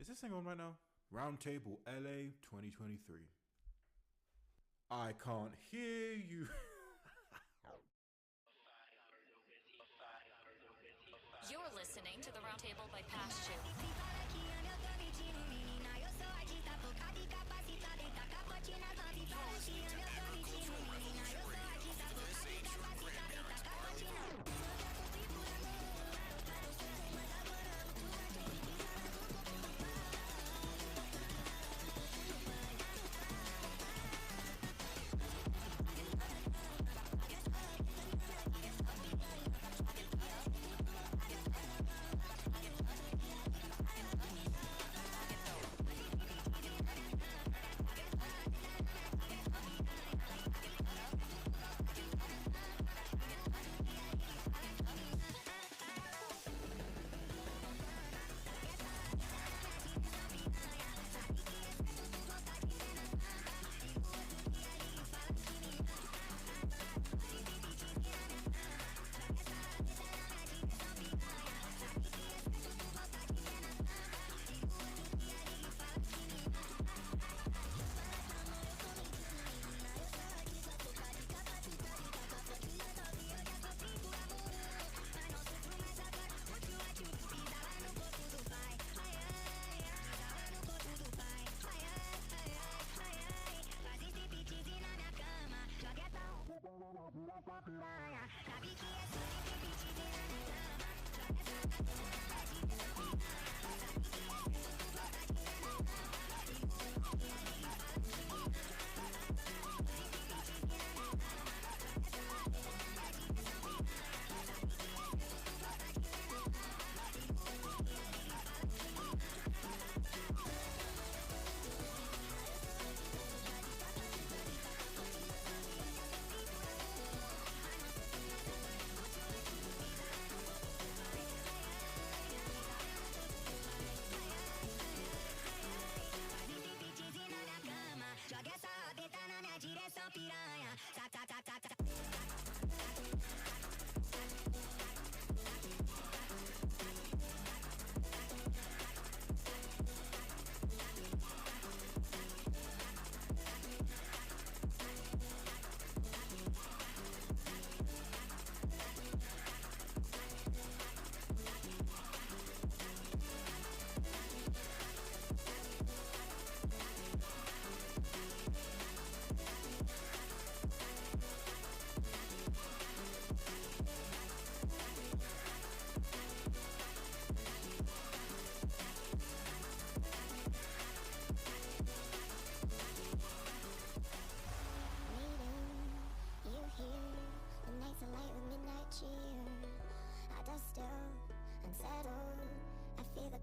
Is this thing on right now? Roundtable LA 2023. I can't hear you. You're listening to the Roundtable by Pasture.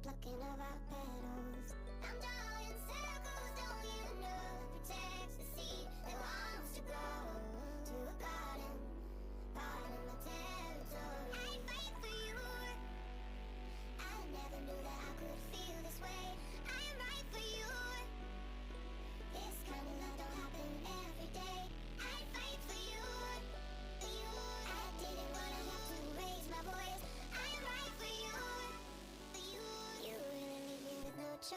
plucking of our petals. I'm drawing circles, don't you know? Protects the seed that wants to grow to a garden, part of my territory. I fight for you. I never knew that I could feel this way. I am right for you. This kind of love don't happen every day. I fight for you. For you. I didn't wanna have to raise my voice. I am right for you. For you. You really leave me with no choice.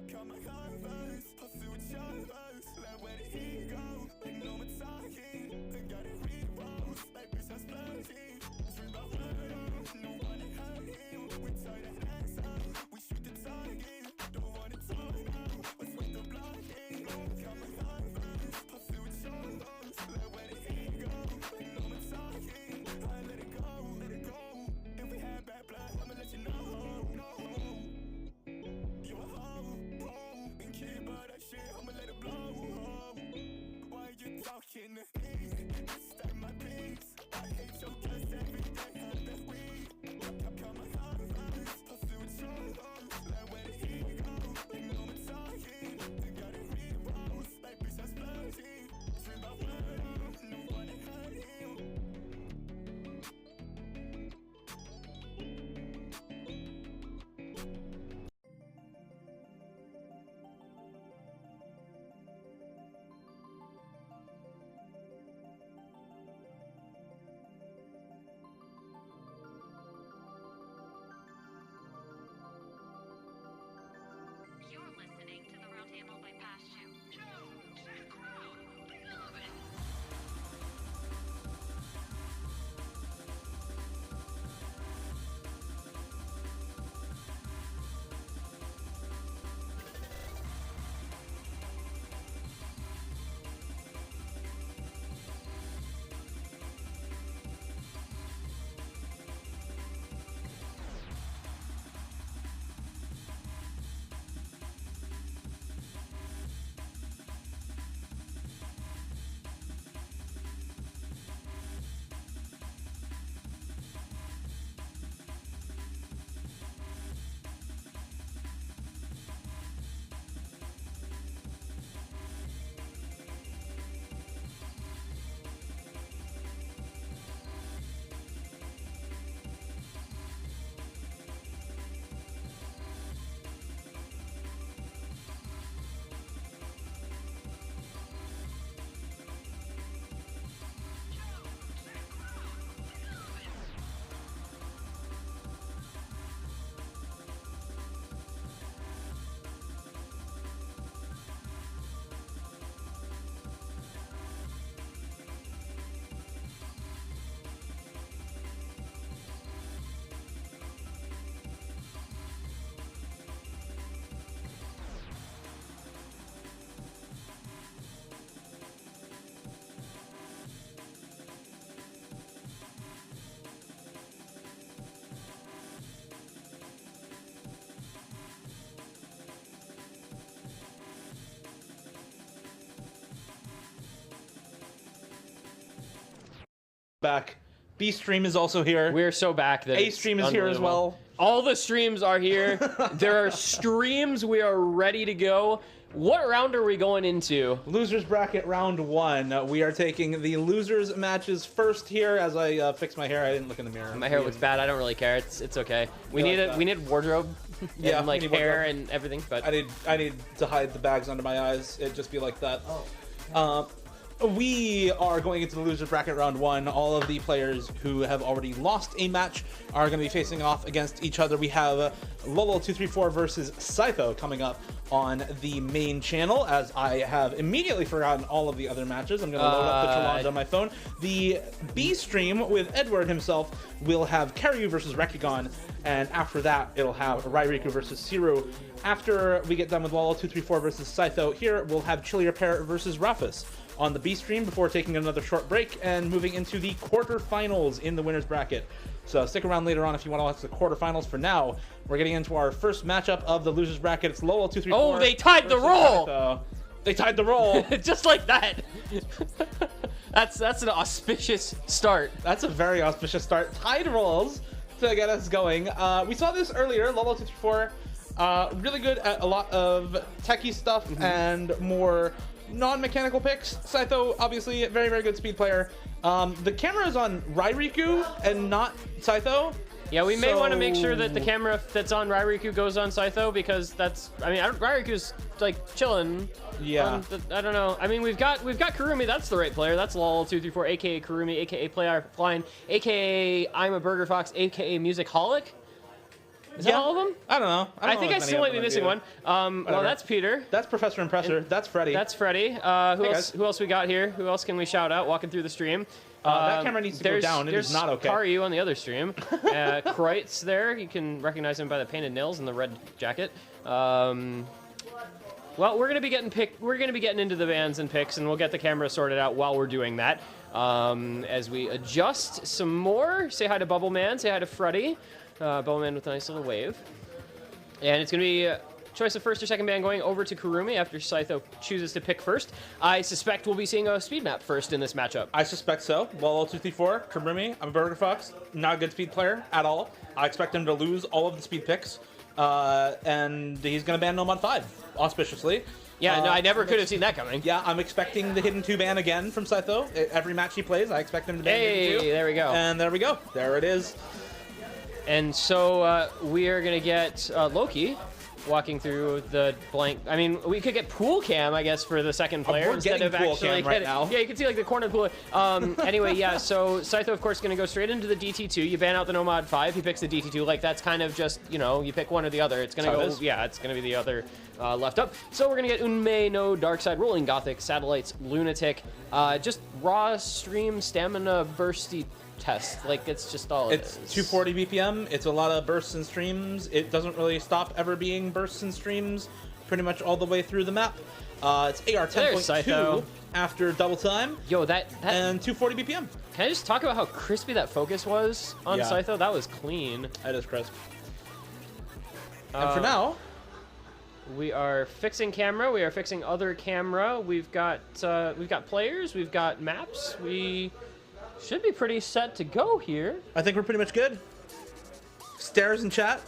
Got my converse, hustle with Chavez. Like where did he go? Ain't no more talking. I got it repost, like bitch I'm splurging. Dream about murder, no one to hurt him. We tie that ass up, we shoot the target. Don't wanna talk now, what's with the blocking? Got my converse, hustle with Chavez. Like where did he go? Ain't no more talking. I let it go, let it go. If we had bad blood, I'ma let you know. No. You a hoe, and keep all that shit, I'ma let it blow. Why you talking to me? Stack my beats. I hate your guts every day of the week. Got my converse, hustle with Chavez. Like where did he go? Ain't no more talking. I got it repost, like bitch I'm splurging. Dream about murder, no one to hurt him. You're listening to the Roundtable by Pasture. Back. B stream is also here. We're so back that A it's stream is here as unbelievable. well. All the streams are here. There are streams. We are ready to go. What round are we going into? Losers bracket round 1. We are taking the losers matches first here. As I fix my hair, I didn't look in the mirror. My hair looks bad. I don't really care. It's okay. We You need like a that? we need wardrobe. Yeah, and like we need hair wardrobe. and everything. But I need to hide the bags under my eyes. It'd just be like that. We are going into the loser bracket round 1. All of the players who have already lost a match are going to be facing off against each other. We have Lolo234 versus Scytho coming up on the main channel, as I have immediately forgotten all of the other matches. I'm going to load up the challenge on my phone. The B stream with Edward himself will have Karyu versus Rekigon, and after that it'll have Rairiku versus Siru. After we get done with Lolo234 versus Scytho, here we'll have Chillier Parrot versus Rafis on the B stream before taking another short break and moving into the quarterfinals in the winners bracket. So stick around later on if you want to watch the quarterfinals. For now, we're getting into our first matchup of the losers bracket. It's Lolo234. oh, they tied the roll. They tied the roll. Just like that. That's an auspicious start. That's a very auspicious start. Tied rolls to get us going. We saw this earlier. Lolo234, really good at a lot of techie stuff and more non-mechanical picks. Scytho, obviously, very, very good speed player. The camera is on Rairiku and not Scytho. Yeah, we may want to make sure that the camera that's on Rairiku goes on Scytho, because that's, I mean, Rairiku's like chilling. Yeah. I don't know. I mean, we've got Kurumi. That's the right player. That's Lol234, aka Kurumi, aka Player Flying, aka I'm a Burger Fox, aka Musicaholic. Is that all of them? I don't know. I think I still might be missing one. Well, Whatever. that's Peter. That's Professor Impressor. That's Freddy. That's Freddy. Who else we got here? Who else can we shout out walking through the stream? That camera needs to go down. It is not okay. There's Karyu on the other stream. Kreutz there. You can recognize him by the painted nails and the red jacket. Well, we're gonna be getting into the bans and picks, and we'll get the camera sorted out while we're doing that. As we adjust some more. Say hi to Bubbleman. Say hi to Freddy. Bubbleman with a nice little wave. And it's gonna be choice of first or second ban going over to Kurumi after Scytho chooses to pick first. I suspect we'll be seeing a speed map first in this matchup. I suspect so. Well, 234, Kurumi. I'm a Burger Fox. Not a good speed player at all. I expect him to lose all of the speed picks. And he's going to ban Nomad 5, auspiciously. Yeah, no, I never could have seen that coming. Yeah, I'm expecting the Hidden 2 ban again from Scytho. Every match he plays, I expect him to ban Hidden 2. There we go. And there we go. There it is. And so we are going to get Loki walking through the blank. I mean, we could get pool cam, I guess, for the second player. We're instead getting of pool actually cam right now. Yeah, you can see like the corner of the pool. Anyway, yeah, so Scytho, of course, going to go straight into the DT2. You ban out the Nomad 5. He picks the DT2. Like, that's kind of just, you know, you pick one or the other. It's going to go, yeah, it's going to be the other left up. So we're going to get Unmei no Darkside, Rolling Gothic, Satellites, Lunatic. Just raw stream stamina bursty test. Like, it's just all it's 240 BPM. It's a lot of bursts and streams. It doesn't really stop ever being bursts and streams pretty much all the way through the map. It's AR 10.2 after double time. Yo, that and 240 BPM. Can I just talk about how crispy that focus was on Scytho? That was clean. That is crisp. And for now, we are fixing camera. We are fixing other camera. We've got players. We've got maps. We should be pretty set to go here. I think we're pretty much good. Stairs in chat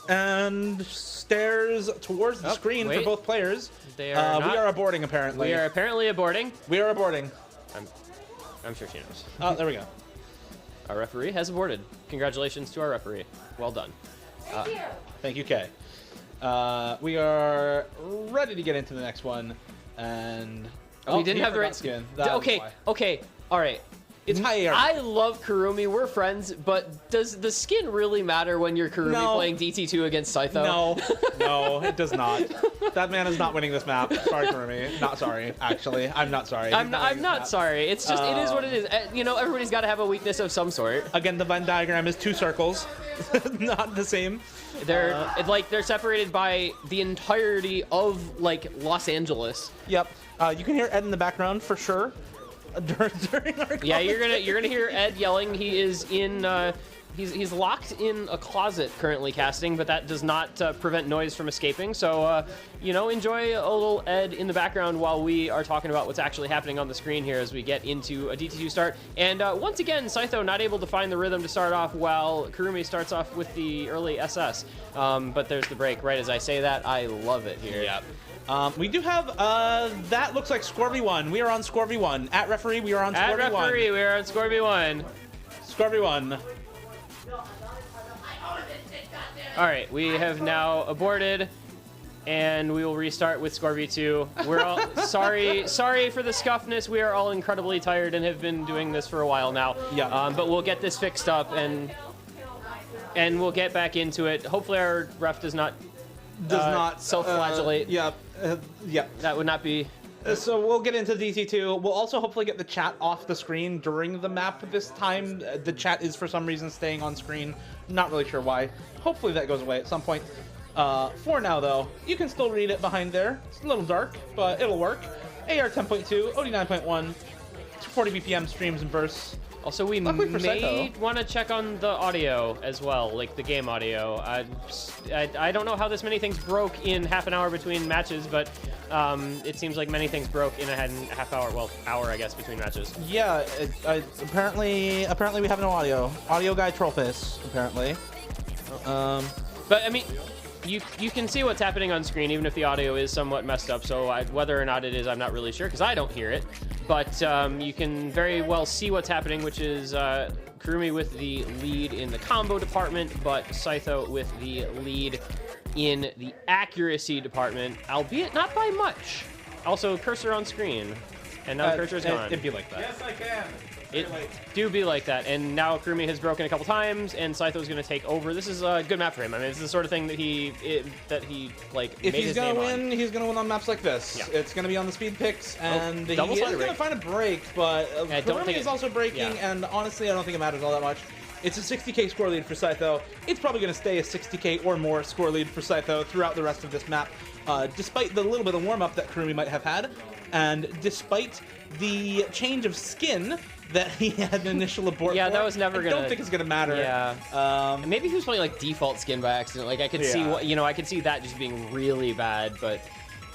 and stairs towards the screen for both players. They are we are aborting, apparently. We are apparently aborting. We are aborting. I'm sure she knows. Oh, there we go. Our referee has aborted. Congratulations to our referee. Well done. Thank you, Kay. We are ready to get into the next one, and we didn't have the right skin. Okay, all right. It's high AR. I love Kurumi. We're friends, but does the skin really matter when you're Kurumi playing DT2 against Scytho? No, it does not. That man is not winning this map. Sorry, Kurumi. Not sorry, actually. I'm not sorry. I'm not sorry. It's just, it is what it is. You know, everybody's got to have a weakness of some sort. Again, the Venn diagram is two circles. Not the same. They're separated by the entirety of, like, Los Angeles. Yep. You can hear Ed in the background for sure. During our yeah, you're gonna hear Ed yelling. He is in he's locked in a closet currently casting, but that does not prevent noise from escaping. So you know, enjoy a little Ed in the background while we are talking about what's actually happening on the screen here as we get into a DT2 start. And once again, Scytho not able to find the rhythm to start off, while Kurumi starts off with the early SS. But there's the break right as I say that. I love it here. Yep. We do have, that looks like Score V1. We are on Score V1. At referee, we are on Score V1. At referee, we are on Score V1. Score V1. All right, we have now aborted, and we will restart with Score V2. We're all sorry for the scuffness. We are all incredibly tired and have been doing this for a while now. Yeah. But we'll get this fixed up, and we'll get back into it. Hopefully our ref does not self-flagellate. Yeah. That would not be... So we'll get into DT2. We'll also hopefully get the chat off the screen during the map this time. The chat is for some reason staying on screen. Not really sure why. Hopefully that goes away at some point. For now, though, you can still read it behind there. It's a little dark, but it'll work. AR 10.2, OD 9.1, 240 BPM streams and bursts. Also, we may want to check on the audio as well, like the game audio. I don't know how this many things broke in half an hour between matches, but it seems like many things broke in a half hour, well, hour, I guess, between matches. Yeah, apparently we have no audio. Audio guy Trollface, apparently. But I mean, you can see what's happening on screen, even if the audio is somewhat messed up. So whether or not it is, I'm not really sure, because I don't hear it. But you can very well see what's happening, which is Kurumi with the lead in the combo department, but Scytho with the lead in the accuracy department, albeit not by much. Also, cursor on screen. And now the cursor's gone. It'd be like that. Yes, I can. It do be like that, and now Kurumi has broken a couple times, and Saito's going to take over. This is a good map for him. I mean, it's the sort of thing that he like. If made he's his gonna name win, he's gonna win on maps like this. Yeah. It's gonna be on the speed picks, and he double is slider gonna break. find a break, but I don't Kurumi think is it- also breaking, yeah. and honestly, I don't think it matters all that much. It's a 60k score lead for Saito. It's probably going to stay a 60k or more score lead for Saito throughout the rest of this map, despite the little bit of warm-up that Kurumi might have had, and despite the change of skin that he had an initial abort Yeah, for. that was never I gonna. don't think it's going to matter. Yeah. Maybe he was playing like default skin by accident. Like I could see Yeah. what I could see that just being really bad. But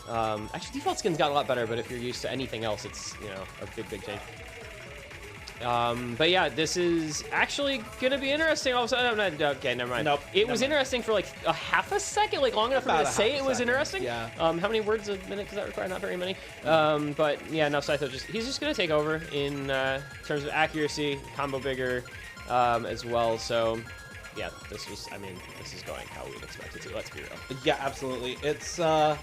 actually, default skin's got a lot better. But if you're used to anything else, it's a big change. But yeah, this is actually gonna be interesting. All of a sudden, okay, never mind. Nope, It was never mind. interesting for like a half a second, like long enough for me About to a say half it a was second, interesting. yeah. How many words a minute does that require? Not very many. But yeah, no, Saito he's just gonna take over in terms of accuracy, combo bigger, as well. So yeah, this is going how we'd expect it to. Let's be real. Yeah, absolutely. It's honestly,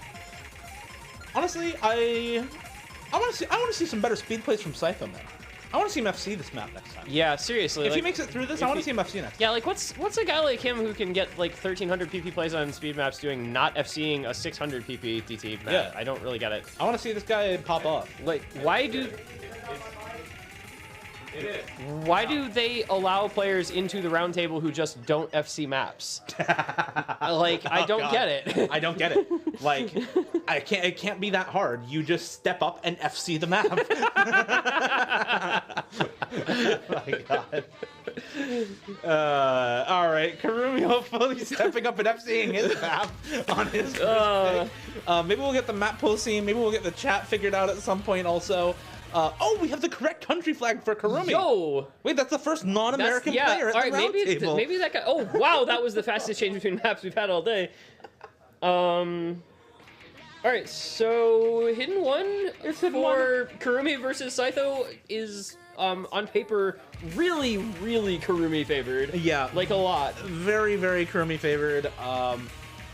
I want to see some better speed plays from Saito, man. I want to see him FC this map next time. Yeah, seriously. If he like, makes it through this, if I want he- to see him FC next. Yeah, like what's a guy like him who can get like 1300 PP plays on speed maps doing not FCing a 600 PP DT map? Yeah. I don't really get it. I want to see this guy pop off. Like, why do they allow players into the roundtable who just don't FC maps? Like, I don't get it. I don't get it. Like, it can't be that hard. You just step up and FC the map. Oh my god. All right, Kurumi hopefully stepping up and FCing his map on his first pick. Maybe we'll get the map pool scene. Maybe we'll get the chat figured out at some point also. Oh, we have the correct country flag for Kurumi. Yo! Wait, that's the first non-American player at all the right, roundtable. maybe that guy. Oh, wow, that was the fastest change between maps we've had all day. All right, so Hidden One for Kurumi versus Saito is on paper really Kurumi favored. Yeah, like a lot. Very Kurumi favored.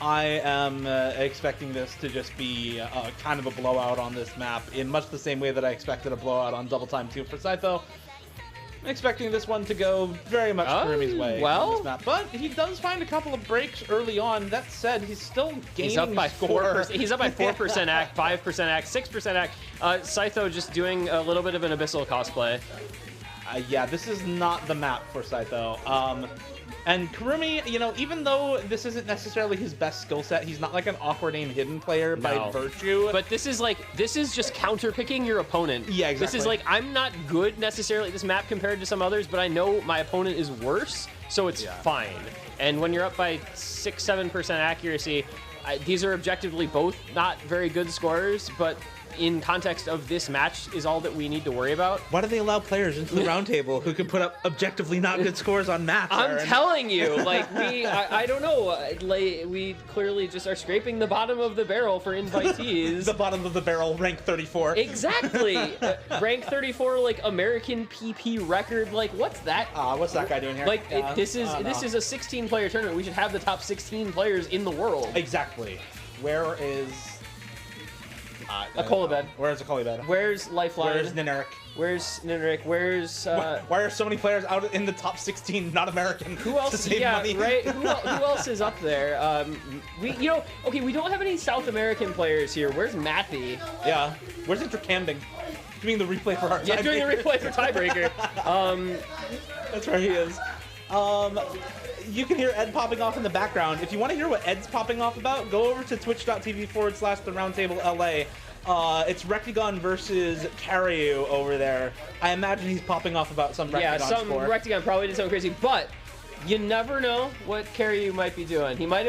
I am expecting this to just be kind of a blowout on this map in much the same way that I expected a blowout on Double Time 2 for Saito. I'm expecting this one to go very much Kurumi's way on this map, but he does find a couple of breaks early on. That said, he's still gaining He's up by score. 4%. He's up by 4% act, 5% act, 6% act. Saito just doing a little bit of an Abyssal cosplay. Yeah, this is not the map for Saito. And Kurumi, even though this isn't necessarily his best skill set, he's not like an awkward aim hidden player by virtue. But this is just counter picking your opponent. Yeah, exactly. This is like, I'm not good necessarily at this map compared to some others, but I know my opponent is worse, so it's fine. And when you're up by 6-7% accuracy, these are objectively both not very good scorers, but in context of this match is all that we need to worry about. Why do they allow players into the roundtable who can put up objectively not good scores on maps? I'm Aaron? telling you, like, I don't know, like, we clearly just are scraping the bottom of the barrel for invitees. The bottom of the barrel, rank 34. Exactly. Rank 34, like, American PP record, like, what's that? What's that guy doing here? Like, this is a 16-player tournament. We should have the top 16 players in the world. Exactly. Where is... Akolabed. Where's Akolabed? Where's Lifeline? Where's Nineric? Where's Nineric? Where's... Why are so many players out in the top 16 not American? Who else? To save Yeah, money? right. Who else is up there? We don't have any South American players here. Where's Matthew? Yeah. Where's Intercambing? Doing the replay for our tiebreaker. Yeah, doing the replay for tiebreaker. That's where he is. You can hear Ed popping off in the background. If you want to hear what Ed's popping off about, go over to twitch.tv/TheRoundtableLA. It's Rectagon versus Karyu over there. I imagine he's popping off about some Rectagon Yeah, some score. Rectagon probably did something crazy, but you never know what Karyu might be doing. He might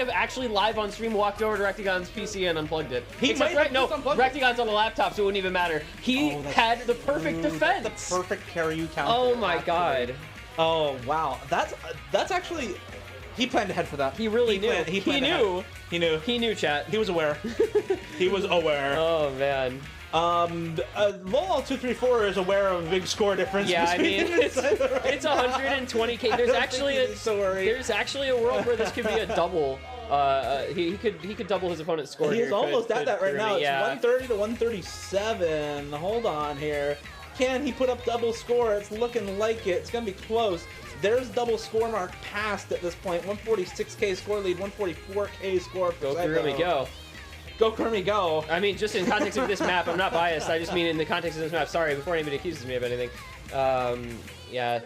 have actually live on stream walked over to Rectagon's PC and unplugged it. He might have no, just unplugged it. Rectagon's on the laptop, so it wouldn't even matter. He had the perfect defense. The perfect Karyu counter. Oh my god. Oh wow, that's actually he planned ahead for that. He really knew. He knew. He knew, chat. He was aware. He was aware. Oh man. Lol234 is aware of a big score difference. Yeah, I mean, between it's 120k. There's actually a world where this could be a double. He could double his opponent's score. He's almost at that right now. It's yeah. 130 to 137. Hold on here. Can he put up double score? It's looking like it. It's going to be close. There's double score mark passed at this point. 146k score lead, 144k score for Go Saito. Kurumi, go. Go Kurumi, go. I mean, just in context of this map, I'm not biased. I just mean in the context of this map. Sorry, before anybody accuses me of anything. Yeah.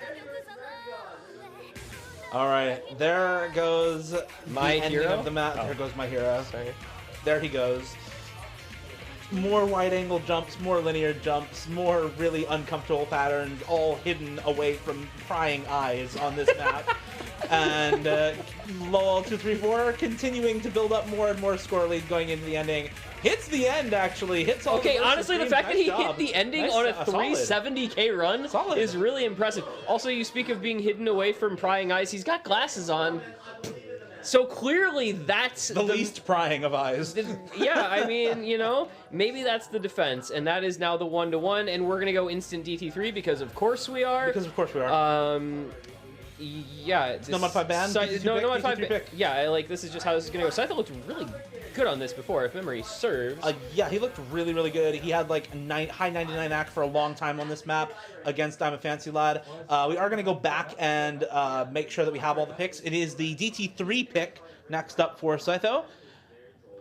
All right, there goes My the ending hero? of the map. Oh. There goes my hero. Sorry. There he goes. More wide-angle jumps, more linear jumps, more really uncomfortable patterns, all hidden away from prying eyes on this map. And LOL234 continuing to build up more and more score lead going into the ending. Hits the end, actually. Hits all Okay, the honestly, the fact that he hit the ending on a solid. 370k run Solid. is really impressive. Also, you speak of being hidden away from prying eyes. He's got glasses on. So clearly that's the least prying of eyes. Yeah, I mean, you know, maybe that's the defense, and that is now the 1-to-1, and we're gonna go instant DT3 because of course we are. Because of course we are. Yeah. No modified ban? DT2 No pick? modified DT3 ban. pick? Yeah, like this is just how this is gonna go. Scythe looked really good on this before, if memory serves. Yeah, he looked really, really good. He had like high 99 act for a long time on this map against I'm a Fancy Lad. We are going to go back and make sure that we have all the picks. It is the DT3 pick next up for Scytho.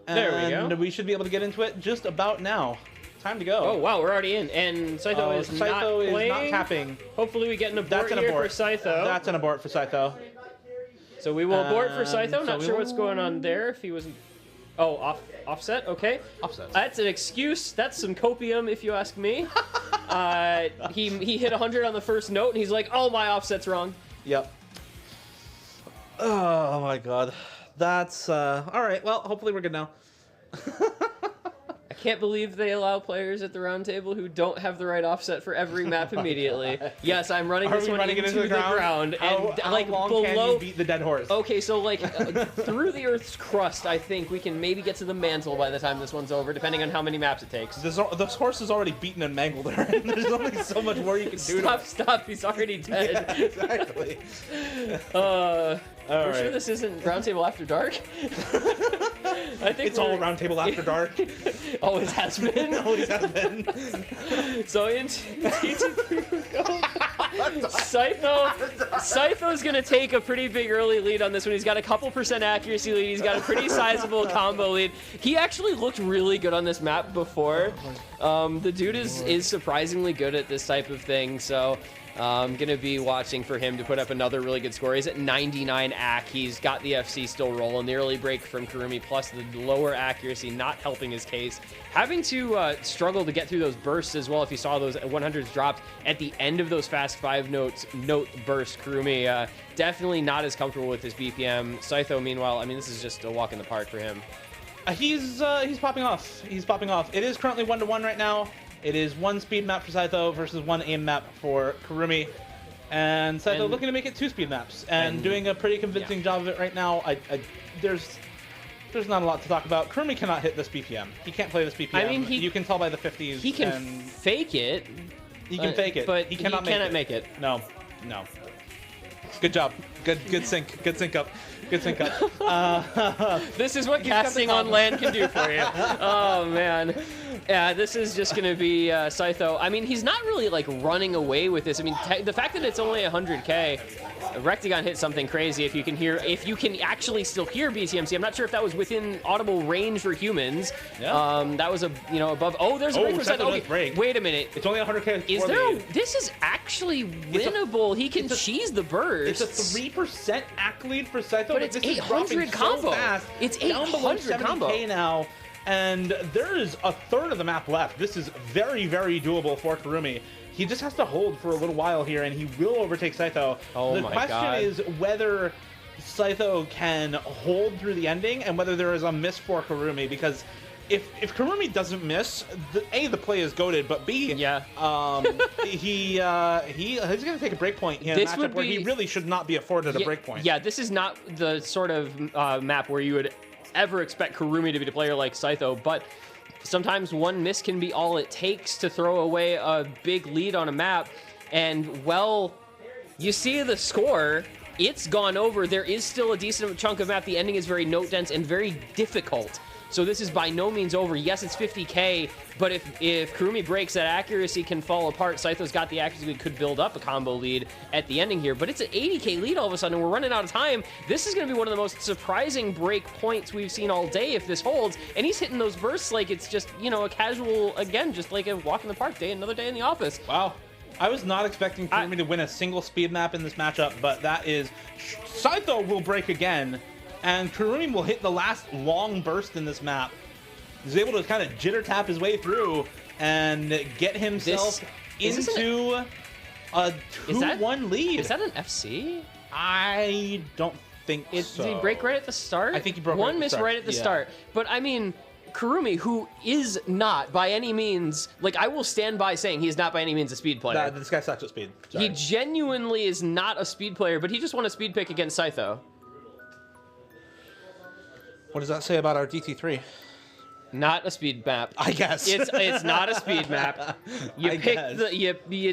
There we go. And we should be able to get into it just about now. Time to go. Oh wow, we're already in, and Scytho is not playing. Not tapping. Hopefully we get an abort That's an here abort. for Scytho. That's an abort for Scytho. So we will abort for Scytho. So Not we sure will- what's going on there. If he was, oh, offset. Okay, offset. That's an excuse. That's some copium, if you ask me. He hit 100 on the first note, and he's like, "Oh, my offset's wrong." Yep. Oh my god. That's all right. Well, hopefully we're good now. I can't believe they allow players at the Roundtable who don't have the right offset for every map immediately. Yes, I'm running Are this we one running it into the ground, and How like long below. can you beat the dead horse? Okay, so like through the Earth's crust, I think we can maybe get to the mantle by the time this one's over, depending on how many maps it takes. This horse is already beaten and mangled her. There's only so much more you can do. Stop! He's already dead. Yeah, exactly. We're sure this isn't Roundtable After Dark. I think it's all Roundtable After Dark. Always has been. Always has been. So into Scytho's gonna take a pretty big early lead on this one. He's got a couple percent accuracy lead. He's got a pretty sizable combo lead. He actually looked really good on this map before. The dude is surprisingly good at this type of thing. So I'm gonna be watching for him to put up another really good score. He's at 99 AC. He's got the FC still rolling. The early break from Kurumi plus the lower accuracy not helping his case. Having to struggle to get through those bursts as well. If you saw those 100s dropped at the end of those fast 5-note bursts, Kurumi definitely not as comfortable with his BPM. Scytho, meanwhile, I mean, this is just a walk in the park for him. He's popping off. He's popping off. It is currently 1-to-1 right now. It is one speed map for Scytho versus one aim map for Kurumi. And Scytho looking to make it 2 speed maps and doing a pretty convincing job of it right now. There's not a lot to talk about. Kurumi cannot hit this BPM. He can't play this BPM. I mean, you can tell by the 50s. He can fake it. He can fake it, but he cannot make it. No. Good job. Good sync. Good sync up. Good sync up. This is what casting on land can do for you. Oh man. Yeah, this is just gonna be Scytho. I mean, he's not really like running away with this. I mean, the fact that it's only 100k, Rectagon hit something crazy. If you can actually still hear BTMC. I'm not sure if that was within audible range for humans. Yeah. That was above. Oh, there's a break for Scytho. Okay, wait a minute. It's only 100k. Is there? This is actually winnable. He can cheese the burst. It's a 3% AC lead for Scytho, but it's this is 800 dropping combo. So fast. It's Down below 800 combo 70k now. And there is a third of the map left. This is very, very doable for Kurumi. He just has to hold for a little while here, and he will overtake Scytho. Oh the my question God. is whether Scytho can hold through the ending, and whether there is a miss for Kurumi, because if Kurumi doesn't miss, the play is goated, but B, he's going to take a break point in a This matchup would where he be- really should not be afforded a break point. Yeah, this is not the sort of map where you would ever expect Kurumi to be a player like Scytho, but sometimes one miss can be all it takes to throw away a big lead on a map. And, well, you see the score. It's gone over. There is still a decent chunk of map. The ending is very note dense and very difficult. So this is by no means over. Yes, it's 50K, but if Kurumi breaks, that accuracy can fall apart. Saito's got the accuracy, could build up a combo lead at the ending here, but it's an 80K lead all of a sudden, and we're running out of time. This is going to be one of the most surprising break points we've seen all day if this holds, and he's hitting those bursts like it's just, you know, a casual, again, just like a walk in the park day, another day in the office. Wow. I was not expecting Kurumi to win a single speed map in this matchup, but that is... Saito will break again, and Kurumi will hit the last long burst in this map. He's able to kind of jitter tap his way through and get himself into a 2-1 lead. Is that an FC? I don't think so. Did he break right at the start? I think he broke one miss right at the start. But I mean, Kurumi, who is not by any means, like, I will stand by saying he is not by any means a speed player. This guy sucks at speed. Sorry. He genuinely is not a speed player, but he just won a speed pick against Saito. What does that say about our DT3? Not a speed map. I guess. It's not a speed map. You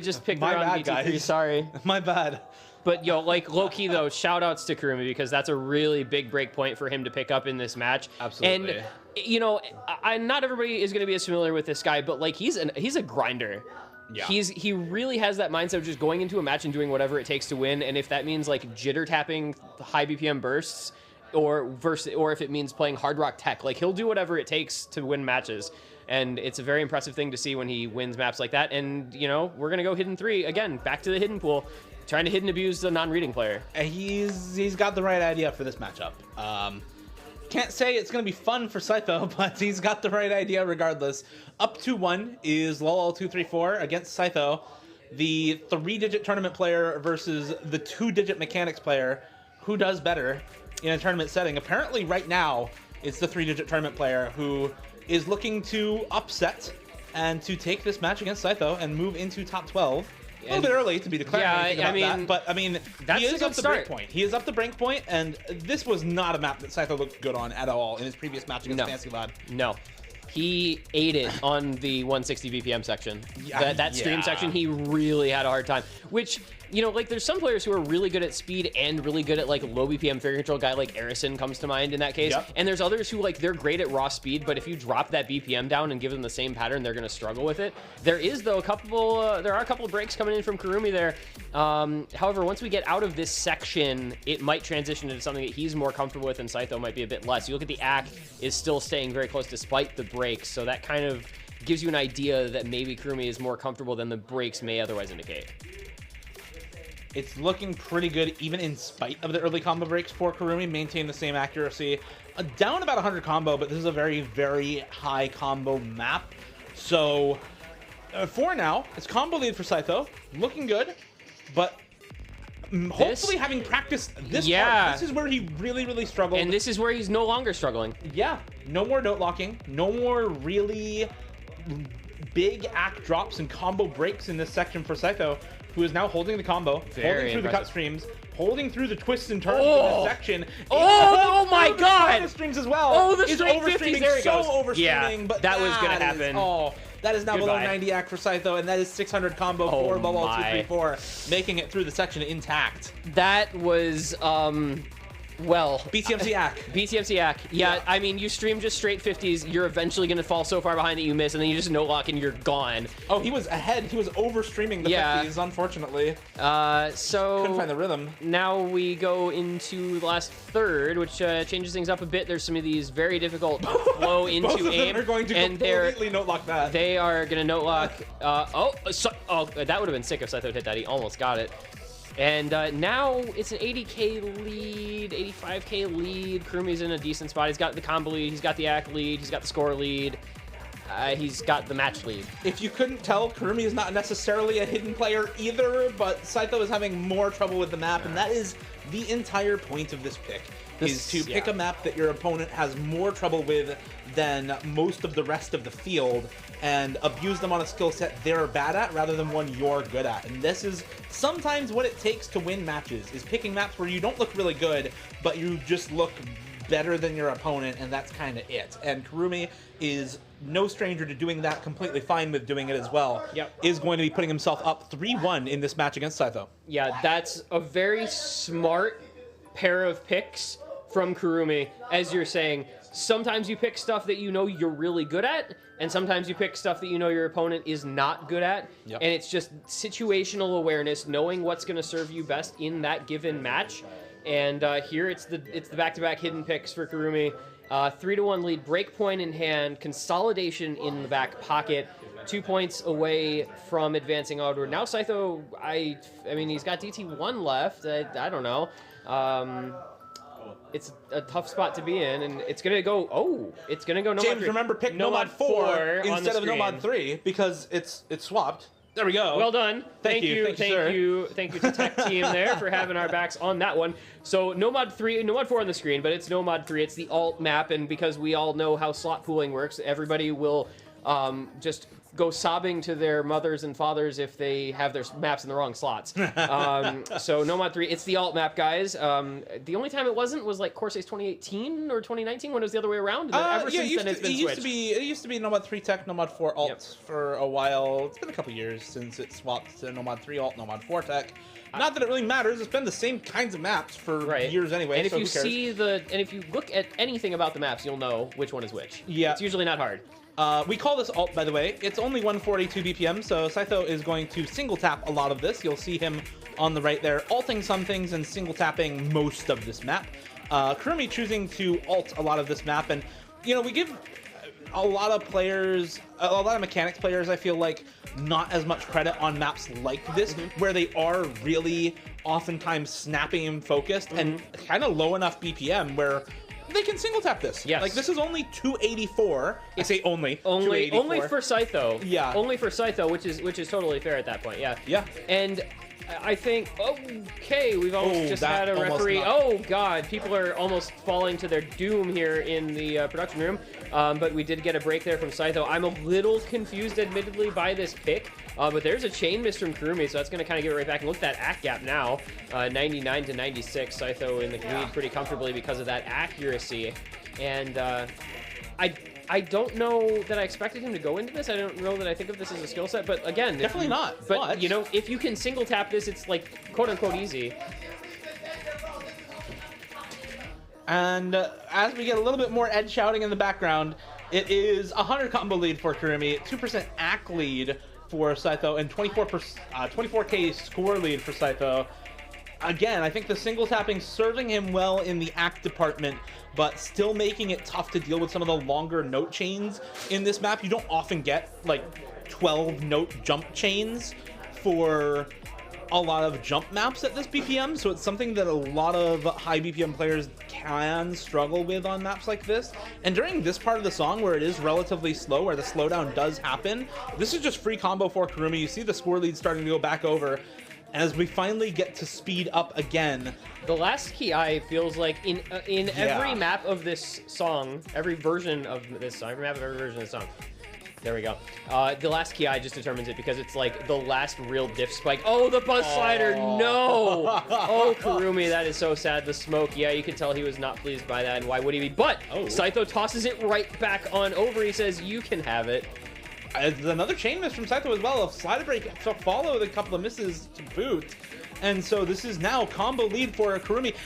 just picked the wrong DT3, guys. sorry. My bad. But, yo, like, low-key, though, shout-outs to Kurumi, because that's a really big break point for him to pick up in this match. Absolutely. And, you know, not everybody is going to be as familiar with this guy, but, like, he's a grinder. Yeah. He really has that mindset of just going into a match and doing whatever it takes to win, and if that means, like, jitter-tapping high BPM bursts, or if it means playing Hard Rock Tech, like, he'll do whatever it takes to win matches. And it's a very impressive thing to see when he wins maps like that. And, you know, we're going to go Hidden 3. Again, back to the Hidden Pool. Trying to hidden abuse the non-reading player. He's got the right idea for this matchup. Can't say it's going to be fun for Saito, but he's got the right idea regardless. Up 2-1 is LOL234 against Saito, the 3-digit tournament player versus the 2-digit mechanics player. Who does better in a tournament setting? Apparently right now, it's the 3-digit tournament player who is looking to upset and to take this match against Saito and move into top 12. A little bit early to be declaring anything about that, but I mean, he is up the break point. He is up the break point, and this was not a map that Saito looked good on at all in his previous match against Fancy Lad. No. He ate it on the 160 BPM section. That stream section, he really had a hard time. Which, you know, like, there's some players who are really good at speed and really good at, like, low BPM figure control. Guy like Arison comes to mind in that case. Yep. And there's others who, like, they're great at raw speed, but if you drop that BPM down and give them the same pattern, they're going to struggle with it. There is, though, there are a couple of breaks coming in from Kurumi there. However, once we get out of this section, it might transition into something that he's more comfortable with, and Saito might be a bit less. You look at the ACK is still staying very close despite the breaks, so that kind of gives you an idea that maybe Kurumi is more comfortable than the breaks may otherwise indicate. It's looking pretty good, even in spite of the early combo breaks for Kurumi. Maintain the same accuracy. Down about 100 combo, but this is a very, very high combo map. So, for now, it's combo lead for Saito. Looking good, but hopefully having practiced this part, this is where he really, really struggled. And this is where he's no longer struggling. Yeah. No more note locking. No more really big act drops and combo breaks in this section for Saito, who is now holding the combo, holding through the cut streams, holding through the twists and turns of this section. Oh my god! The streams as well. Oh, the straight 50s, there he goes. Overstreaming, but that was going to happen. That is now below 90 act for Saito, and that is 600 combo for LOL234, making it through the section intact. That was, well, BTMC ACK. BTMC ACK. Yeah, I mean, you stream just straight 50s, you're eventually going to fall so far behind that you miss, and then you just no lock and you're gone. Oh, he was ahead. He was overstreaming the 50s, unfortunately. So couldn't find the rhythm. Now we go into the last third, which changes things up a bit. There's some of these very difficult flow into Both of aim. them are going to and completely note lock that. They are going to note lock. That would have been sick if Saito hit that. He almost got it. And now it's an 80k lead, 85k lead. Kurumi's in a decent spot. He's got the combo lead, he's got the act lead, he's got the score lead, he's got the match lead. If you couldn't tell, Kurumi is not necessarily a hidden player either, but Saito is having more trouble with the map, and that is the entire point of this pick, is to pick a map that your opponent has more trouble with than most of the rest of the field, and abuse them on a skill set they're bad at rather than one you're good at. And this is sometimes what it takes to win matches, is picking maps where you don't look really good, but you just look better than your opponent, and that's kind of it. And Kurumi is no stranger to doing that, completely fine with doing it as well. Yep. Is going to be putting himself up 3-1 in this match against Saito. Yeah, that's a very smart pair of picks from Kurumi, as you're saying. Sometimes you pick stuff that you know you're really good at, and sometimes you pick stuff that you know your opponent is not good at. Yep. And it's just situational awareness, knowing what's going to serve you best in that given match. And here it's the back-to-back hidden picks for Kurumi. 3-1 lead, break point in hand, consolidation in the back pocket, 2 points away from advancing onward. Now Saito, I mean, he's got DT1 left. I don't know. It's a tough spot to be in, and it's gonna go. Oh, it's gonna go. Nomad James, 3. remember, pick Nomad 4 instead of Nomad 3 because it's swapped. There we go. Well done. Thank you, to Tech Team there for having our backs on that one. So Nomad 4 on the screen, but it's Nomad 3. It's the alt map, and because we all know how slot pooling works, everybody will just go sobbing to their mothers and fathers if they have their maps in the wrong slots. So Nomad 3, it's the alt map, guys. The only time it wasn't was like Corsair's 2018 or 2019 when it was the other way around. Ever since then, it's been switched. It used to be Nomad 3 Tech, Nomad 4 alt for a while. It's been a couple years since it swapped to Nomad 3 alt, Nomad 4 Tech. Not that it really matters. It's been the same kinds of maps for years anyway. And if so you see and if you look at anything about the maps, you'll know which one is which. Yeah, it's usually not hard. We call this alt, by the way. It's only 142 BPM, so Saito is going to single tap a lot of this. You'll see him on the right there, alting some things and single tapping most of this map. Kurumi choosing to alt a lot of this map, and you know, we give a lot of players, a lot of mechanics players, I feel like, not as much credit on maps like this, where they are really oftentimes snappy and focused and kind of low enough BPM where they can single tap this. Yes. Like, this is only 284. I say only. Only 284. for Saito. Yeah. Only for Saito, which is totally fair at that point. Yeah. Yeah. And I think, okay, we've almost just had a referee. Oh, God, people are almost falling to their doom here in the production room. But we did get a break there from Saito. I'm a little confused, admittedly, by this pick. But there's a chain miss from Kurumi, so that's going to kind of get right back. And look at that act gap now, 99 to 96. Saito in the lead pretty comfortably because of that accuracy. And I don't know that I expected him to go into this. I don't know that I think of this as a skill set. But again, definitely not. But you know, if you can single tap this, it's like quote unquote easy. And as we get a little bit more edge shouting in the background, it is a 100 combo lead for Kurumi, 2% AC lead for Saito, and 24k score lead for Saito. Again, I think the single tapping serving him well in the AC department, but still making it tough to deal with some of the longer note chains in this map. You don't often get like 12 note jump chains for a lot of jump maps at this BPM, so it's something that a lot of high BPM players can struggle with on maps like this. And during this part of the song where it is relatively slow, where the slowdown does happen, this is just free combo for Kurumi. You see the score lead starting to go back over as we finally get to speed up again. The last key eye feels like in every map of this song, every version of this song, every map of every version of this song. There we go. The last key eye just determines it because it's like the last real diff spike. Oh, the buzz slider, no! Oh, Kurumi, that is so sad. The smoke, yeah, you can tell he was not pleased by that, and why would he be? But Saito tosses it right back on over. He says, you can have it. Another chain miss from Saito as well. A slider break to follow with a couple of misses to boot. And so this is now combo lead for Kurumi.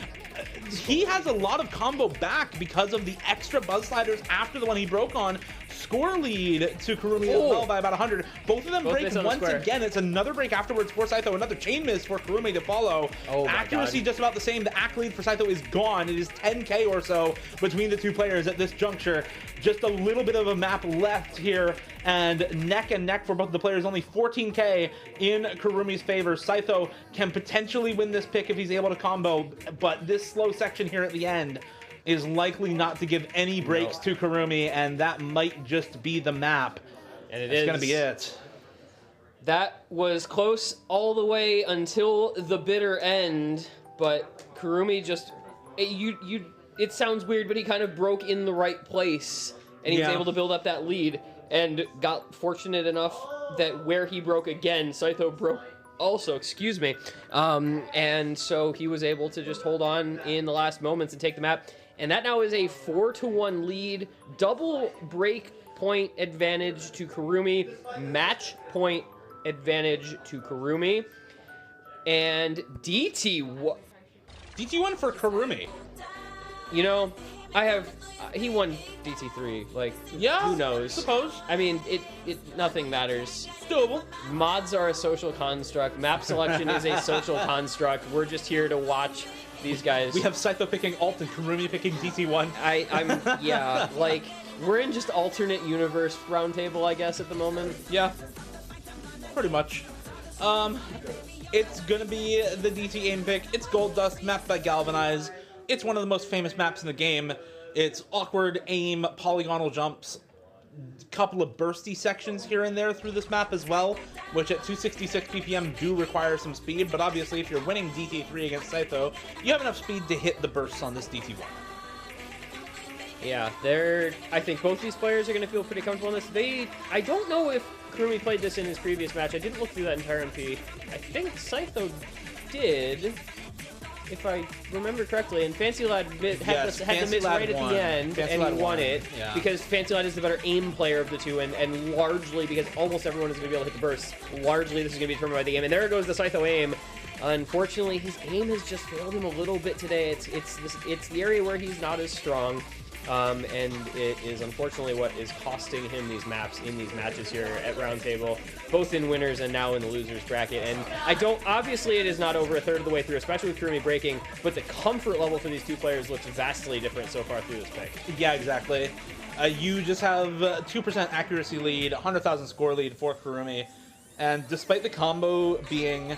He has a lot of combo back because of the extra buzz sliders after the one he broke on. Score lead to Kurumi as well by about 100. Both of them break once again. It's another break afterwards for Saito. Another chain miss for Kurumi to follow. Accuracy just about the same. The AC lead for Saito is gone. It is 10k or so between the two players at this juncture. Just a little bit of a map left here, and neck for both the players. Only 14k in Kurumi's favor. Saito can potentially win this pick if he's able to combo, but this slow section here at the end is likely not to give any breaks to Kurumi, and that might just be the map. And it's going to be it. That was close all the way until the bitter end, but Kurumi just... It sounds weird, but he kind of broke in the right place, and he was able to build up that lead, and got fortunate enough that where he broke again, Saito broke also, excuse me. And so he was able to just hold on in the last moments and take the map. And that now is a 4-1 lead, double break point advantage to Kurumi, match point advantage to Kurumi, and DT1 for Kurumi. You know, he won DT3. Like, Yeah, who knows? suppose. I mean, nothing matters. It's doable. Mods are a social construct. Map selection is a social construct. We're just here to watch these guys. We have Scytho picking alt and Kurumi picking DT1. Yeah, like, we're in just alternate universe roundtable, I guess, at the moment. Yeah, pretty much. It's gonna be the DT aim pick. It's Gold Dust, mapped by Galvanize. It's one of the most famous maps in the game. It's awkward aim, polygonal jumps, couple of bursty sections here and there through this map as well, which at 266 BPM do require some speed, but obviously if you're winning DT3 against Scytho, you have enough speed to hit the bursts on this DT1. Yeah, I think both these players are going to feel pretty comfortable in this. I don't know if Kurumi played this in his previous match. I didn't look through that entire MP. I think Scytho did, if I remember correctly, and Fancy Lad had the miss right at the end, and he won it, because Fancy Lad is the better aim player of the two, and largely, because almost everyone is going to be able to hit the burst, largely this is going to be determined by the aim, and there goes the Scytho aim. Unfortunately, his aim has just failed him a little bit today. It's the area where he's not as strong. And it is unfortunately what is costing him these maps in these matches here at Roundtable, both in winners and now in the losers bracket. And obviously it is not over a third of the way through, especially with Kurumi breaking, but the comfort level for these two players looks vastly different so far through this pick. Yeah, exactly. You just have 2% accuracy lead, 100,000 score lead for Kurumi, and despite the combo being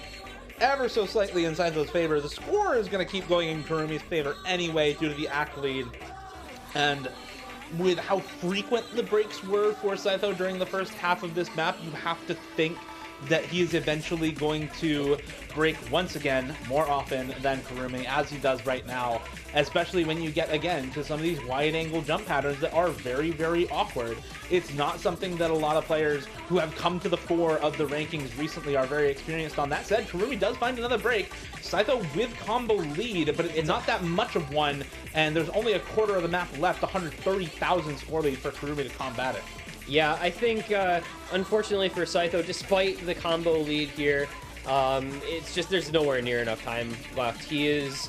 ever so slightly in Scytho's favor, the score is going to keep going in Kurumi's favor anyway due to the acc lead. And with how frequent the breaks were for Scytho during the first half of this map, you have to think that he is eventually going to break once again more often than Kurumi, as he does right now, especially when you get, again, to some of these wide-angle jump patterns that are very, very awkward. It's not something that a lot of players who have come to the fore of the rankings recently are very experienced on. That said, Kurumi does find another break. Scytho with combo lead, but it's not that much of one, and there's only a quarter of the map left, 130,000 score lead for Kurumi to combat it. Yeah, I think, unfortunately for Scytho, despite the combo lead here, it's just there's nowhere near enough time left. He is,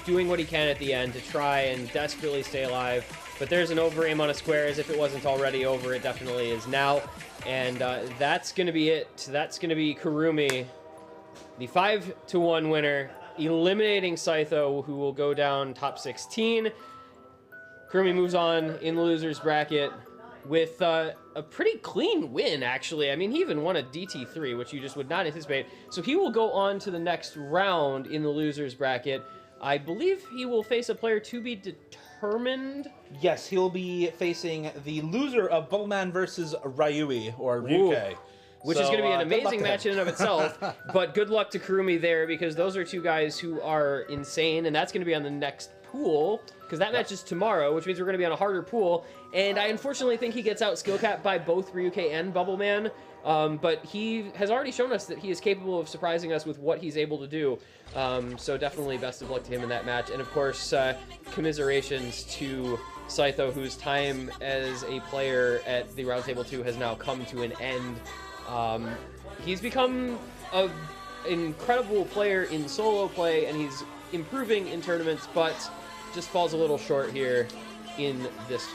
doing what he can at the end to try and desperately stay alive, but there's an over-aim on a square as if it wasn't already over. It definitely is now, and that's going to be it. That's going to be Kurumi, the 5-1 winner, eliminating Scytho, who will go down top 16. Kurumi moves on in the losers bracket with a pretty clean win, actually. I mean, he even won a DT3, which you just would not anticipate. So he will go on to the next round in the losers bracket. I believe he will face a player to be determined. Yes, he'll be facing the loser of Bubbleman versus Ryui, or Ryuke. Which is going to be an amazing match in and of itself, but good luck to Kurumi there, because those are two guys who are insane, and that's going to be on the next pool, because that match is tomorrow, which means we're going to be on a harder pool, and I unfortunately think he gets out skill capped by both Ryuke and Bubbleman, but he has already shown us that he is capable of surprising us with what he's able to do, so definitely best of luck to him in that match, and of course, commiserations to Scytho, whose time as a player at the Roundtable 2 has now come to an end. He's become an incredible player in solo play, and he's improving in tournaments, but just falls a little short here in this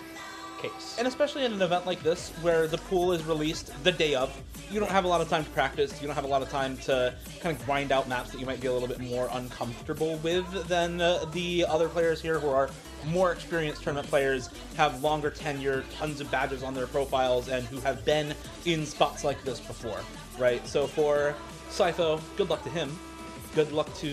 case. And especially in an event like this, where the pool is released the day of, you don't have a lot of time to practice, you don't have a lot of time to kind of grind out maps that you might be a little bit more uncomfortable with than the other players here who are more experienced tournament players, have longer tenure, tons of badges on their profiles, and who have been in spots like this before, right? So for Scytho, good luck to him. Good luck to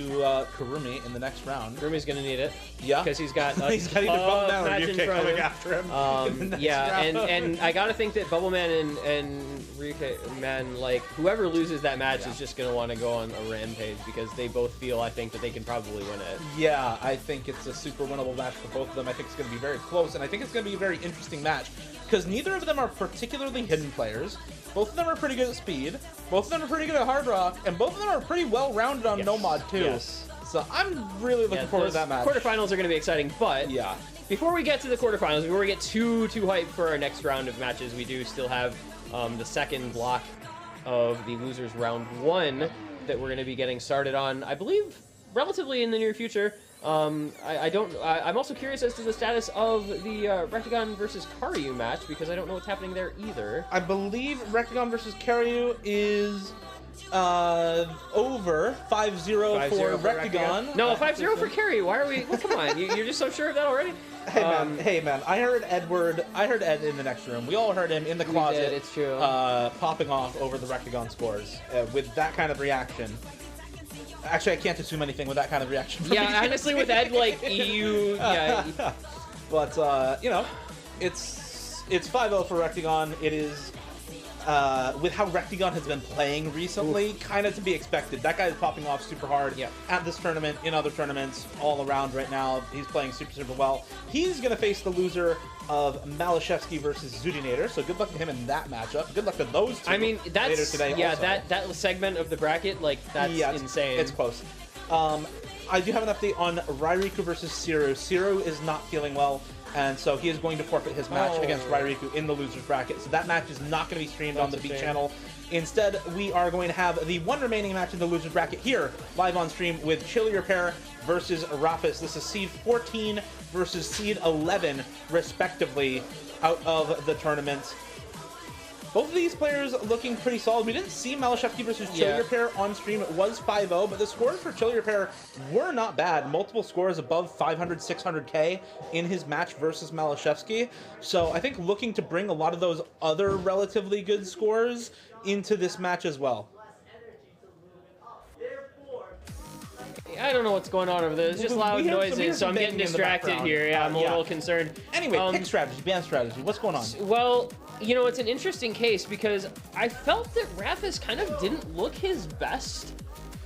Kurumi in the next round. Kurumi's going to need it. Yeah. Because he's got he's got either Bubbleman or Ryuke coming after him. And I got to think that Bubbleman and Ryuke, man, like, whoever loses that match is just going to want to go on a rampage, because they both feel, I think, that they can probably win it. Yeah, I think it's a super winnable match for both of them. I think it's going to be very close, and I think it's going to be a very interesting match, because neither of them are particularly hidden players. Both of them are pretty good at speed. Both of them are pretty good at hard rock, and both of them are pretty well rounded on no mod too. Yes. So I'm really looking forward to that match. Quarterfinals are going to be exciting, but before we get to the quarterfinals, before we get too hyped for our next round of matches, we do still have the second block of the losers round 1 that we're going to be getting started on, I believe, relatively in the near future. I'm also curious as to the status of the Rectagon versus Karyu match because I don't know what's happening there either. I believe Rectagon versus Karyu is over 5-0 for Rectagon. No, 5-0 for Karyu. Why are we? Well, come on, you're just so sure of that already? Hey man, I heard Ed in the next room. We all heard him in the closet. We did, it's true. Popping off over the Rectagon scores with that kind of reaction. Actually, I can't assume anything with that kind of reaction. Yeah, honestly, with Ed, like yeah. But you know, it's 5-0 for Rectagon. It is. With how Rectagon has been playing recently, kind of to be expected. That guy is popping off super hard at this tournament, in other tournaments, all around right now. He's playing super well. He's going to face the loser of Malashevsky versus Zudinator, so good luck to him in that matchup. Good luck to those two. I mean, that's later today also. that segment of the bracket, like, that's insane. It's close. I do have an update on Rairiku versus Siru. Siru is not feeling well, and so he is going to forfeit his match against Rairiku in the loser's bracket. So that match is not going to be streamed on the Beat channel. Instead, we are going to have the one remaining match in the loser's bracket here, live on stream, with Chili Repair versus Rafis. This is seed 14 versus seed 11, respectively, out of the tournament. Both of these players looking pretty solid. We didn't see Malashevsky versus Chili Repair on stream. It was 5-0, but the scores for Chili Repair were not bad. Multiple scores above 500, 600K in his match versus Malashevsky. So I think looking to bring a lot of those other relatively good scores into this match as well. I don't know what's going on over there. There's just loud noises, so I'm getting distracted here. Yeah, I'm a little concerned. Anyway, pick strategy, ban strategy. What's going on? Well, you know, it's an interesting case because I felt that Rafis kind of didn't look his best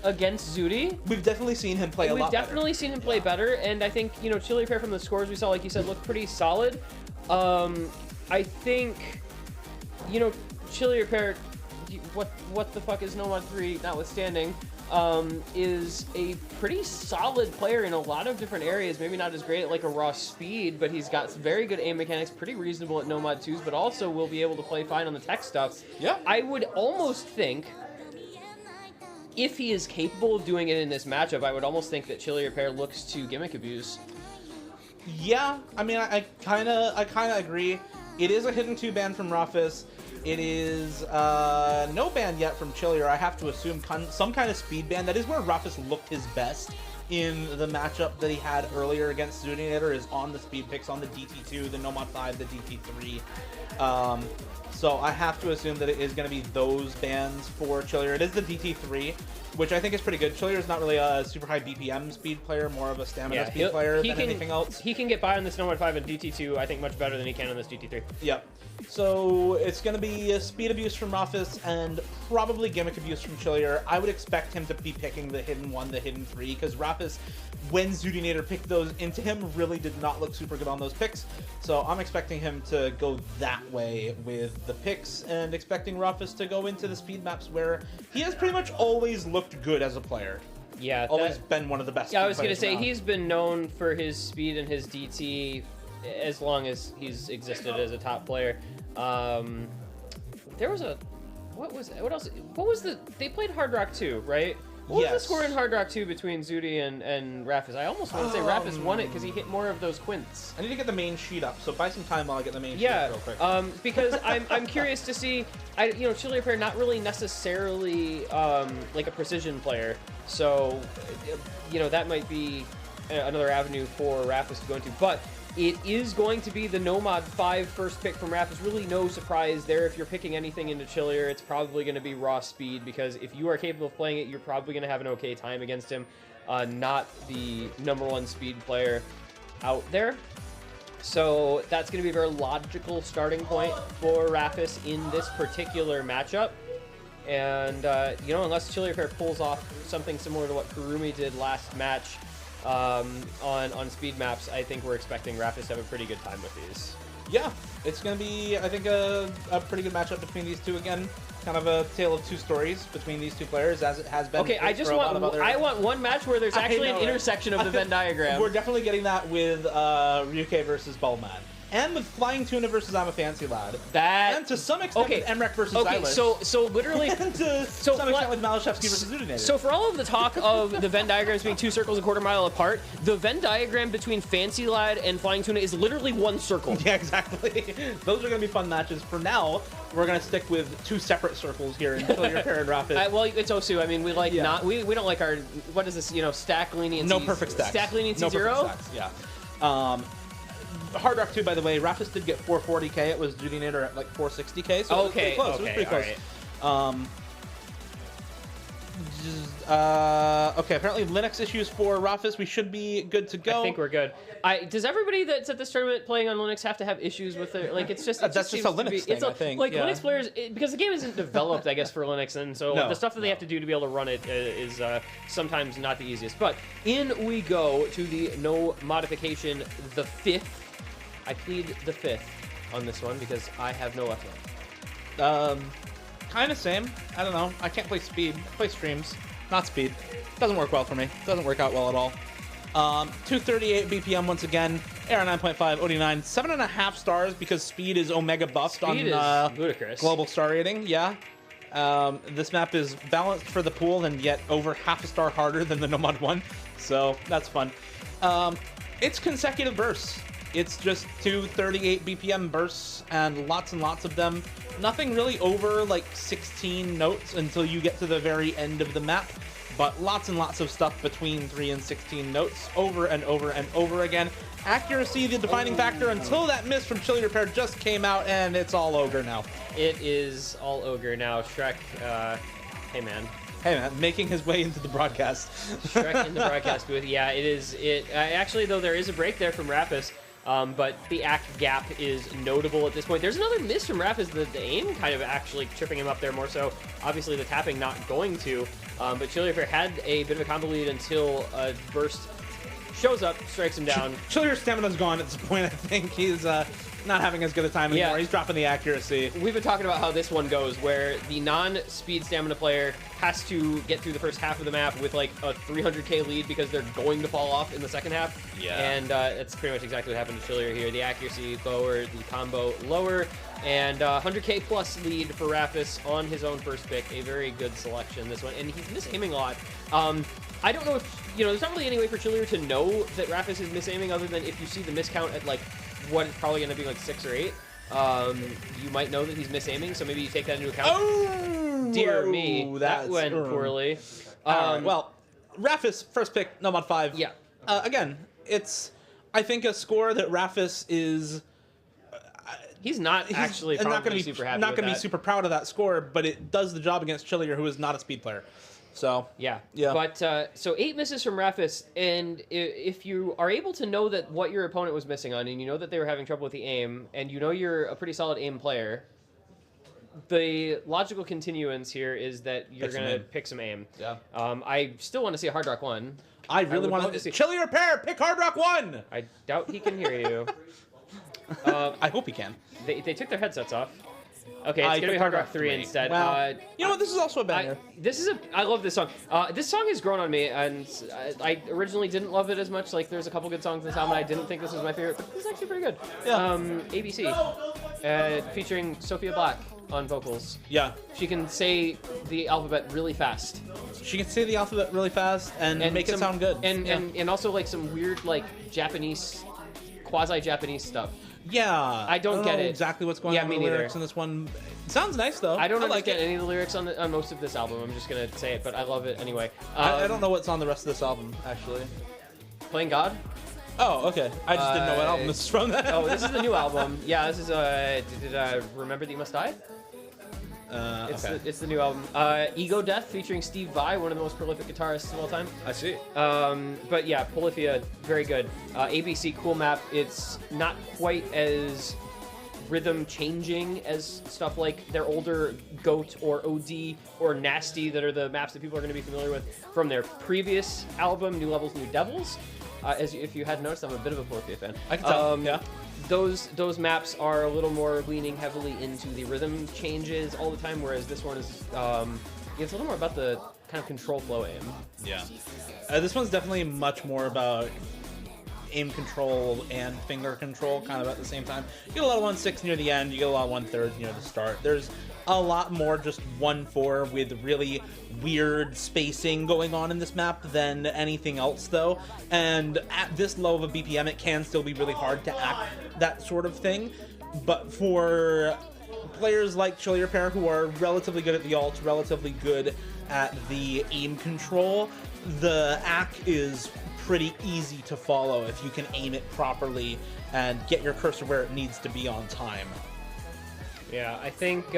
against Zudi. We've definitely seen him play a lot better. We've definitely seen him play better, and I think, you know, Chili Repair from the scores we saw, like you said, looked pretty solid. I think, you know, Chili Repair, what the fuck is No Mod 3 notwithstanding, is a pretty solid player in a lot of different areas. Maybe not as great at like a raw speed, but he's got very good aim mechanics, pretty reasonable at No Mod 2s, but also will be able to play fine on the tech stuff. Yeah. I would almost think, if he is capable of doing it in this matchup, I would almost think that Chili Repair looks to gimmick abuse. Yeah, I mean, I kind of agree. It is a hidden 2 ban from Rafis. It is no ban yet from Chili, or I have to assume some kind of speed ban. That is where Rafis looked his best in the matchup that he had earlier against Zudinator, is on the speed picks, on the DT2, the No Mod 5, the DT3. So I have to assume that it is going to be those bans for Chilier. It is the DT3, which I think is pretty good. Chilier is not really a super high BPM speed player, more of a stamina speed player than anything else. He can get by on this No Mod 5 and DT2, I think, much better than he can on this DT3. Yep. So it's going to be a speed abuse from Rafis and probably gimmick abuse from Chilier. I would expect him to be picking the hidden 1, the hidden 3, because Rafis, when Zudinator picked those into him, really did not look super good on those picks. So I'm expecting him to go that way with the picks, and expecting Rafis to go into the speed maps where he has pretty much always looked good as a player. Yeah, always been one of the best. Yeah, I was going to say, he's been known for his speed and his DT as long as he's existed as a top player. There was a... What was the... They played Hard Rock 2, right? What was the score in Hard Rock 2 between Zudi and Rafis? I almost want to say Rafis won it because he hit more of those quints. I need to get the main sheet up, so buy some time while I get the main sheet up real quick. Because I'm curious to see... you know, Chili Repair not really necessarily like a precision player, so you know, that might be another avenue for Rafis to go into. But it is going to be the No Mod 5 first pick from Rafis. Really no surprise there. If you're picking anything into Chilier, it's probably going to be raw speed, because if you are capable of playing it, you're probably going to have an okay time against him. Not the #1 speed player out there. So that's going to be a very logical starting point for Rafis in this particular matchup. And, you know, unless Chili Repair pulls off something similar to what Kurumi did last match, on speed maps, I think we're expecting Rafis to have a pretty good time with these. Yeah, it's going to be, I think, a pretty good matchup between these two again. Kind of a tale of two stories between these two players, as it has been. Okay, I want one match where there's actually an intersection of the Venn diagram. We're definitely getting that with Ryuke versus Bulman. and with Flying Tuna versus I'm a Fancy Lad. That And to some extent with Emrek versus Stylish. so literally, and to some extent with Malashevsky versus Zudinator. So for all of the talk of the Venn diagrams being 2 circles a quarter mile apart, the Venn diagram between Fancy Lad and Flying Tuna is literally 1 circle. Yeah, exactly. Those are going to be fun matches. For now, we're going to stick with 2 separate circles here until you're paired rapid. Well, it's Osu. I mean, we like not we don't like our what is this? Stack leniency. No perfect stacks. Stack leniency no 0. Perfect stacks, yeah. Hard Rock 2, by the way, Rapis did get 440k. It was Judinator at like 460k. So it was pretty close. It was pretty close. Right. Okay, apparently Linux issues for Rapis. We should be good to go. I think we're good. Does everybody that's at this tournament playing on Linux have to have issues with it? Like, it's just that's just a Linux thing, I think. Like Linux players, because the game isn't developed, I guess, for Linux, and so the stuff that they have to do to be able to run it is sometimes not the easiest. But in we go to the no modification, the 5th. I plead the 5th on this one because I have no left hand. Kind of same. I don't know. I can't play speed. I play streams, not speed. Doesn't work well for me. Doesn't work out well at all. 238 BPM once again. AR 9.5, OD9, 7.5 stars because speed is omega buffed speed on is ludicrous. Global star rating. Yeah. This map is balanced for the pool and yet over half a star harder than the Nomad one, so that's fun. It's consecutive bursts. It's just 238 BPM bursts and lots of them. Nothing really over like 16 notes until you get to the very end of the map, but lots and lots of stuff between 3 and 16 notes over and over and over again. Accuracy, the defining factor until that miss from Chili Repair just came out, and it's all ogre now. It is all ogre now. Shrek, hey man. Hey man, making his way into the broadcast. Shrek in the broadcast booth. Yeah, it is. Actually, though, there is a break there from Rapis. But the act gap is notable at this point. There's another miss from Rapis, the aim kind of actually tripping him up there more so. Obviously, the tapping not going to. But Chili Repair had a bit of a combo lead until Burst shows up, strikes him down. Chili's stamina's gone at this point, I think. He's not having as good a time anymore. Yeah. He's dropping the accuracy. We've been talking about how this one goes, where the non-speed stamina player has to get through the first half of the map with like a 300k lead because they're going to fall off in the second half. Yeah. And that's pretty much exactly what happened to Chilier here. The accuracy lower, the combo lower, and 100k plus lead for Rapis on his own first pick. A very good selection, this one. And he's misaiming a lot. I don't know if, there's not really any way for Chilier to know that Rapis is misaiming other than if you see the miscount at like what is probably going to be like 6 or 8. You might know that he's misaiming, so maybe you take that into account. Oh, dear me, that went poorly. Well, Rapis first pick, no mod 5. Yeah. Again, it's I think a score that Rapis is. He's not actually not going to be super happy. Not going to be super proud of that score, but it does the job against Chilier, who is not a speed player. So yeah. But so 8 misses from Rapis, and if you are able to know that what your opponent was missing on, and you know that they were having trouble with the aim, and you know you're a pretty solid aim player, the logical continuance here is that you're going to pick some aim. Yeah. I still want to see a Hard Rock 1. I really want to see Chili Repair. Pick Hard Rock 1. I doubt he can hear you. I hope he can. They took their headsets off. Okay, it's gonna be Hard Rock 3 instead. Well, you know what? This is also a banger. I love this song. This song has grown on me, and I originally didn't love it as much. Like, there's a couple good songs in this album, and I didn't think this was my favorite, but this is actually pretty good. Yeah. ABC, featuring Sophia Black on vocals. Yeah. She can say the alphabet really fast. She can say the alphabet really fast and make it sound good. And also like some weird like Japanese, quasi-Japanese stuff. Yeah, I don't get know it. Exactly what's going on with the lyrics in this one. It sounds nice though. I don't understand any of the lyrics on most of this album. I'm just gonna say it, but I love it anyway. I don't know what's on the rest of this album actually. Playing God. Oh, okay. I just didn't know what album this is from. Oh, this is the new album. Yeah, this is Remember That You Must Die. It's the new album. Ego Death featuring Steve Vai, one of the most prolific guitarists of all time. I see. But yeah, Polyphia, very good. ABC, cool map. It's not quite as rhythm changing as stuff like their older Goat or OD or Nasty that are the maps that people are going to be familiar with from their previous album, New Levels, New Devils. If you hadn't noticed, I'm a bit of a Polyphia fan. I can tell, yeah. Those maps are a little more leaning heavily into the rhythm changes all the time, whereas this one is it's a little more about the kind of control flow aim. Yeah, this one's definitely much more about aim control and finger control kind of at the same time. You get a lot of 1-6 near the end, you get a lot of 1/3 near the start. There's a lot more just 1-4 with really weird spacing going on in this map than anything else, though. And at this low of a BPM, it can still be really hard to act that sort of thing. But for players like Chillier Pair, who are relatively good at the ults, relatively good at the aim control, the ACK is pretty easy to follow if you can aim it properly and get your cursor where it needs to be on time. Yeah, I think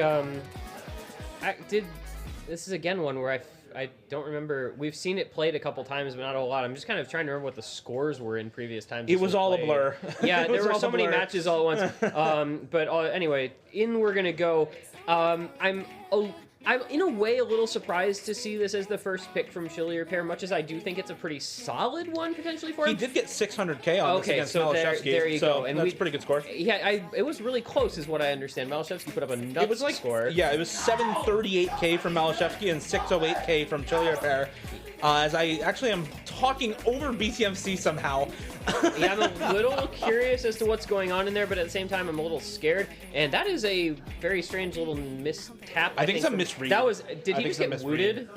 this is again one where I don't remember. We've seen it played a couple times, but not a whole lot. I'm just kind of trying to remember what the scores were in previous times. It was all a blur. Yeah, there were so many matches all at once. But anyway, in we're gonna go. I'm in a way a little surprised to see this as the first pick from Chillier Pair, much as I do think it's a pretty solid one potentially for him. He did get 600k on this against Malashevsky, there you go. And that's a pretty good score. Yeah, it was really close is what I understand. Malashevsky put up a nuts score. Yeah, it was 738k from Malashevsky and 608k from Chillier Pair. As I actually am talking over BTMC somehow. Yeah, I'm a little curious as to what's going on in there, but at the same time, I'm a little scared. And that is a very strange little mistap. I think it's a misread. That was. Did he just get wooted?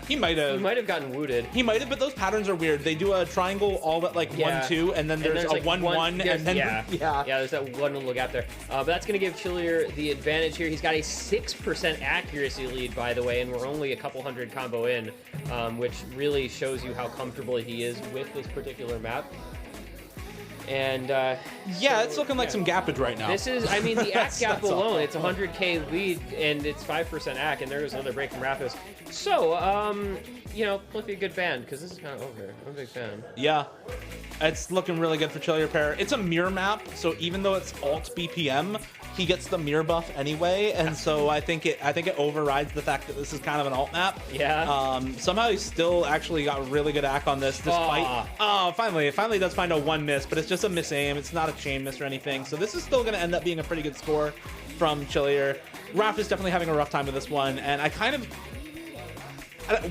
He might have. He might have gotten wooted. He might have, but those patterns are weird. They do a triangle all at like 1-2, and then there's a like 1-1, and then yeah, there's that one little gap there. But that's going to give Chillier the advantage here. He's got a 6% accuracy lead, by the way, and we're only a couple hundred combo in, which really shows you how comfortable he is with this particular map. And yeah, it's looking like some gappage right now. This is, I mean, the ACK gap alone, it's 100k lead, and it's 5% ACK, and there goes another break from Rapis. So, you know, Cliffy, a good band, because this is kind of over. I'm a big fan. Yeah, it's looking really good for Chillier Pair. It's a mirror map, so even though it's alt BPM, he gets the mirror buff anyway, and so I think it overrides the fact that this is kind of an alt map. Yeah. Somehow he still actually got really good ACK on this, despite finally does find a 1 miss, but it's just a miss aim. It's not a chain miss or anything. So this is still going to end up being a pretty good score from Chillier. Raph is definitely having a rough time with this one, and I kind of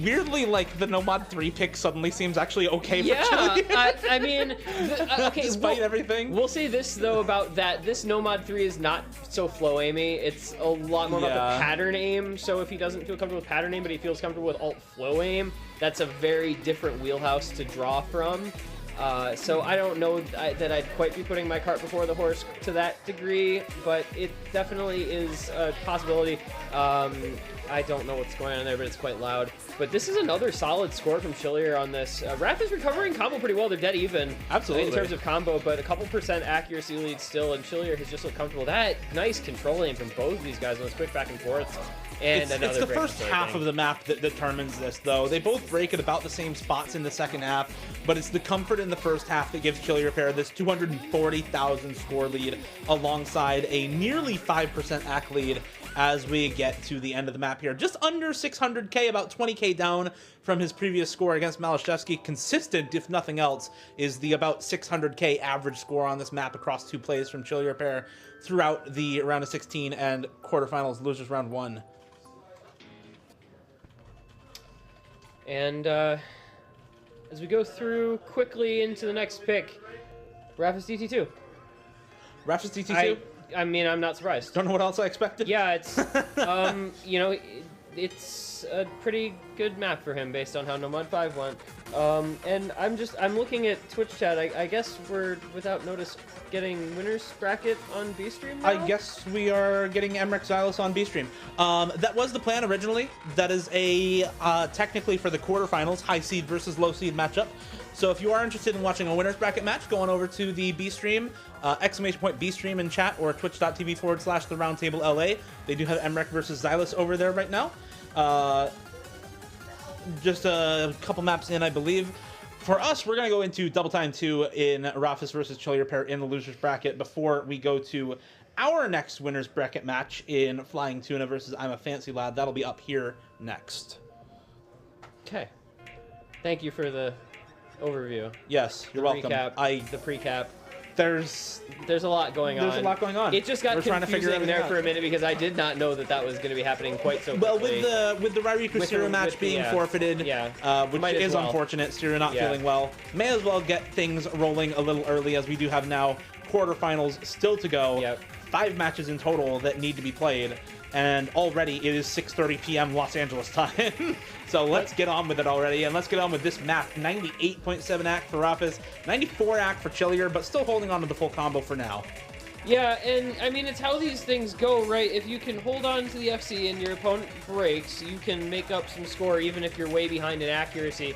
weirdly, like, the Nomad 3 pick suddenly seems actually okay for Chillier. I mean, okay, despite everything. We'll say this, though, about that. This Nomad 3 is not so flow aimy. It's a lot more about the pattern aim. So if he doesn't feel comfortable with pattern aim, but he feels comfortable with alt flow aim, that's a very different wheelhouse to draw from. So I don't know that I'd quite be putting my cart before the horse to that degree, but it definitely is a possibility. I don't know what's going on there, but it's quite loud. But this is another solid score from Chillier on this. Raph is recovering combo pretty well. They're dead even. Absolutely. In terms of combo, but a couple % accuracy lead still, and Chillier has just looked comfortable. That nice control aim from both of these guys on this quick back and forth. And it's the first half of the map that determines this, though. They both break at about the same spots in the second half, but it's the comfort in the first half that gives Chillier Pair this 240,000 score lead alongside a nearly 5% ACK lead as we get to the end of the map here. Just under 600k, about 20k down from his previous score against Malashevsky. Consistent, if nothing else, is the about 600k average score on this map across 2 plays from Chillier Pair throughout the round of 16 and quarterfinals losers round 1. And as we go through quickly into the next pick, Rapis DT2. Rapis DT2? I mean, I'm not surprised. Don't know what else I expected. Yeah, it's, you know, it's a pretty good map for him based on how Nomad 5 went. And I'm looking at Twitch chat. I guess we're, without notice, getting winners bracket on B-Stream now? I guess we are getting Emmerich Xylus on B-Stream. That was the plan originally. That is a, technically for the quarterfinals, high seed versus low seed matchup. So if you are interested in watching a winners bracket match, go on over to the B-Stream, !B-Stream in chat, or twitch.tv/the Roundtable LA. They do have Emmerich versus Xylus over there right now. Just a couple maps in, I believe. For us, we're going to go into Double Time 2 in Rapis versus Chillier Pair in the losers bracket before we go to our next winners bracket match in Flying Tuna versus I'm a Fancy Lad. That'll be up here next. Okay. Thank you for the overview. Yes, you're welcome. The precap. There's a lot going on. There's a lot going on. It just got We're trying to figure confusing there everything for a out. minute because I did not know that that was going to be happening quite so Well, quickly. with the Ryriku With Siro the- match with- being yeah. forfeited, Yeah. which Might as is well. unfortunate. Siro not Yeah. feeling well. May as well get things rolling a little early, as we do have now quarterfinals still to go. Yep. 5 matches in total that need to be played, and already it is 6:30 p.m. Los Angeles time. So let's get on with it already, and let's get on with this map. 98.7 AC for Rafis, 94 AC for Chillier, but still holding on to the full combo for now. Yeah, and I mean, it's how these things go, right? If you can hold on to the FC and your opponent breaks, you can make up some score even if you're way behind in accuracy.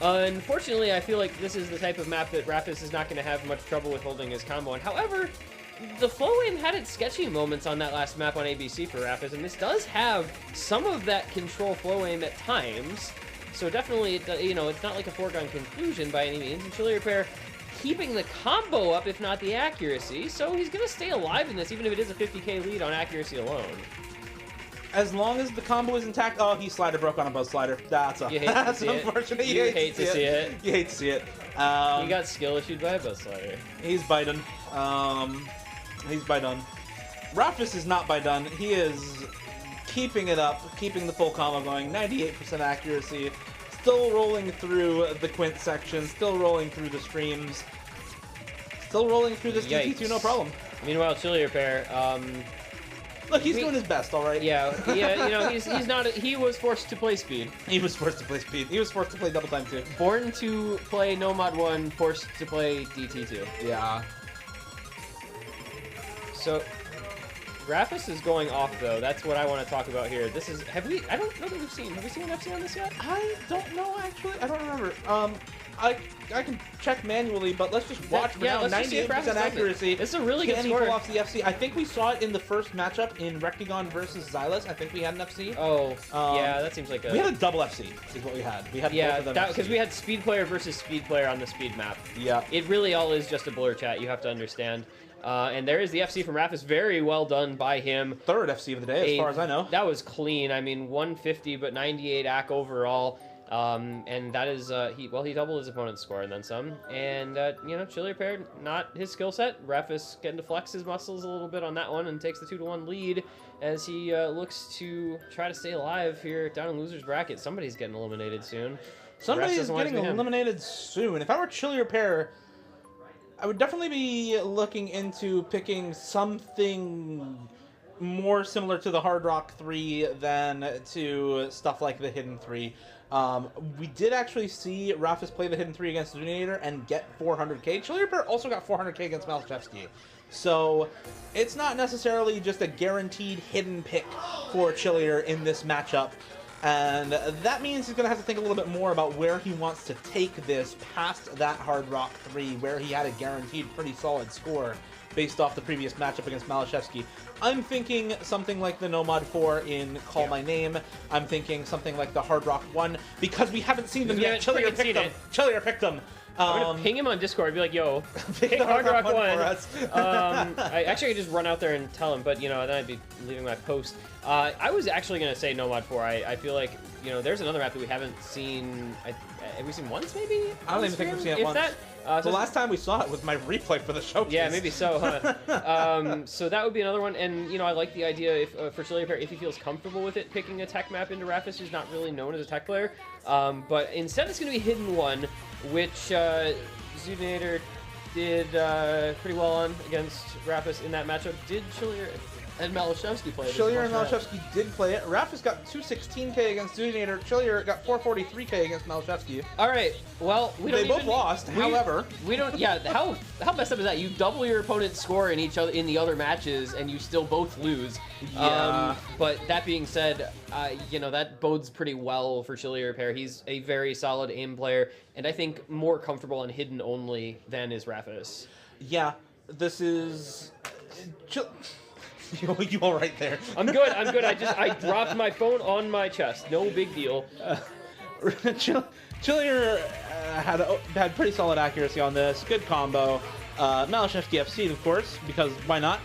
Unfortunately, I feel like this is the type of map that Rafis is not going to have much trouble with holding his combo. And however, the flow aim had its sketchy moments on that last map on ABC for Rafis, and this does have some of that control flow aim at times. So definitely, it's not like a foregone conclusion by any means. And Chillier Pair keeping the combo up, if not the accuracy. So he's going to stay alive in this, even if it is a 50k lead on accuracy alone. As long as the combo is intact. Oh, he slider broke on a buzz slider. That's that's unfortunate. You hate to see it. You hate to see it. He got skill issued by a buzz slider. He's Biden. He's Biden. Rafis is not Biden. He is keeping it up, keeping the full combo going. 98% accuracy. Still rolling through the Quint section. Still rolling through the streams. Still rolling through this DT2, no problem. Meanwhile, Chillier Pair, look, he's doing his best, all right. Yeah, he's not. He was forced to play speed. He was forced to play speed. He was forced to play double time too. Born to play Nomad 1, forced to play DT2. Yeah. So, Rafis is going off though. That's what I want to talk about here. This is. I don't know that we've seen. Have we seen an FC on this yet? I don't know actually. I don't remember. I can check manually, but let's just watch for now. 98% accuracy. This is a really good Can he score. pull off the FC? I think we saw it in the first matchup in Rectagon versus Xylus. I think we had an FC. Oh, yeah, that seems like a. We had a double FC, is what we had. We had both of them. because we had speed player versus speed player on the speed map. Yeah. It really all is just a blur chat. You have to understand. And there is the FC from Rafis. Very well done by him. Third FC of the day, as far as I know. That was clean. I mean, 150, but 98 AC overall. And that is, he doubled his opponent's score and then some. And, Chillier Pair, not his skill set. Rafis getting to flex his muscles a little bit on that one and takes the 2-1 lead as he looks to try to stay alive here down in loser's bracket. Somebody's getting eliminated soon. Somebody's getting eliminated soon. If I were Chillier Pair, I would definitely be looking into picking something more similar to the Hard Rock 3 than to stuff like the Hidden 3. We did actually see Rafis play the Hidden 3 against Zuninator and get 400k. Chillier Pair also got 400k against Malachevsky. So it's not necessarily just a guaranteed hidden pick for Chillier in this matchup. And that means he's going to have to think a little bit more about where he wants to take this past that Hard Rock 3, where he had a guaranteed pretty solid score based off the previous matchup against Malachevsky. I'm thinking something like the Nomad 4 in Call My Name. I'm thinking something like the Hard Rock 1, because we haven't seen them yet. Chillier picked them. Chillier picked them. I'm gonna ping him on Discord and be like, yo, pick Hard Rock 1 for us. I actually could just run out there and tell him, but, then I'd be leaving my post. I was actually going to say Nomad 4. I feel like, there's another map that we haven't seen. Have we seen once, maybe? I don't even think we've seen it once. The last time we saw it was my replay for the showcase. Yeah, maybe so, huh? So that would be another one. And, I like the idea for Chillier Pair, if he feels comfortable with it, picking a tech map into Rafis, who's not really known as a tech player. But instead it's going to be Hidden 1, which Zuninator did pretty well on against Rafis in that matchup. Did Chillier and Malachevsky play it? Chillier and Malachevsky did play it. Rafis got 216k against Zuninator. Chillier got 443k against Malachevsky. All right. Well, they both lost. However, we don't. Yeah. How messed up is that? You double your opponent's score in the other matches, and you still both lose. Yeah. But that being said, that bodes pretty well for Chillier Pair. He's a very solid aim player, and I think more comfortable on hidden only than is Rafis. Yeah. This is. You all right there? I'm good. I dropped my phone on my chest. No big deal. Chillier had pretty solid accuracy on this. Good combo. Malachevsky FC'd, of course, because why not?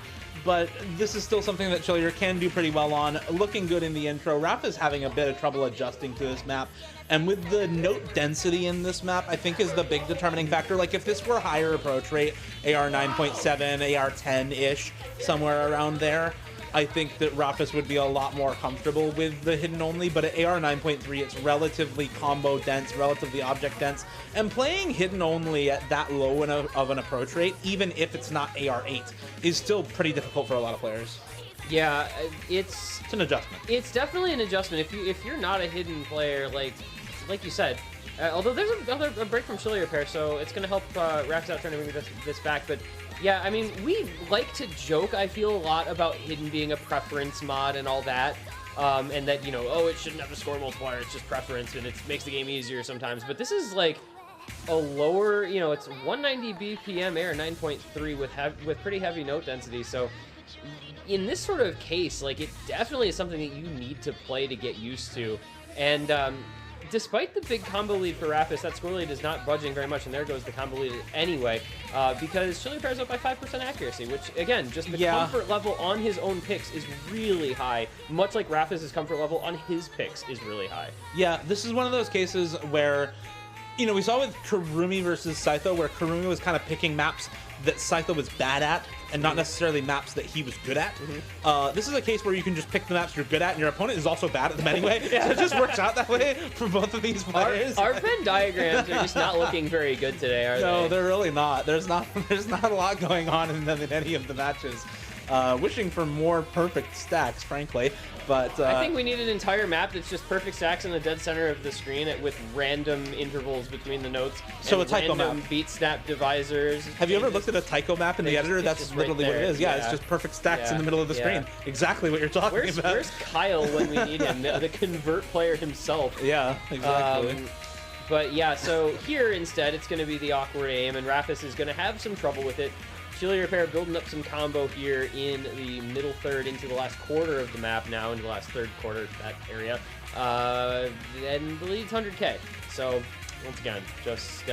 but this is still something that Chillier can do pretty well on. Looking good in the intro. Raph is having a bit of trouble adjusting to this map. And with the note density in this map, I think is the big determining factor. Like, if this were higher approach rate, AR 9.7, AR 10-ish, somewhere around there, I think that Raph would be a lot more comfortable with the hidden only, but at AR 9.3, it's relatively combo dense, relatively object dense, and playing hidden only at that low of an approach rate, even if it's not AR 8, is still pretty difficult for a lot of players. Yeah, it's an adjustment. It's definitely an adjustment. If you're not a hidden player, like you said, although there's a break from Chillier pair, so it's gonna help Raph out trying to bring this back, but. Yeah, I mean, we like to joke, I feel, a lot about Hidden being a preference mod and all that. And that, you know, oh, it shouldn't have a score multiplier, it's just preference, and it makes the game easier sometimes. But this is, like, a lower, you know, it's 190 BPM AR 9.3 with pretty heavy note density. So, in this sort of case, like, it definitely is something that you need to play to get used to. And, despite the big combo lead for Rapis, that score lead is not budging very much, and there goes the combo lead anyway, because Chillier pairs up by 5% accuracy, which, again, just the comfort level on his own picks is really high, much like Rapis' comfort level on his picks is really high. Yeah, this is one of those cases where, you know, we saw with Karumi versus Scytho, where Karumi was kind of picking maps that Scytho was bad at, and not necessarily maps that he was good at. This is a case where you can just pick the maps you're good at, and your opponent is also bad at them anyway. So it just works out that way for both of these players. Our Venn diagrams are just not looking very good today, are they? No, they're really not. There's not a lot going on in them in any of the matches. Wishing for more perfect stacks, frankly. But I think we need an entire map that's just perfect stacks in the dead center of the screen with random intervals between the notes. So and a Tycho random map. beat snap divisors. Have you ever looked at a Tycho map in the editor? That's literally what it is. Yeah, it's just perfect stacks in the middle of the screen. Exactly what you're talking about. Where's Kyle when we need him? The convert player himself. Yeah, exactly. But yeah, so here instead it's going to be the awkward aim, and Rapis is going to have some trouble with it. Chillier pair building up some combo here in the middle third into the last quarter of the map now, into the last third quarter, that area. And the lead's 100k. So, once again, just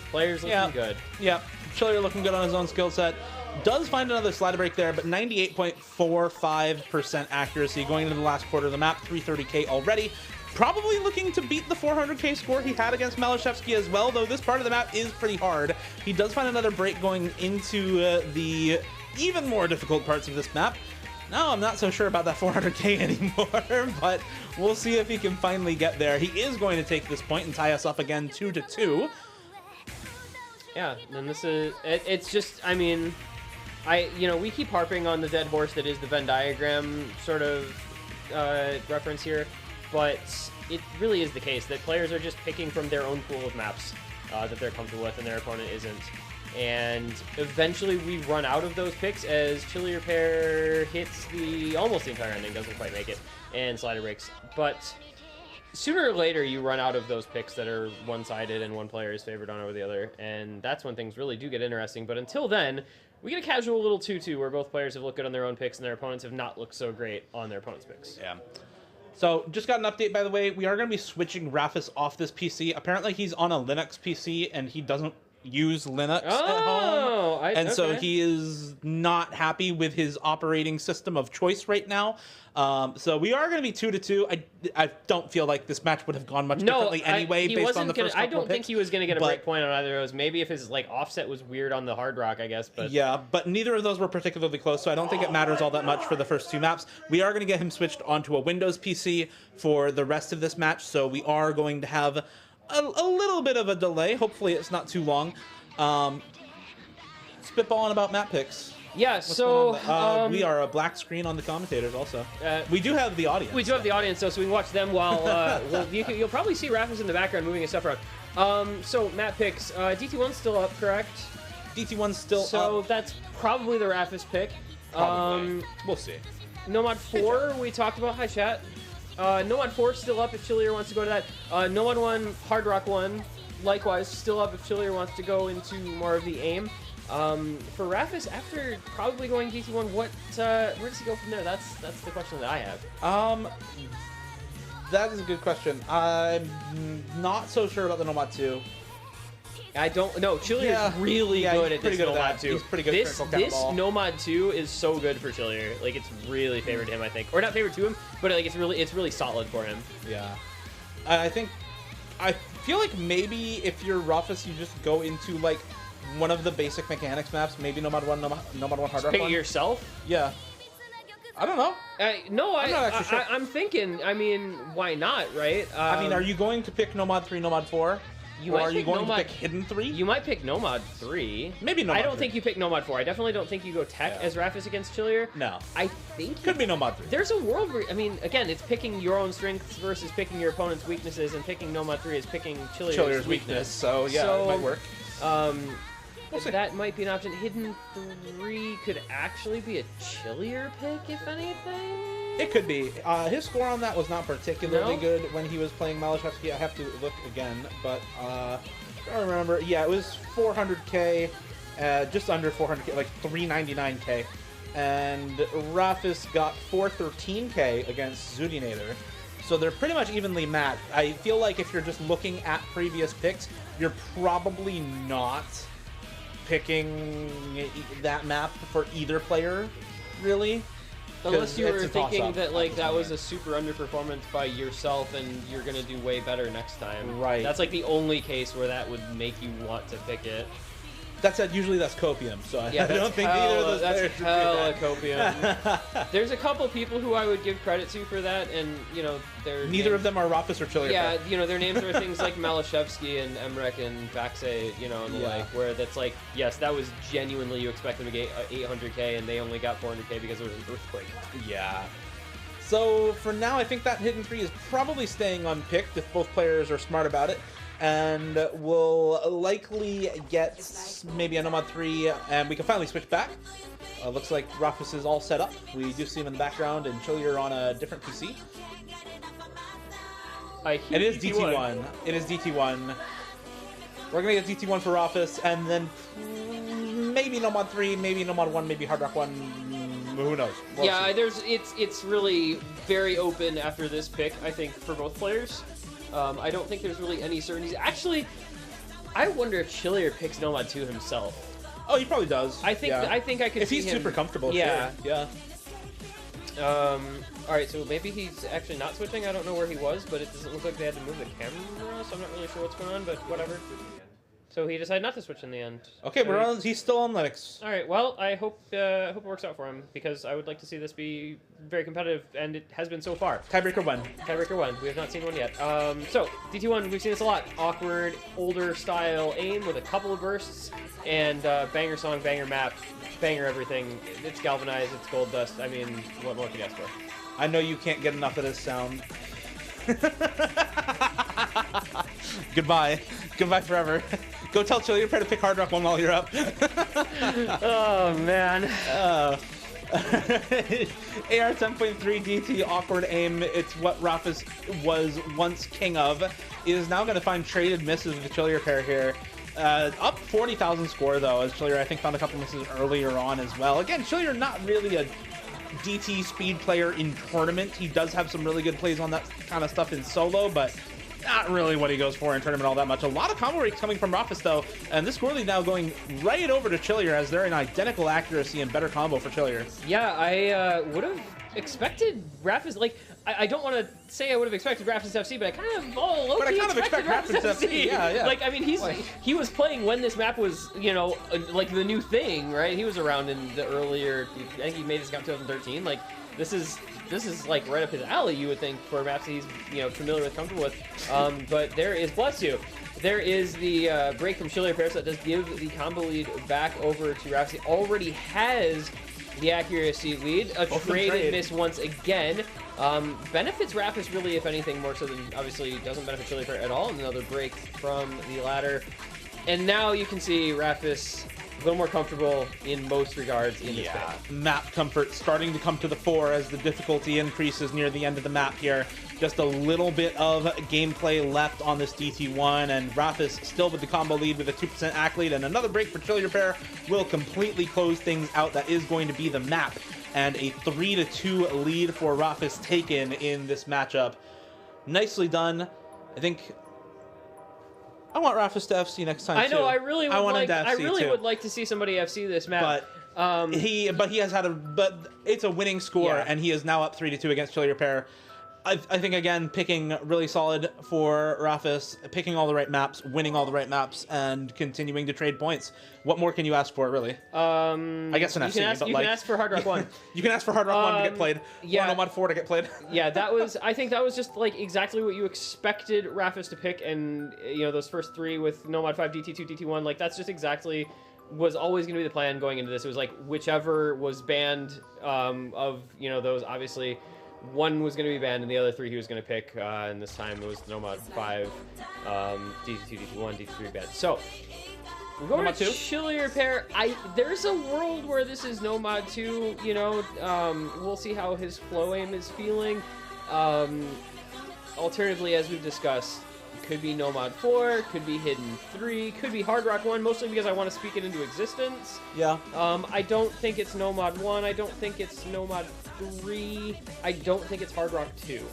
players looking good. Yeah, Chillier looking good on his own skill set. Does find another slider break there, but 98.45% accuracy going into the last quarter of the map, 330k already. Probably looking to beat the 400k score he had against Malashevsky as well, though this part of the map is pretty hard. He does find another break going into the even more difficult parts of this map. Now I'm not so sure about that 400k anymore, but we'll see if he can finally get there. He is going to take this point and tie us up again 2-2. Yeah, and this is, it's just, I mean, we keep harping on the dead horse that is the Venn diagram sort of reference here. But it really is the case that players are just picking from their own pool of maps that they're comfortable with and their opponent isn't. And eventually we run out of those picks as Chillier pair hits almost the entire ending, doesn't quite make it, and slider breaks. But sooner or later you run out of those picks that are one-sided and one player is favored on over the other, and that's when things really do get interesting. But until then, we get a casual little 2-2 where both players have looked good on their own picks and their opponents have not looked so great on their opponent's picks. Yeah. So, just got an update, by the way. We are going to be switching Rapis off this PC. Apparently, he's on a Linux PC, and he doesn't use Linux at home. So he is not happy with his operating system of choice right now. So we are going to be 2-2. I don't feel like this match would have gone much differently anyway, based on the first couple I don't of think picks. he was going to get a break point on either of those. Maybe if his offset was weird on the hard rock, I guess. But yeah, but neither of those were particularly close, so I don't think it matters all that much for the first two maps. We are going to get him switched onto a Windows PC for the rest of this match, so we are going to have a little bit of a delay. Hopefully it's not too long. Spitballing about map picks. Yeah, so we are a black screen on the commentators also. We do have the audience. We do have the audience, though, so we can watch them while you'll probably see Rapis in the background moving his stuff around. So map picks. DT1's still up, correct? DT1's still up. So that's probably the Rapis pick. Probably. We'll see. Nomad 4, we talked about. Hi, chat. Nomad 4 still up if Chillier wants to go to that. Nomad 1, Hard Rock 1, likewise, still up if Chillier wants to go into more of the aim. For Rapis, after probably going DT1, where does he go from there? That's the question that I have. That is a good question. I'm not so sure about the Nomad 2. I don't know. Chillier Yeah. is really Yeah, good he's at pretty this good at no-mod that. 2. He's pretty good at This critical count ball. no-mod 2 is so good for Chillier. Like, it's really favored him, I think. Or not favored to him, but like it's really solid for him. Yeah. I feel like maybe if you're Rufus, you just go into like one of the basic mechanics maps, maybe Nomad 1, Nomad 1 hard rock Pick it 1. yourself? Yeah. I don't know. No, I'm not actually sure. I'm thinking, I mean, why not, right? I mean, are you going to pick Nomad 3, Nomad 4? You or might are you pick going Nomad- to pick Hidden 3? You might pick Nomad 3. Maybe Nomad I don't 3. think you pick Nomad 4. I definitely don't think you go Tech as Rafis against Chillier. No. I think Could be Nomad 3. there's a world where, I mean, again, it's picking your own strengths versus picking your opponent's weaknesses, and picking Nomad 3 is picking Chillier's weakness. So, yeah, it might work. We'll see. That might be an option. Hidden 3 could actually be a Chillier pick, if anything. It could be. His score on that was not particularly No? good when he was playing Malashevsky. I have to look again, but I don't remember. Yeah, it was 400k, just under 400k, like 399k. And Rafis got 413k against Zudinator. So they're pretty much evenly matched. I feel like if you're just looking at previous picks, you're probably not picking that map for either player, really. Unless you It's were a thinking toss-up that at like this that was point. a super underperformance by yourself and you're gonna do way better next time. Right. That's like the only case where that would make you want to pick it. That said, usually that's copium, so Yeah, I don't that's think either of those that's players should do hella that. copium. There's a couple people who I would give credit to for that, and you know they're Neither of them are Rafis or Chillier. Yeah, you know their names are things like Malashevsky and Emrek and Baxe, you know, and the Yeah. like. Where that's like, yes, that was genuinely you expect them to get 800k, and they only got 400k because there was an earthquake. Yeah. So for now, I think that Hidden 3 is probably staying unpicked if both players are smart about it. And we'll likely get maybe a Nomad 3, and we can finally switch back. Looks like Rafis is all set up. We do see him in the background, and Chillier on a different PC. It is DT1. It is DT1. We're going to get DT1 for Rafis, and then maybe Nomad 3, maybe Nomad 1, maybe Hard Rock 1. Who knows? We'll Yeah, see. it's really very open after this pick, I think, for both players. I don't think there's really any certainties. Actually, I wonder if Chillier picks Nomad 2 himself. Oh, he probably does. I think yeah. I think I could If see he's him, super comfortable, yeah. sure. Yeah. All right, so maybe he's actually not switching. I don't know where he was, but it doesn't look like they had to move the camera, so I'm not really sure what's going on, but whatever. So he decided not to switch in the end. Okay, So he's still on Linux. All right, well, I hope it works out for him, because I would like to see this be very competitive, and it has been so far. Tiebreaker 1. Tiebreaker 1. We have not seen one yet. So, DT1, we've seen this a lot. Awkward, older style aim with a couple of bursts, and banger song, banger map, banger everything. It's galvanized, it's gold dust. I mean, what more could you ask for? I know you can't get enough of this sound. Goodbye. Goodbye forever. Go tell Chillier to pick Hard Rock 1 while you're up. Oh, man. AR 10.3 DT awkward aim. It's what Rafis was once king of. Is now going to find traded misses with the Chillier pair here. Up 40,000 score though, as Chillier I think found a couple misses earlier on as well. Again, Chillier not really a DT speed player in tournament. He does have some really good plays on that kind of stuff in solo, but not really what he goes for in tournament all that much. A lot of combo rates coming from Rafis though, and this score lead now going right over to Chillier as they're in identical accuracy and better combo for Chillier. Yeah, I would have expected Rafis, like, I don't want to say I would have expected Rafis FC, but I kind of But I kind of expect Rafis FC, yeah. Like, I mean, he was playing when this map was, you know, like the new thing, right? He was around in the earlier, I think he made this account 2013. Like, this is like right up his alley, you would think, for maps he's, you know, familiar with, comfortable with. But there is, bless you, there is the break from Chillier Paris that does give the combo lead back over to Rafis. He already has the accuracy lead. A trade miss once again. Benefits Rafis really, if anything, more so than obviously doesn't benefit Chillier Pair at all. Another break from the ladder. And now you can see Rafis a little more comfortable in most regards in this pick. Map comfort starting to come to the fore as the difficulty increases near the end of the map here. Just a little bit of gameplay left on this DT1, and Rafis still with the combo lead with a 2% ACK lead, and another break for Chillier Pair will completely close things out. That is going to be the map, and a 3-2 lead for Rafis taken in this matchup. Nicely done. I think I want Rafis to FC next time. I know. too. I really would want like. him to FC I really too. would like to see somebody FC this map. But he has had but it's a winning score, Yeah. and he is now up 3-2 against Chili Repair. I think again picking really solid for Rafis, picking all the right maps, winning all the right maps, and continuing to trade points. What more can you ask for, really? I guess an FC, but you like can ask for Hard Rock 1. you can ask for Hard Rock 1 to get played. Yeah. Or Nomad 4 to get played. Yeah, I think that was just like exactly what you expected Rafis to pick, and those first 3 with Nomad 5, DT2, DT1, like that's just exactly was always going to be the plan going into this. It was like whichever was banned of those, obviously one was going to be banned and the other 3 he was going to pick, and this time it was Nomad 5, DT2, DT1, DT3 banned. So we're going Nomad to 2? Chili Repair. There's a world where this is Nomad 2, we'll see how his flow aim is feeling. Alternatively, as we've discussed, could be Nomad 4, could be Hidden 3, could be Hard Rock 1, mostly because I want to speak it into existence. Yeah. I don't think it's Nomad 1, I don't think it's Nomad 3, I don't think it's Hard Rock 2.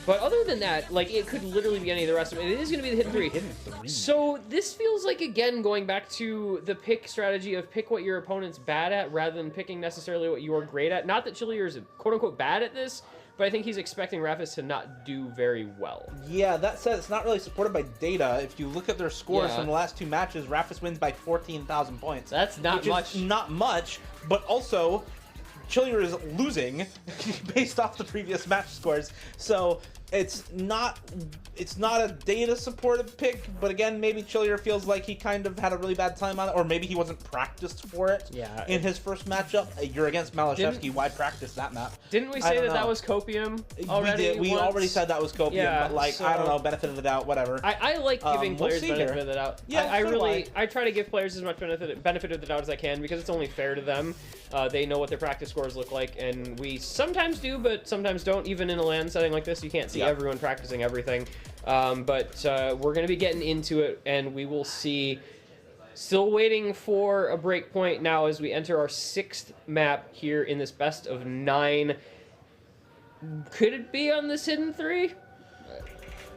But other than that, like, it could literally be any of the rest of it. It is going to be the Hidden 3. So this feels like, again, going back to the pick strategy of pick what your opponent's bad at rather than picking necessarily what you're great at. Not that Chilier is quote-unquote bad at this, but I think he's expecting Rafis to not do very well. Yeah, that said, it's not really supported by data. If you look at their scores from the last 2 matches, Rafis wins by 14,000 points. That's not much. Not much, but also Chilier is losing based off the previous match scores. So it's not a data supportive pick, but again, maybe Chilier feels like he kind of had a really bad time on it, or maybe he wasn't practiced for it in his first matchup. You're against Malashevsky, why practice that map? Didn't we say that was Copium already? We already said that was Copium, but like, I don't know, benefit of the doubt, whatever. I like giving players we'll benefit of the doubt. Yeah, I try to give players as much benefit of the doubt as I can, because it's only fair to them. They know what their practice scores look like, and we sometimes do, but sometimes don't. Even in a LAN setting like this, you can't see everyone practicing everything. But we're going to be getting into it, and we will see. Still waiting for a break point now as we enter our 6th map here in this best of 9. Could it be on this Hidden 3?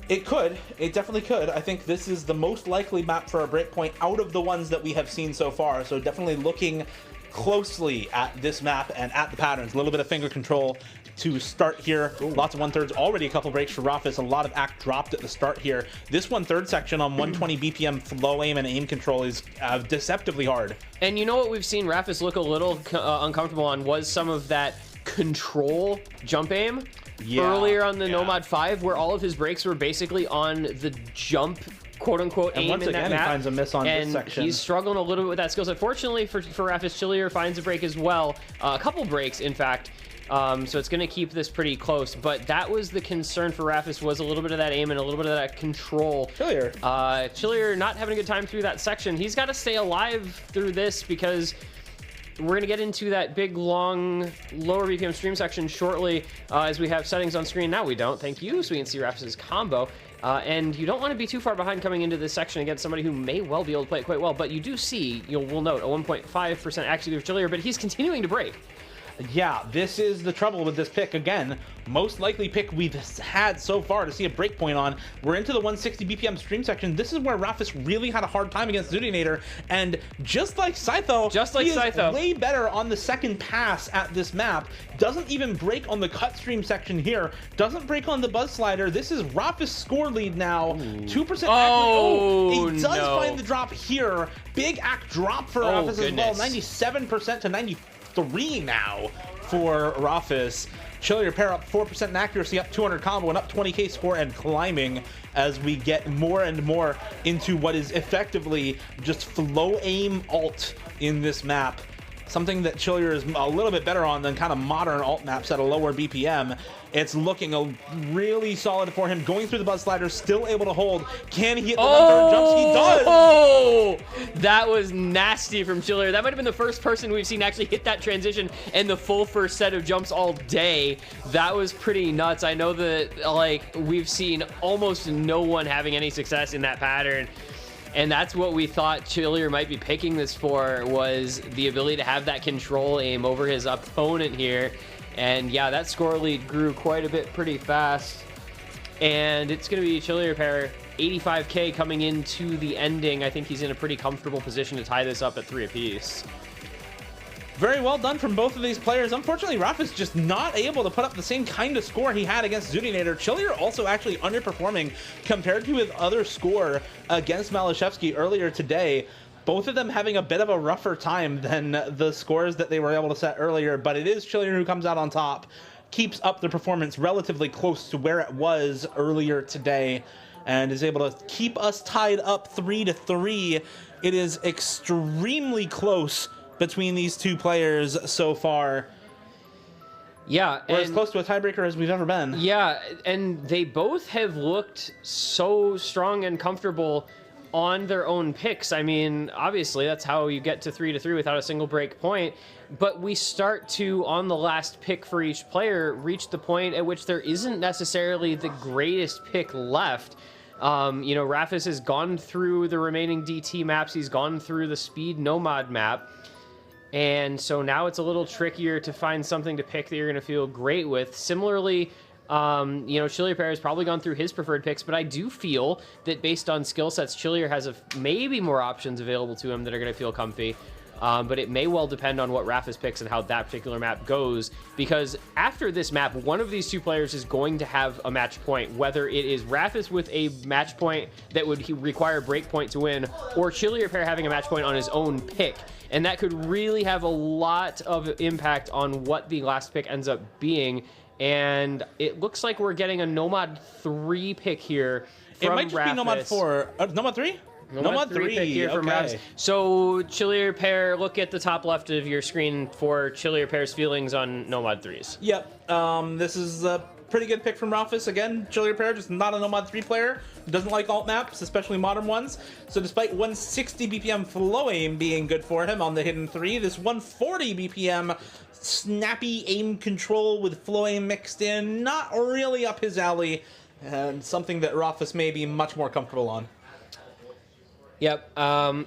It could. It definitely could. I think this is the most likely map for a breakpoint out of the ones that we have seen so far. So definitely looking closely at this map and at the patterns. A little bit of finger control to start here. Lots of 1/3s. Already a couple breaks for Rafis. A lot of act dropped at the start here. This 1/3 section on 120 BPM flow aim and aim control is deceptively hard. And you know what we've seen Rafis look a little uncomfortable on was some of that control jump aim. Earlier on the Nomad 5, where all of his breaks were basically on the jump, quote-unquote, aim once in again, that map. he finds a miss on this and section. He's struggling a little bit with that skill set. Fortunately for Rafis, Chilier finds a break as well. A couple breaks, in fact. So it's going to keep this pretty close. But that was the concern for Rafis, was a little bit of that aim and a little bit of that control. Chilier not having a good time through that section. He's got to stay alive through this, because we're going to get into that big, long, lower BPM stream section shortly, as we have settings on screen. Now we don't. Thank you, so we can see Rafis' combo. And you don't want to be too far behind coming into this section against somebody who may well be able to play it quite well. But you do see, we'll note, a 1.5% accuracy of Chilier, but he's continuing to break. Yeah, this is the trouble with this pick. Again, most likely pick we've had so far to see a breakpoint on. We're into the 160 BPM stream section. This is where Rafis really had a hard time against Zudinator, and just like Scytho, he is way better on the second pass at this map. Doesn't even break on the cut stream section here. Doesn't break on the buzz slider. This is Rafis' score lead now. 2% he does find the drop here. Big act drop for Rafis as well. 97% to 93 now for Rafis. Chili Repair up 4% in accuracy, up 200 combo, and up 20k score, and climbing as we get more and more into what is effectively just flow aim alt in this map. Something that Chilier is a little bit better on than kind of modern alt maps at a lower BPM. It's looking really solid for him. Going through the buzz slider, still able to hold. Can he hit the 1/3 jumps? He does! Oh, that was nasty from Chilier. That might have been the first person we've seen actually hit that transition and the full first set of jumps all day. That was pretty nuts. I know that, like, we've seen almost no one having any success in that pattern. And that's what we thought Chilier might be picking this for, was the ability to have that control aim over his opponent here. And yeah, that score lead grew quite a bit pretty fast. And it's going to be Chili Repair, 85k coming into the ending. I think he's in a pretty comfortable position to tie this up at 3 apiece. Very well done from both of these players. Unfortunately, Raph is just not able to put up the same kind of score he had against Zudinator. Chilier also actually underperforming compared to his other score against Malashevsky earlier today. Both of them having a bit of a rougher time than the scores that they were able to set earlier, but it is Chilier who comes out on top, keeps up the performance relatively close to where it was earlier today, and is able to keep us tied up 3-3. It is extremely close between these two players so far. Yeah, we're as close to a tiebreaker as we've ever been. Yeah, and they both have looked so strong and comfortable on their own picks. I mean, obviously, that's how you get to 3-3 without a single break point. But we start to, on the last pick for each player, reach the point at which there isn't necessarily the greatest pick left. You know, Rafis has gone through the remaining DT maps. He's gone through the Speed Nomad map. And so now it's a little trickier to find something to pick that you're going to feel great with. Similarly, you know, Chilier has probably gone through his preferred picks, but I do feel that based on skill sets, Chilier has maybe more options available to him that are going to feel comfy. But it may well depend on what Rafis picks and how that particular map goes, because after this map, one of these two players is going to have a match point, whether it is Rafis with a match point that would require break point to win, or Chilier having a match point on his own pick. And that could really have a lot of impact on what the last pick ends up being. And it looks like we're getting a Nomad 3 pick here from It might just Rafis. be Nomad 4. Nomad 3? Nomad 3 pick here from Rafis. So, Chilier Pair, look at the top left of your screen for Chilier Pair's feelings on Nomad 3s. Yep. This is a pretty good pick from Rafis. Again, Chilier Pair, just not a Nomad 3 player. Doesn't like alt maps, especially modern ones. So despite 160 BPM flow aim being good for him on the hidden 3, this 140 BPM snappy aim control with flow aim mixed in, not really up his alley, and something that Rafis may be much more comfortable on. Yep.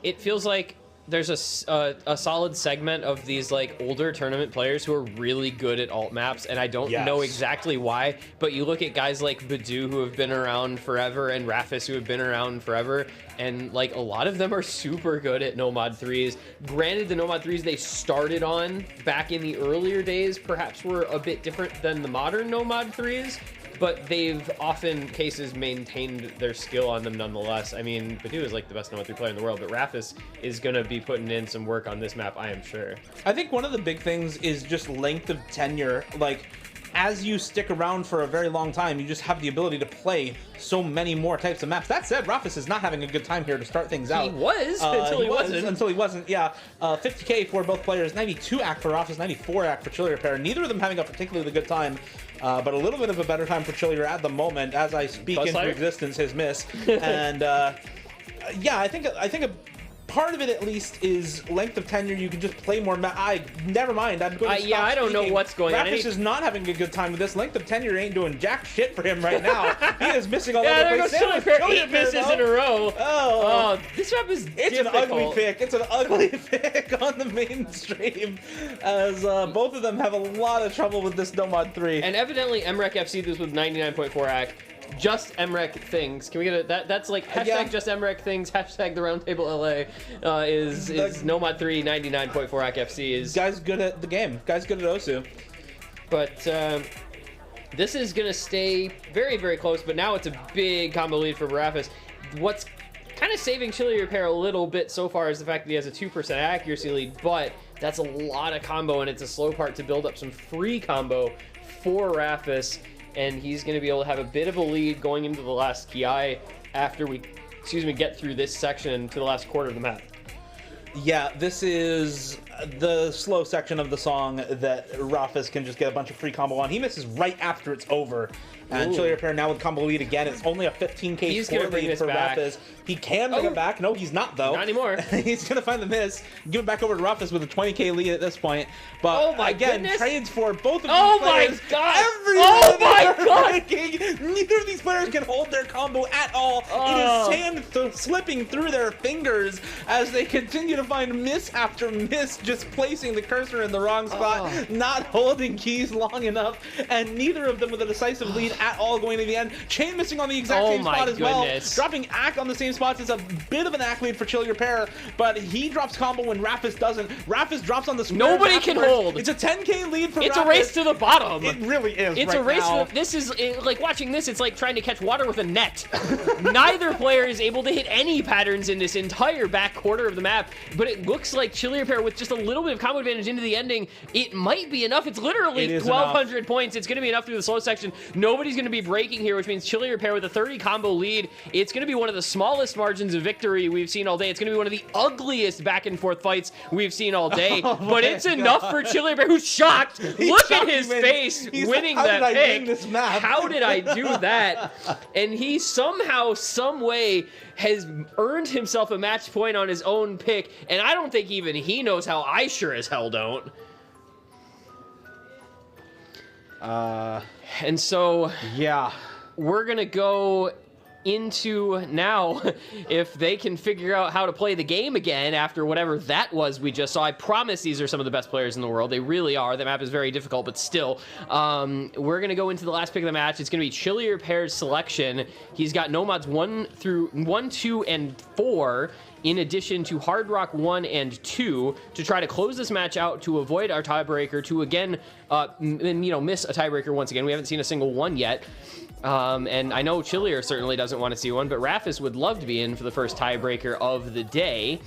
It feels like there's a solid segment of these like older tournament players who are really good at alt maps, and I don't know exactly why, but you look at guys like Badu who have been around forever and Rafis who have been around forever, and like a lot of them are super good at Nomad 3s. Granted, the Nomad 3s they started on back in the earlier days perhaps were a bit different than the modern Nomad 3s, but they've often cases maintained their skill on them nonetheless. I mean, Badu is like the best Nomad 3 player in the world, but Rafis is going to be putting in some work on this map, I am sure. I think one of the big things is just length of tenure. Like, as you stick around for a very long time, you just have the ability to play so many more types of maps. That said, Rafis is not having a good time here to start things out. He was, until he wasn't. Until he wasn't, yeah. 50k for both players, 92 act for Rafis, 94 act for Chilier Pair. Neither of them having a particularly good time. But a little bit of a better time for Chilier at the moment as I speak into existence his miss. And yeah, I think a part of it at least is length of tenure. You can just play more. Never mind. I'm going to yeah, I don't know what's going on. Rafis is not having a good time with this. Length of tenure ain't doing jack shit for him right now. He is missing all over the place. Chilier Pair 8 misses in a row. Oh, this map is It's difficult. an ugly pick. It's an ugly pick on the mainstream, as both of them have a lot of trouble with this Nomad 3. And evidently, MREC FC this with 99.4 act. Just MREC things. Can we get a that's like hashtag just MREC things, hashtag the Roundtable LA is Nomad 3 99.4 act FC is guys good at the game. Guys good at Osu. But this is gonna stay very, very close, but now it's a big combo lead for Rafis. What's kind of saving Chilier Pair a little bit so far is the fact that he has a 2% accuracy lead, but that's a lot of combo, and it's a slow part to build up some free combo for Rafis, and he's going to be able to have a bit of a lead going into the last Ki after we, get through this section to the last quarter of the map. Yeah, this is the slow section of the song that Rafis can just get a bunch of free combo on. He misses right after it's over. And Chilier Pair now with combo lead again. It's only a 15k score lead for Rafis. He can bring it back. No, he's not, though. Not anymore. He's going to find the miss. Give it back over to Rafis with a 20k lead at this point. But again, trades for both of these players. My God! Oh my God! Neither of these players can hold their combo at all. Oh. It is sand slipping through their fingers as they continue to find miss after miss, just placing the cursor in the wrong spot, not holding keys long enough, and neither of them with a decisive lead at all going to the end. Chain missing on the exact same my spot as well. goodness. Dropping Ack on the same spots is a bit of an Ack lead for Chill Your Pair, but he drops combo when Raffis doesn't. Raffis drops on the square. Nobody can hold. It's a 10k lead for It's Raffis. a race to the bottom. It really is. It's right a race. now. This is like watching this. It's like trying to catch water with a net. Neither player is able to hit any patterns in this entire back quarter of the map. But it looks like Chill Your Pair with just a little bit of combo advantage into the ending. It might be enough. It's literally It is 1,200 points. It's going to be enough through the slow section. Nobody's going to be breaking here, which means Chill Your Pair with a 30 combo lead. It's going to be one of the smallest margins of victory we've seen all day. It's going to be one of the ugliest back and forth fights we've seen all day. But it's enough for Chill Your Pair, who's shocked. Look at his face winning How that did I pick. win this map? How did I do that? And he somehow, some way, has earned himself a match point on his own pick, and I don't think even he knows how I sure as hell don't. And so, yeah, we're gonna go into now if they can figure out how to play the game again after whatever that was we just saw. I promise these are some of the best players in the world. They really are. The map is very difficult, but still. We're going to go into the last pick of the match. It's going to be Chill Your Pair's selection. He's got nomads 1, 2, and 4, in addition to Hard Rock 1 and 2, to try to close this match out, to avoid our tiebreaker, to again, miss a tiebreaker once again. We haven't seen a single one yet. And I know Chillier certainly doesn't want to see one, but Raffis would love to be in for the first tiebreaker of the day.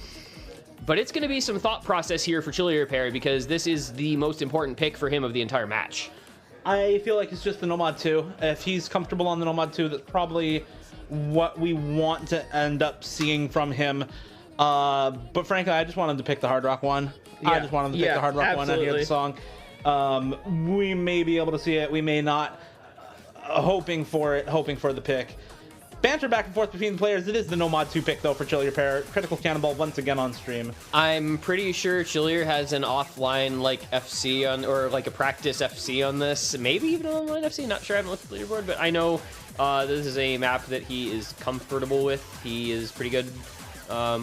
But it's going to be some thought process here for Chillier Pair, because this is the most important pick for him of the entire match. I feel like it's just the Nomad 2. If he's comfortable on the Nomad 2, that's probably what we want to end up seeing from him. But frankly, I just wanted to pick the Hard Rock 1. I just wanted to pick the Hard Rock 1 and hear the song. We may be able to see it. We may not. Hoping for the pick. Banter back and forth between the players. It is the Nomad 2 pick, though, for Chill Your Pair. Critical Cannonball once again on stream. I'm pretty sure Chillier has an offline, like, FC on, or like a practice FC on this. Maybe even an online FC. Not sure. I haven't looked at the leaderboard, but I know this is a map that he is comfortable with. He is pretty good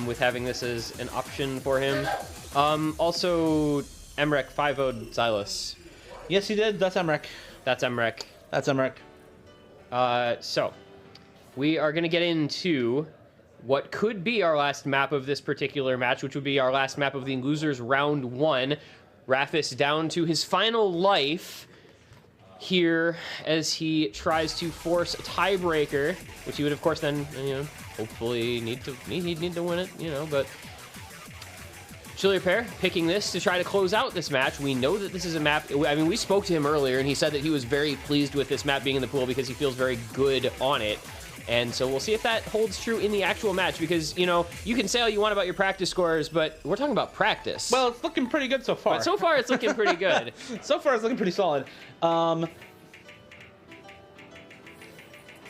with having this as an option for him. Also, Emrek 5-0'd Silas. Yes, he did. That's Emrek. That's Emrek. That's Emrek. So, we are going to get into what could be our last map of this particular match, which would be our last map of the losers round 1. Raffis down to his final life here as he tries to force a tiebreaker, which he would, of course, then, hopefully need to win it, but Chill Your Pair picking this to try to close out this match. We know that this is a map. I mean, we spoke to him earlier, and he said that he was very pleased with this map being in the pool because he feels very good on it. And so we'll see if that holds true in the actual match, because, you can say all you want about your practice scores, but we're talking about practice. Well, it's looking pretty good so far. But so far, it's looking pretty good. So far, it's looking pretty solid. And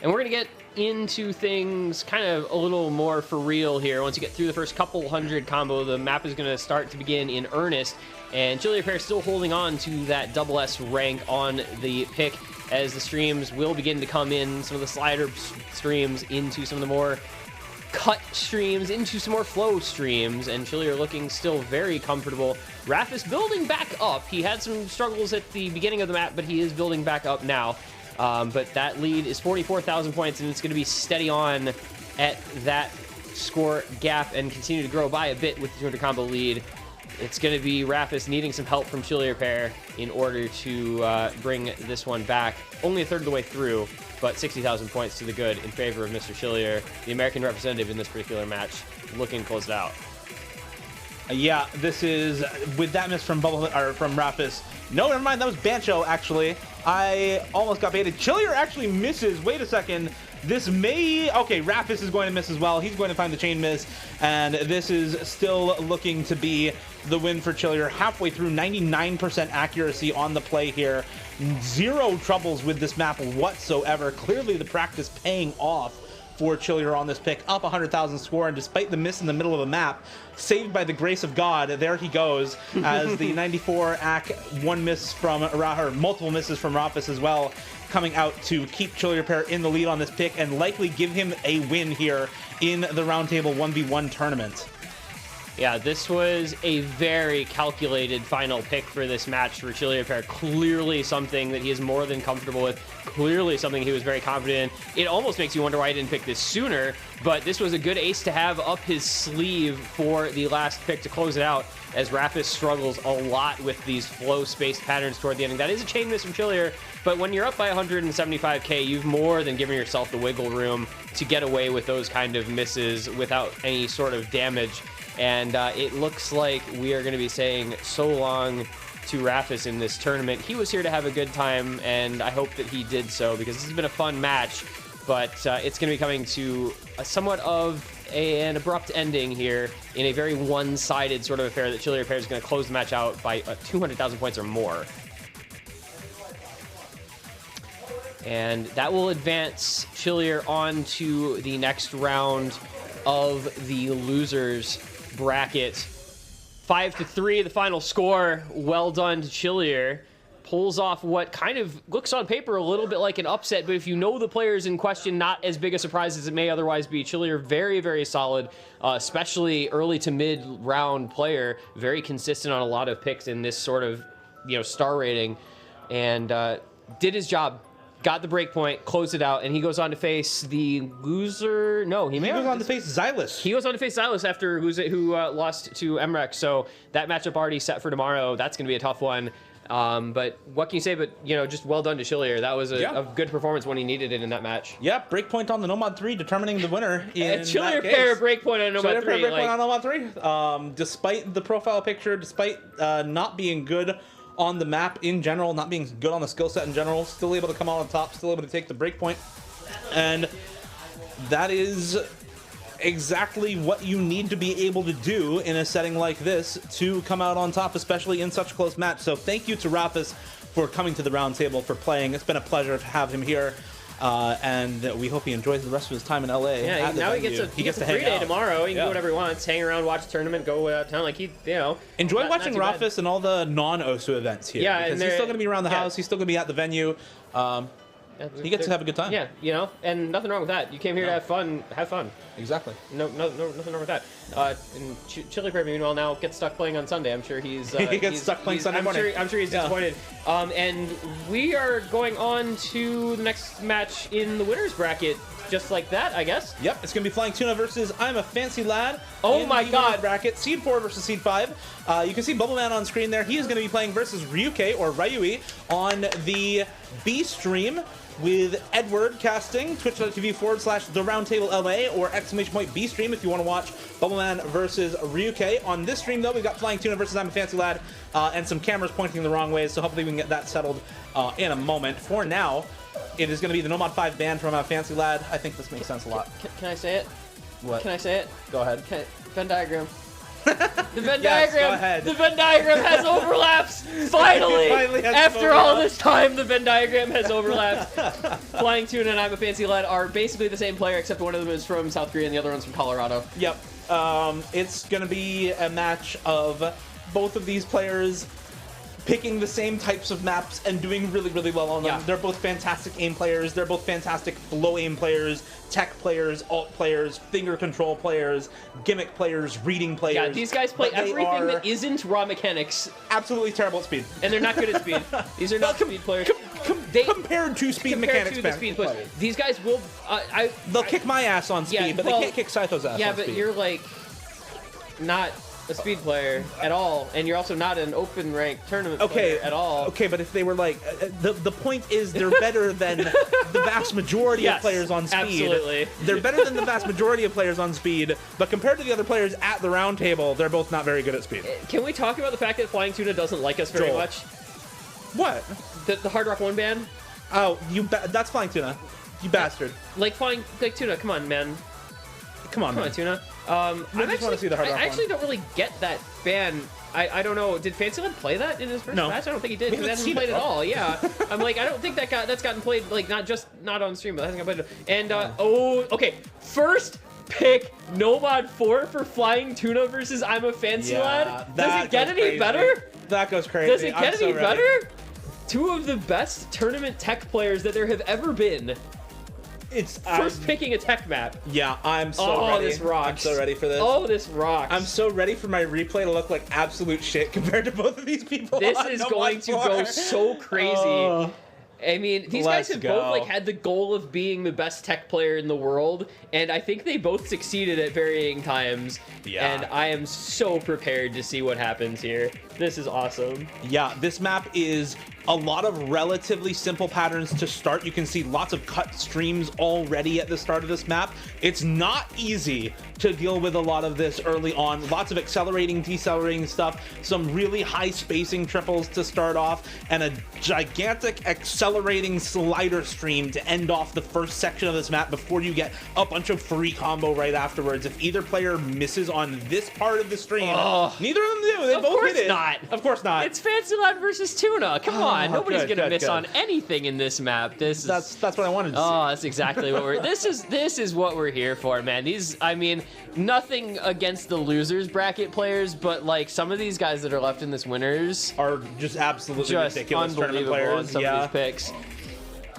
we're going to get into things kind of a little more for real here. Once you get through the first couple hundred combo, the map is going to start to begin in earnest. And Chill Your Pair still holding on to that double S rank on the pick as the streams will begin to come in. Some of the slider streams into some of the more cut streams, into some more flow streams. And Chillier looking still very comfortable. Raffis building back up. He had some struggles at the beginning of the map, but he is building back up now. But that lead is 44,000 points, and it's going to be steady on at that score gap and continue to grow by a bit with the 200 combo lead. It's going to be Raffis needing some help from Chill Your Pair in order to bring this one back. Only a third of the way through, but 60,000 points to the good in favor of Mr. Chillier, the American representative in this particular match, looking to close it out. Yeah, this is with that miss from from Raffis. No, never mind. That was Bancho, actually. I almost got baited. Chillier actually misses. Wait a second. This may... Okay, Raffis is going to miss as well. He's going to find the chain miss. And this is still looking to be the win for Chillier. Halfway through, 99% accuracy on the play here. Zero troubles with this map whatsoever. Clearly the practice paying off for Chilier on this pick, up 100,000 score, and despite the miss in the middle of the map, saved by the grace of God, there he goes, as the 94 AC, one miss from or multiple misses from Rafis as well, coming out to keep Chilier pair in the lead on this pick and likely give him a win here in the Roundtable 1v1 tournament. Yeah, this was a very calculated final pick for this match for Chilier pair. Clearly something that he is more than comfortable with. Clearly something he was very confident in. It almost makes you wonder why he didn't pick this sooner, but this was a good ace to have up his sleeve for the last pick to close it out, as Rafis struggles a lot with these flow-spaced patterns toward the ending. That is a chain miss from Chilier, but when you're up by 175k, you've more than given yourself the wiggle room to get away with those kind of misses without any sort of damage. And it looks like we are going to be saying so long to Rafis in this tournament. He was here to have a good time, and I hope that he did so, because this has been a fun match, but it's going to be coming to a somewhat of an abrupt ending here in a very one-sided sort of affair that Chilier pair is going to close the match out by 200,000 points or more. And that will advance Chilier on to the next round of the losers bracket. 5-3, the final score. Well done to Chilier. Pulls off what kind of looks on paper a little bit like an upset, but if you know the players in question, not as big a surprise as it may otherwise be. Chilier very, very solid, especially early to mid-round player. Very consistent on a lot of picks in this sort of, star rating, and did his job. Got the break point, closed it out, and he goes on to face the loser. No, he goes on to face Xylus. He goes on to face Xylus after who lost to MREC. So that matchup already set for tomorrow. That's going to be a tough one. But what can you say? But just well done to Chilier. That was a good performance when he needed it in that match. Yeah, break point on the Nomad 3, determining the winner. In Chilier pair break point on Nomad 3. Break point on Nomad 3. Despite the profile picture, despite not being good on the map in general, not being good on the skill set in general, still able to come out on top, still able to take the break point. And that is exactly what you need to be able to do in a setting like this to come out on top, especially in such a close match. So thank you to Rafis for coming to the round table, for playing. It's been a pleasure to have him here. And we hope he enjoys the rest of his time in LA. Yeah, now he gets a free day tomorrow. He can do whatever he wants, hang around, watch the tournament, go out of town. Like enjoy watching Rafis and all the non-OSU events here. Yeah, because he's still going to be around the house. He's still going to be at the venue. He gets to have a good time. Yeah, and nothing wrong with that. You came here to have fun. Have fun. Exactly. No, nothing wrong with that. And Chilier pair, meanwhile, now gets stuck playing on Sunday. I'm sure he's he gets stuck playing Sunday morning. I'm sure he's disappointed. And we are going on to the next match in the winners bracket, just like that, I guess. Yep, it's gonna be Flying Tuna versus I'm a Fancy Lad. Oh my God! Bracket Seed 4 versus Seed 5. You can see Bubble Man on screen there. He is gonna be playing versus Ryuke or Ryui on the B stream, with Edward casting, twitch.tv/The Roundtable LA or !B stream if you want to watch Bubbleman versus Ryuke. On this stream, though, we've got Flying Tuna versus I'm a Fancy Lad and some cameras pointing the wrong ways, so hopefully we can get that settled in a moment. For now, it is going to be the Nomad 5 ban from I'm a Fancy Lad. I think this makes sense a lot. Can I say it? What? Can I say it? Go ahead. Venn diagram. The Venn Yes, diagram. go ahead. The Venn diagram has overlaps. Finally, after all this time, the Venn diagram has overlapped. Flying Tuna and I'm a Fancy Lad are basically the same player, except one of them is from South Korea and the other one's from Colorado. Yep. It's going to be a match of both of these players picking the same types of maps and doing really, really well on them. Yeah. They're both fantastic aim players. They're both fantastic low aim players, tech players, alt players, finger control players, gimmick players, reading players. Yeah, these guys play But they everything are that isn't raw mechanics. absolutely terrible at speed. And they're not good at speed. These are not speed players. Compared to speed mechanics to the speed players. These guys will... They'll kick my ass on speed, but they can't kick Saito's ass Yeah, on but speed. you're like... not a speed player at all, and you're also not an open rank tournament player at all. Okay, but if they were like, the point is they're better than the vast majority of players on speed. Absolutely. They're better than the vast majority of players on speed, but compared to the other players at the round table, they're both not very good at speed. Can we talk about the fact that Flying Tuna doesn't like us very Joel. much? What? The Hard Rock 1 ban? Oh, that's Flying Tuna. You bastard. Like Tuna, come on, man. Come on, Come man. on, Tuna. I just want to see the hard rock I actually one. don't really get that ban. I don't know. Did Fancyland play that in his first No. match? I don't think he did. We Because haven't he hasn't seen played it, at bro. all. Yeah. I'm like, I don't think that's gotten played, like, not on stream, but hasn't gotten played. And, oh, okay. First pick, Nomad 4 for Flying Tuna versus I'm a Fancy Lad. Does it get any crazy. better? That goes crazy. Does it I'm get so any ready. better? Two of the best tournament tech players that there have ever been. It's First picking a tech map. Yeah, I'm so Oh, ready. this rocks. I'm so ready for this. Oh, this rocks. I'm so ready for my replay to look like absolute shit compared to both of these people. This on is Nomad going to 4. go so crazy. Oh. I mean, these guys Let's have go. both like had the goal of being the best tech player in the world, and I think they both succeeded at varying times. Yeah. And I am so prepared to see what happens here. This is awesome. Yeah, this map is a lot of relatively simple patterns to start. You can see lots of cut streams already at the start of this map. It's not easy to deal with a lot of this early on. Lots of accelerating, decelerating stuff, some really high spacing triples to start off, and a gigantic accelerating slider stream to end off the first section of this map before you get a bunch of free combo right afterwards. If either player misses on this part of the stream, neither of them do. They Of both course hit it. not. Of course not. It's Fancy Lad versus Tuna. Come on, nobody's good, gonna good, miss good. on anything in this map. This That's what I wanted to see. Oh, that's exactly what we're. This is what we're here for, man. These, I mean, nothing against the losers bracket players, but like some of these guys that are left in this winners are just absolutely just ridiculous tournament unbelievable players. on some Yeah. of these picks.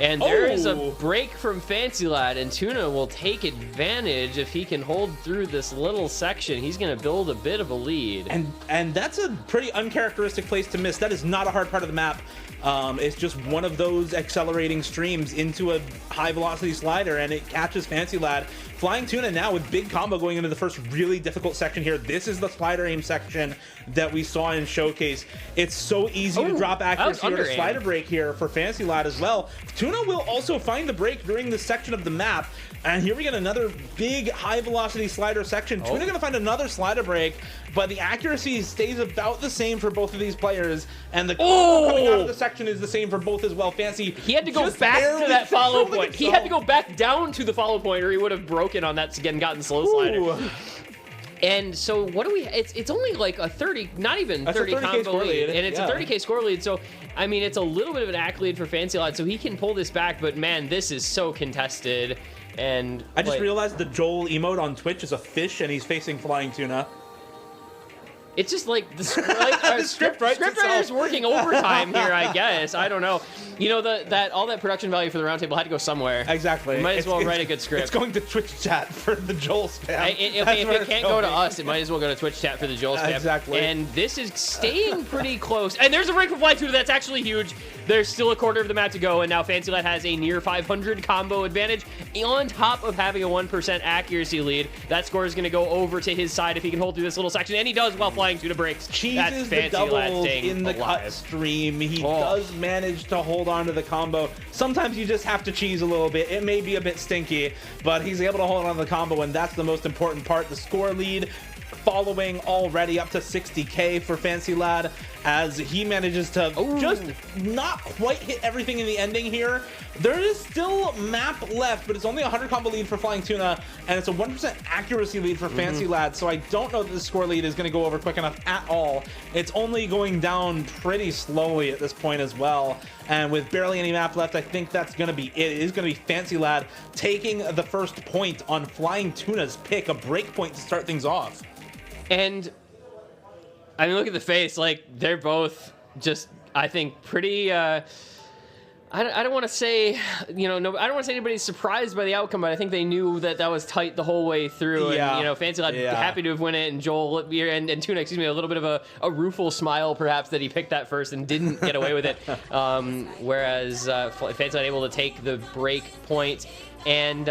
And there is a Oh. break from Fancy Lad, and Tuna will take advantage if he can hold through this little section. He's going to build a bit of a lead. And that's a pretty uncharacteristic place to miss. That is not a hard part of the map. It's just one of those accelerating streams into a high velocity slider, and it catches Fancy Lad. Flying Tuna now with big combo going into the first really difficult section here. This is the slider aim section that we saw in Showcase. It's so easy to drop accuracy or to slider break here for Fancy Lad as well. Tuna will also find the break during this section of the map. And here we get another big high velocity slider section. Tuna gonna find another slider break, but the accuracy stays about the same for both of these players. And the combo coming out of the section is the same for both as well. Fancy. He had to go just back to barely that follow controlling point. He had to himself. go back down to the follow point, or he would have broken on that again, gotten slow slider. Ooh. And so what do we? It's only like a 30, not even That's a 30 30K combo score lead, and it's yeah. a 30K score lead. So I mean, it's a little bit of an accolade for Fancy Lad, so he can pull this back. But man, this is so contested. And I just like, realized the Joel emote on Twitch is a fish, and he's facing Flying Tuna. It's just like the script writes writer's itself. working overtime here, I guess. I don't know. You know, all that production value for the roundtable had to go somewhere. Exactly. You might as well It's- write a good script. It's going to Twitch chat for the Joel spam. If That's where it it's can't go to going. us, it might as well go to Twitch chat for the Joel spam. Exactly. And this is staying pretty close. And there's a break from Fly Tuna. That's actually huge. There's still a quarter of the map to go, and now Fancy Lad has a near 500 combo advantage on top of having a 1% accuracy lead. That score is going to go over to his side if he can hold through this little section, and he does while Flying Tuna breaks. Cheeses the Fancy Lad doubles staying in the cut alive. stream. He does manage to hold on to the combo. Sometimes you just have to cheese a little bit. It may be a bit stinky, but he's able to hold on to the combo, and that's the most important part. The score lead following already up to 60K for Fancy Lad as he manages to just not quite hit everything in the ending here. There is still map left, but it's only a 100 combo lead for Flying Tuna, and it's a 1% accuracy lead for Fancy Lad, so I don't know that the score lead is going to go over quick enough at all. It's only going down pretty slowly at this point as well, and with barely any map left, I think that's going to be it. It is going to be Fancy Lad taking the first point on Flying Tuna's pick, a break point to start things off. And I mean, look at the face. Like, they're both just, I think, pretty. I don't want to say, you know, no, I don't want to say anybody's surprised by the outcome, but I think they knew that that was tight the whole way through. Yeah. And, you know, Fancy Lad happy to have won it, and Joel and Tuna, excuse me, a little bit of a rueful smile perhaps that he picked that first and didn't get away with it. Whereas Fancy Lad able to take the break point. And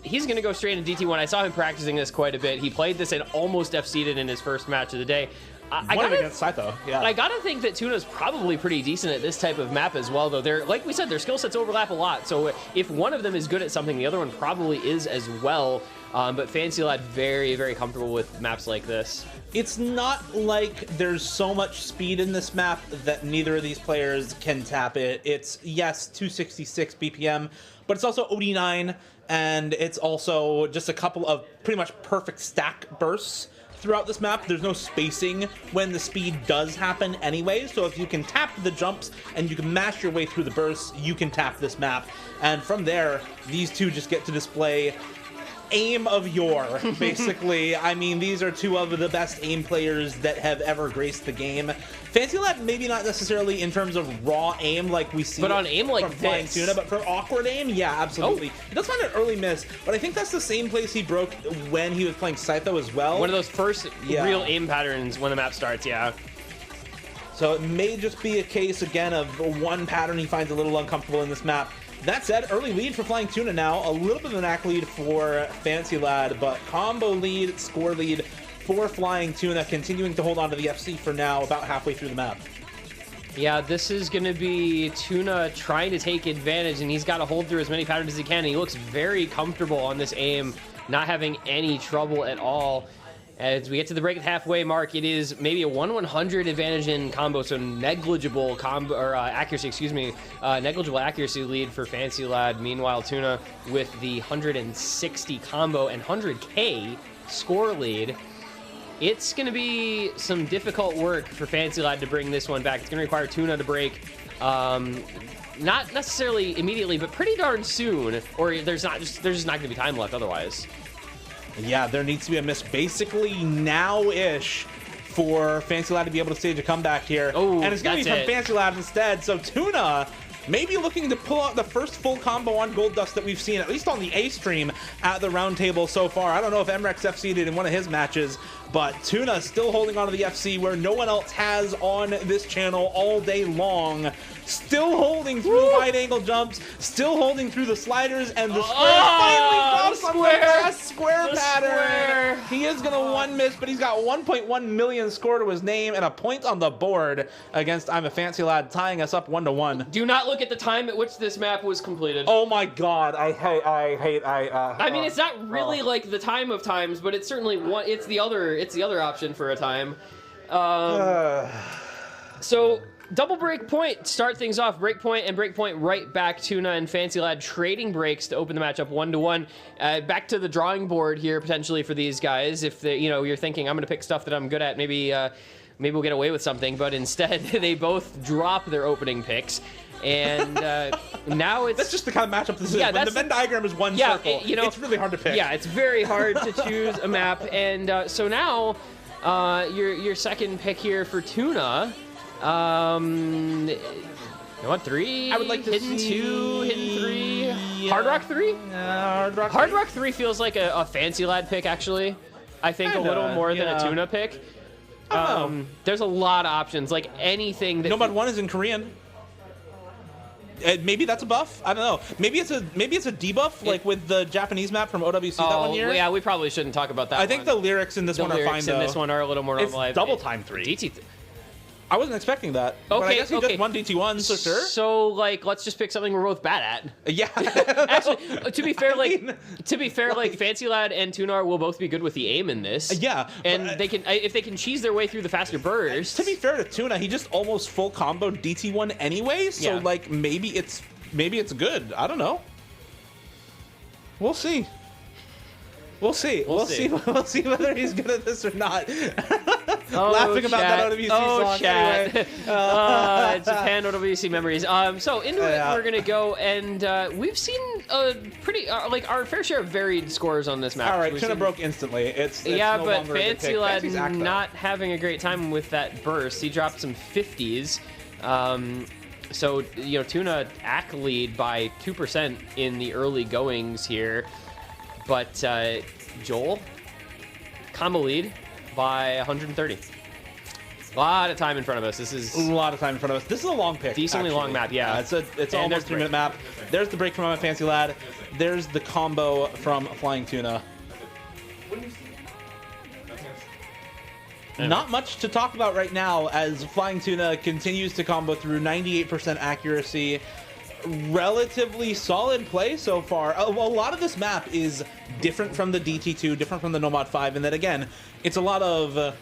he's going to go straight into DT1. I saw him practicing this quite a bit. He played this and almost FC'd it in his first match of the day. I One gotta, against Saito. Yeah. I gotta think that Tuna's probably pretty decent at this type of map as well, though. They're, like we said, their skill sets overlap a lot. So if one of them is good at something, the other one probably is as well. But Fancy Lad very, very comfortable with maps like this. It's not like there's so much speed in this map that neither of these players can tap it. It's, yes, 266 BPM, but it's also OD9, and it's also just a couple of pretty much perfect stack bursts throughout this map. There's no spacing when the speed does happen anyway, so if you can tap the jumps and you can mash your way through the bursts, you can tap this map. And from there, these two just get to display aim of yore, basically. I mean, these are two of the best aim players that have ever graced the game. Fancy Lad, maybe not necessarily in terms of raw aim like we see, but on aim like from Flying this. Tuna, but for awkward aim, yeah, absolutely. He does find an early miss, but I think that's the same place he broke when he was playing Saito as well. One of those first real aim patterns when the map starts, yeah. So it may just be a case, again, of one pattern he finds a little uncomfortable in this map. That said, early lead for Flying Tuna now. A little bit of an knack lead for Fancy Lad, but combo lead, score lead for Flying Tuna, continuing to hold on to the FC for now, about halfway through the map. Yeah, this is going to be Tuna trying to take advantage, and he's got to hold through as many patterns as he can, and he looks very comfortable on this aim, not having any trouble at all. As we get to the break at halfway mark, it is maybe a 1/100 advantage in combo, so negligible combo or accuracy, excuse me, negligible accuracy lead for Fancy Lad. Meanwhile, Tuna with the 160 combo and 100K score lead. It's going to be some difficult work for Fancy Lad to bring this one back. It's going to require Tuna to break. Not necessarily immediately, but pretty darn soon, or there's just not going to be time left otherwise. Yeah, there needs to be a miss basically now-ish for Fancy Lad to be able to stage a comeback here. Oh, and it's going to be from Fancy Lad instead. So Tuna maybe looking to pull out the first full combo on Gold Dust that we've seen, at least on the A stream at the Roundtable so far. I don't know if MREX FC did in one of his matches, but Tuna still holding on to the FC where no one else has on this channel all day long. Still holding through the wide angle jumps, still holding through the sliders, and the square finally drops on the last square pattern. He is going to one miss, but he's got 1.1 million score to his name and a point on the board against I'm a Fancy Lad, tying us up 1-1. Do not look at the time at which this map was completed. Oh my god, I mean, it's not really like the time of times, but it's certainly one. It's the other option for a time. So double break point, start things off. Break point and break point right back. Tuna and Fancy Lad trading breaks to open the match up 1-1. Back to the drawing board here potentially for these guys. If you're thinking I'm going to pick stuff that I'm good at, maybe we'll get away with something. But instead, they both drop their opening picks. And now it's... That's just the kind of matchup this is. When the Venn diagram is one circle, it's really hard to pick. Yeah, it's very hard to choose a map. And so now, your second pick here for Tuna... you want 3? I would like to hidden see... 2, hidden 3. Yeah. Hard Rock 3? Hard Rock 3 feels like a Fancy Lad pick, actually. I think Kinda, a little more than a Tuna pick. There's a lot of options, like anything that... Nomad 1 is in Korean. Maybe that's a buff. I don't know. Maybe it's a debuff, like with the Japanese map from OWC that one year. Yeah, we probably shouldn't talk about that. I think the lyrics in this one are fine, though. The lyrics in this one are a little more normalized. It's double time 3. I wasn't expecting that. Okay, but I guess he just won DT1, so sure. So, let's just pick something we're both bad at. Yeah. Actually, to be fair, Fancy Lad and Tunar will both be good with the aim in this. Yeah. And they can, if they can cheese their way through the faster bursts. To be fair to Tuna, he just almost full comboed DT1 anyway, so maybe it's good. I don't know. We'll see. We'll see. We'll see whether he's good at this or not. Laughing about that OWC song. Anyway. Japan OWC memories. So into it, we're gonna go, and we've seen pretty our fair share of varied scores on this map. All right, Tuna broke instantly. It's no but longer a good Fancy pick. Lad Fancy's act, not having a great time with that burst. He dropped some 50s. So Tuna act lead by 2% in the early goings here. But Joel, combo lead by 130. A lot of time in front of us. This is a lot of time in front of us. This is a long pick. Decently long map, yeah. It's almost a 3-minute map. There's the break from a Fancy Lad. There's the combo from Flying Tuna. Not much to talk about right now as Flying Tuna continues to combo through 98% accuracy. Relatively solid play so far. A lot of this map is different from the DT2, different from the Nomad 5, and that again, it's a lot of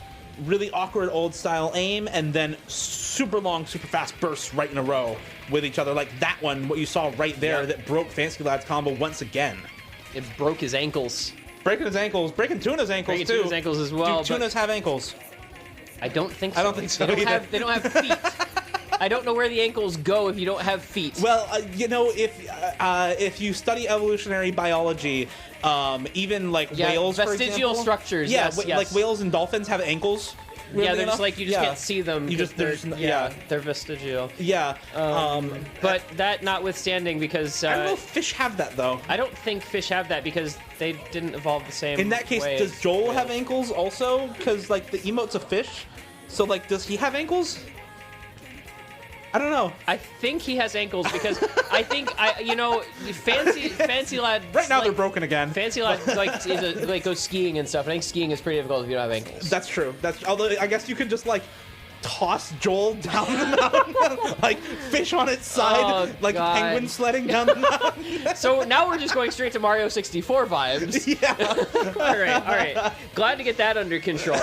really awkward old style aim and then super long, super fast bursts right in a row with each other. Like that one, what you saw right there that broke Fancy Lad's combo once again. It broke his ankles. Breaking his ankles, breaking Tuna's ankles Breaking too. Tuna's ankles as well. Do Tunas have ankles? I don't think so. I don't think so They don't either. they don't have feet. I don't know where the ankles go if you don't have feet. Well, if you study evolutionary biology, even like whales, for vestigial example, structures. yeah, yes, yes. like whales and dolphins have ankles. Yeah, they're enough. just like you just Yeah. can't see them. You just they're, yeah. they're vestigial. Yeah. But that notwithstanding, because I don't know if fish have that though. I don't think fish have that because they didn't evolve the same. In that case, way does as Joel whales. have ankles also? Because like the emote's a fish, so like does he have ankles? I don't know. I think he has ankles because I think Fancy Lad. Right now they're broken again. Fancy Lad like goes skiing and stuff. I think skiing is pretty difficult if you don't have ankles. That's true. Although I guess you could just like toss Joel down the mountain, like fish on its side, like God. penguin sledding down the mountain. So now we're just going straight to Mario 64 vibes. Yeah. all right. Glad to get that under control.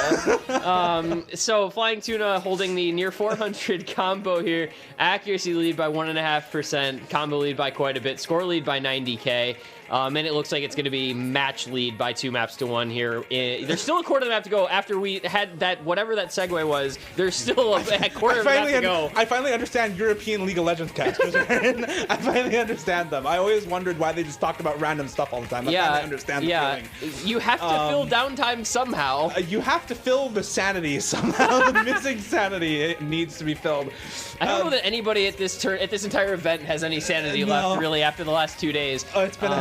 So Flying Tuna holding the near 400 combo here. Accuracy lead by 1.5%. Combo lead by quite a bit. Score lead by 90K. And it looks like it's going to be match lead by 2 maps to 1 here. There's still a quarter of the map to go after we had that, whatever that segue was. There's still a quarter of the map to go. I finally understand European League of Legends casters. I finally understand them. I always wondered why they just talked about random stuff all the time. I finally understand the feeling. You have to fill downtime somehow. You have to fill the sanity somehow. The missing sanity, it needs to be filled. I don't know that anybody at this entire event has any sanity left really after the last 2 days. Oh, it's been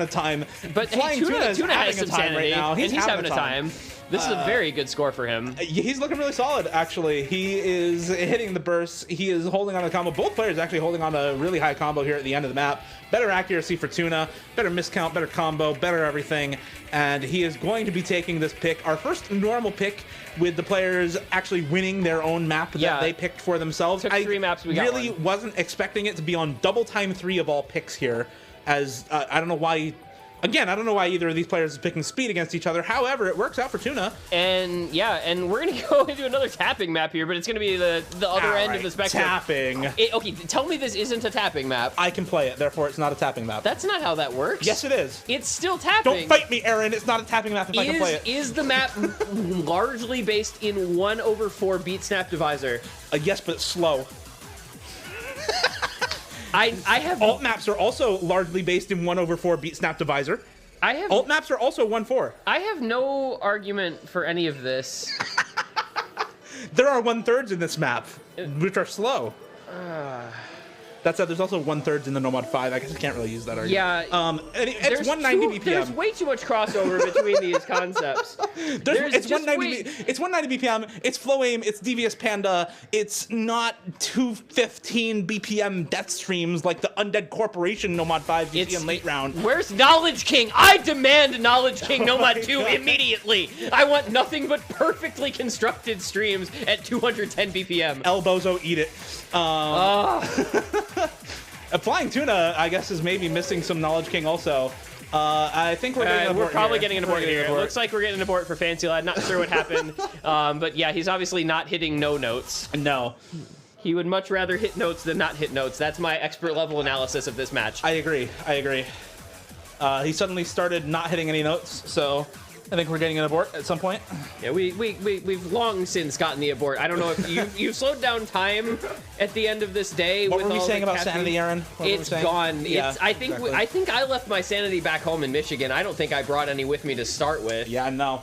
a time. But Flying hey, Tuna has having some a time sanity, right now. and he's having a time. This is a very good score for him. He's looking really solid, actually. He is hitting the bursts. He is holding on to the combo. Both players actually holding on to a really high combo here at the end of the map. Better accuracy for Tuna, better miscount, better combo, better everything. And he is going to be taking this pick, our first normal pick, with the players actually winning their own map that they picked for themselves. Took 3 maps, we got really one. wasn't expecting it to be on double time 3 of all picks here, as I don't know why. Again, I don't know why either of these players is picking speed against each other. However, it works out for Tuna. And we're gonna go into another tapping map here, but it's gonna be the other end of the spectrum. Tapping. Okay, tell me this isn't a tapping map. I can play it, therefore it's not a tapping map. That's not how that works. Yes, it is. It's still tapping. Don't fight me, Aaron. It's not a tapping map if I can play it. Is the map largely based in 1/4 beat snap divisor? Yes, but it's slow. I have alt maps are also largely based in 1/4 beat snap divisor. Alt maps are also 1/4. I have no argument for any of this. There are 1/3 in this map, which are slow. That said, there's also 1/3 in the Nomad 5. I guess I can't really use that argument. Yeah. It's 190 BPM. There's way too much crossover between these concepts. It's 190 BPM. It's flow aim. It's devious panda. It's not 215 BPM death streams like the Undead Corporation Nomad 5 BPM late round. Where's Knowledge King? I demand Knowledge King Nomad 2 immediately. I want nothing but perfectly constructed streams at 210 BPM. Elbozo, eat it. Flying Tuna, I guess, is maybe missing some Knowledge King also. I think we're getting an abort probably here. getting an abort here. It looks like we're getting an abort for Fancy Lad. Not sure what happened. But yeah, he's obviously not hitting no notes. No. He would much rather hit notes than not hit notes. That's my expert level analysis of this match. I agree. He suddenly started not hitting any notes, so I think we're getting an abort at some point. Yeah, we've long since gotten the abort. I don't know if you slowed down time at the end of this day. What with were we all saying the about caffeine. sanity, Aaron? It's gone. Yeah, I think I left my sanity back home in Michigan. I don't think I brought any with me to start with. Yeah, no.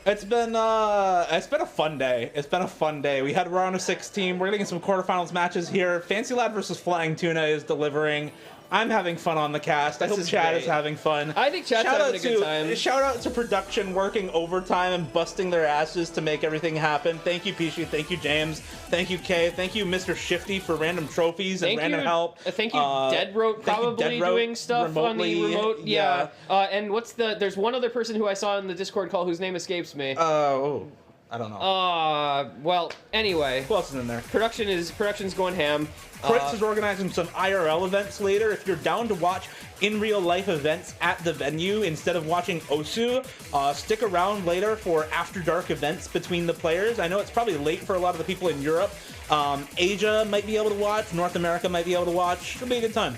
It's been a fun day. It's been a fun day. We had round of 16. We're getting some quarterfinals matches here. Fancy Lad versus Flying Tuna is delivering. I'm having fun on the cast. I hope Chad is having fun. I think Chad's having a good time. Shout out to production working overtime and busting their asses to make everything happen. Thank you, Pichu. Thank you, James. Thank you, Kay. Thank you, Mr. Shifty, for random trophies and random help. Thank you, Deadrote, probably doing stuff remotely, on the remote. Yeah. And there's one other person who I saw in the Discord call whose name escapes me. I don't know. Well, anyway. Who else is in there? Production's going ham. Kreutz is organizing some IRL events later. If you're down to watch in real life events at the venue instead of watching Osu, stick around later for after dark events between the players. I know it's probably late for a lot of the people in Europe. Asia might be able to watch. North America might be able to watch. It'll be a good time.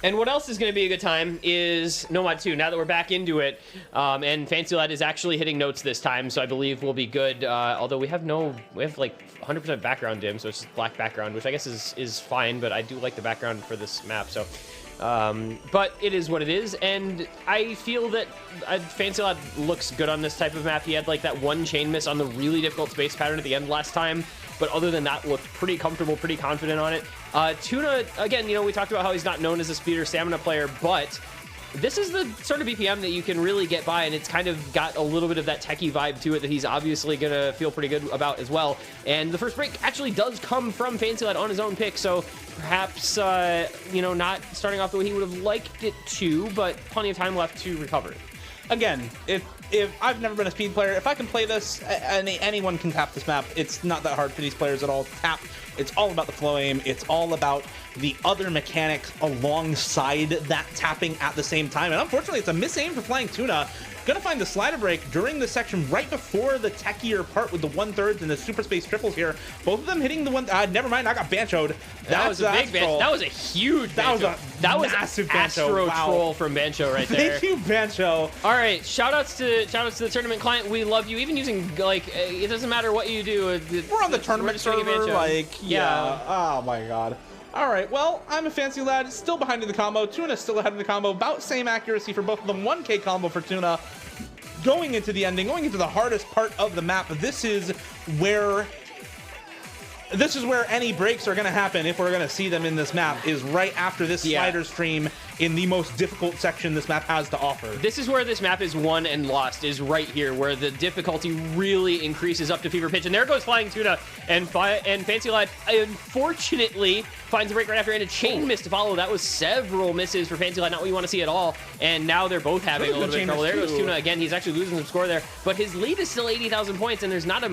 And what else is going to be a good time is Nomad 2, now that we're back into it. And Fancy Lad is actually hitting notes this time, so I believe we'll be good. Although we have like 100% background dim, so it's just black background, which I guess is fine, but I do like the background for this map, so. But it is what it is, and I feel that Fancy Lad looks good on this type of map. He had like that one chain miss on the really difficult space pattern at the end last time, but other than that, looked pretty comfortable, pretty confident on it. Tuna, again, we talked about how he's not known as a speed or stamina player, but this is the sort of BPM that you can really get by, and it's kind of got a little bit of that techie vibe to it that he's obviously going to feel pretty good about as well. And the first break actually does come from Fancy Lad on his own pick, so perhaps, not starting off the way he would have liked it to, but plenty of time left to recover. Again, if I've never been a speed player, if I can play this, anyone can tap this map. It's not that hard for these players at all to tap. It's all about the flow aim. It's all about the other mechanics alongside that tapping at the same time. And unfortunately, it's a miss aim for Flying Tuna. Gonna find the slider break during the section right before the techier part with the 1/3 and the super space triples here. Both of them hitting the one. Never mind, I got banchoed. That was a big bancho. That was a huge bancho. That was massive Astro bancho. Troll from Bancho right there. Thank you, Bancho. All right, shoutouts to the tournament client. We love you. Even using it doesn't matter what you do. We're on the tournament server. Yeah. Oh my god. All right, well, I'm a Fancy Lad, still behind in the combo. Tuna's still ahead in the combo. About same accuracy for both of them. 1K combo for Tuna. Going into the ending, going into the hardest part of the map. This is where any breaks are going to happen, if we're going to see them in this map, is right after this slider stream in the most difficult section this map has to offer. This is where this map is won and lost, is right here, where the difficulty really increases up to fever pitch. And there goes Flying Tuna, and Fancy Lad, unfortunately, finds a break right after, and a chain miss to follow. That was several misses for Fancy Lad, not what you want to see at all. And now they're both having a little bit of trouble. There goes Tuna again. He's actually losing some score there, but his lead is still 80,000 points, and there's not a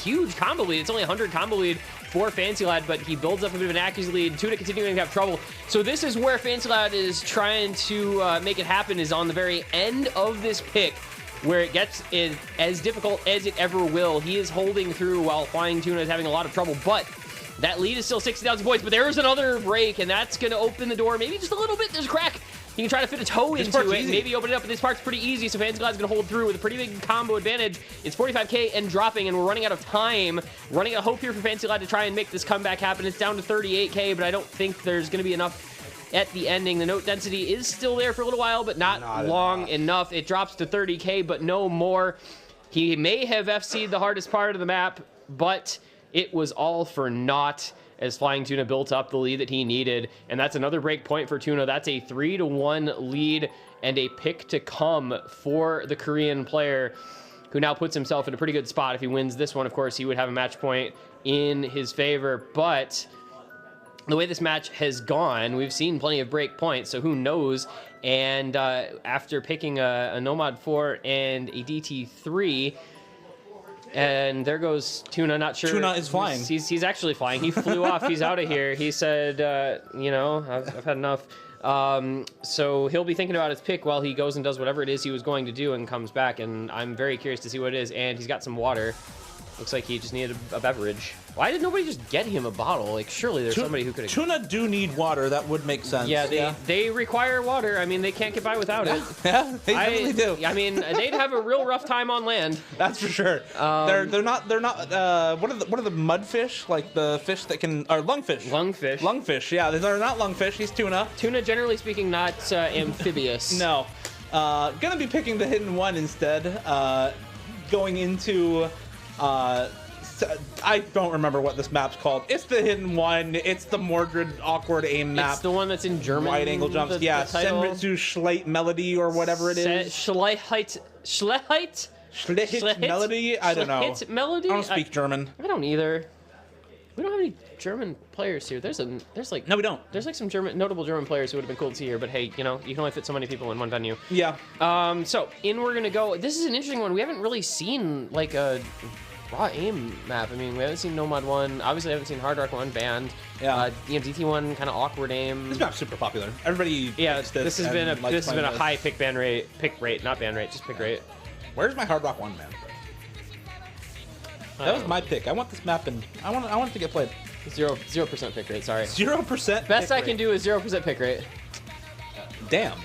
huge combo lead. It's only 100 combo lead for Fancy Lad, but he builds up a bit of an accuracy lead. Tuna continuing to have trouble. So this is where Fancy Lad is trying to make it happen, is on the very end of this pick, where it gets as difficult as it ever will. He is holding through while Flying Tuna is having a lot of trouble, but that lead is still 60,000 points. But there is another break, and that's going to open the door maybe just a little bit. There's a crack. He can try to fit a toe into it, and maybe open it up, but this part's pretty easy, so Fancy Lad's going to hold through with a pretty big combo advantage. It's 45k and dropping, and we're running out of time. Running out of hope here for Fancy Lad to try and make this comeback happen. It's down to 38k, but I don't think there's going to be enough at the ending. The note density is still there for a little while, but not long enough. It drops to 30k, but no more. He may have FC'd the hardest part of the map, but it was all for naught, as Flying Tuna built up the lead that he needed. And that's another break point for Tuna. That's a 3-1 lead and a pick to come for the Korean player, who now puts himself in a pretty good spot. If he wins this one, of course, he would have a match point in his favor. But the way this match has gone, we've seen plenty of break points, so who knows? And after picking a Nomad 4 and a DT3, and there goes Tuna, not sure. Tuna is flying. He's actually flying. He flew off. He's out of here. He said, I've had enough. So he'll be thinking about his pick while he goes and does whatever it is he was going to do and comes back. And I'm very curious to see what it is. And he's got some water. Looks like he just needed a beverage. Why did nobody just get him a bottle? Like, surely there's somebody who could have... Tuna do need water. That would make sense. Yeah, they require water. I mean, they can't get by without it. Yeah, they definitely do. I mean, they'd have a real rough time on land. That's for sure. They're not. What are the mudfish? Like the fish that can... Or lungfish. Lungfish, yeah. They're not lungfish. He's tuna. Tuna, generally speaking, not amphibious. No. Gonna be picking the hidden one instead. Going into... I don't remember what this map's called. It's the hidden one. It's the Mordred awkward aim map. It's the one that's in German. Wide angle jumps. Senritsu Schleit Melody or whatever it is. Schleit Melody? I don't know. Melody? I don't speak German. I don't either. We don't have any German players here. There's like No, we don't. There's like some notable German players who would have been cool to see here, but hey, you know, you can only fit so many people in one venue. Yeah. So in we're gonna go. This is an interesting one. We haven't really seen like a raw aim map. I mean, we haven't seen Nomad 1. Obviously, I haven't seen Hard Rock 1 banned. Yeah. You know, DT 1 kind of awkward aim. This map's super popular. Everybody. Yeah. likes This has been a likes playing this. high pick rate, not ban rate, just pick rate. Where's my Hard Rock 1 man? That was my pick. I want this map, and I want it to get played. 0% pick rate. Sorry. 0%. Best I can do is 0% pick rate. Damn.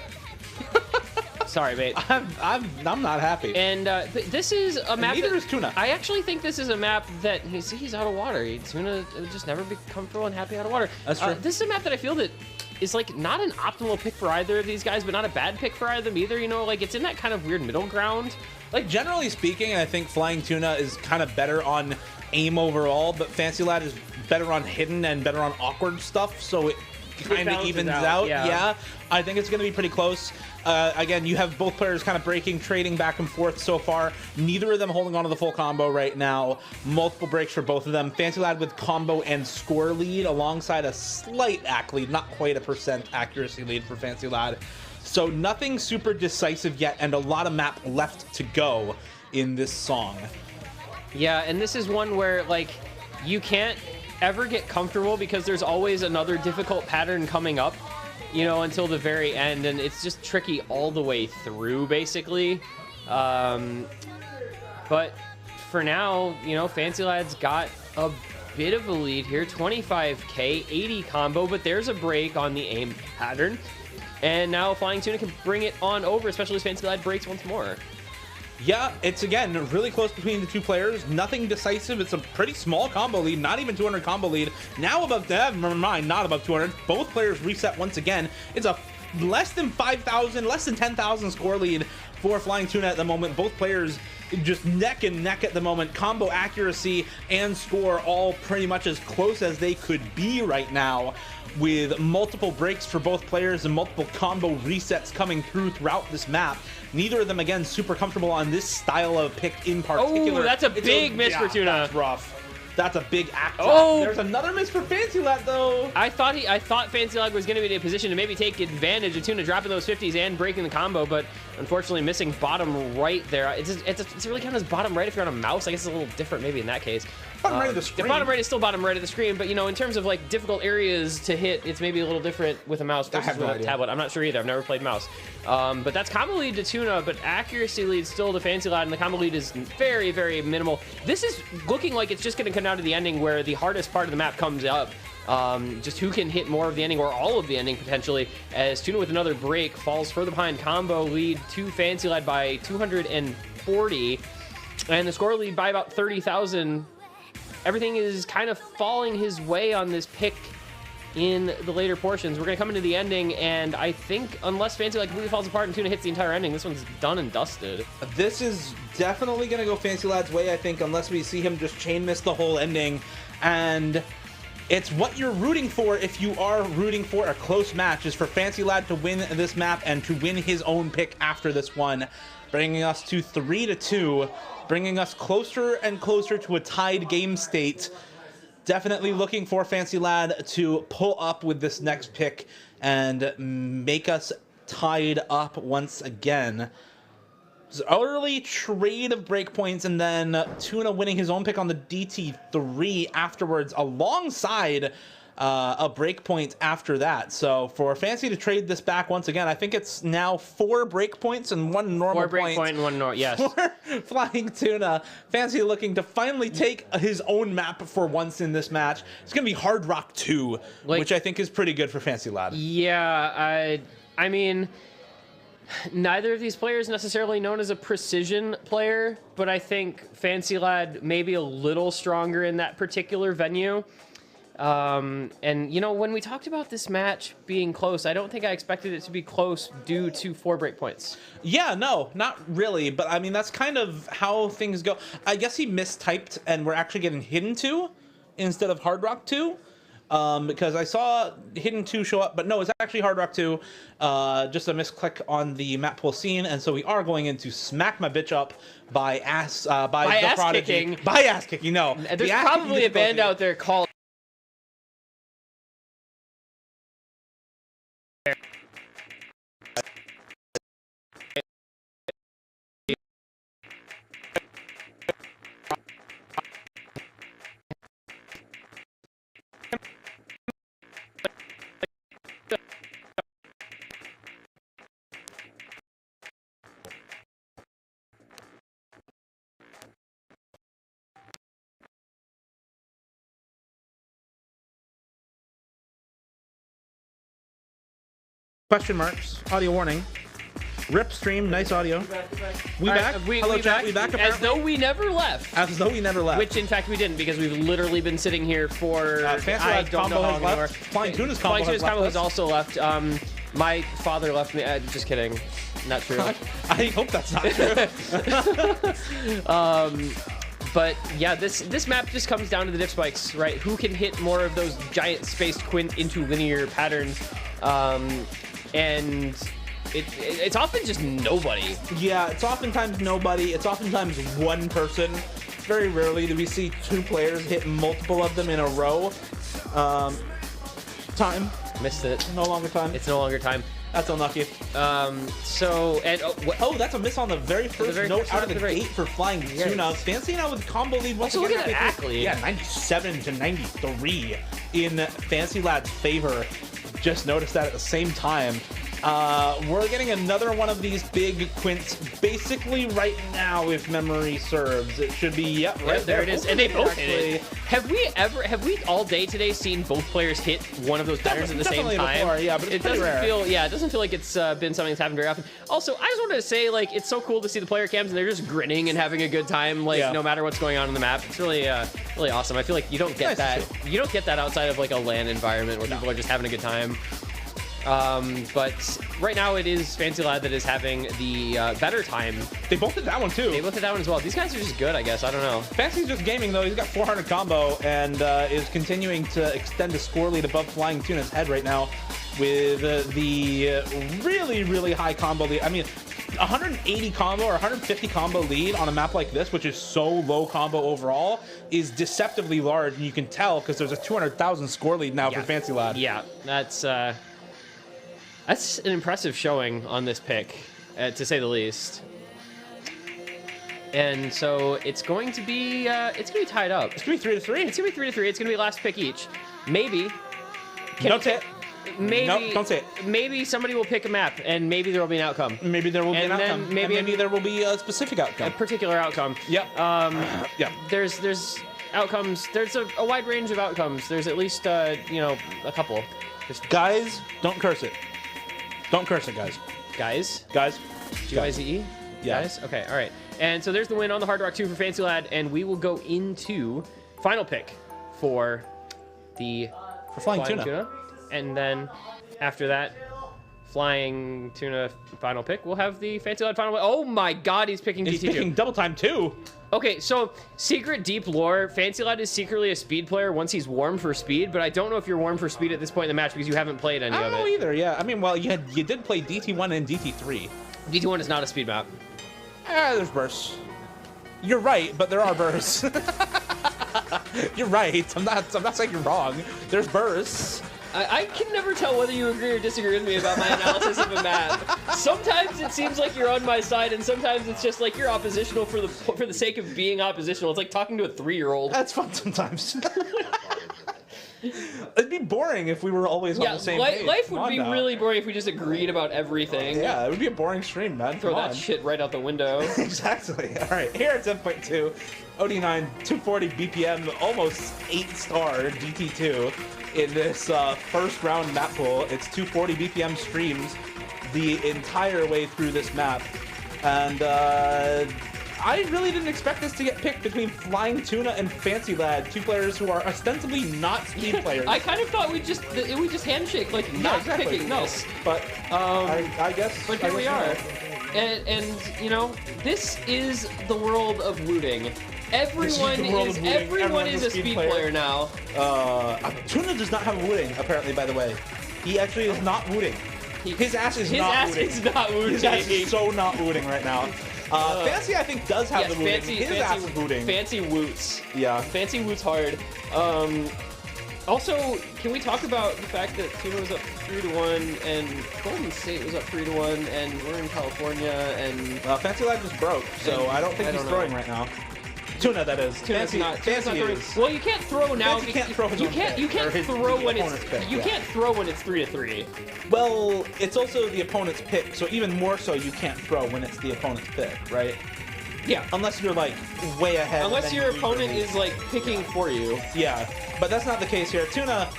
Sorry, mate. I'm not happy. And this is a map. Neither is Tuna. I actually think this is a map that he's out of water. Tuna would just never be comfortable and happy out of water. That's true. This is a map that I feel that is like not an optimal pick for either of these guys, but not a bad pick for either of them either. You know, like it's in that kind of weird middle ground. Like generally speaking, I think Flying Tuna is kind of better on aim overall, but Fancy Lad is better on hidden and better on awkward stuff, so it kind of balances evens out, out. yeah. I think it's going to be pretty close. Again, you have both players kind of breaking, trading back and forth so far. Neither of them holding on to the full combo right now. Multiple breaks for both of them. Fancy Lad with combo and score lead alongside a slight AC lead, not quite a % accuracy lead for Fancy Lad. So nothing super decisive yet, and a lot of map left to go in this song. Yeah, and this is one where like you can't ever get comfortable because there's always another difficult pattern coming up, you know, until the very end, and it's just tricky all the way through basically. But for now, you know, Fancy Lad's got a bit of a lead here, 25k, 80 combo, but there's a break on the aim pattern. And now Flying Tuna can bring it on over, especially as Fancy Lad breaks once more. Yeah, it's again really close between the two players. Nothing decisive. It's a pretty small combo lead, not even 200 combo lead. Now above never mind, not above 200. Both players reset once again. It's a less than 5,000, less than 10,000 score lead for Flying Tuna at the moment. Both players just neck and neck at the moment. Combo accuracy and score all pretty much as close as they could be right now, with multiple breaks for both players and multiple combo resets coming throughout this map. Neither of them, again, super comfortable on this style of pick in particular. Oh, that's a big miss for Tuna. That's rough. That's a big act. Oh, there's another miss for Fancy Lad though. I thought Fancy Lad was going to be in a position to maybe take advantage of Tuna dropping those 50s and breaking the combo, but unfortunately missing bottom right there. It's really kind of bottom right if you're on a mouse. I guess it's a little different maybe in that case. Bottom right of the screen. The bottom right is still bottom right of the screen, but you know, in terms of like difficult areas to hit, it's maybe a little different with a mouse versus with a tablet. I'm not sure either. I've never played mouse. But that's combo lead to Tuna, but accuracy lead still to Fancy Lad, and the combo lead is very, very minimal. This is looking like it's just going to come down to the ending where the hardest part of the map comes up. Just who can hit more of the ending or all of the ending potentially, as Tuna with another break falls further behind. Combo lead to Fancy Lad by 240, and the score lead by about 30,000. Everything is kind of falling his way on this pick in the later portions. We're going to come into the ending, and I think unless Fancy Lad completely falls apart and Tuna hits the entire ending, this one's done and dusted. This is definitely going to go Fancy Lad's way, I think, unless we see him just chain miss the whole ending. And it's what you're rooting for if you are rooting for a close match, is for Fancy Lad to win this map and to win his own pick after this one, bringing us to 3-2, bringing us closer and closer to a tied game state. Definitely looking for Fancy Lad to pull up with this next pick and make us tied up once again. Early trade of breakpoints, and then Tuna winning his own pick on the DT3 afterwards, alongside a breakpoint after that. So for Fancy to trade this back once again, I think it's now 4 breakpoints and 1 normal point. 4 breakpoint and 1 normal, yes. For Flying Tuna. Fancy looking to finally take his own map for once in this match. It's going to be Hard Rock 2, which I think is pretty good for Fancy Lad. Yeah, I mean, neither of these players necessarily known as a precision player, but I think Fancy Lad may be a little stronger in that particular venue. And you know, when we talked about this match being close, I don't think I expected it to be close due to 4 breakpoints. Yeah, no, not really. But I mean, that's kind of how things go. I guess he mistyped and we're actually getting Hidden 2 instead of Hard Rock 2. Because I saw Hidden 2 show up, but no, it's actually Hard Rock 2. Just a misclick on the map pool scene, and so we are going into Smack My Bitch Up by ass kicking. By ass kicking, no. There's probably a band out there called Question marks. Audio warning. Rip stream. Nice audio. We All right, back. we Hello, chat. back. We back. As Apparently. though we never left. As though we never left. Which, in fact, we didn't because we've literally been sitting here for. Fancy I Lab's don't combo know how has long left. anymore. Flying Tuna's combo Flying has Tuna's combo left has also left. My father left me. Just kidding. Not true. I hope that's not true. But yeah, this map just comes down to the diff spikes, right? Who can hit more of those giant spaced quint into linear patterns? And it's often just nobody. Yeah, it's oftentimes nobody. It's oftentimes one person. Very rarely do we see two players hit multiple of them in a row. Time. Missed it. No longer time. It's no longer time. That's unlucky. So, and that's a miss on the very first note out of the gate for Flying Tuna. Fancy now with combo lead once Also, again. look at that athlete. Yeah, 97 to 93 in Fancy Lad's favor. Just noticed that at the same time. We're getting another one of these big quints basically right now, if memory serves. It should be, right there it is. And they both hit it. Have we all day today seen both players hit one of those patterns at the same time? Before, yeah, but it doesn't rare. it doesn't feel like it's been something that's happened very often. Also, I just wanted to say, like, it's so cool to see the player cams and they're just grinning and having a good time, like, no matter what's going on in the map. It's really, really awesome. I feel like you don't get that. You don't get that outside of like a LAN environment where people are just having a good time. But right now it is Fancy Lad that is having the better time. They both did that one too. They both did that one as well. These guys are just good, I guess. I don't know. Fancy's just gaming though. He's got 400 combo and is continuing to extend the score lead above Flying Tuna's head right now with the really, really high combo lead. I mean, 180 combo or 150 combo lead on a map like this, which is so low combo overall, is deceptively large, and you can tell because there's a 200,000 score lead now for Fancy Lad. Yeah, that's an impressive showing on this pick, to say the least. And so it's going to be tied up. It's gonna be 3-3. It's gonna be 3-3. It's gonna be last pick each. Maybe. Don't say it. Maybe. Nope, don't say it. Maybe somebody will pick a map, and maybe there will be an outcome. Maybe there will be an outcome. And maybe there will be a specific outcome. A particular outcome. Yep. Yeah. There's outcomes. There's a wide range of outcomes. There's at least a couple. Guys, don't curse it. Don't curse it, guys. Guys? G-Y-Z-E? Yeah. Guys? Okay, all right. And so there's the win on the Hard Rock 2 for Fancy Lad, and we will go into final pick for Flying Tuna. And then after that, Flying Tuna final pick, we'll have the Fancy Lad final. Oh my god, he's picking He's DT2. picking double time too. Okay, so secret deep lore, Fancy Lad is secretly a speed player once he's warm for speed, but I don't know if you're warm for speed at this point in the match because you haven't played any of it. I don't know either, yeah. I mean, well, you did play DT1 and DT3. DT1 is not a speed map. There's bursts. You're right, but there are bursts. You're right. I'm not saying you're wrong. There's bursts. I can never tell whether you agree or disagree with me about my analysis of a map. Sometimes it seems like you're on my side, and sometimes it's just like you're oppositional for the sake of being oppositional. It's like talking to a 3-year-old. That's fun sometimes. It'd be boring if we were always on the same page. Life would be really boring if we just agreed about everything. Yeah, it would be a boring stream, man. Throw that shit right out the window. Exactly. All right, here at 10.2, OD9, 240 BPM, almost 8-star DT2 in this first round map pool. It's 240 BPM streams the entire way through this map. And I really didn't expect this to get picked between Flying Tuna and Fancy Lad, two players who are ostensibly not speed players. I kind of thought we just handshake, like not picking this. But I guess. But here we are, and you know, this is the world of looting. Everyone is a speed player now. Tuna does not have wooting, apparently, by the way. He actually is not wooting. His ass is not wooting. His ass is so not wooting right now. Fancy, I think, does have the wooting. His ass is wooting. Fancy woots. Yeah. Fancy woots hard. Also, can we talk about the fact that Tuna was up 3-1 and Golden State was up 3-1 and we're in California and Fancy Lad just broke, so I don't think he's throwing right now. Tuna, that is. Fancy is. Well, you can't throw now. Fancy can't throw his own pick. You can't throw when it's pick, you can't throw when it's 3-3. Well, it's also the opponent's pick, so even more so you can't throw when it's the opponent's pick, right? Yeah. Unless you're like way ahead. Unless your opponent is like picking for you. Yeah, but that's not the case here. Tuna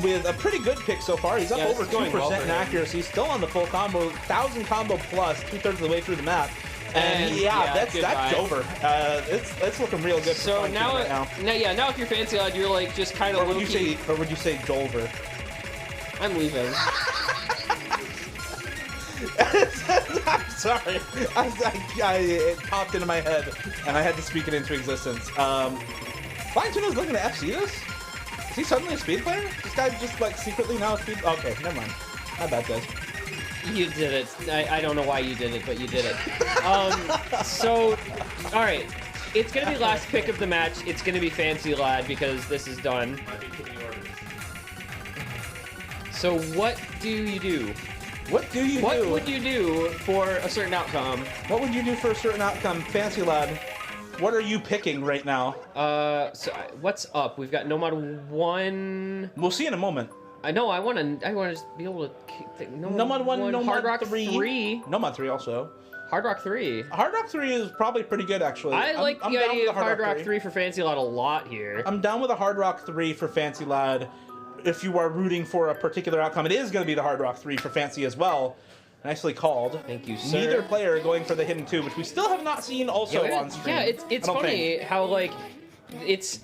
with a pretty good pick so far. He's up Yeah, this over is going 2% well for in him. accuracy. Still on the full combo, 1,000 combo plus, 2/3 of the way through the map. And that's goodbye. over. It's looking real good. So for now, right now. now if you're Fancy Lad, you're like just kind Or of would you say Dolver? I'm leaving. I'm sorry. It popped into my head, and I had to speak it into existence. Flying Tuna's looking to FC this? Is he suddenly a speed player? This guy just like secretly now a speed. Okay, never mind. My bad, guys. You did it. I don't know why you did it, but you did it. So, all right. It's going to be last pick of the match. It's going to be Fancy Lad because this is done. So what do you do? What do you do? What would you do for a certain outcome? What would you do for a certain outcome? Fancy Lad, what are you picking right now? So what's up? We've got Nomad 1. We'll see in a moment. I know. I want to just be able to. Nomad 1, Nomad Hard Rock 3. Nomad 3 also. Hard Rock 3. Hard Rock 3 is probably pretty good, actually. I like I'm the down idea with of Hard Rock 3 for Fancy Lad a lot here. I'm down with a Hard Rock 3 for Fancy Lad. If you are rooting for a particular outcome, it is going to be the Hard Rock 3 for Fancy as well. Nicely called. Thank you, sir. Neither player going for the hidden 2, which we still have not seen also on stream. Yeah, it's funny how like it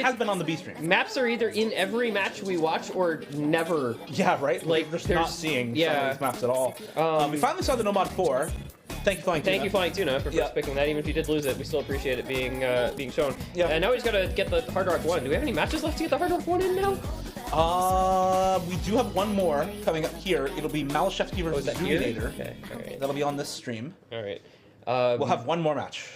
has been on the B stream. Maps are either in every match we watch or never. Yeah, right. Like we're just not seeing some of these maps at all. We finally saw the Nomad 4. Thank you, Flying Tuna. Thank you, Flying Tuna, for first picking that. Even if you did lose it, we still appreciate it being shown. Yeah. And now we just gotta get the Hard Rock 1. Do we have any matches left to get the Hard Rock 1 in now? We do have one more coming up here. It'll be Malashevsky versus Zuninator. Okay, alright. That'll be on this stream. Alright. We'll have one more match.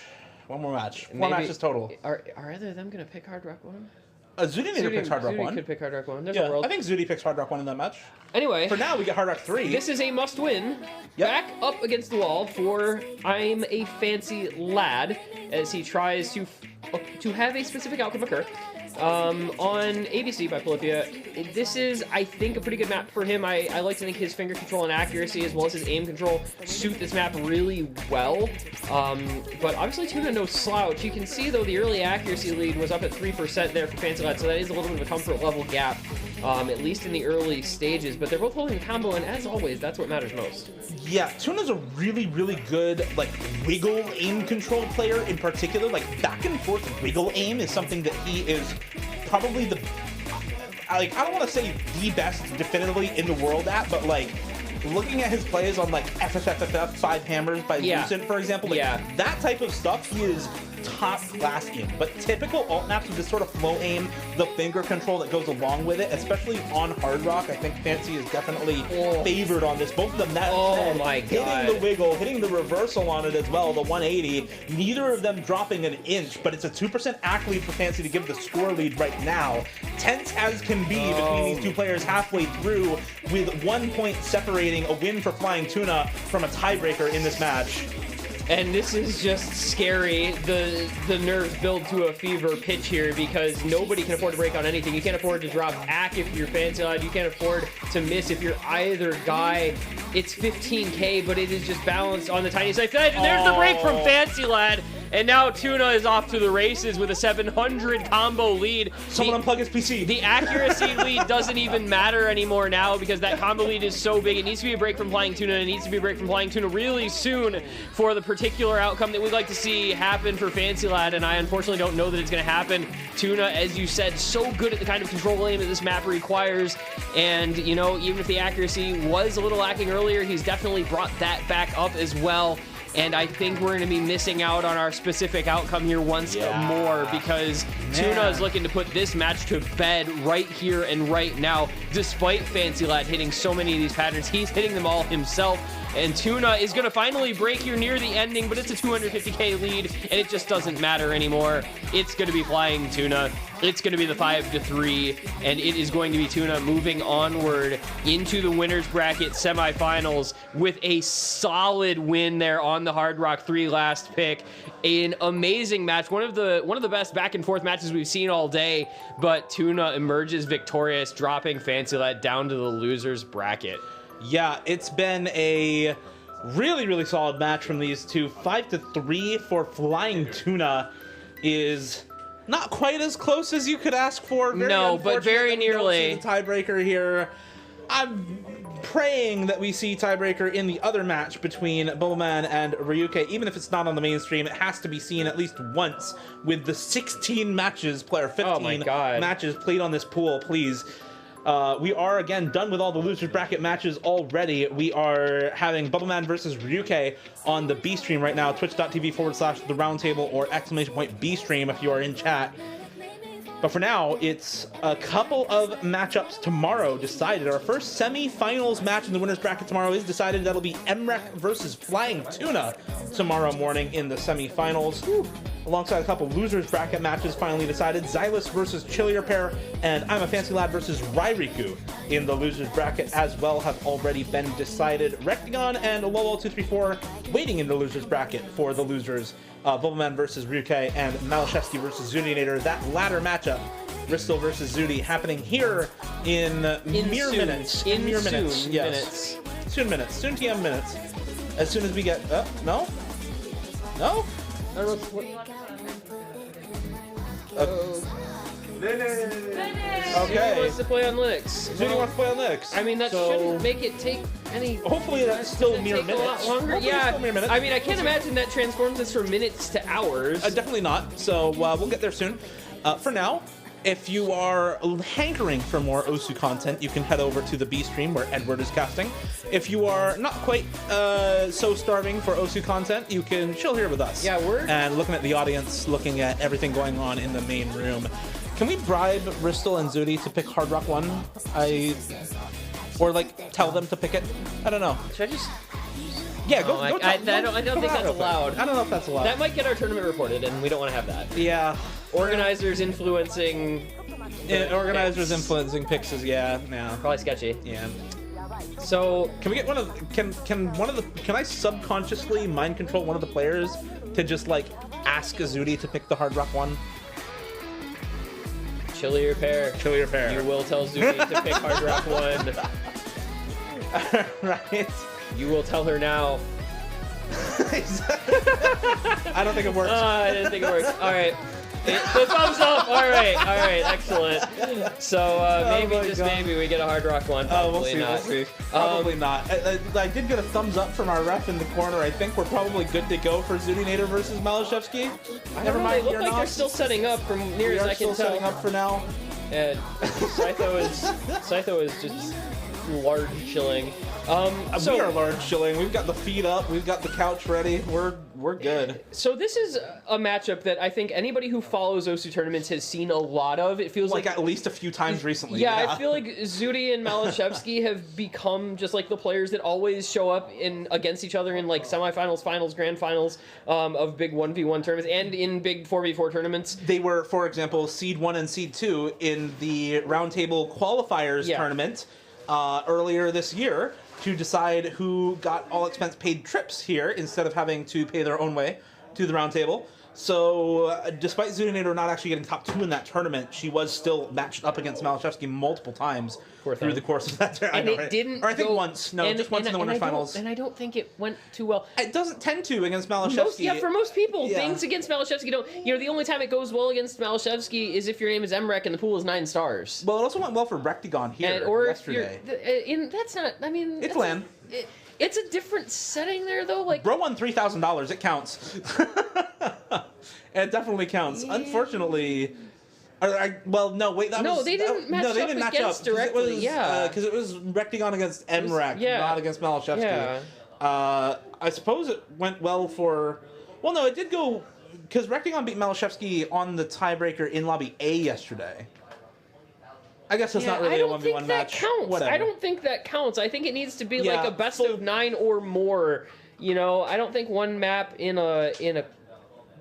One more match. Four matches total. Are either of them gonna pick Hard Rock 1? Zuninator picks Hard Rock Zuni 1. could pick Hard Rock 1. There's a world. I think Zuni picks Hard Rock 1 in that match. Anyway. For now, we get Hard Rock 3. This is a must-win. Yep. Back up against the wall for I'm a Fancy Lad as he tries to have a specific outcome occur. On ABC by Polyphia. This is, I think, a pretty good map for him. I like to think his finger control and accuracy as well as his aim control suit this map really well. But obviously Tuna no slouch. You can see, though, the early accuracy lead was up at 3% there for Fancy Lad, so that is a little bit of a comfort level gap, at least in the early stages. But they're both holding the combo, and as always, that's what matters most. Yeah, Tuna's a really, really good, like, wiggle aim control player in particular. Like, back and forth wiggle aim is something that he is probably the, like, I don't want to say the best definitively in the world at, but, like, looking at his plays on, like, FFFFF, 5 Hammers by Lucent, for example, like, that type of stuff, he is top class in. But typical alt maps with this sort of flow aim, the finger control that goes along with it, especially on Hard Rock, I think Fancy is definitely favored on this. Both of them, that said, my God. hitting the wiggle, hitting the reversal on it as well, the 180, neither of them dropping an inch, but it's a 2% act lead for Fancy to give the score lead right now. Tense as can be between these two players halfway through, with 1 point separating a win for Flying Tuna from a tiebreaker in this match. And this is just scary. The nerves build to a fever pitch here because nobody can afford to break on anything. You can't afford to drop ACK if you're Fancy Lad. You can't afford to miss if you're either guy. It's 15k, but it is just balanced on the tiny side. And there's the break from Fancy Lad. And now Tuna is off to the races with a 700 combo lead. Someone unplug his PC. The accuracy lead doesn't even matter anymore now because that combo lead is so big. It needs to be a break from Flying Tuna. It needs to be a break from Flying Tuna really soon for the particular outcome that we'd like to see happen for Fancy Lad. And I unfortunately don't know that it's going to happen. Tuna, as you said, so good at the kind of control aim that this map requires. And, you know, even if the accuracy was a little lacking earlier, he's definitely brought that back up as well. And I think we're going to be missing out on our specific outcome here once more because Tuna is looking to put this match to bed right here and right now. Despite Fancy Lad hitting so many of these patterns, he's hitting them all himself. And Tuna is going to finally break here near the ending, but it's a 250k lead, and it just doesn't matter anymore. It's going to be Flying Tuna. It's going to be the 5-3, and it is going to be Tuna moving onward into the winner's bracket semifinals with a solid win there on the Hard Rock 3 last pick. An amazing match, one of the best back and forth matches we've seen all day, but Tuna emerges victorious, dropping Fancy Lad down to the loser's bracket. Yeah, it's been a really, really solid match from these two. 5-3 for Flying Tuna is Not quite as close as you could ask for. Very No, but unfortunate very that we don't see nearly. the tiebreaker here. I'm praying that we see tiebreaker in the other match between Bubbleman and Ryuke. Even if it's not on the mainstream, it has to be seen at least once with the 16 matches, player 15 Oh my God. matches played on this pool, please. We are, again, done with all the losers bracket matches already. We are having Bubbleman versus Ryuke on the B stream right now, twitch.tv/the Roundtable or !B stream if you are in chat. But for now, it's a couple of matchups tomorrow decided. Our first semi-finals match in the winners bracket tomorrow is decided. That'll be MREC versus Flying Tuna tomorrow morning in the semi-finals. Alongside a couple losers bracket matches finally decided. Xylus versus Chillier Pair and I'm a Fancy Lad versus Rairiku in the losers bracket as well have already been decided. Rectagon and Lolo234 waiting in the losers bracket for the losers. Bubbleman versus Ryuke and Malashevsky versus Zudinator. That latter matchup, Bristol versus Zudi, happening here in mere soon. minutes. In mere soon minutes. Yes. minutes. Soon minutes. Soon TM minutes. As soon as we get... no? No? I don't know what... Okay. Zudi wants to play on Linux. Zudi wants to play on Linux. I mean, that So- shouldn't make it take any... Hopefully that's still Does it mere take minutes. a lot longer? Hopefully it's Yeah. still mere minutes. I mean, I can't imagine that transforms us from minutes to hours. Definitely not. So we'll get there soon. For now, if you are hankering for more Osu content, you can head over to the B stream where Edward is casting. If you are not quite so starving for Osu content, you can chill here with us. Yeah, and looking at the audience, looking at everything going on in the main room. Can we bribe Bristol and Zudi to pick Hard Rock 1? Or like tell them to pick it? I don't know. Should I just... Yeah, go. I go don't think that's allowed. I don't know if that's allowed. That might get our tournament reported, and we don't want to have that. Yeah. Organizers influencing... organizers influencing picks is probably sketchy. Yeah. So can we get one of can I subconsciously mind control one of the players to just like ask Azudi to pick the Hard Rock 1? Chillier Pair. Chillier Pair. You will tell Zudi to pick Hard Rock 1. Right. You will tell her now. I don't think it works. I didn't think it worked. All right. The thumbs up. All right, excellent. So maybe we get a Hard Rock 1. Probably We'll see. Probably not. I did get a thumbs up from our ref in the corner. I think we're probably good to go for Zudinator versus Malashevsky. Never mind. They look like they're still setting up from near as I can tell. Setting up for now. And Scytho is just large chilling. We are large chilling. We've got the feet up. We've got the couch ready. We're good. So this is a matchup that I think anybody who follows Osu tournaments has seen a lot of. It feels like at least a few times recently. Yeah, I feel like Zudi and Malashevsky have become just like the players that always show up against each other in like semifinals, finals, grand finals of big 1v1 tournaments and in big 4v4 tournaments. They were, for example, Seed 1 and Seed 2 in the Roundtable qualifiers tournament earlier this year to decide who got all expense paid trips here instead of having to pay their own way to the Roundtable. So, despite Zudinator not actually getting top 2 in that tournament, she was still matched up against Malashevsky multiple times through the course of that tournament. And it didn't Or I think go, once. No, just once in the winners finals. And I don't think it went too well. It doesn't tend to against Malashevsky. For most people, things against Malashevsky don't. The only time it goes well against Malashevsky is if your name is MREC and the pool is 9 stars. Well, it also went well for Rectagon here yesterday. That's not. I mean, it's land. It's a different setting there, though. Like, bro won $3,000. It counts. It definitely counts. Yeah. Unfortunately, they didn't match up directly. Because it was Rectagon against MREC, not against Malashevsky. Yeah. I suppose it went well for. Well, no, it did go because Rectagon beat Malashevsky on the tiebreaker in Lobby A yesterday. I guess that's not really a 1v1 match. Whatever. I don't think that counts. I think it needs to be like a best of 9 or more. I don't think one map in a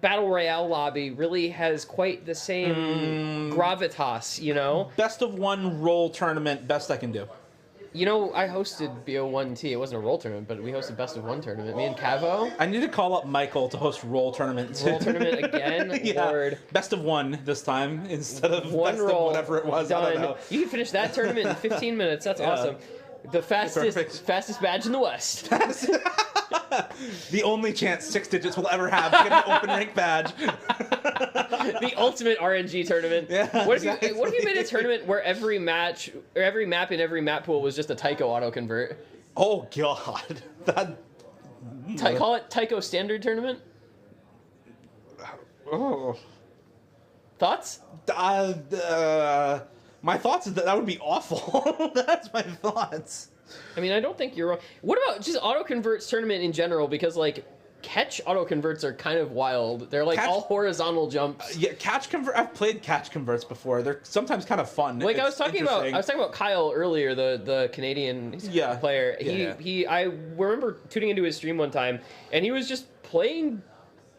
Battle Royale lobby really has quite the same gravitas, Best one roll tournament, best I can do. I hosted BO1T. It wasn't a roll tournament, but we hosted best of 1 tournament. Me and Cavo. I need to call up Michael to host roll tournament. Roll tournament again? Lord. Best of 1 this time instead of one best roll. of whatever it was. Done. I don't know. You can finish that tournament in 15 minutes. That's awesome. The fastest badge in the West. The only chance 6 digits will ever have to get an open rank badge. The ultimate RNG tournament. Yeah, what if you made a tournament where every map in every map pool was just a Tycho auto convert? Oh god, that. Call it Tycho standard tournament. Oh. Thoughts? My thoughts is that would be awful. That's my thoughts. I mean, I don't think you're wrong. What about just auto converts tournament in general? Because like catch auto converts are kind of wild. They're like all horizontal jumps. Yeah, I've played catch converts before. They're sometimes kind of fun. Like I was talking about Kyle earlier, the Canadian player. I remember tuning into his stream one time, and he was just playing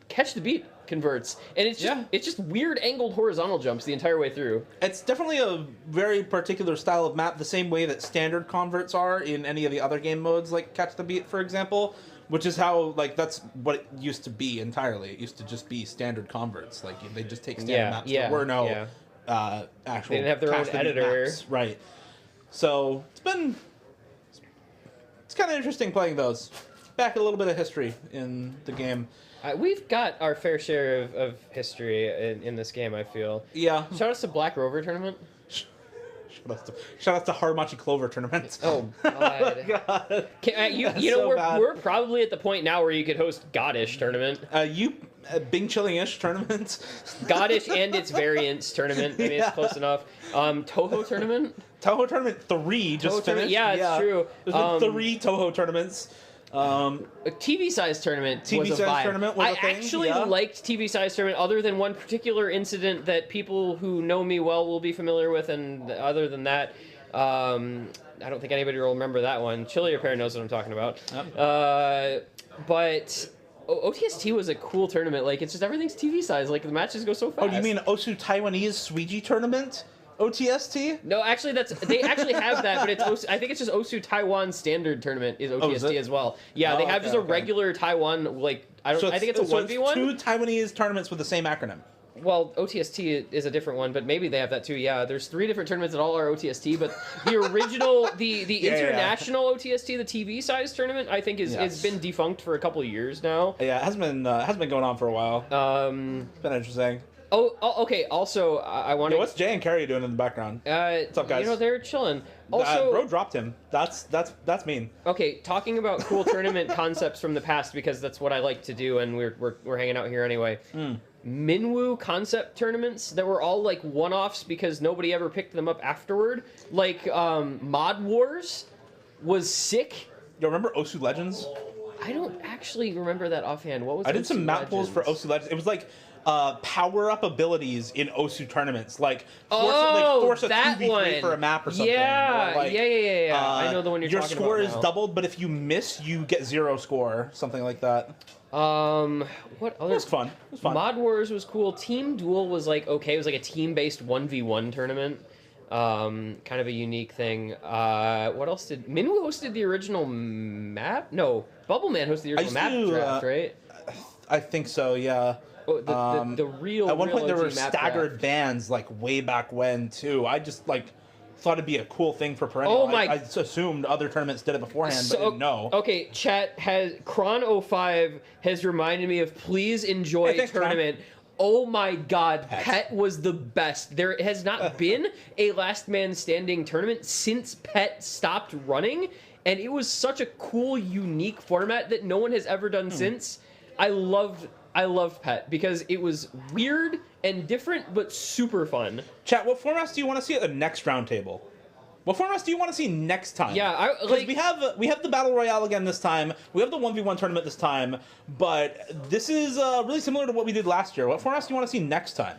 catch the beat converts, and it's just weird angled horizontal jumps the entire way through. It's definitely a very particular style of map, the same way that standard converts are in any of the other game modes, like catch the beat, for example, which is how that's what it used to be entirely. It used to just be standard converts, like they just take standard maps. There were no actual. They didn't have their own editor, maps. Right? So it's kind of interesting playing those. Back a little bit of history in the game. We've got our fair share of history in this game, I feel. Yeah. Shout out to Black Rover tournament. Shout out to Haramachi Clover tournament. Oh, God. We're probably at the point now where you could host Goddish tournament. Bing Chilling-ish tournament. Goddish and its variants tournament. I mean, it's close enough. Toho tournament? Toho tournament 3 just finished. Yeah, it's true. There's been 3 Toho tournaments. A TV size tournament was a vibe. I actually liked TV size tournament, other than one particular incident that people who know me well will be familiar with, and other than that, I don't think anybody will remember that one. Chili Repair knows what I'm talking about. But OTST was a cool tournament. Like, it's just everything's TV size. Like, the matches go so fast. Oh, do you mean Osu Taiwanese Suiji tournament? OTST? No, actually, they actually have that, but I think it's just Osu Taiwan Standard Tournament is OTST as well. Yeah, they have just a regular Taiwan, like, I think it's a 1v1. 2 Taiwanese tournaments with the same acronym. Well, OTST is a different one, but maybe they have that too. Yeah, there's 3 different tournaments that all are OTST, but the original, the international OTST, the TV size tournament, I think has been defunct for a couple of years now. Yeah, it has been going on for a while. It's been interesting. Oh, okay. Also, I want to. What's Jay and Carrie doing in the background? What's up, guys? They're chilling. Also, bro dropped him. That's mean. Okay, talking about cool tournament concepts from the past, because that's what I like to do, and we're hanging out here anyway. Minwoo concept tournaments that were all like one-offs because nobody ever picked them up afterward. Like Mod Wars was sick. You remember Osu Legends? I don't actually remember that offhand. What was? I did some map pools for Osu Legends. It was like power-up abilities in Osu tournaments, like force a 2v3 for a map or something. Yeah, or like, yeah. I know the one you're talking about. Your score is doubled, but if you miss, you get 0 score, something like that. What other? It was fun. Mod Wars was cool. Team Duel was like okay. It was like a team-based 1v1 tournament. Kind of a unique thing. What else did Minwoo hosted the original map? No, Bubble Man hosted the original map draft, right? I think so. Yeah. The real. At one point, there were staggered draft bans, like way back when too. I just thought it'd be a cool thing for perennial. Oh my! I assumed other tournaments did it beforehand, but didn't know. Okay, chat has Kron05 has reminded me of please enjoy tournament. Oh my God, Pet was the best. There has not been a last man standing tournament since Pet stopped running, and it was such a cool, unique format that no one has ever done since. I loved Pet because it was weird and different, but super fun. Chat, what formats do you want to see at the next Roundtable? What formats do you want to see next time? Yeah, we have the Battle Royale again this time. We have the 1v1 tournament this time, but this is really similar to what we did last year. What formats do you want to see next time?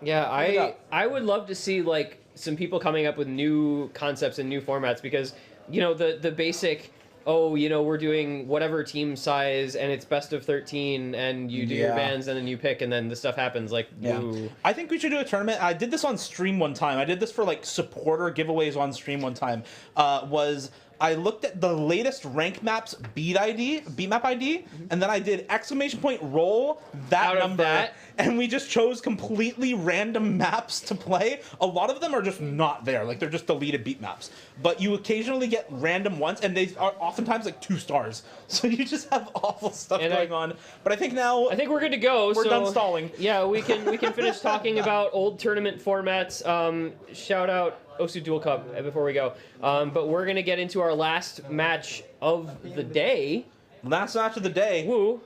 Yeah, I would love to see like some people coming up with new concepts and new formats because the basic. Oh, we're doing whatever team size, and it's best of 13, and you do your bans, and then you pick, and then the stuff happens. Like, woo. I think we should do a tournament. I did this on stream one time. I did this for like supporter giveaways on stream one time. Was I looked at the latest rank maps beat map ID, and then I did roll that Out of number, that? and we just chose completely random maps to play. A lot of them are just not there, like they're just deleted beat maps. But you occasionally get random ones, and they are oftentimes like 2 stars. So you just have awful stuff going on. But I think now I think we're good to go. We're done stalling. Yeah, we can finish talking about old tournament formats. Shout out Osu Dual Cup before we go. But we're gonna get into our last match of the day. Last match of the day. Woo.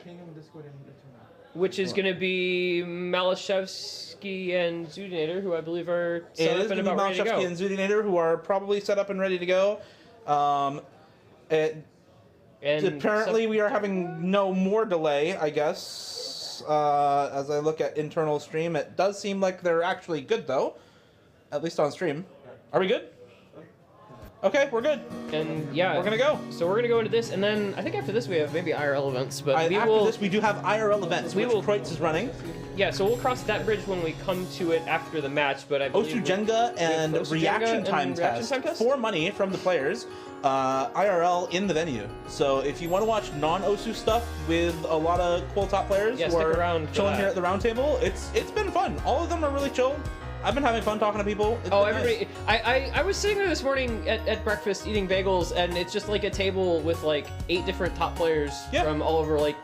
Which is gonna be Malashevsky and Zudinator, who I believe are set up and about ready to go. Malashevsky and Zudinator, who are probably set up and ready to go. Apparently, we are having no more delay, I guess. As I look at internal stream, it does seem like they're actually good, though. At least on stream. Are we good? Okay, we're good. And yeah, we're gonna go. So we're gonna go into this, and then I think after this we have maybe IRL events. But after this, we do have IRL events. Which Kreutz is running. Yeah, so we'll cross that bridge when we come to it after the match. But I believe Osu Jenga and Reaction Time Test for money from the players. IRL in the venue. So if you want to watch non-Osu stuff with a lot of cool top players who are chilling here at the Roundtable, it's been fun. All of them are really chill. I've been having fun talking to people. Everybody! Nice. I was sitting there this morning at breakfast eating bagels, and it's just like a table with like 8 different top players from all over. Like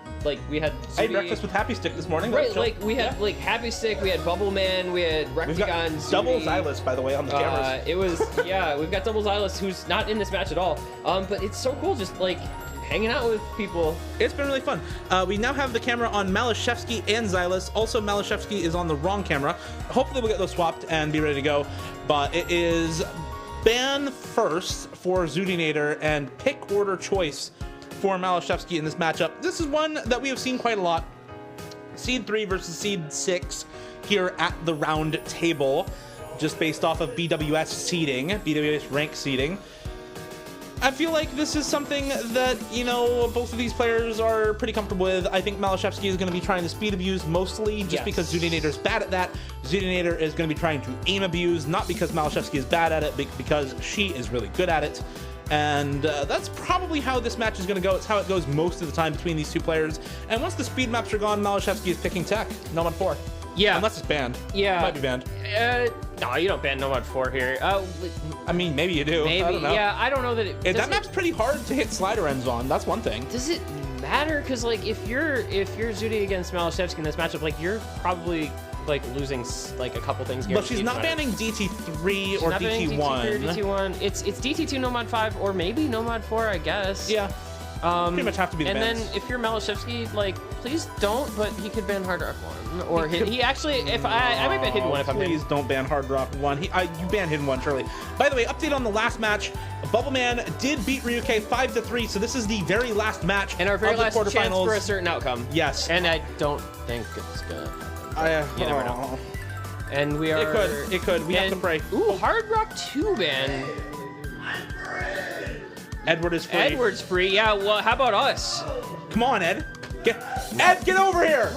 we had. I had breakfast with Happy Stick this morning. Right, like we had like Happy Stick, we had Bubble Man, we had Rectagon. We've got double Xylus, by the way, on the cameras. It was we've got double Xylus, who's not in this match at all. But it's so cool, just like hanging out with people. It's been really fun. We now have the camera on Malashevsky and Xylus. Also, Malashevsky is on the wrong camera. Hopefully we'll get those swapped and be ready to go. But it is ban first for Zudinator and pick order choice for Malashevsky in this matchup. This is one that we have seen quite a lot. Seed 3 versus Seed 6 here at the round table, just based off of BWS seeding, BWS rank seeding. I feel like this is something that, you know, both of these players are pretty comfortable with. I think Malashevsky is going to be trying to speed abuse mostly just because Zudinator's bad at that. Zudinator is going to be trying to aim abuse, not because Malashevsky is bad at it, but because she is really good at it. And that's probably how this match is going to go. It's how it goes most of the time between these two players. And once the speed maps are gone, Malashevsky is picking tech. Nomad 4. Yeah. Unless it's banned. Yeah. It might be banned. No, you don't ban Nomad 4 here. I mean, maybe you do. Maybe. I don't know. Yeah, I don't know that it... That map's pretty hard to hit slider ends on. That's one thing. Does it matter? Because, like, if you're Zudi against Malashevsky in this matchup, like, you're probably... like losing like a couple things. But she's not banning DT3 or DT1. DT1. It's DT2 Nomad 5 or maybe Nomad 4, I guess. Yeah. Pretty much have to be the And bans. then if you're Malashevsky, like, please don't. But he could ban Hard Rock 1 or he actually. If I might ban Hidden 1 if I'm Please don't ban Hard Rock 1. You ban Hidden 1 surely. By the way, update on the last match. Bubbleman did beat Ryuke 5-3, so this is the very last match and our very of the last quarterfinals. chance for a certain outcome. Yes. And I don't think it's gonna. You never know. And we are. It could. We have to pray. Ooh, Hard Rock 2 ban. Edward is free. Edward's free. Yeah. Well, how about us? Come on, Ed. Ed, get over here.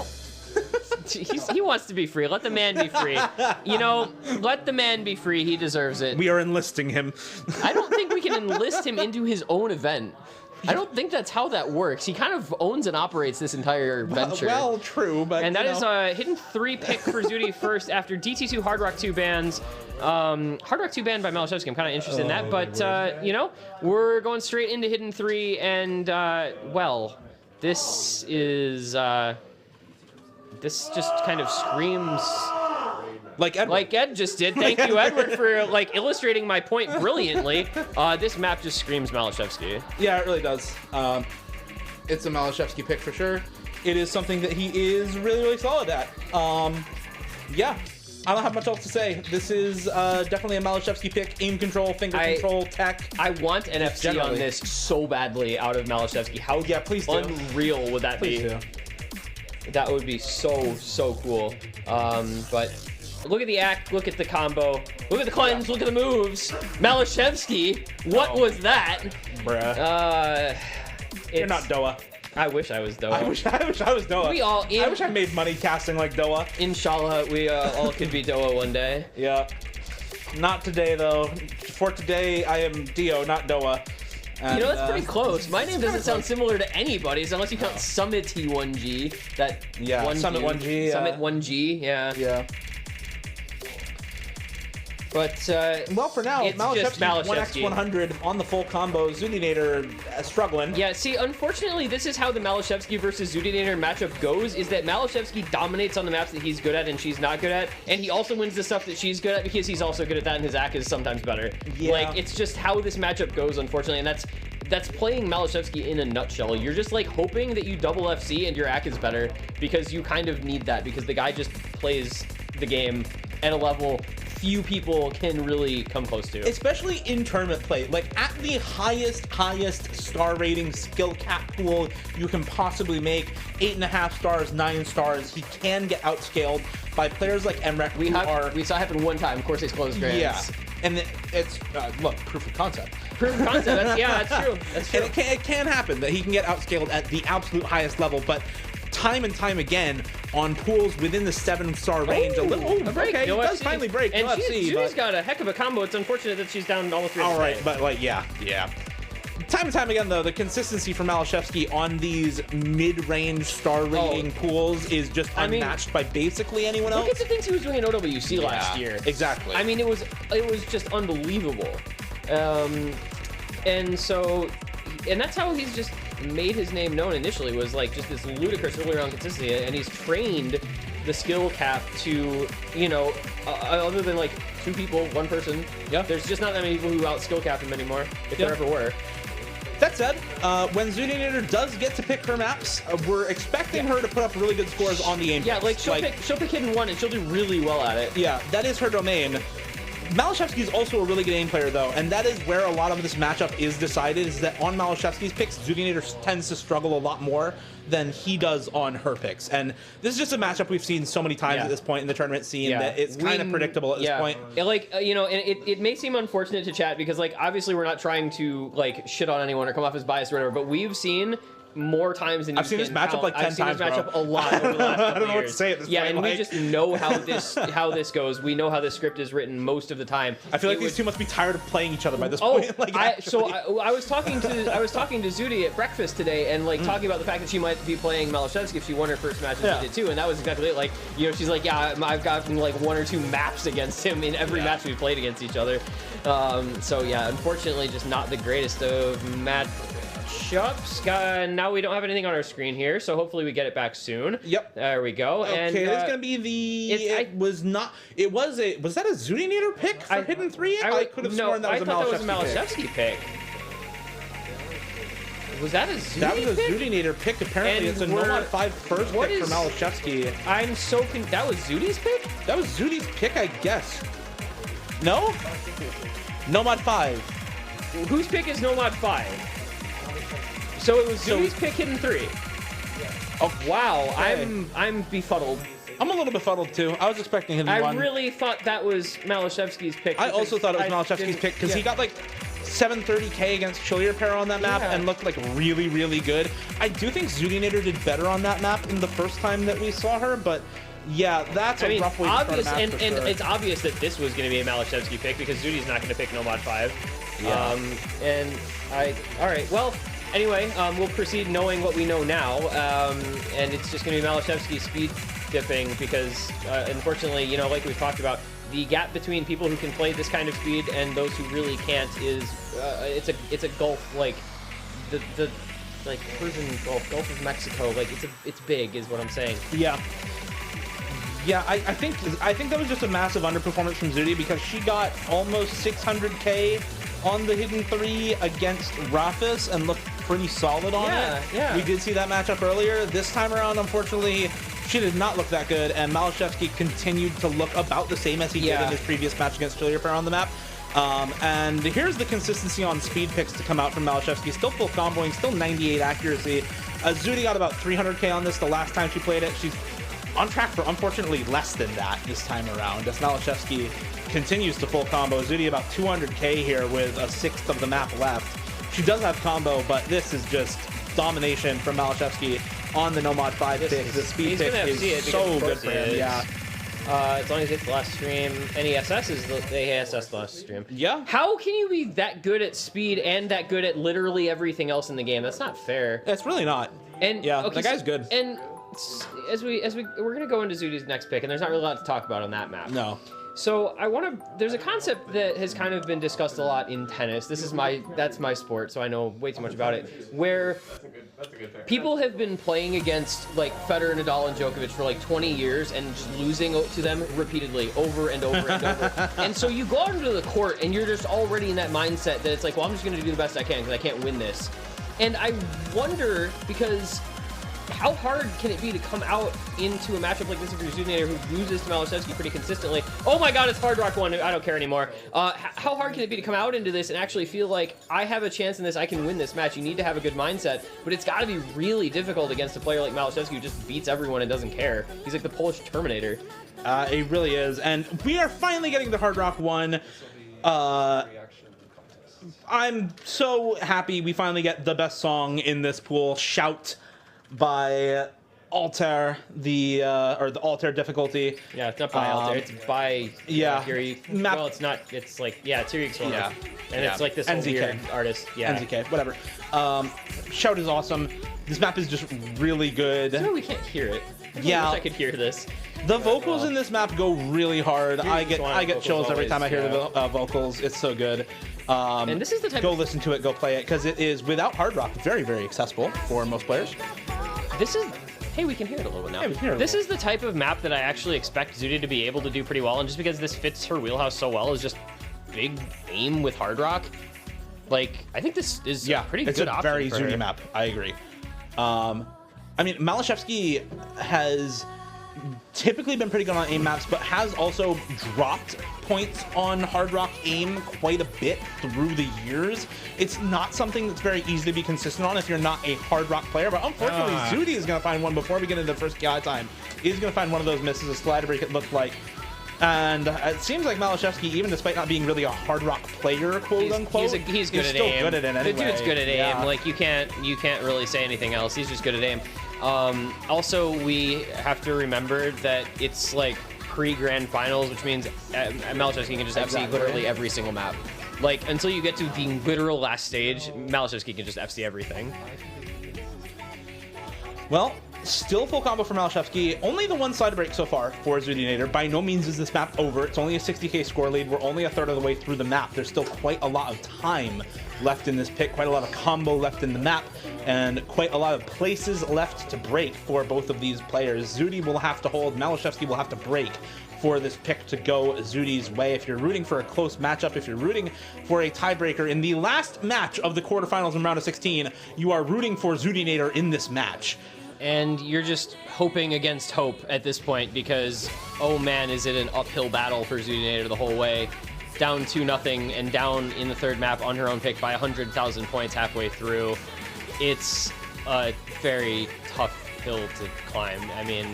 He wants to be free. Let the man be free. You know, let the man be free. He deserves it. We are enlisting him. I don't think we can enlist him into his own event. I don't think that's how that works. He kind of owns and operates this entire venture. Well, true, but and that is a Hidden 3 pick for Zudi first after DT2 Hard Rock 2 bans. Hard Rock 2 banned by Malashevsky. I'm kind of interested in that, but you know, we're going straight into Hidden 3, and well, this is this just kind of screams. Like Ed just did. Thank you, Edward, for like illustrating my point brilliantly. This map just screams Malashevsky. Yeah, it really does. It's a Malashevsky pick for sure. It is something that he is really, really solid at. Yeah, I don't have much else to say. This is definitely a Malashevsky pick. Aim control, finger control, tech. I want NFC on this so badly out of Malashevsky. How please do. Unreal would that be? That would be so cool. But look at the act, look at the combo, look at the cleanse, look at the moves. Malashevsky, what was that? Bruh. You're not Doa. I wish I was Doa. I wish I was Doa. I wish I made money casting like Doa. Inshallah, we all could be Doa one day. Yeah. Not today though. For today, I am Dio, not Doa. And, You know, that's pretty close. My name doesn't sound similar to anybody's unless you count Summit T1G. That Yeah, 1G, Summit 1G, Summit 1G, yeah. Yeah. But Well, for now, it's just Malashevsky 1x100 on the full combo. Zudinator struggling. yeah, see, unfortunately, this is how the Malashevsky versus Zudinator matchup goes, is that Malashevsky dominates on the maps that he's good at and she's not good at, and he also wins the stuff that she's good at because he's also good at that and his AK is sometimes better. Yeah. Like, it's just how this matchup goes, unfortunately, and that's playing Malashevsky in a nutshell. You're just like hoping that you double FC and your AK is better because you kind of need that because the guy just plays the game at a level few people can really come close to. Especially in tournament play, like at the highest star rating skill cap pool you can possibly make, 8.5 stars, 9 stars, he can get outscaled by players like Emrek. We saw it happen one time. Of course, he's closed grands. Yeah, and it's look, proof of concept. Proof of concept. That's true. That's true. And it can happen that he can get outscaled at the absolute highest level, but time and time again on pools within the 7-star range. A break. Okay, No he does FC. finally break. And No she's FC, got a heck of a combo. It's unfortunate that she's down all 3. all right, but like yeah. Time and time again, though, the consistency from Malashevsky on these mid-range star rating pools is just unmatched by basically anyone else. Look at the things he was doing in OWC last year. Exactly. I mean, it was just unbelievable. And that's how he's just made his name known initially, was like just this ludicrous early round consistency, and he's trained the skill cap to, you know, other than like 2 people, 1 person. Yeah. There's just not that many people who out skill cap him anymore, if there ever were. That said, when Zudinator does get to pick her maps, we're expecting her to put up really good scores on the aim. Yeah, like she'll pick hidden 1 and she'll do really well at it. Yeah, that is her domain. Malashevsky is also a really good aim player, though, and that is where a lot of this matchup is decided, is that on Malashevsky's picks, Zudinator tends to struggle a lot more than he does on her picks. And this is just a matchup we've seen so many times at this point in the tournament scene that it's kind of predictable at this point. Like, you know, and it may seem unfortunate to chat because, like, obviously we're not trying to, like, shit on anyone or come off as biased or whatever, but we've seen more times than I've seen this matchup like 10 times. I've seen this matchup a lot over the last couple I don't know what years. to say at this yeah, point. and we just know how this goes. We know how this script is written most of the time. I feel like these two must be tired of playing each other by this Oh, point. Like, I was talking to Zudi at breakfast today, and like talking about the fact that she might be playing Malashevsky if she won her first match, and she did too, and that was exactly it. Like, you know, she's like, yeah, I've gotten like 1 or 2 maps against him in every match we've played against each other. So yeah, unfortunately, just not the greatest of matchups. Now we don't have anything on our screen here, so hopefully we get it back soon. Yep. There we go. Okay, and this is gonna be the. Was that a Zudinator pick for Hidden 3? I could have sworn that was a Malashevsky pick. Was that a Zudi That was a pick? Zudinator pick. Apparently, And it's a Nomad 5 first pick for Malashevsky. I'm so that was Zudi's pick? That was Zudi's pick, I guess. No? Nomad 5. Whose pick is Nomad 5? So it was Zudi's pick Hidden 3. Oh wow, Okay. I'm befuddled. I'm a little befuddled too. I was expecting Hidden 1. I really thought that was Malashevsky's pick. I also thought it was Malashevsky's pick because he got like 730k against Chillier Pair on that map and looked like really, really good. I do think Zudinator did better on that map in the first time that we saw her, but yeah, that's a rough way to start a match and for sure. it's obvious that this was going to be a Malashevsky pick because Zudi's not going to pick Nomad 5. Yeah. All right, well, anyway, we'll proceed knowing what we know now, and it's just going to be Malashevsky speed dipping because, unfortunately, you know, like we've talked about, the gap between people who can play this kind of speed and those who really can't is it's a gulf like the like Persian Gulf of Mexico, like it's big is what I'm saying. Yeah, I think that was just a massive underperformance from Zudi because she got almost 600k on the Hidden 3 against Rafis and looked pretty solid on it. Yeah. We did see that matchup earlier. This time around, unfortunately, she did not look that good, and Malashevsky continued to look about the same as he did in his previous match against Chillier Pair on the map. And here's the consistency on speed picks to come out from Malashevsky. Still full comboing, still 98 accuracy. Zudi got about 300k on this the last time she played it. She's on track for, unfortunately, less than that this time around, as Malashevsky continues to full combo. Zudi about 200k here with a 1/6 of the map left. She does have combo, but this is just domination from Malashevsky on the Nomad 5 pick. The speed pick is so good for him. Yeah. It's only the last stream. NESS is the ASS last stream. Yeah. How can you be that good at speed and that good at literally everything else in the game? That's not fair. It's really not. And yeah, okay, that guy's good. And we're gonna go into Zudi's next pick, and there's not really a lot to talk about on that map. No. So there's a concept that has kind of been discussed a lot in tennis. That's my sport, so I know way too much about it. Where people have been playing against like Federer, Nadal, and Djokovic for like 20 years and just losing to them repeatedly over and over and over. And so you go out into the court and you're just already in that mindset that it's like, well, I'm just gonna do the best I can because I can't win this. And I wonder, because how hard can it be to come out into a matchup like this if you're a Zudinator who loses to Malashevsky pretty consistently? Oh my god, it's Hard Rock 1, I don't care anymore. How hard can it be to come out into this and actually feel like, I have a chance in this, I can win this match? You need to have a good mindset, but it's got to be really difficult against a player like Malashevsky who just beats everyone and doesn't care. He's like the Polish Terminator. It really is, and we are finally getting the Hard Rock 1. I'm so happy we finally get the best song in this pool, Shout by Altair, the Altair difficulty. Yeah, it's not by Altair, it's by Yuri. Well, it's not, it's like, it's Yuri Swarmer. Yeah. And it's like this whole weird artist. Yeah. NZK, whatever. Shout is awesome. This map is just really good. No, we can't hear it. I wish I could hear this. The vocals in this map go really hard. I get chills every time I hear the vocals. It's so good. And this is the type go listen to it, go play it, because it is, without Hard Rock, very, very accessible for most players. This is... Hey, we can hear it a little bit now. Yeah, we can hear it a this little. is the type of map that I actually expect Zudi to be able to do pretty well, and just because this fits her wheelhouse so well is just big aim with Hard Rock. Like, I think this is a pretty good option. It's a very for Zudi her. map. I agree. I mean, Malashevsky has typically been pretty good on aim maps, but has also dropped points on Hard Rock aim quite a bit through the years. It's not something that's very easy to be consistent on if you're not a Hard Rock player, but unfortunately, Zudi is going to find one before we get into the first KI time. He's going to find one of those misses, a slider break it looked like. And it seems like Malashevsky, even despite not being really a Hard Rock player, quote unquote, he's good at still aim. good at it anyway. The dude's good at aim. Yeah. Like, you can't really say anything else. He's just good at aim. Also, we have to remember that it's like pre-grand finals, which means Malashevsky can just FC literally every single map. Like, until you get to the literal last stage, Malashevsky can just FC everything. Well, still full combo for Malashevsky. Only the one side break so far for Zudinator. By no means is this map over. It's only a 60k score lead. We're only a third of the way through the map. There's still quite a lot of time left in this pick, quite a lot of combo left in the map, and quite a lot of places left to break for both of these players. Zudi will have to hold, Malashevsky will have to break for this pick to go Zudi's way. If you're rooting for a close matchup, if you're rooting for a tiebreaker in the last match of the quarterfinals in round of 16, you are rooting for Zudinator in this match. And you're just hoping against hope at this point because, oh man, is it an uphill battle for Zudinator the whole way. Down 2-0 and down in the third map on her own pick by 100,000 points halfway through. It's a very tough hill to climb. I mean,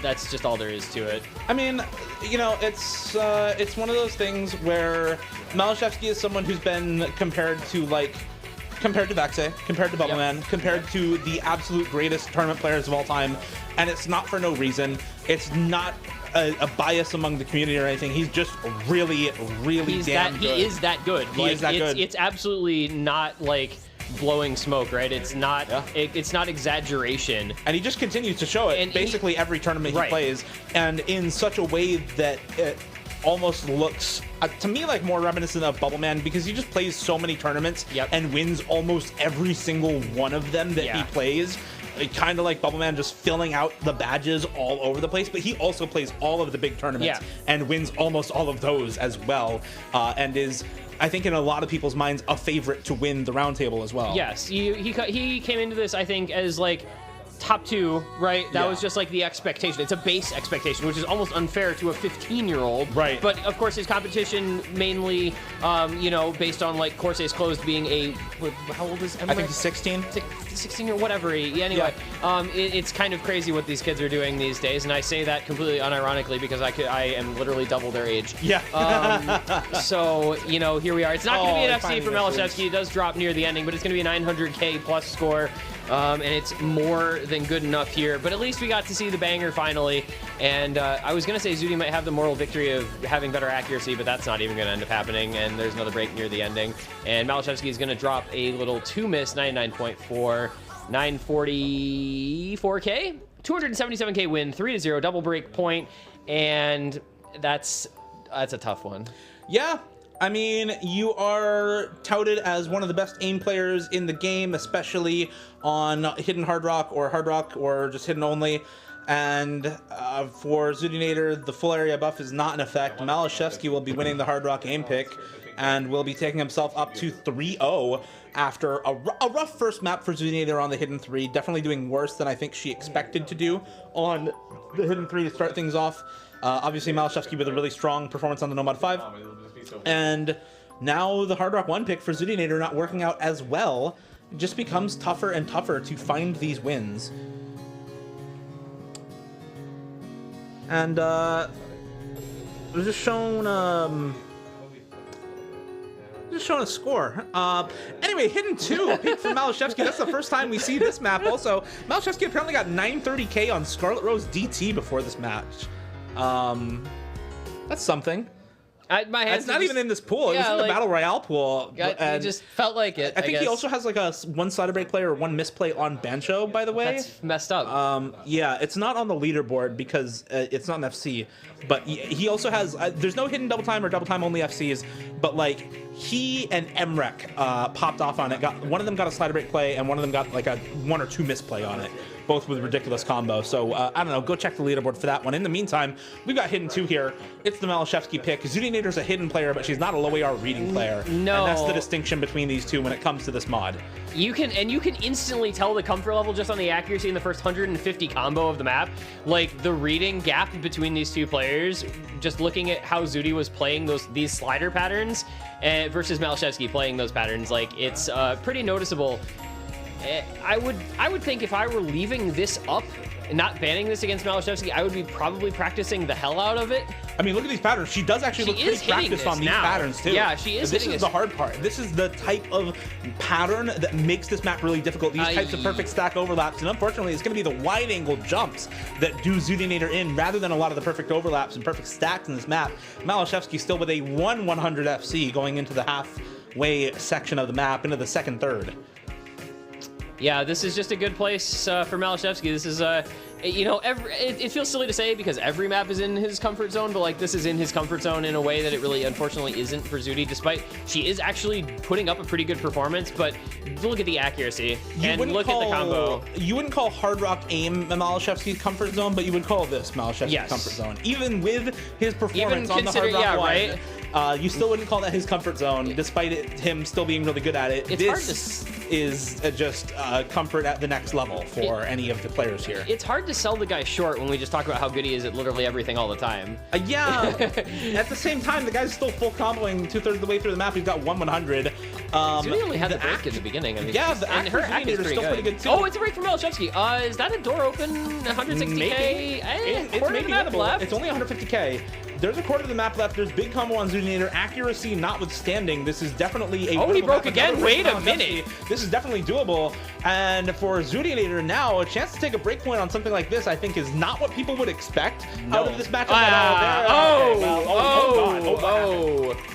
that's just all there is to it. I mean, you know, it's one of those things where Malashevsky is someone who's been compared to Vaxe, compared to Bubbleman, compared to the absolute greatest tournament players of all time, and it's not for no reason. It's not a bias among the community or anything. He's just really, really damn good. He is that good. He is that good. It's absolutely not like blowing smoke, right? It's not. It's not exaggeration. And he just continues to show it in basically every tournament he plays, and in such a way that it almost looks to me like more reminiscent of Bubbleman, because he just plays so many tournaments and wins almost every single one of them that he plays. Kind of like Bubbleman, just filling out the badges all over the place, but he also plays all of the big tournaments and wins almost all of those as well, and is, I think, in a lot of people's minds, a favorite to win the Roundtable as well. Yes, he came into this, I think, as like top 2, right? That was just like the expectation. It's a base expectation, which is almost unfair to a 15-year-old. Right. But of course, his competition mainly, you know, based on like Corsair's Closed being a, how old is Emily? I think he's 16. 16 or whatever. Anyway, it's kind of crazy what these kids are doing these days, and I say that completely unironically because I am literally double their age. Yeah. So, you know, here we are. It's not going to be an FC for finally Malashevsky. It does drop near the ending, but it's going to be a 900k plus score. and it's more than good enough here. But at least we got to see the banger finally. And I was going to say Zudi might have the moral victory of having better accuracy, but that's not even going to end up happening. And there's another break near the ending. And Malashevsky is going to drop a little 2-miss, 99.4, 944K, 277K win, 3-0, double break point. And that's a tough one. Yeah. I mean, you are touted as one of the best aim players in the game, especially on Hidden Hard Rock or just Hidden only. And for Zudinator, the full area buff is not in effect. Malashevsky will be winning the Hard Rock aim pick and will be taking himself up to 3-0 after a rough first map for Zudinator on the Hidden 3. Definitely doing worse than I think she expected to do on the Hidden 3 to start things off. Obviously, Malashevsky with a really strong performance on the Nomad 5. And now the Hard Rock 1 pick for Zudinator not working out as well. It just becomes tougher and tougher to find these wins. And we're just shown a score. Anyway, Hidden 2 pick from Malashevsky. That's the first time we see this map. Also, Malashevsky apparently got 930K on Scarlet Rose DT before this match. That's something. My hands it's not even in this pool. It was in the Battle Royale pool. It just felt like it. I think he also has like a one slider break play or one misplay on Bancho, by the way. That's messed up. Yeah, it's not on the leaderboard because it's not an FC. But he also has, there's no hidden double time or double time only FCs, but like he and Emrek popped off on it. One of them got a slider break play and one of them got like a 1 or 2 misplay on it. Both with ridiculous combo. So, I don't know, go check the leaderboard for that one. In the meantime, we've got Hidden 2 here. It's the Malashevsky pick. Zudinator's a hidden player, but she's not a low AR reading player. No. And that's the distinction between these two when it comes to this mod. You can instantly tell the comfort level just on the accuracy in the first 150 combo of the map. Like, the reading gap between these two players, just looking at how Zudi was playing these slider patterns versus Malashevsky playing those patterns, like, it's pretty noticeable. I would think if I were leaving this up and not banning this against Malashevsky, I would be probably practicing the hell out of it. I mean, look at these patterns. She does actually look pretty practiced on these patterns, too. Yeah, she is. This is the hard part. This is the type of pattern that makes this map really difficult. These types of perfect stack overlaps. And unfortunately, it's going to be the wide angle jumps that do Zudinator in rather than a lot of the perfect overlaps and perfect stacks in this map. Malashevsky still with a 1/100 FC going into the halfway section of the map, into the second third. Yeah, this is just a good place for Malashevsky. This is, you know, it feels silly to say because every map is in his comfort zone, but like this is in his comfort zone in a way that it really, unfortunately, isn't for Zudi. Despite she is actually putting up a pretty good performance, but look at the accuracy and look at the combo. You wouldn't call Hard Rock aim Malashevsky's comfort zone, but you would call this Malashevsky's comfort zone, even with his performance on the Hard Rock right? You still wouldn't call that his comfort zone, despite him still being really good at it. It's this is just comfort at the next level for any of the players here. It's hard to sell the guy short when we just talk about how good he is at literally everything all the time. Yeah. At the same time, the guy's still full comboing 2/3 of the way through the map. He's got 1/100. Zudi only had the break in the beginning. I mean, yeah, and her act is still pretty good too. Oh, it's a break from Malashevsky. Is that a door open? 160K? Maybe. It's maybe map left. It's only 150K. There's a quarter of the map left. There's big combo on Zudinator. Accuracy notwithstanding, this is definitely a... Oh, he broke again? Wait a minute. This is definitely doable. And for Zudinator now, a chance to take a break point on something like this, I think, is not what people would expect out of this matchup at all.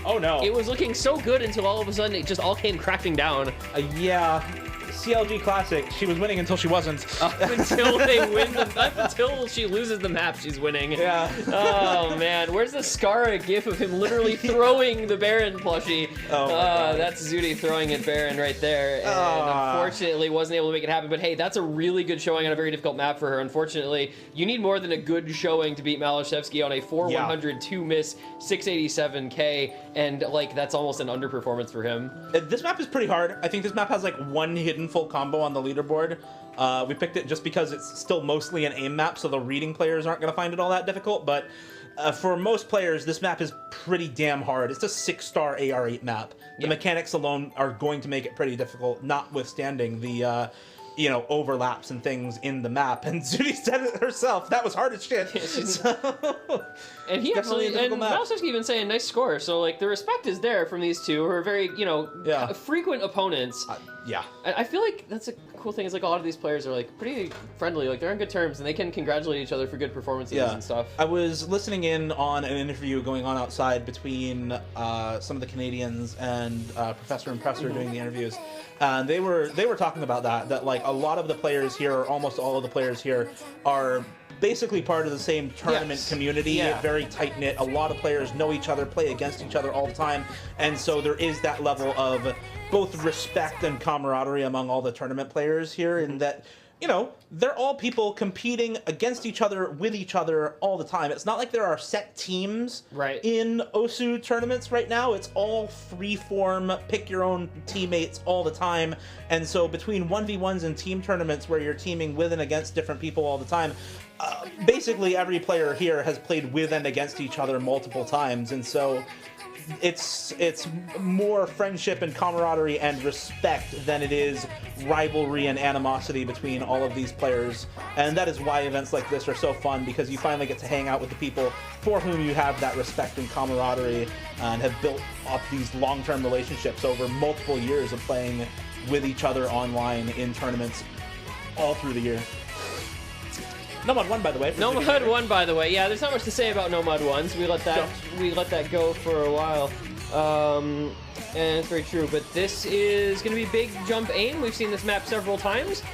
Oh, no. It was looking so good until all of a sudden it just all came crashing down. Yeah. CLG Classic. She was winning until she wasn't. Until they win until she loses the map, she's winning. Yeah. Oh man, where's the Skara gif of him literally throwing the Baron plushie? Oh, that's Zudi throwing at Baron right there, and unfortunately wasn't able to make it happen. But hey, that's a really good showing on a very difficult map for her. Unfortunately, you need more than a good showing to beat Malashevsky on a 4/100 2-miss 687K, and like that's almost an underperformance for him. This map is pretty hard. I think this map has like one hidden full combo on the leaderboard. We picked it just because it's still mostly an aim map, so the reading players aren't going to find it all that difficult, but for most players, this map is pretty damn hard. It's a 6-star AR8 map. The mechanics alone are going to make it pretty difficult, notwithstanding the overlaps and things in the map. And Zuni said it herself. That was hard as shit. And he Definitely actually, a difficult and map. Malashevsky even saying nice score. So like the respect is there from these two who are very, frequent opponents. Yeah. I feel like that's a cool thing. Is like a lot of these players are like pretty friendly. Like they're on good terms and they can congratulate each other for good performances and stuff. I was listening in on an interview going on outside between some of the Canadians and Professor and Presser doing the interviews. And they were talking about that like a lot of the players here, or almost all of the players here, are basically part of the same tournament community, very tight-knit. A lot of players know each other, play against each other all the time, and so there is that level of both respect and camaraderie among all the tournament players here, in that they're all people competing against each other, with each other all the time. It's not like there are set teams in OSU tournaments right now. It's all free-form, pick your own teammates all the time. And so between 1v1s and team tournaments where you're teaming with and against different people all the time, basically every player here has played with and against each other multiple times. And so it's more friendship and camaraderie and respect than it is rivalry and animosity between all of these players. And that is why events like this are so fun, because you finally get to hang out with the people for whom you have that respect and camaraderie, and have built up these long-term relationships over multiple years of playing with each other online in tournaments all through the year. Nomad won, by the way. Nomad won, by the way. Yeah, there's not much to say about Nomad ones. We let that go for a while, and it's very true. But this is going to be big jump aim. We've seen this map several times.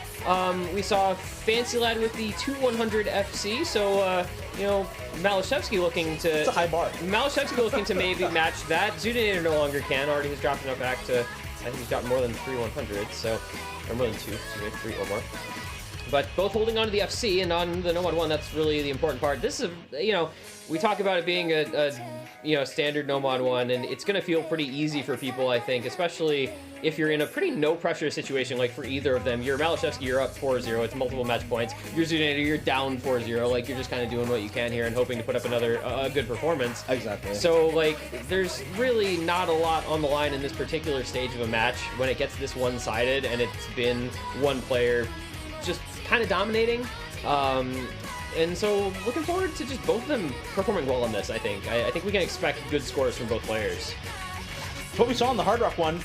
We saw Fancy Lad with the 2-100 FC. So Malashevsky looking to. It's a high bar. Malashevsky looking to maybe match that. Zudinator no longer can. Already has dropped enough back to. I think he's got more than 3-100. So, or more than 2. 3 or more. But both holding on to the FC and on the Nomad 1, that's really the important part. This is, we talk about it being a standard Nomad 1, and it's going to feel pretty easy for people, I think, especially if you're in a pretty no-pressure situation, like for either of them. You're Malashevsky, you're up 4-0, it's multiple match points. You're Zudinator, you're down 4-0, like you're just kind of doing what you can here and hoping to put up another good performance. Exactly. So, like, there's really not a lot on the line in this particular stage of a match when it gets this one-sided and it's been one player just kind of dominating, and so looking forward to just both of them performing well on this. I think we can expect good scores from both players. What we saw in the Hard Rock one,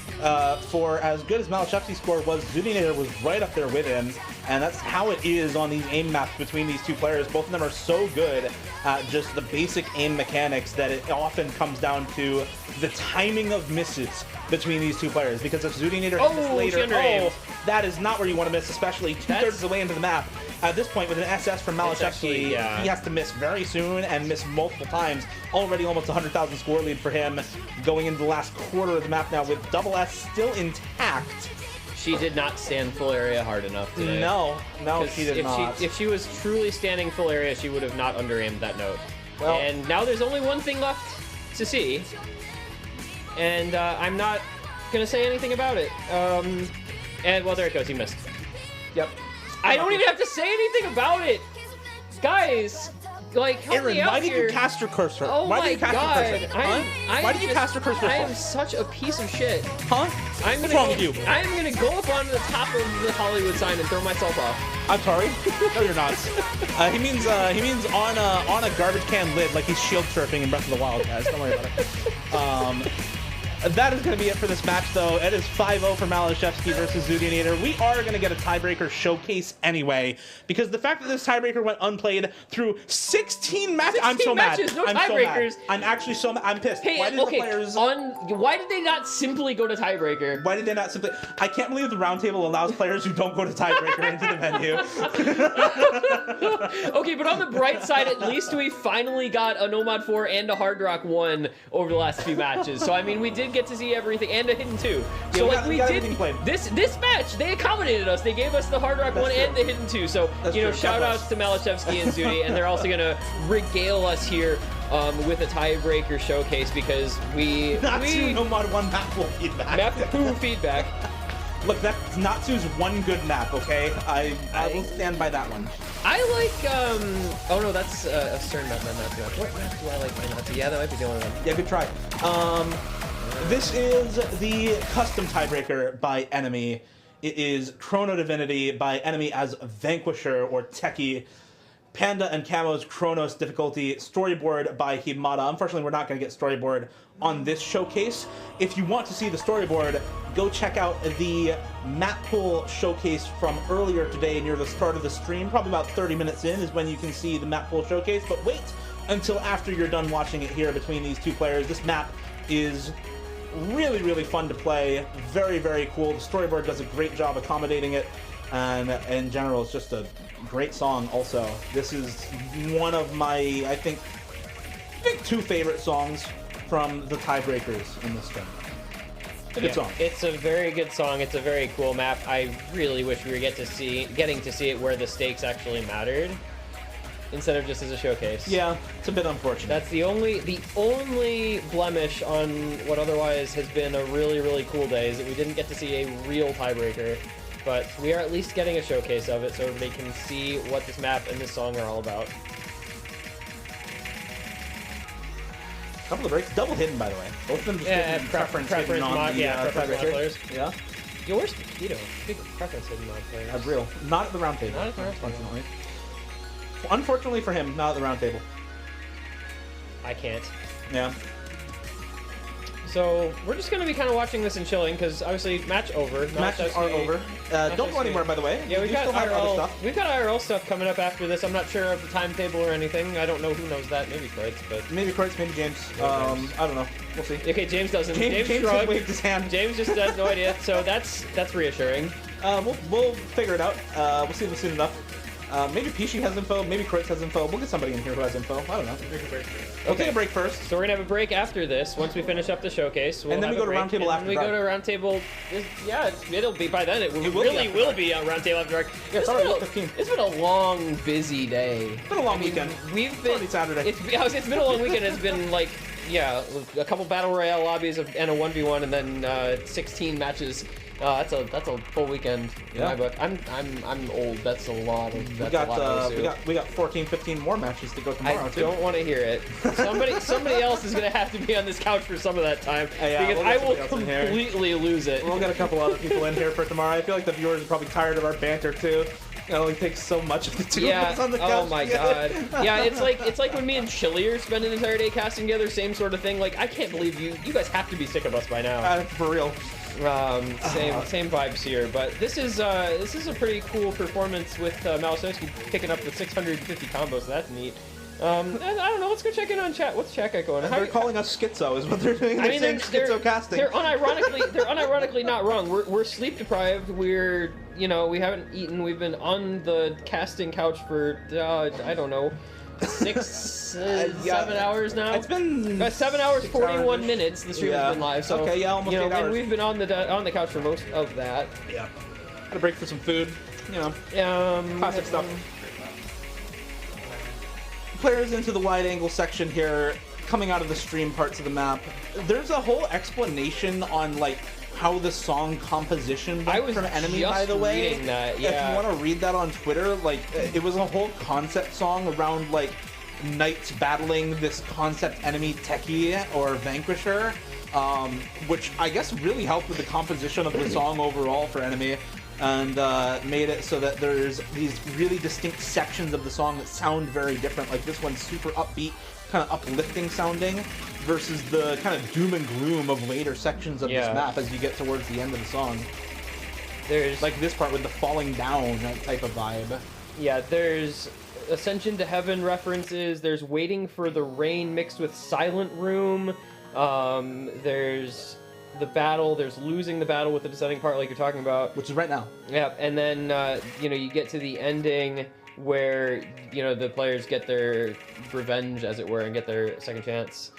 for as good as Malashevsky's score was, Zudinator was right up there with him, and that's how it is on these aim maps between these two players. Both of them are so good at just the basic aim mechanics that it often comes down to the timing of misses between these two players. Because if Zudinator hits later, that is not where you want to miss, especially two-thirds of the way into the map. At this point, with an SS from Malashevsky, he has to miss very soon and miss multiple times. Already almost 100,000 score lead for him going into the last quarter of the map now, with double S still intact. She did not stand full area hard enough today. No, she did not. If she was truly standing full area, she would have not under-aimed that note. Well, and now there's only one thing left to see, and I'm not going to say anything about it. And, well, there it goes. He missed. Yep. I don't even have to say anything about it. Guys, like, help Aaron, me out why did here. you cast your cursor? Oh why my did you cast god. your cursor? Why did you cast your cursor? I am such a piece of shit. Huh? What's wrong with you? I'm gonna go up onto the top of the Hollywood sign and throw myself off. I'm sorry. No, you're not. He means on a garbage can lid, like he's shield surfing in Breath of the Wild, guys. Don't worry about it. That is going to be it for this match, though. It is 5-0 for Malashevsky versus Zudinator. We are going to get a tiebreaker showcase anyway, because the fact that this tiebreaker went unplayed through 16 matches. I'm so matches, mad. No I'm tiebreakers. So mad. I'm actually so mad. I'm pissed. Hey, why did the players? Why did they not simply go to tiebreaker? Why did they not simply? I can't believe the Roundtable allows players who don't go to tiebreaker into the venue. Okay, but on the bright side, at least we finally got a Nomad 4 and a Hard Rock 1 over the last few matches. So I mean, we did get to see everything, and a Hidden 2. So yeah, like we did this match, they accommodated us. They gave us the Hard Rock 1 and the Hidden 2. So shout outs to Malashevsky and Zudi, and they're also gonna regale us here with a tiebreaker showcase, because Natsu Nomad 1 map pool feedback. Map pool feedback. Look, that's Natsu's one good map, okay? I will stand by that one. I like, oh no, that's a certain map, Natsu. What map do I like by Natsu? Yeah, that might be the only one. Yeah, good try. This is the custom tiebreaker by Enemy. It is Chrono Divinity by Enemy as Vanquisher or Techie. Panda and Camo's Chronos difficulty, storyboard by Himada. Unfortunately, we're not going to get storyboard on this showcase. If you want to see the storyboard, go check out the map pool showcase from earlier today near the start of the stream. Probably about 30 minutes in is when you can see the map pool showcase, but wait until after you're done watching it here between these two players. This map is really, really fun to play. Very, very cool. The storyboard does a great job accommodating it, and in general, it's just a great song also. This is one of my, I think 2 favorite songs from the tiebreakers in this game. It's a good song. It's a very good song. It's a very cool map. I really wish we were getting to see it where the stakes actually mattered, instead of just as a showcase. Yeah, it's a bit unfortunate. That's the only blemish on what otherwise has been a really, really cool day, is that we didn't get to see a real tiebreaker. But we are at least getting a showcase of it, so everybody can see what this map and this song are all about. Couple of breaks, double hidden by the way. Both of them just hidden preference hidden on the preference mod players. Yeah. Yo, where's Keto? Big preference hidden mod players. That's real. Not at the round table. Not at the round table. Unfortunately. Unfortunately for him, not at the round table. I can't. Yeah. So we're just going to be kind of watching this and chilling, because obviously match over. Matches are over. Don't go anywhere, by the way. Yeah, we've got still have other stuff. We've got IRL stuff coming up after this. I'm not sure of the timetable or anything. I don't know who knows that. Maybe Kreutz, but maybe Kreutz, maybe James. I don't know. We'll see. Okay, James doesn't. James shrugged. waved his hand. James just has no idea. So that's reassuring. We'll figure it out. We'll see this soon enough. Maybe Pishi has info, maybe Kreutz has info. We'll get somebody in here who has info. I don't know. We'll take a break first. So we're gonna have a break after this. Once we finish up the showcase, and then we go to Roundtable after dark. We go to Roundtable. Yeah, it'll be by then. It really will be on Roundtable after dark. Yeah, it's already 15. It's been a long, busy day. It's been a long weekend. We've been Saturday. It's been a long weekend. It's been like a couple battle royale lobbies and a 1v1, and then 16 matches. That's a full weekend in my book. I'm old. That's a lot of. We got 14, 15 more matches to go tomorrow. I don't want to hear it. Somebody else is gonna have to be on this couch for some of that time, because I will completely lose it. We'll get a couple other people in here for tomorrow. I feel like the viewers are probably tired of our banter too. It only takes so much of the two of us on the couch. Oh my god. Yeah, it's like when me and Chili are spending an entire day casting together. Same sort of thing. Like, I can't believe you guys have to be sick of us by now. For real. Same vibes here, but this is a pretty cool performance with Malosowski picking up the 650 combos. So that's neat. I don't know. Let's go check in on chat. What's chat got going? They're calling us schizo, is what they're doing. They're saying schizo casting. They're unironically not wrong. We're sleep deprived. We haven't eaten. We've been on the casting couch for I don't know. 7 hours now. It's been 7 hours 41 minutes. The stream has been live. So okay, almost 8 hours. And we've been on the couch for most of that. Yeah. Had a break for some food. Classic stuff. Players into the wide angle section here, coming out of the stream parts of the map. There's a whole explanation on like how the song composition went from Enemy, by the way. That, yeah. If you want to read that on Twitter, like it was a whole concept song around like knights battling this concept enemy Techie or Vanquisher, which I guess really helped with the composition of the song overall for Enemy, and made it so that there's these really distinct sections of the song that sound very different. Like this one's super upbeat, kind of uplifting sounding, versus the kind of doom and gloom of later sections of this map as you get towards the end of the song. There's like this part with the falling down type of vibe. Yeah, there's Ascension to Heaven references. There's Waiting for the Rain mixed with Silent Room. There's the battle. There's Losing the Battle with the descending part, like you're talking about, which is right now. Yeah, and then you get to the ending where the players get their revenge, as it were, and get their second chance.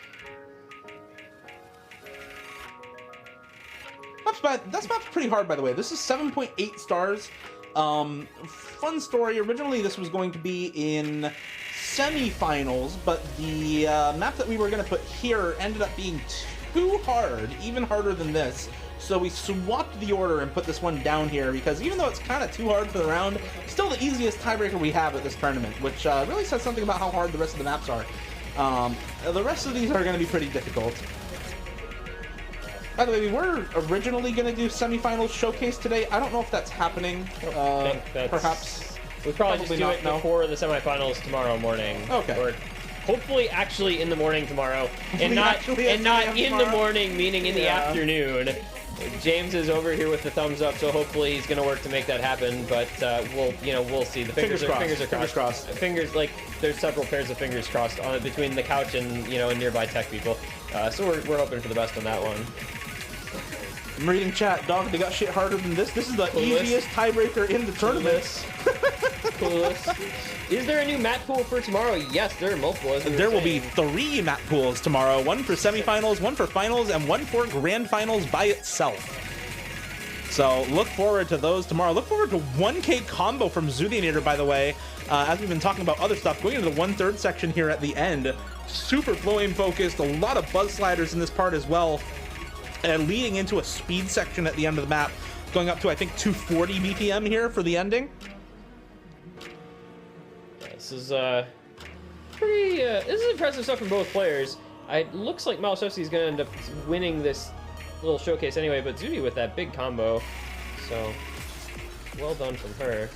This map's pretty hard, by the way. This is 7.8 stars. Fun story. Originally, this was going to be in semi-finals, but the map that we were going to put here ended up being too hard, even harder than this. So we swapped the order and put this one down here, because even though it's kind of too hard for the round, it's still the easiest tiebreaker we have at this tournament, which really says something about how hard the rest of the maps are. The rest of these are going to be pretty difficult. By the way, we were originally going to do semifinals showcase today. I don't know if that's happening. Perhaps. We'll probably just do it before the semifinals tomorrow morning. Okay. Or hopefully actually in the morning tomorrow. And not in the morning, meaning in the afternoon. James is over here with the thumbs up, so hopefully he's going to work to make that happen. But we'll see. The fingers are crossed. Fingers, like, there's several pairs of fingers crossed on between the couch and and nearby tech people. So we're hoping for the best on that one. I'm reading chat, dog. They got shit harder than this. This is the easiest tiebreaker in the tournament. Is there a new map pool for tomorrow? Yes, there are multiple. There will be 3 map pools tomorrow. 1 for semifinals, 1 for finals, and 1 for grand finals by itself. So look forward to those tomorrow. Look forward to 1K combo from Zoothinator, by the way. As we've been talking about other stuff, going into the 1/3 section here at the end. Super flowing focused, a lot of buzz sliders in this part as well. And leading into a speed section at the end of the map, going up to, I think, 240 BPM here for the ending. This is pretty. This is impressive stuff from both players. It looks like Malashevsky is going to end up winning this little showcase anyway, but Zuni with that big combo. So, well done from her.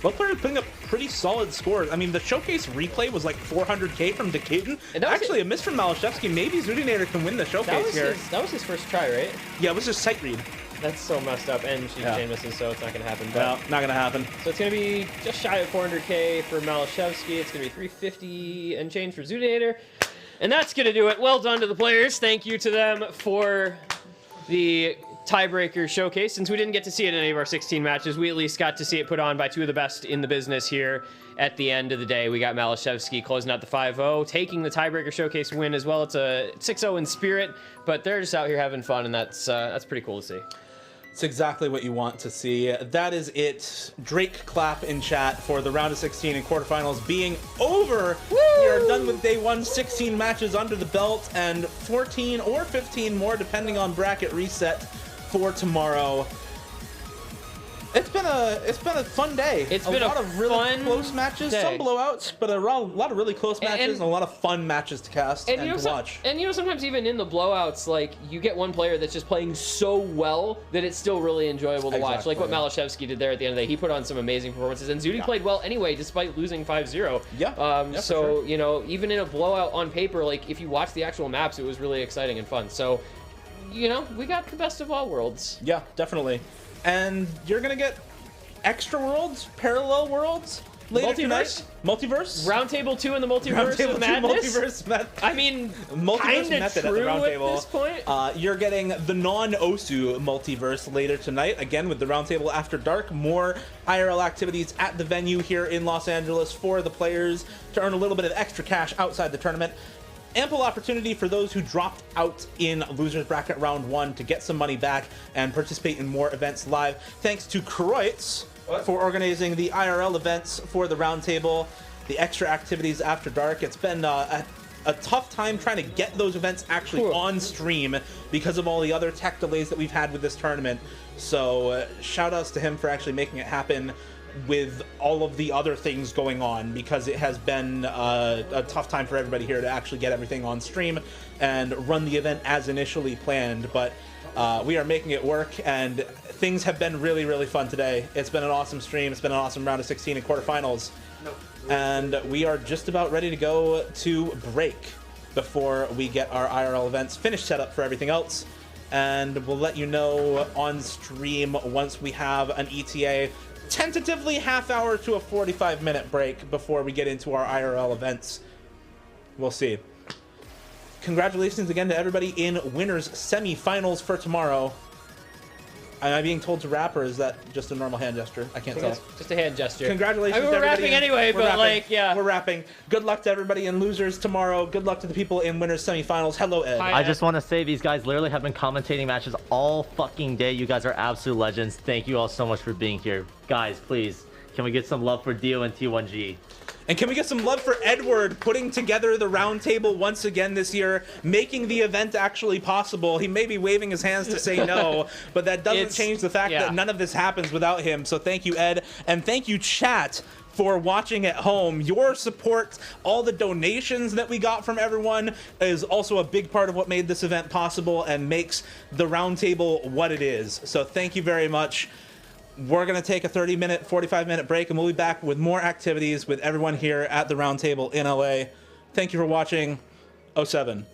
Both players putting up pretty solid scores. I mean, the showcase replay was like 400K from Decatur. Actually, a miss from Malashevsky. Maybe Zoothinator can win the showcase here. That was his first try, right? Yeah, it was just sight read. That's so messed up, and she chain misses, so it's not going to happen. No, not going to happen. So it's going to be just shy of 400K for Malashevsky. It's going to be 350 and change for Zoothinator. And that's going to do it. Well done to the players. Thank you to them for the tiebreaker showcase. Since we didn't get to see it in any of our 16 matches, we at least got to see it put on by 2 of the best in the business here at the end of the day. We got Malashevsky closing out the 5-0, taking the tiebreaker showcase win as well. It's a 6-0 in spirit, but they're just out here having fun, and that's pretty cool to see. It's exactly what you want to see. That is it. Drake clap in chat for the round of 16 and quarterfinals being over. Woo! We are done with day 1, 16 matches under the belt, and 14 or 15 more depending on bracket reset for tomorrow. It's been a fun day. It's been a lot of really close matches, day. some blowouts, but a lot of really close matches and a lot of fun matches to cast and to watch. And sometimes even in the blowouts, like, you get one player that's just playing so well that it's still really enjoyable to watch. Like what Malashevsky did there at the end of the day. He put on some amazing performances, and Zudi played well anyway, despite losing 5-0. Yeah. So even in a blowout on paper, like, if you watch the actual maps, it was really exciting and fun. So, we got the best of all worlds. Yeah, definitely. And you're gonna get extra worlds, parallel worlds later tonight. Multiverse. Roundtable 2 in the multiverse of madness. I mean, multiverse method at the roundtable. At this point. You're getting the non-Osu multiverse later tonight. Again with the roundtable after dark. More IRL activities at the venue here in Los Angeles for the players to earn a little bit of extra cash outside the tournament. Ample opportunity for those who dropped out in losers bracket round 1 to get some money back and participate in more events live. Thanks to Kreutz for organizing the IRL events for the roundtable, the extra activities after dark. It's been a tough time trying to get those events actually on stream because of all the other tech delays that we've had with this tournament. So shout outs to him for actually making it happen with all of the other things going on, because it has been a tough time for everybody here to actually get everything on stream and run the event as initially planned. But we are making it work, and things have been really, really fun today. It's been an awesome stream. It's been an awesome round of 16 and quarterfinals. And we are just about ready to go to break before we get our IRL events finished set up for everything else. And we'll let you know on stream once we have an ETA. Tentatively half-hour to a 45-minute break before we get into our IRL events. We'll see. Congratulations again to everybody in winners semi-finals for tomorrow. Am I being told to rap, or is that just a normal hand gesture? I can't tell. It's just a hand gesture. Congratulations I mean, to we're everybody. rapping anyway, but like, yeah. We're rapping. Good luck to everybody in losers tomorrow. Good luck to the people in winners semifinals. Hello, Ed. I just want to say these guys literally have been commentating matches all fucking day. You guys are absolute legends. Thank you all so much for being here. Guys, please, can we get some love for Dio and T1G? And can we get some love for Edward putting together the roundtable once again this year, making the event actually possible? He may be waving his hands to say no, but that doesn't change the fact that none of this happens without him. So thank you, Ed. And thank you, chat, for watching at home. Your support, all the donations that we got from everyone is also a big part of what made this event possible and makes the Roundtable what it is. So thank you very much. We're going to take a 30-minute, 45-minute break, and we'll be back with more activities with everyone here at the Roundtable in LA. Thank you for watching 07.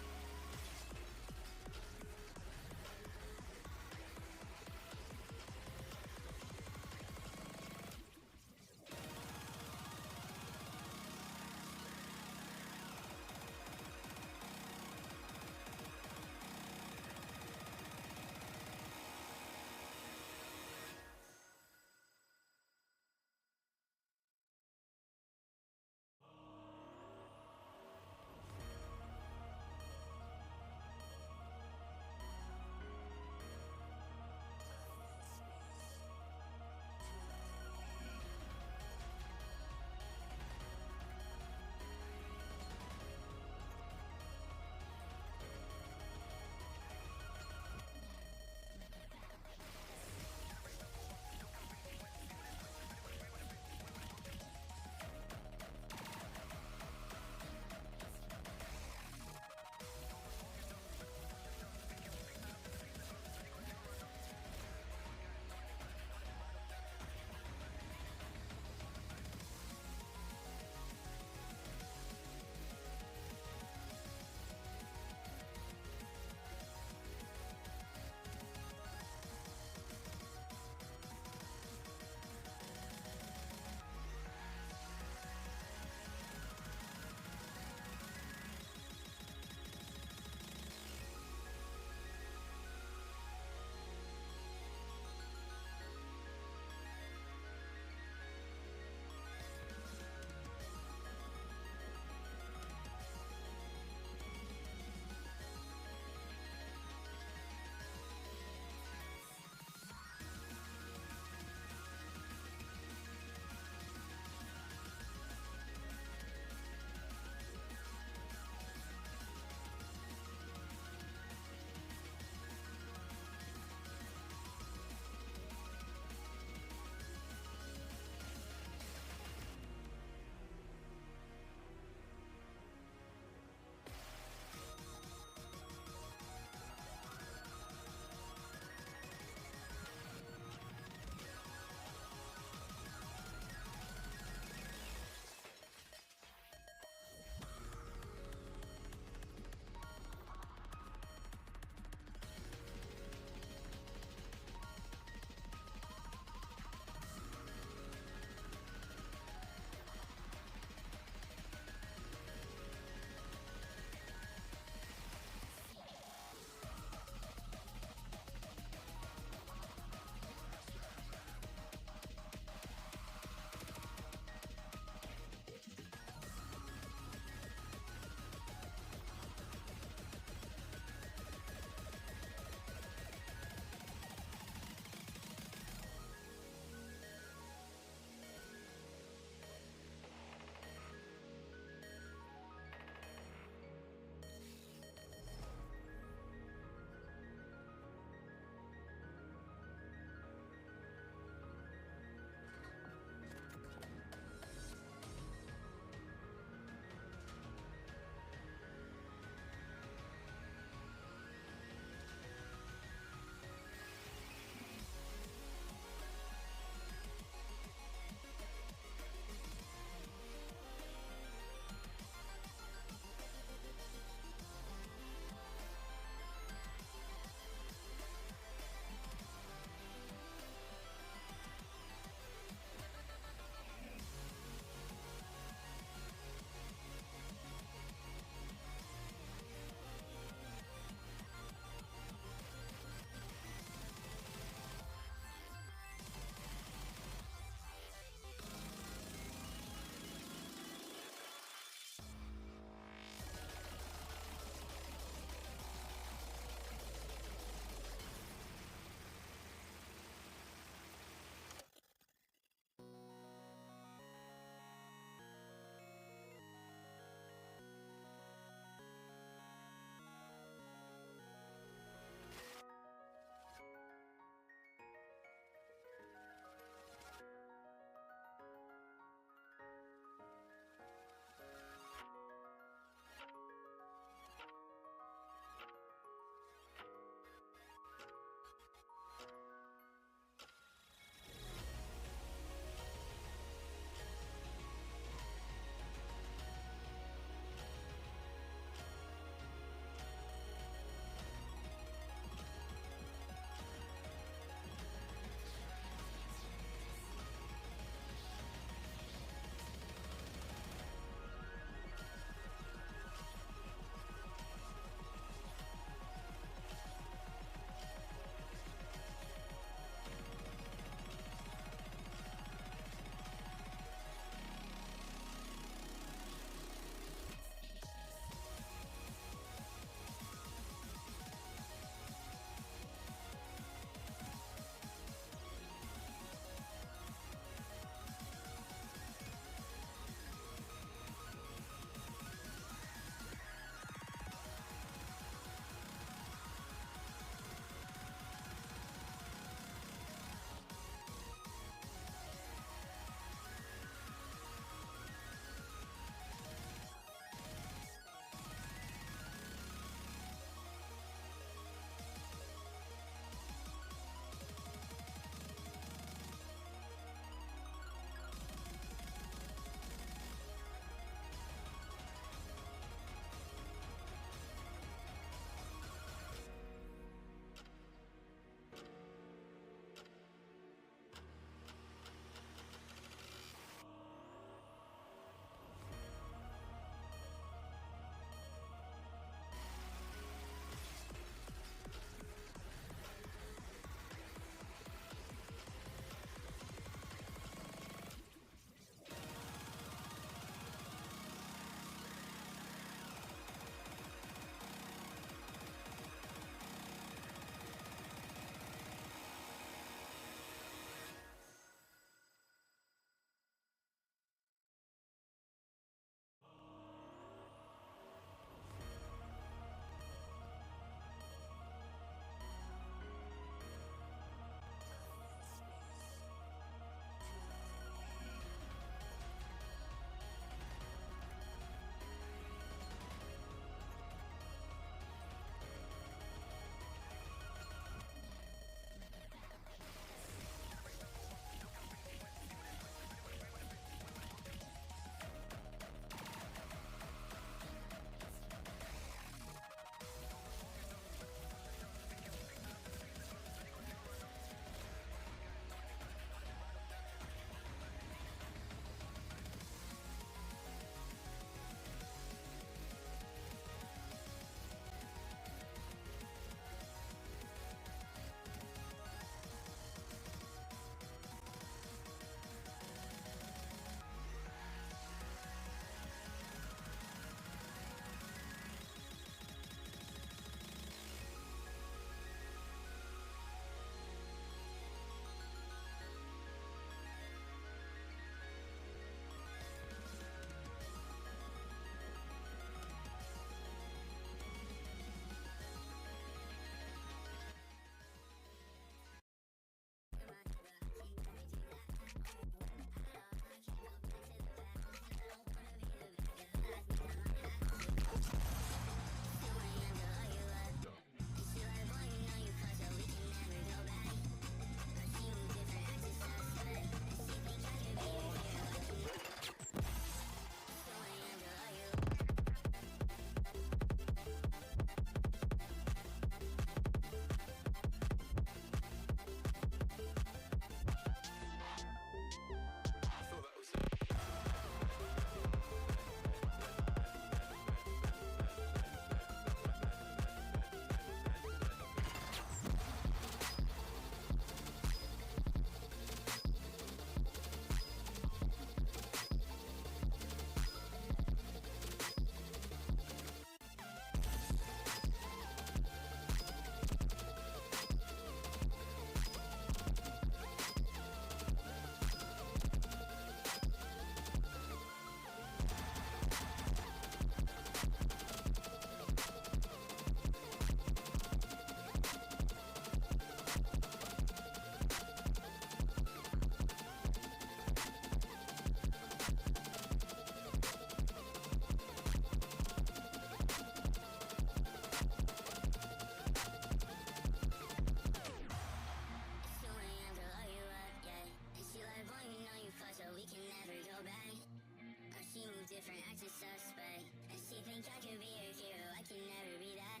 different, acting suspect. And she think I could be a hero, I can never be that.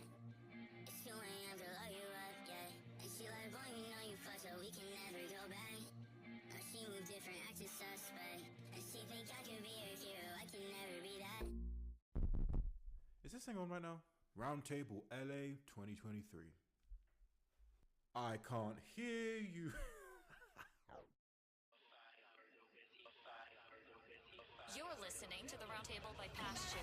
It's 2 a.m. to lock you up, yeah. And she like, boy, you know you fucked, so we can never go back. Now she move different, acting suspect. And she think I could be a hero, I can never be that. Is this thing on right now? Roundtable LA 2023. I can't hear you. You're listening to the Roundtable by Past You.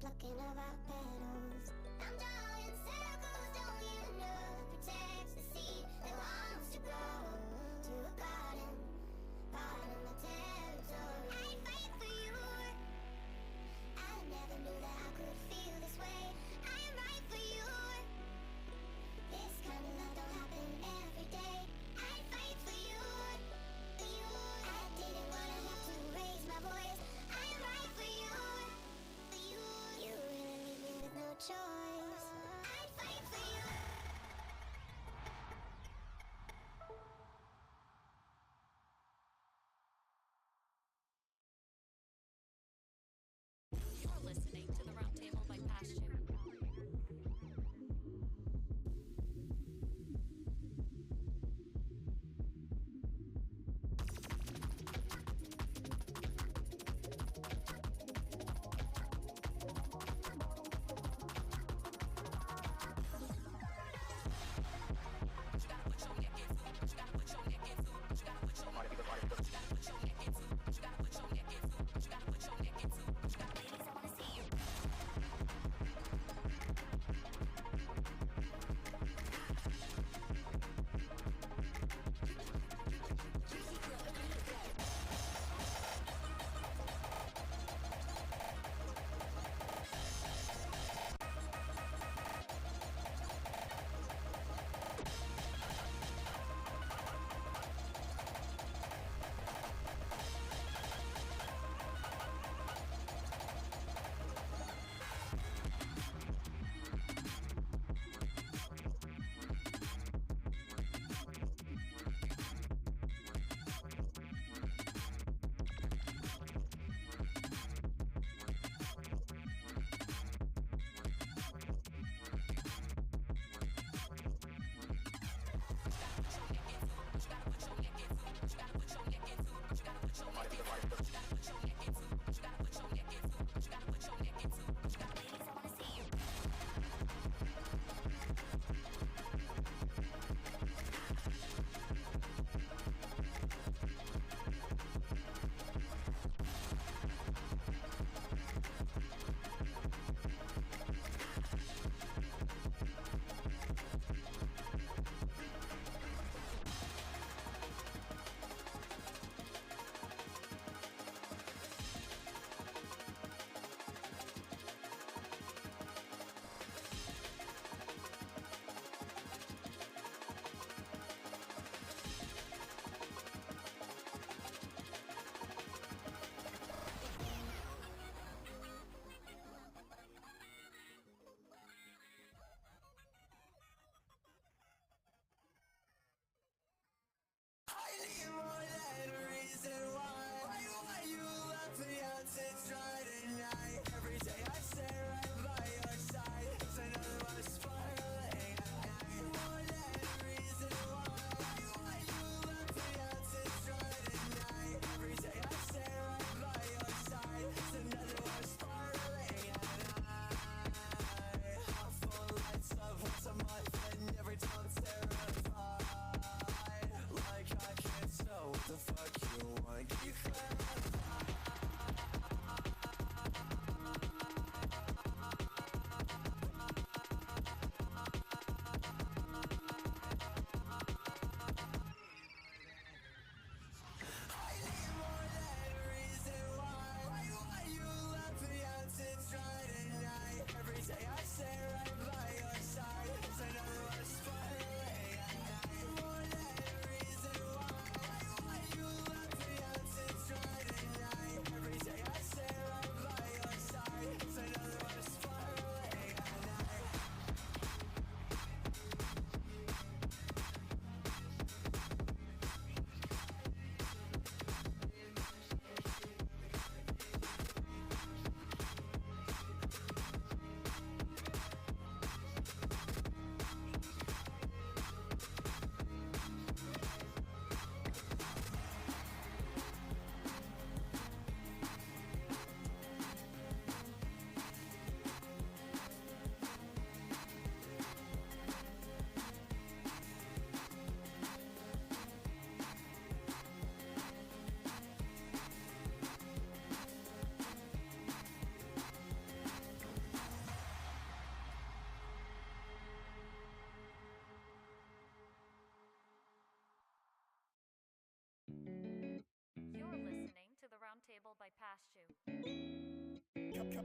Plucking of our petals. I'm drawing circles, don't you know? Protects the seed that wants to grow to a garden, part of my territory. I fight for you. I never knew that I could feel this way. I am right for you. This kind of love don't happen every day. I fight for you. I didn't wanna have to raise my voice. I am right for you. You really leave me with no choice.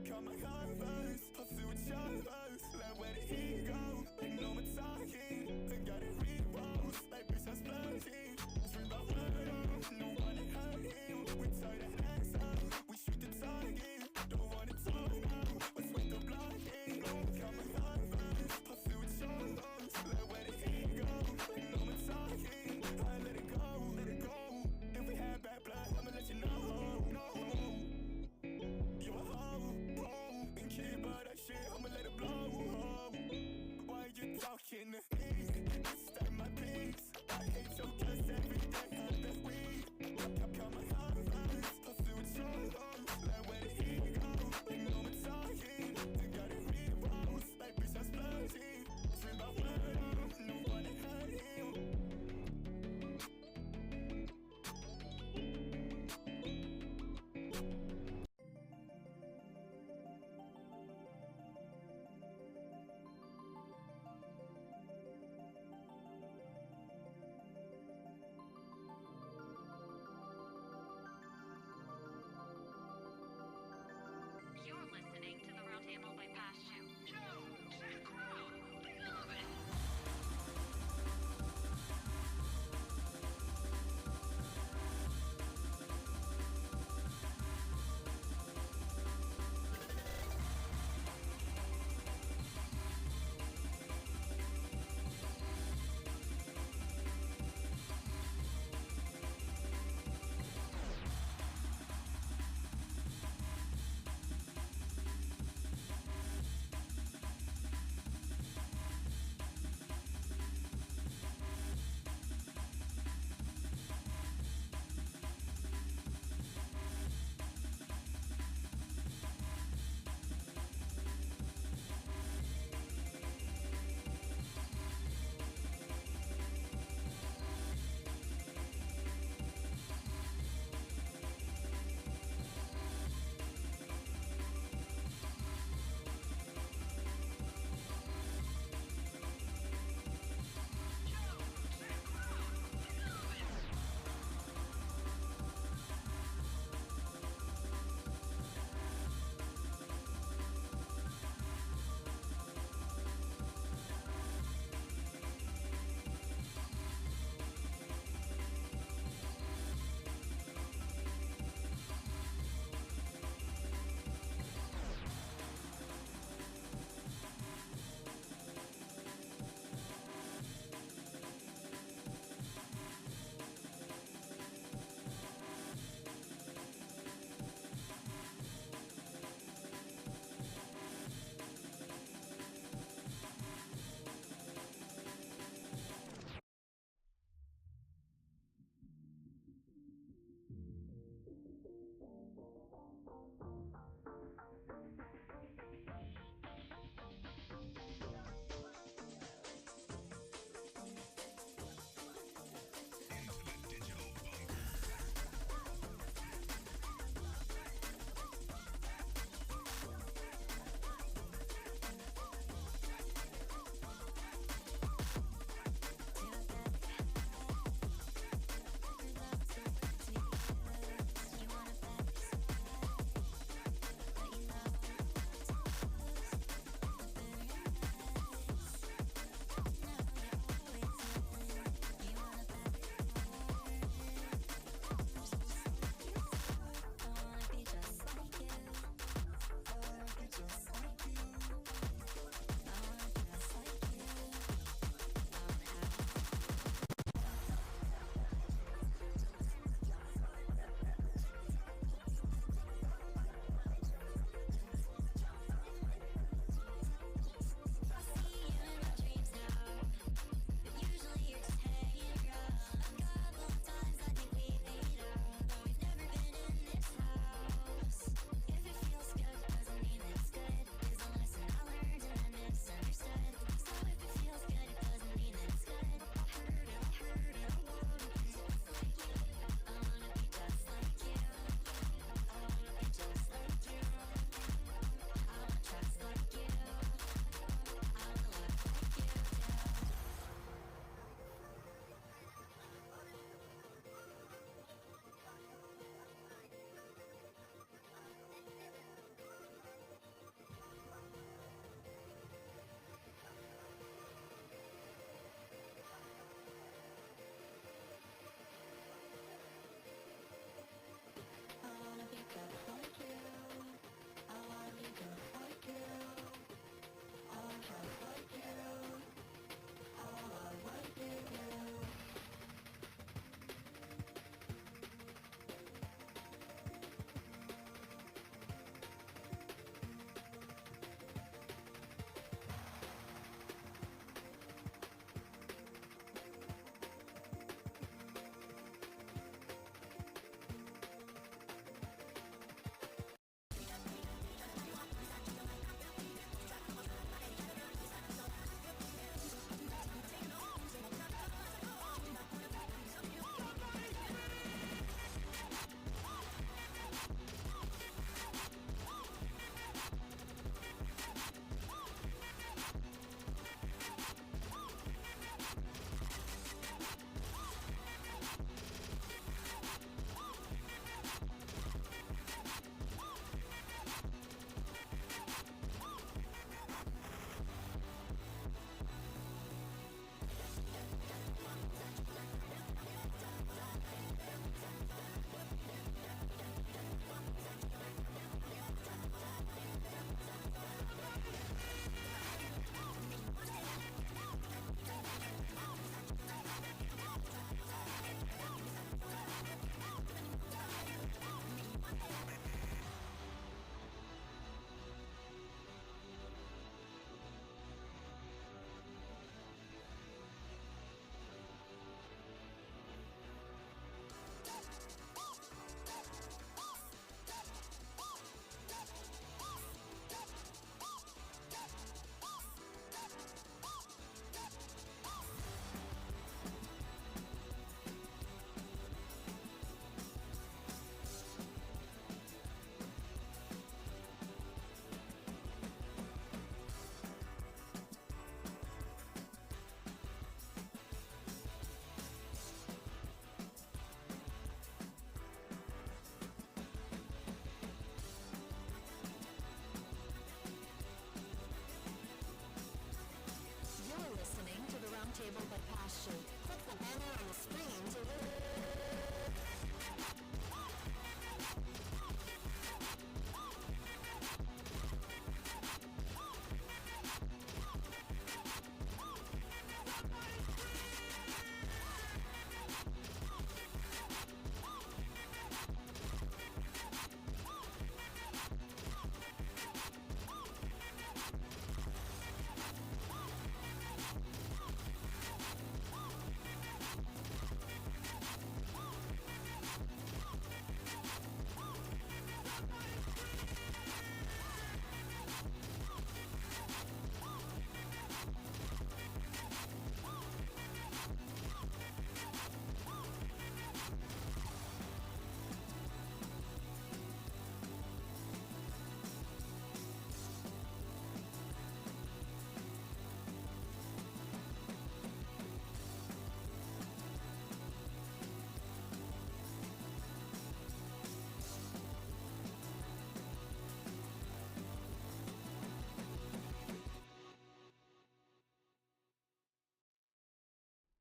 Cut my converse, hustle with Chavez. Like, where did he go? Like, no more talking. I got it repost, like, bitch, I'm splurging. Dream about murder, no one to hurt him. We tie the hands up, we shoot the target. Don't wanna talk now, let's wait the blocking. Cut my converse, hustle with Chavez. Like, where did he go? Like, no more talking. I let it go, let it go. If we had bad blood, I'ma let you know. No. You a hoe, and keep all that shit, I'ma let it blow. Why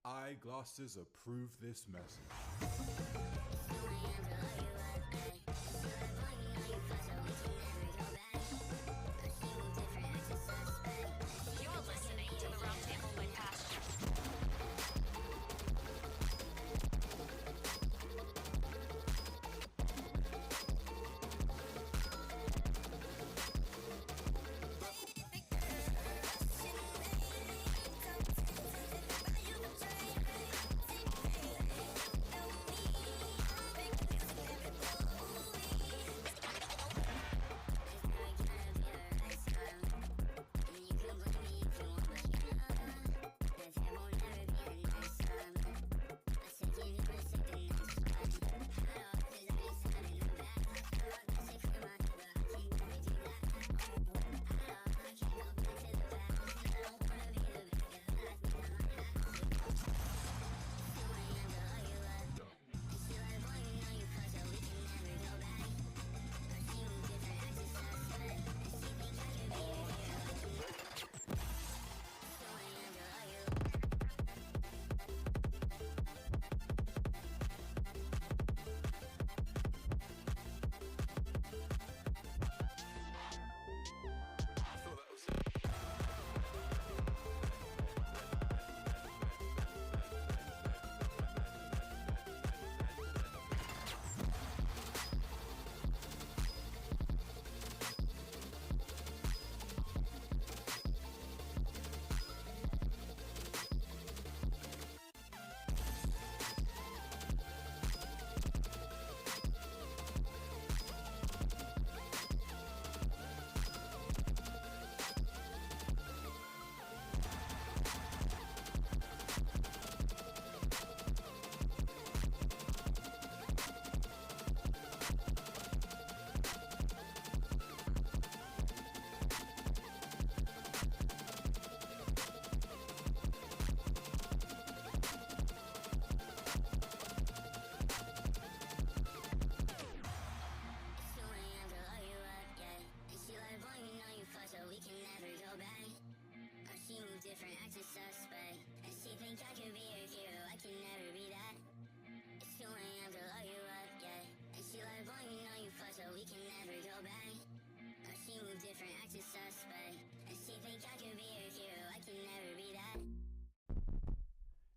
eyeglasses approve this message. You're listening to the Roundtable by Pasture.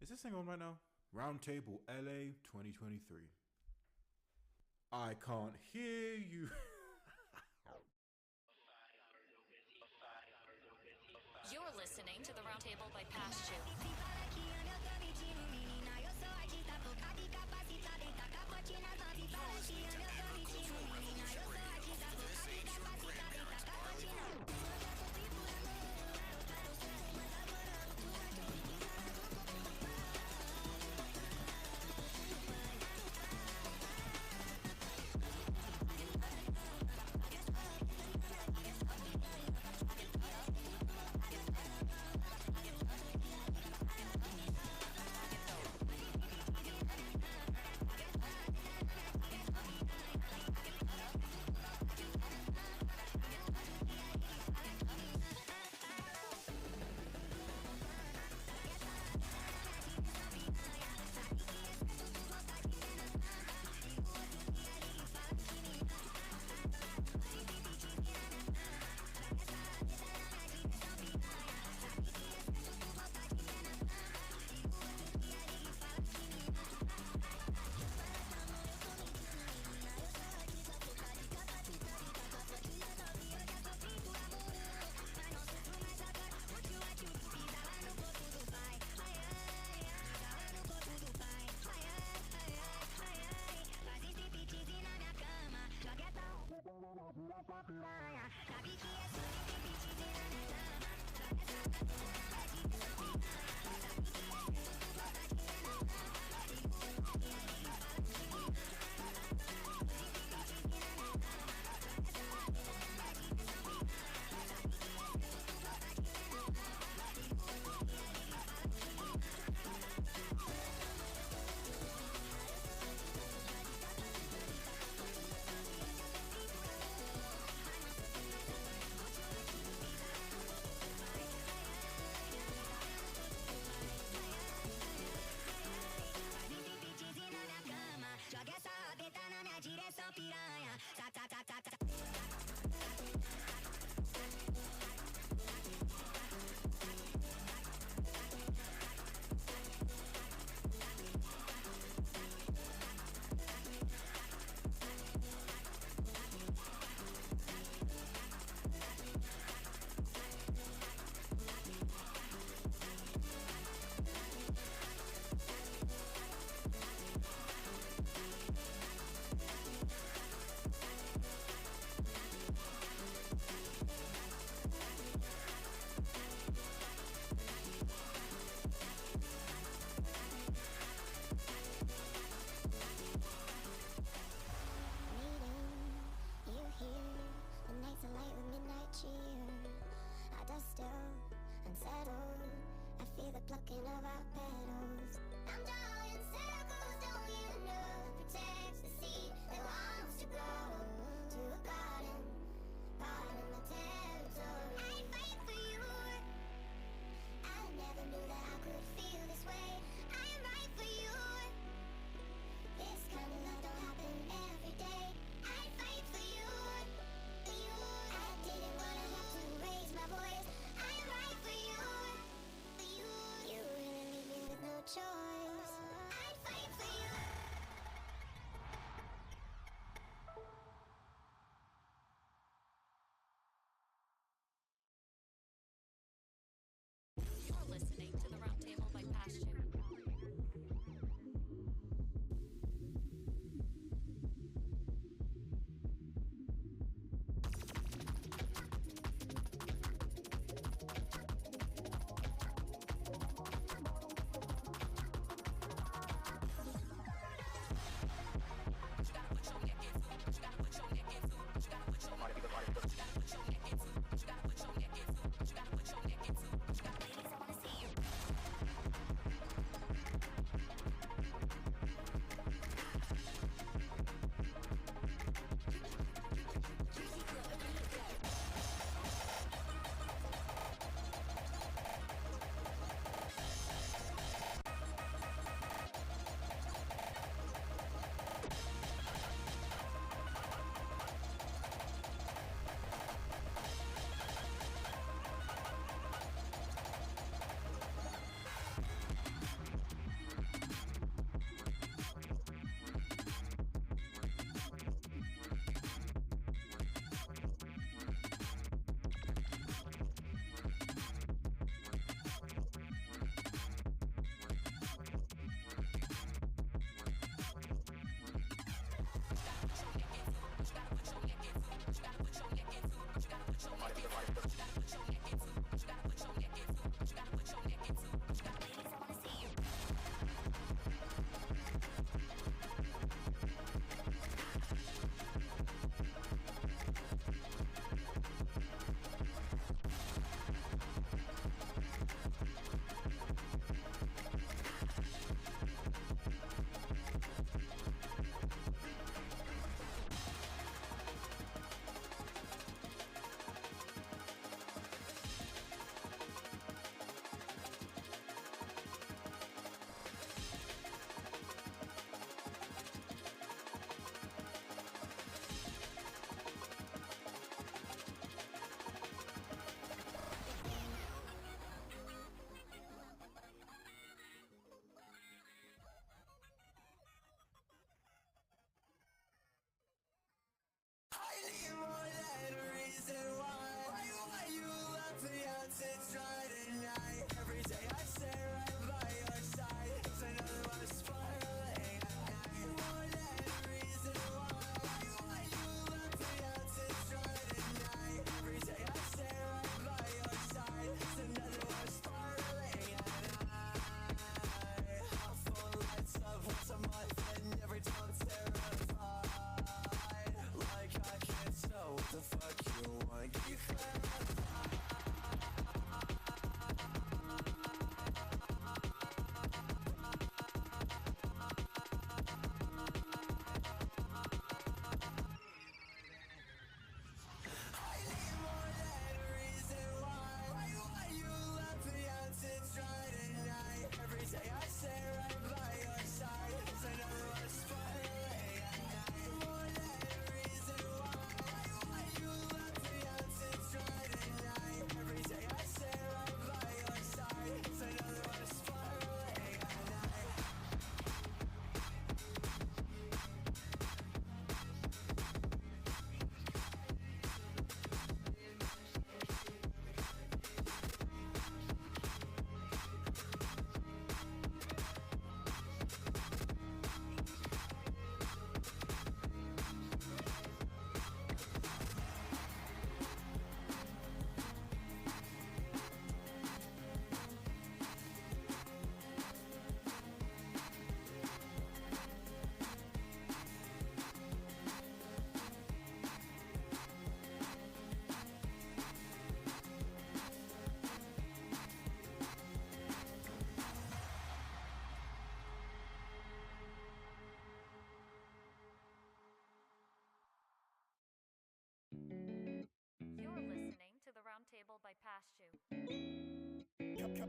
Is this thing on right now? Roundtable LA 2023. I can't hear you. You're listening to the Roundtable by Pasture.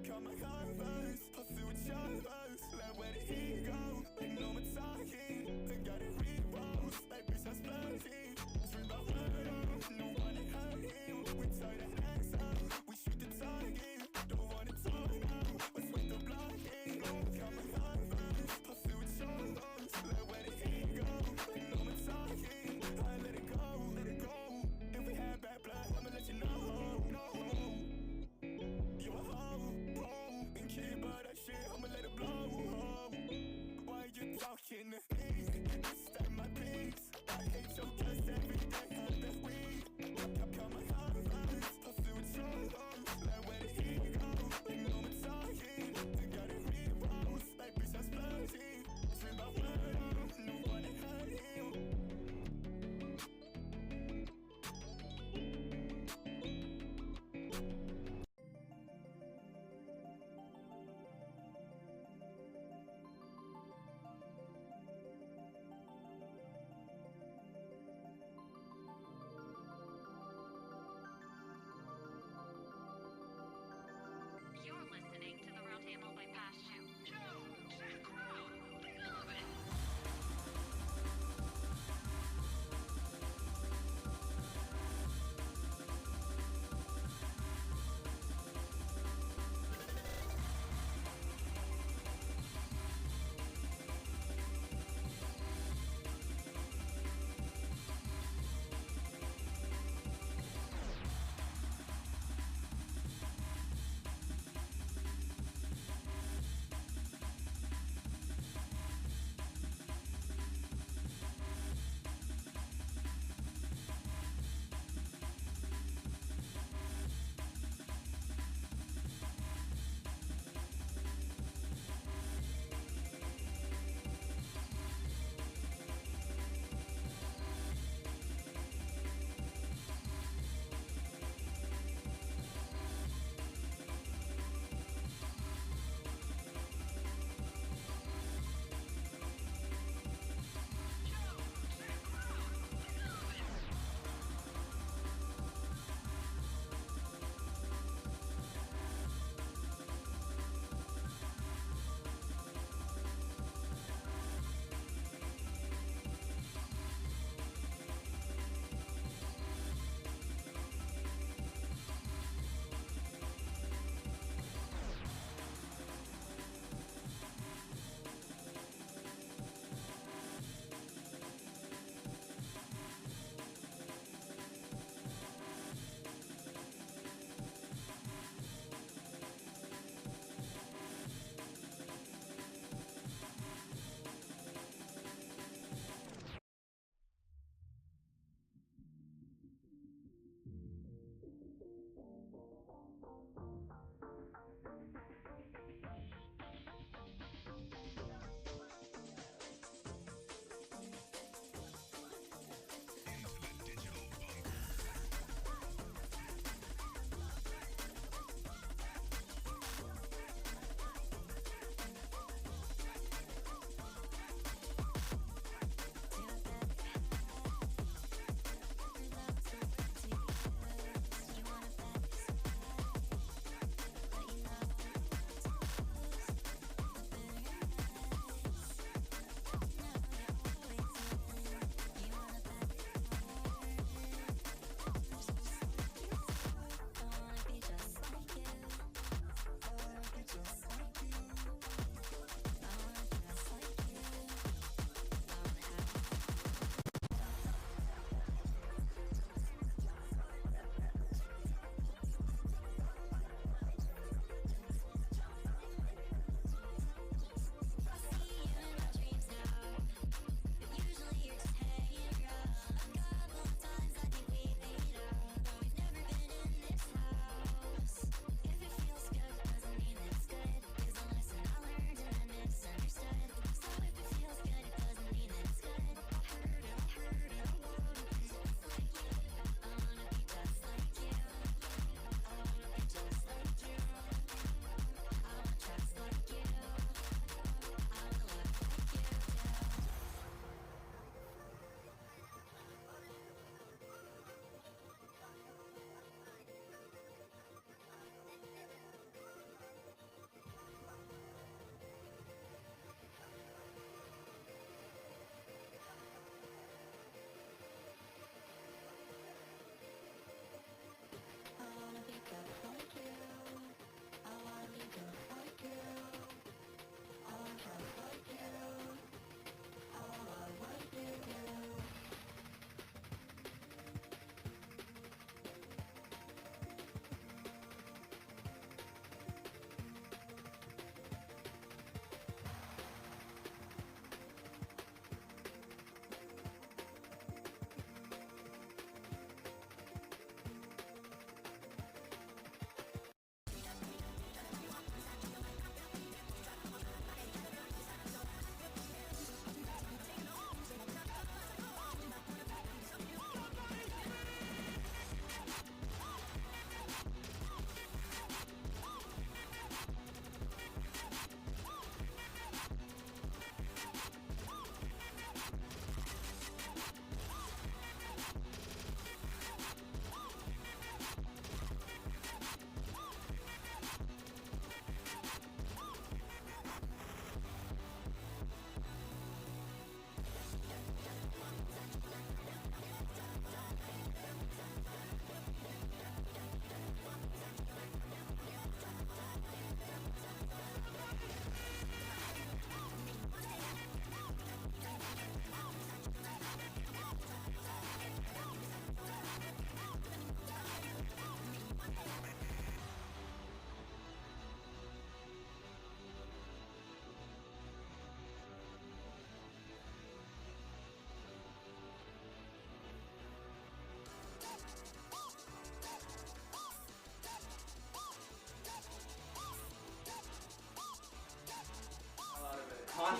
Cut my converse, pursue with Chavez. Like where did he go? Like no one talking. Then got it repost. Like bitch, I'm splurging. Dream about murder. No one to hurt him. We tie the hands out. We shoot the target. Don't wanna talk now. Let's wait the blocking. Cut my converse, pursue with Chavez. Like where did he go? Like no one talking. I let it go, let it go. If we had bad blood, I'ma let you know. No. You a hoe, and keep all that shit, I'ma let it blow.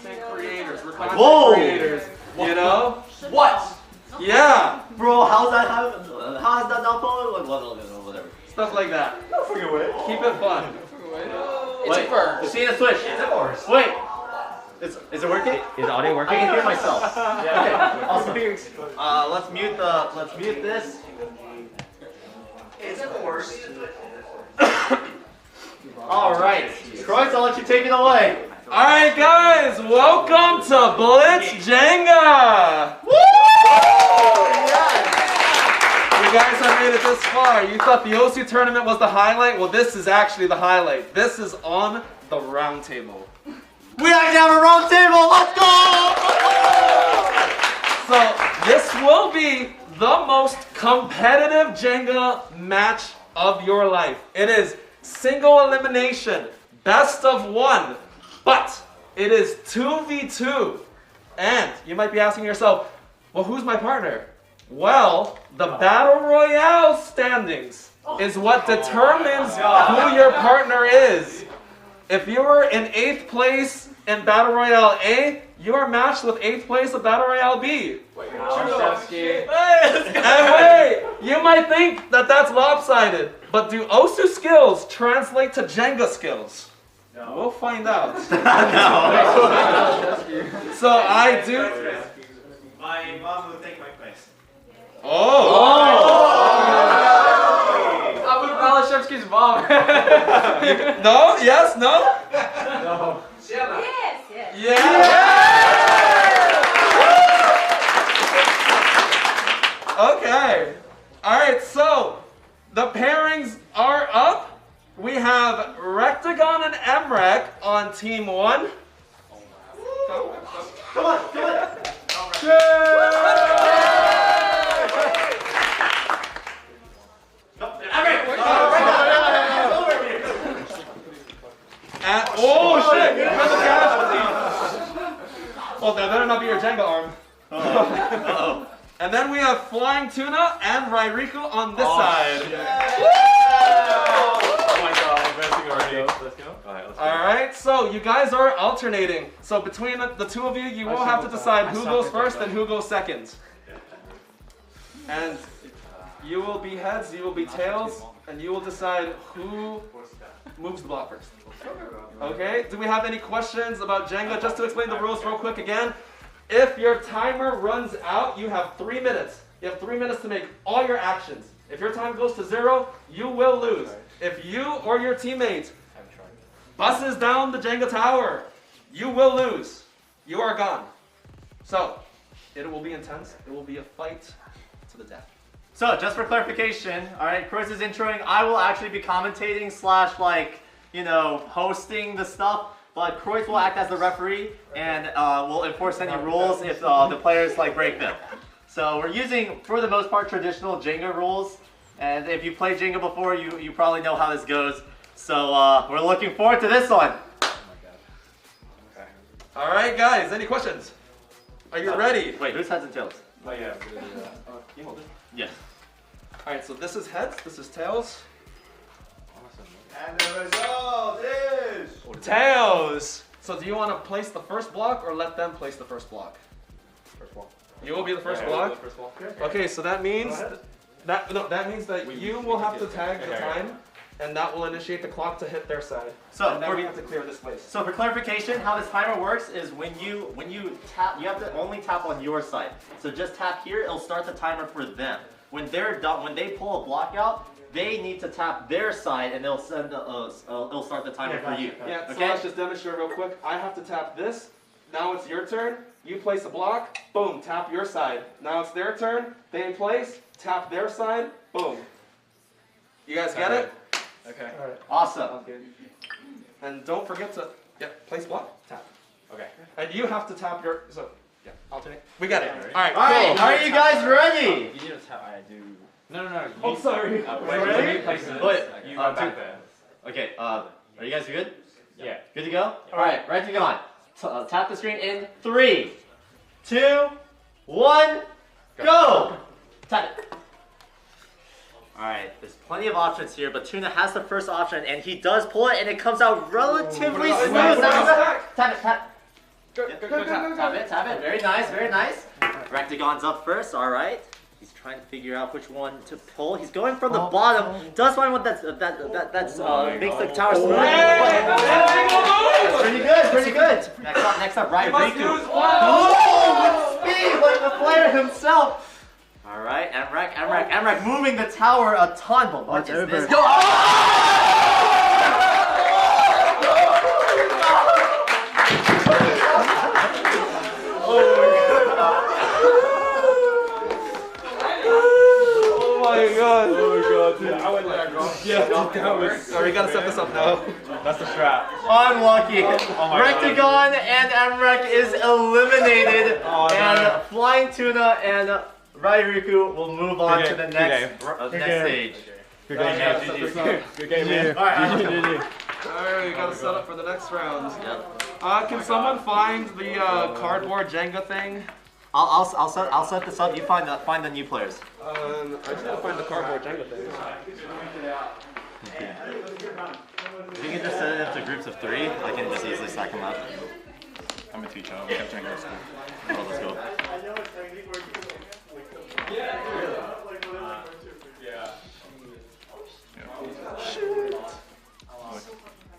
content creators. We're content Whoa! creators. You know? What? Yeah. Bro, how is that not followed? Whatever. Stuff like that. Keep it fun. It's a first. The scene is switched. Wait. Is it working? Is the audio working? I can hear myself. Yeah. Okay. Awesome. Let's mute this. It's a horse. All right. Croix, I'll let you take it away. All right, guys. Welcome to Blitz Jenga. Woo! You guys have made it this far. You thought the OSU tournament was the highlight? Well, this is actually the highlight. This is on the Roundtable. We actually have a round table. Let's go! So this will be the most competitive Jenga match of your life. It is single elimination, best of one, but it is 2v2. And you might be asking yourself, well, who's my partner? Well, the Battle Royale standings is what determines who your partner is. If you were in 8th place in Battle Royale A, you are matched with 8th place of Battle Royale B. And wait, you might think that that's lopsided, but do OSU skills translate to Jenga skills? No. We'll find out. So I do. My mom will take my place. I'm with Malashevsky's mom. No? Yes? No? No. Yeah. Okay. All right, so the pairings are up. We have Rectagon and Emrek on team 1. Come on, do it. And, oh shit! Where's the casualty? Well, that better not be your Jenga arm. Uh-oh. And then we have Flying Tuna and Rairiku on this side. Oh my god, I'm advancing already. Let's go. Alright, let's go. Alright, so you guys are alternating. So between the two of you, you will have to decide who goes first and who goes second. And you will be heads, you will be tails, and you will decide who moves the block first. Okay, do we have any questions about Jenga? Just to explain the rules real quick again. If your timer runs out, you have 3 minutes. You have 3 minutes to make all your actions. If your time goes to 0, you will lose. If you or your teammate buses down the Jenga tower, you will lose. You are gone. So, it will be intense. It will be a fight to the death. So, just for clarification, all right, Croix is introing. I will actually be commentating / hosting the stuff. But Croix will act as the referee and will enforce any rules if the players break them. So we're using, for the most part, traditional Jenga rules. And if you played Jenga before, you probably know how this goes. So we're looking forward to this one. All right, guys, any questions? Are you ready? Wait, who's heads and tails? Oh yeah. You hold it. Yes. All right, so this is heads, this is tails. And the result is Tails! So do you want to place the first block or let them place the first block? First block. You will be the first block? First block. Okay, so that means that means that you will have to tag the time, and that will initiate the clock to hit their side. So and then we have to clear this place. So for clarification, how this timer works is when you tap, you have to only tap on your side. So just tap here, it'll start the timer for them. When they're done, when they pull a block out, they need to tap their side, and it'll start the timer for you. Yeah, so Okay? let's just demonstrate real quick. I have to tap this. Now it's your turn. You place a block. Boom, tap your side. Now it's their turn. They place. Tap their side. Boom. You guys get it? Okay. All right. Awesome. And don't forget to place block. Tap. Okay. And you have to tap your alternate. We got it. All right. All right, cool. are you guys ready? You need to tap. I do. No. Oh, sorry. Ready? Wait, You go back there. Okay, are you guys good? Yeah. Good to go? Alright, ready to go on. Tap the screen in 3, 2, 1, go! Tap it. Alright, there's plenty of options here, but Tuna has the first option, and he does pull it, and it comes out relatively smooth. Tap it, tap. Go, Tap it, tap it. Very nice, very nice. Rectagon's up first, alright. He's trying to figure out which one to pull. He's going from the bottom. Does find one that's makes the tower smooth. That's pretty good, pretty good. Next up, right, Riku. Oh, with speed, like the player himself. Alright, Emrek moving the tower a ton, but what is this? Oh my god, dude. I went there, bro. Yeah, that was. Alright, we gotta set this up now. That's the strat. Unlucky. Rectagon and Emrek is eliminated. And Flying Tuna and Rairiku will move on to the next stage. Good game, man. Alright, we gotta set up for the next round. Can someone find the cardboard Jenga thing? I'll set this up. You find the new players. I just gotta find the cardboard Jenga thing. If you can just set it up to groups of 3, I can just easily stack them up. I'm a teacher. We have Jenga at school. Oh, let's go.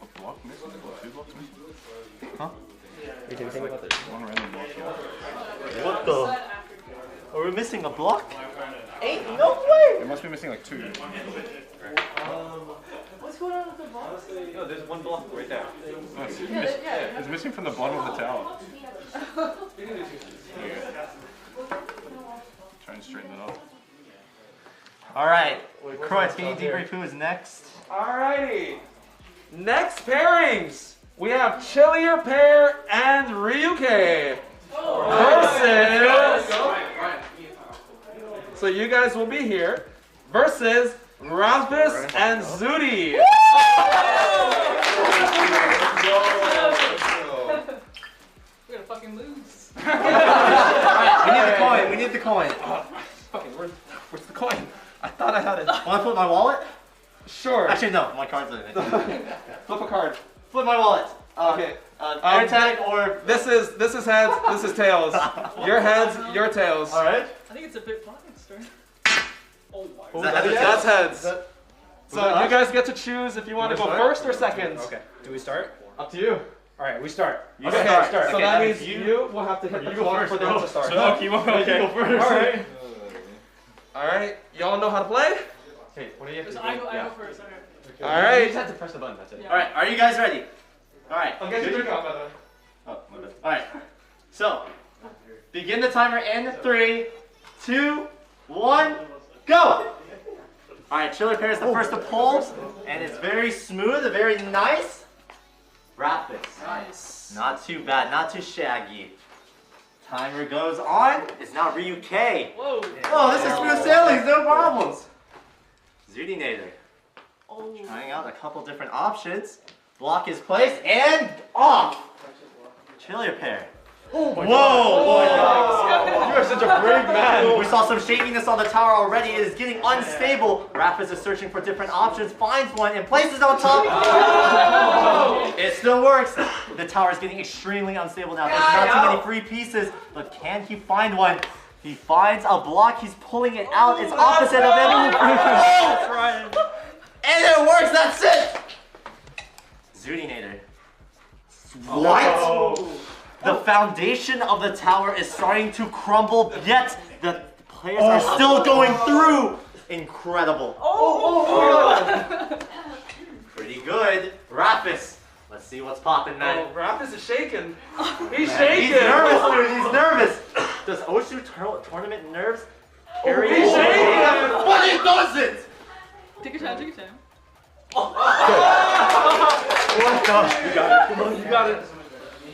A block missing? 2 blocks missing? Huh? We didn't think about this. One random block. What the? Are we missing a block? Ain't no way! It must be missing like 2. What's going on with the block? No, there's one block right there. No, it's missing from the bottom of the tower. Try and straighten it up. Alright, Croix, can you debrief who is next? Alrighty. Next pairings. We have Chillier Pair and Ryuke versus. So you guys will be here versus Rampus and Zudi. We're gonna fucking lose. Alright, we need the coin. Fucking, where's the coin? I thought I had it. Want to flip my wallet? Sure. Actually, no, my card's in it. Flip a card. Flip my wallet. Okay. Air tag or... This is heads, this is tails. Your heads, your tails. Alright. I think it's a bit biased, right? Oh my That's heads. So you guys get to choose if you want to go first or second. Okay. Do we start? Up to you. All right, we start. You start. So that means you will have to hit the clock for them to start. So you want to go first? All right. All right. Y'all know how to play? Hey, what do you have to do? I go first. Okay. All right. You just have to press the button, that's it. Yeah. Alright, are you guys ready? Alright. I'll get your drink off, by the way. Oh, my bad. Alright. So, begin the timer in 3, 2, 1, go! Alright, Chiller Pair is the first to pull, and it's very smooth, very nice. Rapid. Nice. Not too bad, not too shaggy. Timer goes on. It's now Ryuke. Whoa. Oh, this is smooth sailing, no problems. Zudinator. Oh. Trying out a couple different options. Block is placed and off. Chiller Pair. Oh my Whoa! God. You are such a brave man. We saw some shakiness on the tower already. It is getting unstable. Rapids is searching for different options, finds one, and places it on top. It still works. The tower is getting extremely unstable now. There's not too many free pieces, but can he find one? He finds a block. He's pulling it out. It's opposite of everything. That's right. And it works. That's it. Zudinator. What? The foundation of the tower is starting to crumble, yet the players are still going through. Incredible. Pretty good. Rapis. Let's see what's popping, man. Oh, Rapus is shaking. He's Man, shaking. He's nervous, dude. He's nervous. Does Oshu tournament nerves carry? He's shaking. But it doesn't. Take your time. Take your time. What the? You got it. Come on, you got it.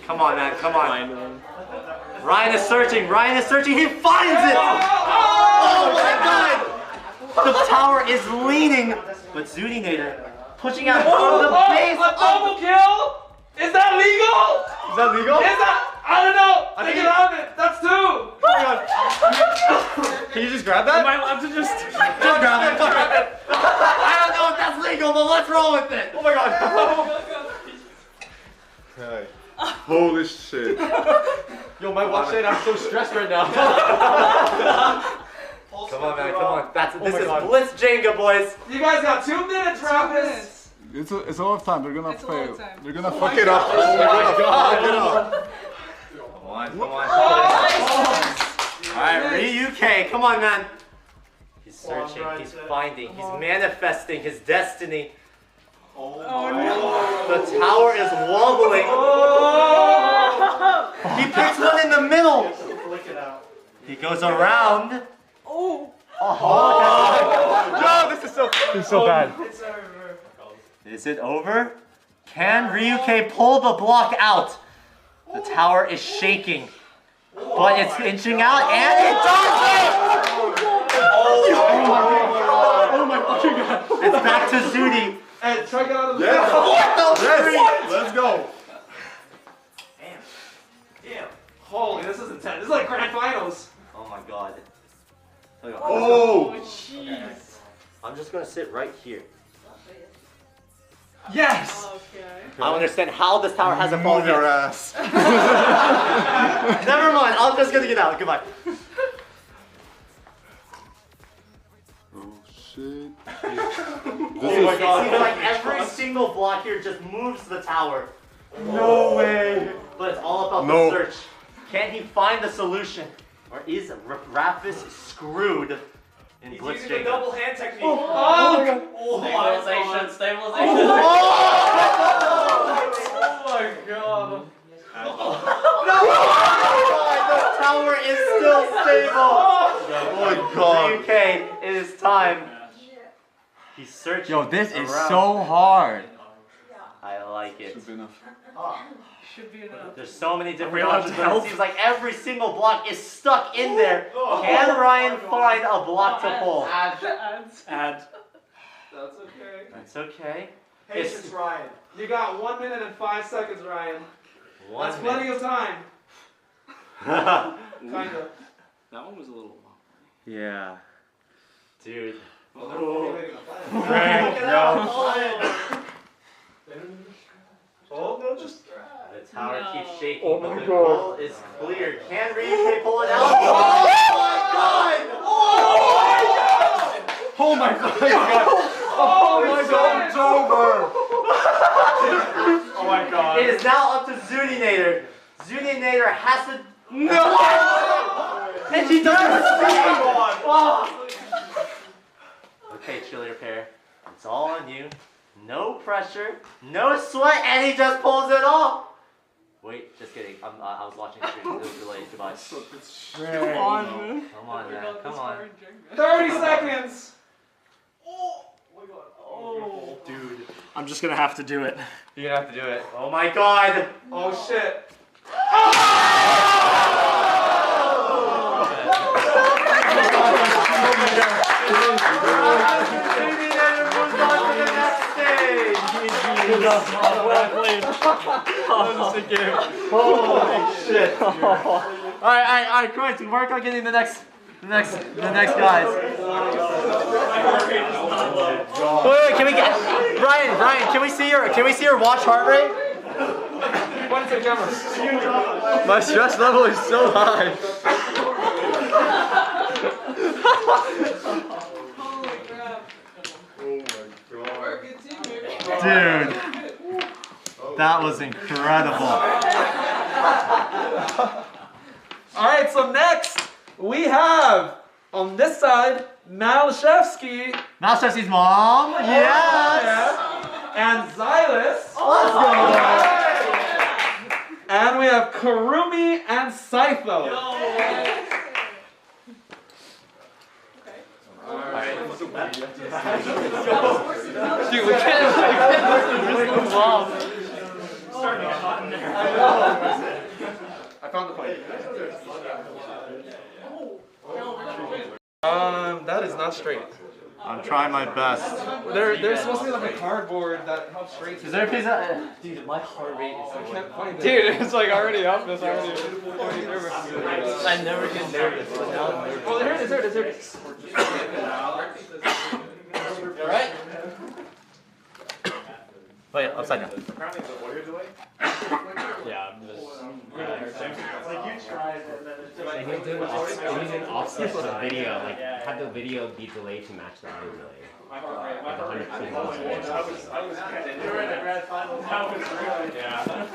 Come on, man. Come on. Ryan is searching. Ryan is searching. He finds it. Oh my God. The tower is leaning, but Zudinator pushing out from the base. A double kill? Is that legal? Is that legal? Is that? I don't know. I think you have it. That's 2. Oh my God. Can you just grab that? Am I allowed to just grab it? Grab it. I don't know if that's legal, but let's roll with it. Oh my God. Holy shit. Yo, my watch it. I'm so stressed right now. Come on, man. Come on. This is Blitz Jenga, boys. You guys got 2 minutes, Travis. It's all time. They're gonna fail. time. They're gonna fuck it up. They're gonna fuck it up. Come on. Alright, Ryuk, come on, man. He's searching, he's finding, he's manifesting his destiny. Oh no. The tower is wobbling. He picks one in the middle. He goes around. Oh. No, this is so bad. It's over. Is it over? Can Ryuk pull the block out? The tower is shaking, but it's inching out, and it does it! Oh my fucking god. It's back to Zuni. And try to get out of the Yes. middle. Yes. Let's go. Damn. Holy, this is intense. This is like grand finals. Oh my god. Oh. Jeez. I'm just gonna sit right here. Yes. Okay. I don't understand how this tower hasn't fallen Move your yet. ass. Never mind, I'm just gonna get out. Goodbye. Oh shit. It seems like every single block here just moves the tower. No way. But it's all about the search. Can he find the solution? Or is Rafis screwed in Blitz Using the Jenga? double hand technique. Stabilization. Stabilization. Oh my god. The tower is still stable. Oh my god. Ryuk, it is time. He's searching. Yo, this is around. so hard. I like it. Should be enough. Should be enough. There's so many different allowed options, to but it help? seems like every single block is stuck in there. Can Ryan find a block to pull? Ads. Add. That's okay. That's okay. Patience, Ryan. You got 1 minute and 5 seconds, Ryan. That's plenty of time. Kinda. That one was a little long. Yeah. Dude. Oh, no, just. The tower keeps shaking, Oh but my the God. goal is clear. Can Ryuk pull it out? Oh my god. Oh my god. It's over. Oh my god. It is now up to Zuninator. Zuninator has to. No! And he does it! Oh. Okay, cheerleader pair. It's all on you. No pressure, no sweat, and he just pulls it off. Wait, just kidding. I was watching the stream. It was delayed. Goodbye. Come on, man. Come on, man. Come on. 30 seconds. Oh, dude. I'm just gonna have to do it. You're gonna have to do it. Oh my god. Oh shit. Holy shit. Alright, Christ, work on getting the next guys. Wait, can we get Ryan, can we see your watch heart rate? What is the camera? My stress level is so high. Holy crap. Work it, teammate. Dude, that was incredible. Alright, so next we have on this side Malashevsky. Malashevsky's mom. Yes. And Xylus. Let's go. And we have Karumi and Saifo. Dude, we can't mom. Starting to get hot in there. I found the point. That is not straight. I'm trying my best. There's supposed to be like a cardboard that helps straight. Is there a piece of... Dude, my heart rate is so can't find it. Dude, it's like already up. It's already nervous. I never get nervous, but now I'm nervous. Oh, there it is. Alright? Wait, upside down. Yeah. do an offset for the video, like have the video be delayed to match the audio delay. Like 100%. You're in the grand finals. That was really. Yeah.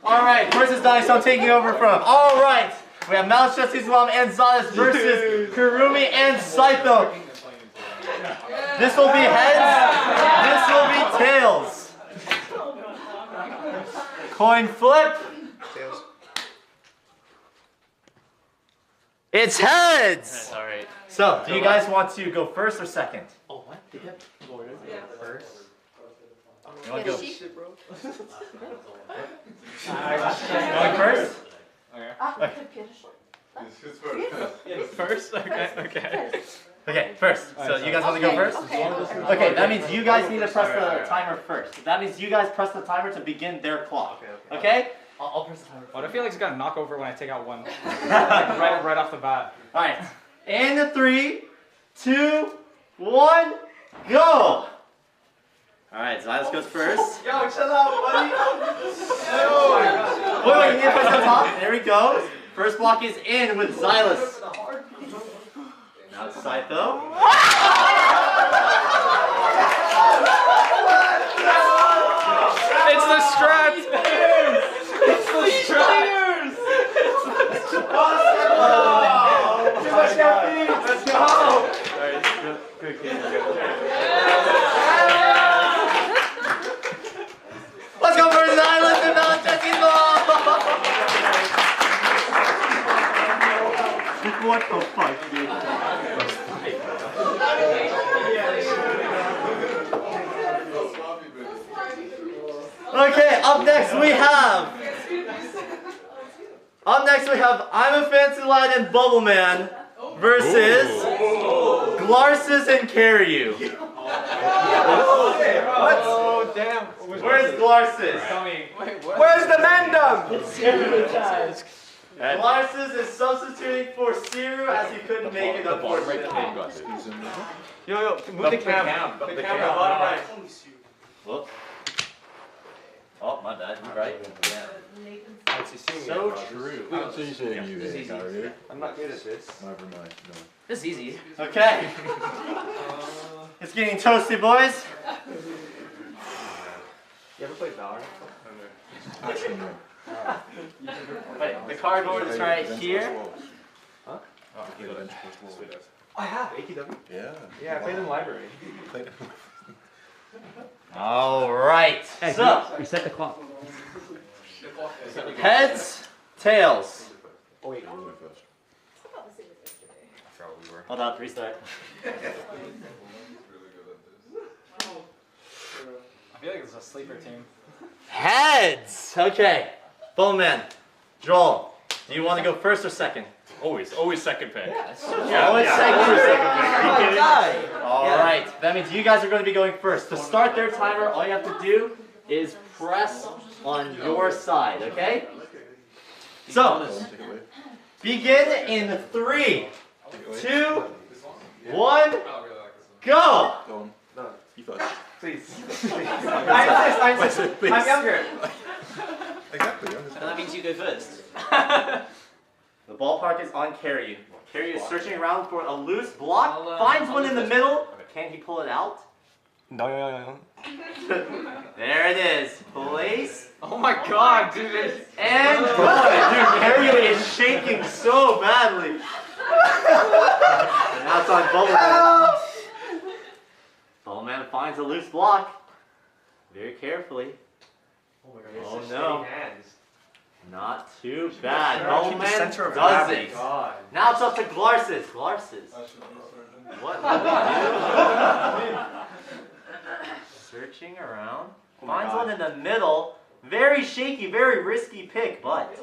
All right, versus Dynasty taking over from. All right, we have Malchus Islam and Zanis versus Kurumi and Saito. This will be heads. This will be tails. Coin flip. It's heads. All right. So, do you guys want to go first or second? Oh, what? First. You want to go? Going Going first? First? Okay. Okay, first. So you guys want to go first? Okay, that means you guys need to press the timer first. That means you guys press the timer to begin their clock. Okay? I'll press the timer. But I feel like it's gonna knock over when I take out one. right off the bat. Alright. In 3, 2, 1, go! Alright, Xylus goes first. Yo, chill out, buddy. Wait, you need to press the top. There we go. First block is in with Xylus. Now it's Saito. It's the strat. It's the strat. Let's go. Alright, good. Let's go for Xylus and Malachesimo! What the fuck, dude? Okay, up next we have I'm a Fancy Lad and Bubble Man versus Glarsis and Carryu. Oh, damn. Where's Glarsis? Where's the Mandem? Glarsis is substituting for Siru as he couldn't make it, unfortunately. Yo, move the cam. The camera, bottom right. Whoop. Oh, my bad. You're right. Yeah. So true. I'm not good at this. Never mind. No. This is easy. Okay. It's getting toasty, boys. You ever played Valorant? Actually, no. Wait, the cardboard is right here. Huh? Sweet ass. I have AQW. Yeah. Yeah, I played in the library. All right. Hey, So, reset the clock. heads, tails. Oh, wait. Hold on, restart. I feel like it's a sleeper team. Heads. Okay. Bowman, Joel, do you want to go first or second? Always second pick. Always second. Are you kidding? All right. That means you guys are going to be going first. To start their timer, all you have to do is press on your side, okay? So, begin in 3, 2, 1, go! Please. I insist. I'm younger. Exactly. And that means you go first. The ballpark is on Carryu. Carryu is searching around for a loose block, finds one in the middle. Can he pull it out? No. There it is. Place. Oh my god, dude. And dude, Carryu is shaking so badly. And now it's on Bubbleman. Bubbleman finds a loose block. Very carefully. Oh no. Not too bad. Bubbleman does it. Now it's up to Glarsis. Glarsis. What will he do? Searching around. Finds one in the middle. Very shaky, very risky pick, but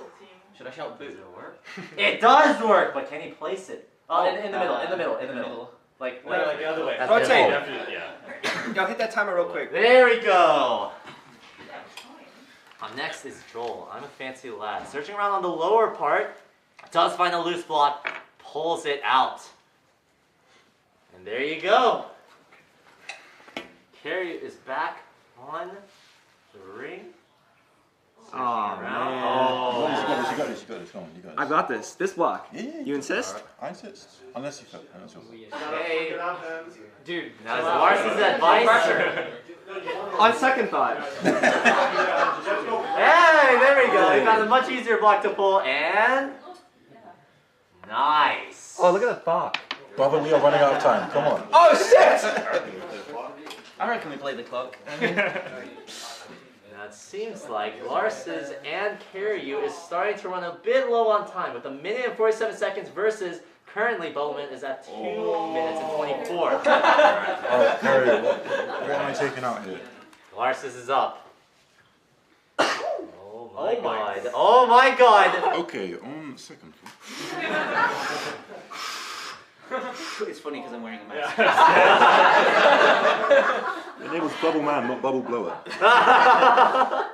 Should I shout boo? does it work? It does work, but can he place it? Oh, in the middle. Like the other way. Rotate. Yeah. Yo, hit that timer real quick. There we go. Next is Joel. I'm a Fancy Lad. Searching around on the lower part, does find a loose block, pulls it out. And there you go. Carryu is back on the ring. Oh man. You got this. Come on, you got this. I've got this. This block. Yeah. You insist? Alright, I insist. Unless you feel. Hey, dude. That's Lars's advice. On second thought. Hey, there we go. We got a much easier block to pull, and nice. Oh, look at the thought. Brother, we are running out of time. Come on. Oh shit! I reckon we play the clock. Now it seems like Lars's and Karyu is starting to run a bit low on time with 1 minute and 47 seconds versus currently Bowman is at 2 minutes and 24. Alright, Harry, what am I taking out here? Lars's is up. Oh my god. Oh my god. Okay, on second. It's funny because I'm wearing a mask. Your name was Bubble Man, not Bubble Blower. I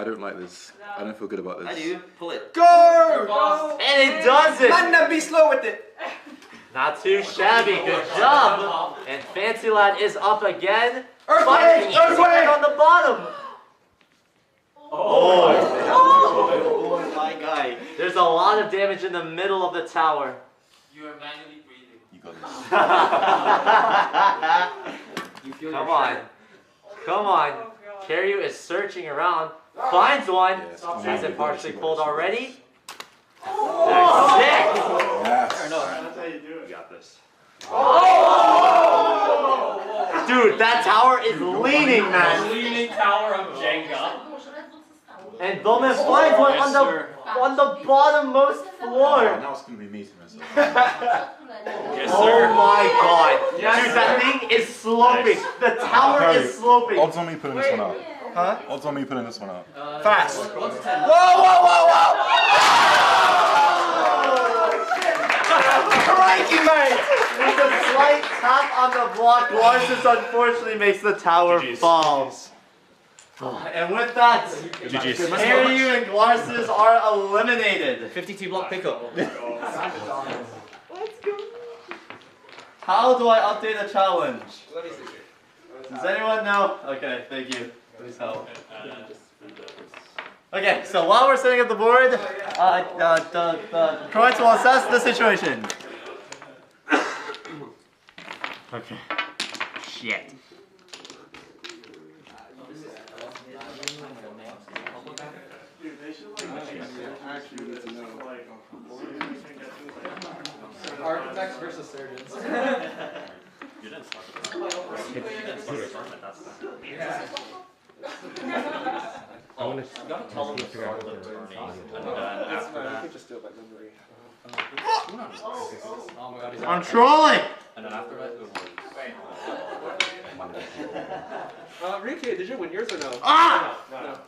don't like this. I don't feel good about this. I do. Pull it. Go! And it does it! Man, be slow with it. Not too shabby. Good job. And Fancy Lad is up again. Earthquake! Earthquake! On the bottom. Oh my guy. There's a lot of damage in the middle of the tower. You are manually breathing. You got this. Come on. Come on. Karyu is searching around. Finds one. Has it partially pulled already? That's sick. Yes. That's how you do it. You got this. Dude, that tower is leaning, man. Leaning tower of Jenga. And Bowman finds one on the bottommost floor. Now it's going to be me to myself. Yes, Oh sir. my god. Yes, Dude, that thing is sloping. The tower is sloping. Odds on me putting this one out. Huh? Odds on me putting this one out. Fast. Whoa, Crikey, mate! With a slight tap on the block, Larsis unfortunately makes the tower fall. And with that, Karyu and Glarsis are eliminated. 52 block pickup. Let's go. How do I update a challenge? Does anyone know? Okay, thank you. Please help. Okay, so while we're setting up the board, the Croats will assess the situation. Okay. Shit. Architects versus surgeons. You didn't start the tournament, that's Oh, you gotta tell them to start the tourney, and then after that... could just do it by memory. Oh my god, he's I'm trolling! And then after that, Ricky, did you win yours or no? Ah! No.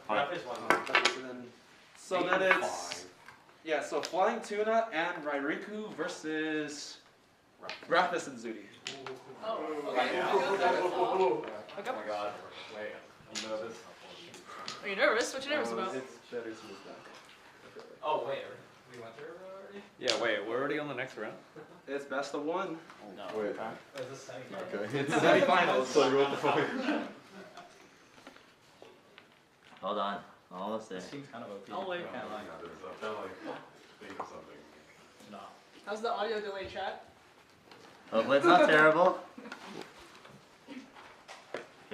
So then it's... Yeah, so Flying Tuna and Rairiku versus Raptus and Zudi. Oh my god. Wait, you know this? Are you nervous? What you nervous about? It's better to move back. Oh, wait, we went through already? Yeah, wait, we're already on the next round? It's best of one. No. Wait. Is this semifinal? Okay. It's semifinals, so you wrote the phone. Hold on. Almost there. Seems kind of OP. I'll wait. Can't lie. No. How's the audio delay, chat? Hopefully it's not terrible.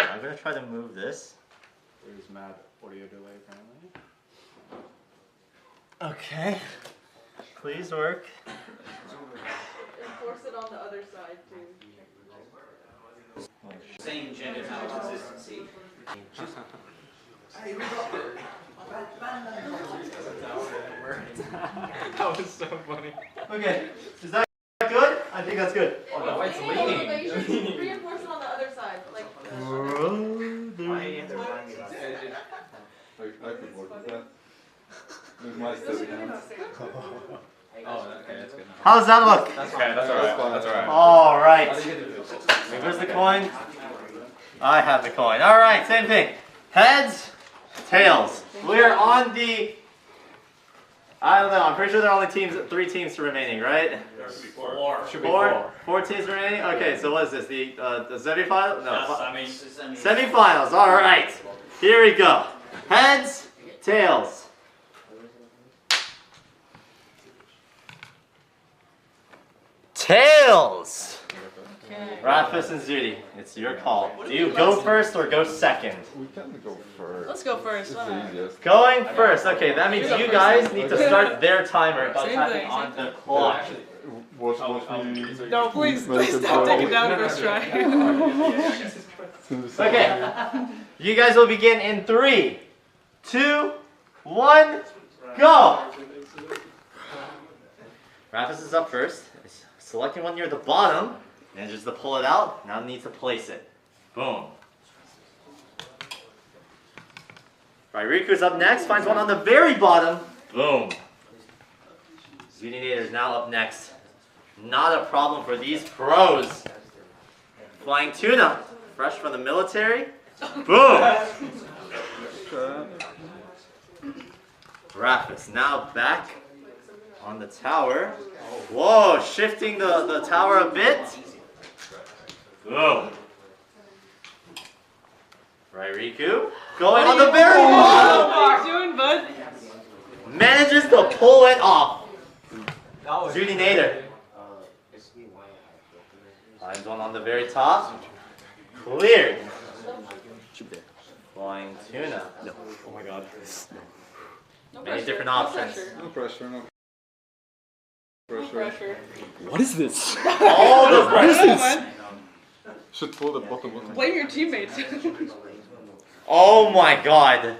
Okay, I'm gonna try to move this. There's mad audio delay apparently. Okay. Please work. Enforce it on the other side too. Same gender consistency. That was so funny. Okay. Is that good? I think that's good. Oh, the fight's You should reinforce it on the other side. Like, Oh, okay, that's good. How does that look? That's okay, that's alright. That's alright. Alright. Where's the coin? I have the coin. Alright, same thing. Heads, tails. We're on the... I don't know, I'm pretty sure there are only 3 teams remaining, right? Four. Should be 4 teams remaining? Okay, so what is this? The semifinals? No. Yes, I mean, Semifinals, alright. Here we go. Heads, Tails. Tails. Rafis and Zudi, it's your call. Do you go first or go second? We can go first. Let's go first. It's the easiest. Going first. Okay, that means you guys need to start their timer by Same tapping thing, on the clock. Watch me. No, please stop taking down first try. Okay, you guys will begin in 3, 2, 1, go! Rafis is up first. Selecting one near the bottom, manages to pull it out, now needs to place it. Boom. Rairiku's up next, finds one on the very bottom. Boom. Zudinator is now up next. Not a problem for these pros. Flying Tuna, fresh from the military. Boom. Rafis now back on the tower. Whoa, shifting the tower a bit. Boom. Rairiku going on the very bottom. What are you doing, bud? Manages to pull it off. Zudinator. Finds one on the very top. Cleared. Flying Tuna. No. Oh my god. Many different options. No pressure, no No pressure. What is this? All the What is this? Should pull the bottom button. Blame your teammates. Oh my god.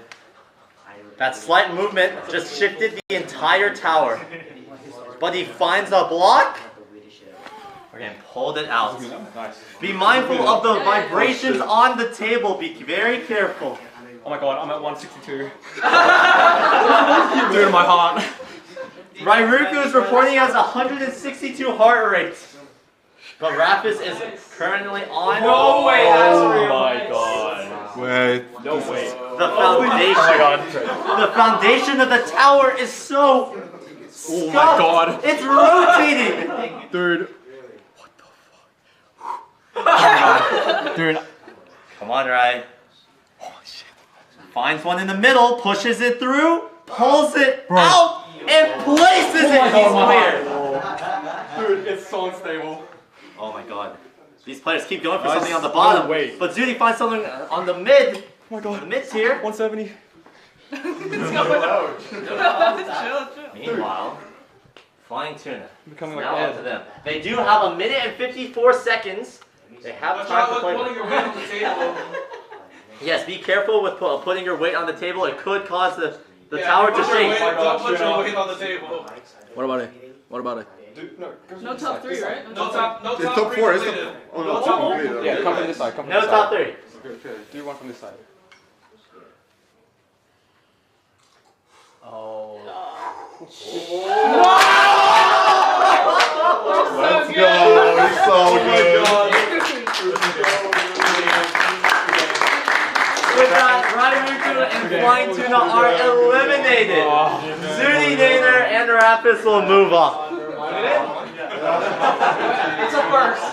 That slight movement just shifted the entire tower. But he finds a block. Again, pulled it out. Be mindful of the vibrations on the table. Be very careful. Oh my god, I'm at 162. Dude, my heart. Rairiku is reporting as 162 heart rate. But Rafis is currently on. No way, that's real. Oh my god. Wait. No way. The foundation. Oh my god. The foundation of the tower is so. Oh my god. It's rotating. Dude. Dude. Come on, Rai. Holy shit. Finds one in the middle, pushes it through, pulls it out, and places it. He's clear. Dude, it's so unstable. Oh my god. These players keep going for something on the bottom. But Zudi finds something on the mid. Oh my god. The mid's here. 170. It's going out. Chill. Meanwhile, Flying Tuna. Becoming like Now Ed. up to them. They do have a minute and 54 seconds. They have time to play. Yes, be careful with putting your weight on the table. It could cause the tower to shake. Don't put your weight on the table. What about it? What about it? No top 3, right? No top It's top 4, it's top. Oh no, top complete. Yeah, come from this side. Come from No this top side. 3. Okay. Do one from this side. Oh. Let's go. It's so good. With that, Rairiku and Flying Tuna are eliminated. Zudinator and Rafis will move on. It's a first.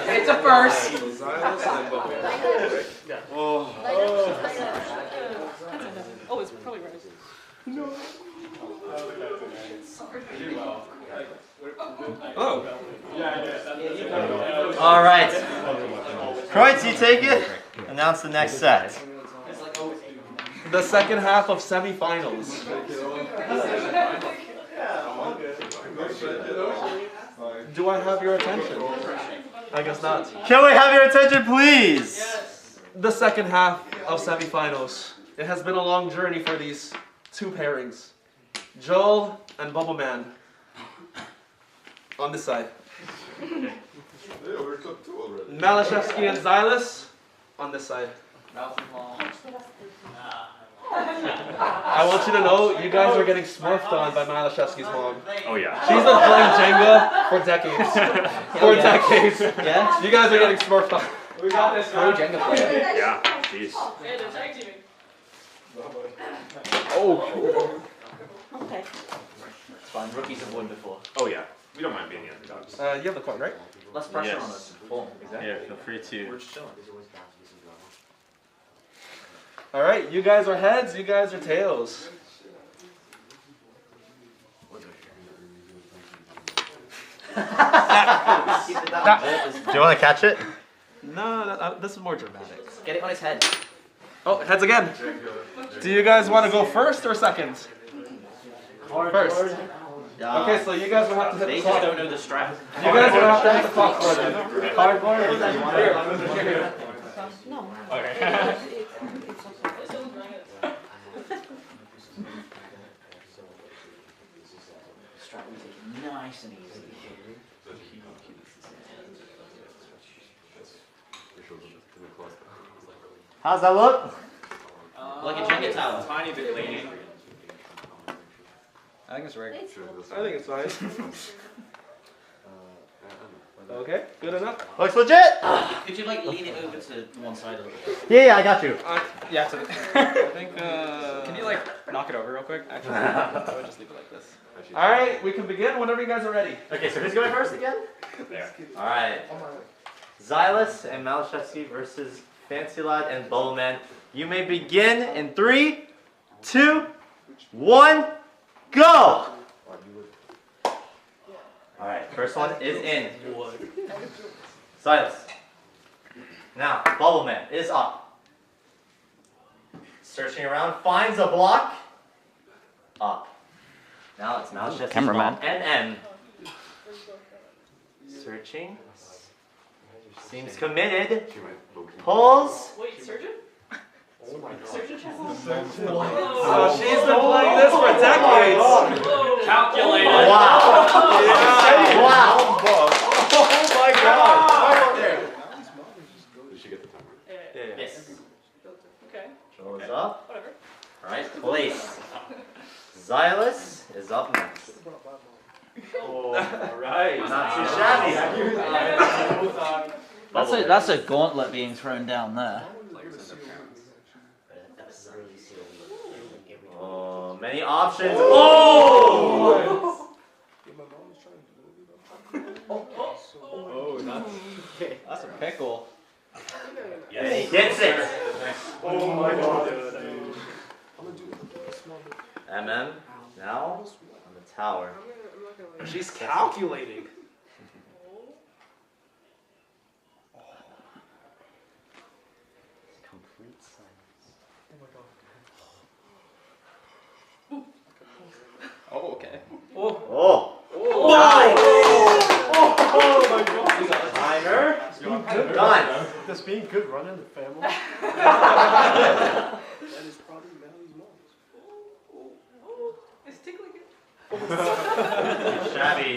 It's a first. Oh. Oh, it's probably right. Oh. All right. Kreutz, you take it. Announce the next set. The second half of semifinals. Do I have your attention? I guess not. Can we have your attention, please? The second half of semifinals. It has been a long journey for these two pairings. Joel and Bubble Man. On this side. Malashevsky and Xylus on this side. I want you to know, you guys are getting smurfed on by Malashevsky's mom. Oh yeah. She's been playing Jenga for decades. For decades. Yeah? You guys are getting smurfed on. We got this. Pro Jenga player. Yeah. Jeez. Hey, they're tag teaming. Oh. Okay. It's fine. Rookies have won before. Oh yeah. We don't mind being the underdogs. You have the coin, right? Less pressure Yes. on us. Boom. Exactly. Yeah. Feel free to. We're just chilling. All right, you guys are heads, you guys are tails. Do you want to catch it? No, this is more dramatic. Get it on his head. Oh, heads again. Do you guys want to go first or second? First. Okay, so you guys will have to hit They the just clock. don't know the strap. You guys will have to hit the clock for them. Cardboard? Here. No. Okay. Strap will take it nice and easy. How's that look? Like a Jenga tower. Tiny bit leaning. I think it's rigged. I think it's fine. Okay, good enough. Looks legit. Could you like lean it over to one side a little bit? Yeah, I got you. Yeah, so I think, can you like knock it over real quick? Actually, I would just leave it like this. All right, we can begin whenever you guys are ready. Okay, so who's going first again? There. All right. Xylus and Malashevsky versus Fancy Lad and Bowman. You may begin in 3, 2, 1, go! All right, first one is in. Xylus. Now, Bubbleman is up. Searching around, finds a block. Up. Now it's Malashevsky's Cameraman. ball. NM. Searching. Seems committed. Pulls. Wait, surgeon? Surgeon channel? So she's been playing this for decades. Calculated. Wow. Yeah. Wow. Oh my God. Did she get the timer? Yes. Okay. Goes up. Whatever. Right place. Xylus is up next. All right. Not too shabby. That's a gauntlet being thrown down there. Oh, many options. Oh! Oh, that's a pickle. And he gets it. Oh my God. MM now on the tower. She's calculating. Complete silence. Oh, okay. Oh. Oh. Nice. Oh my God. Timer. Done. Does being good run in the family? That is probably Mally's mom's. It's tickling it. Shabby.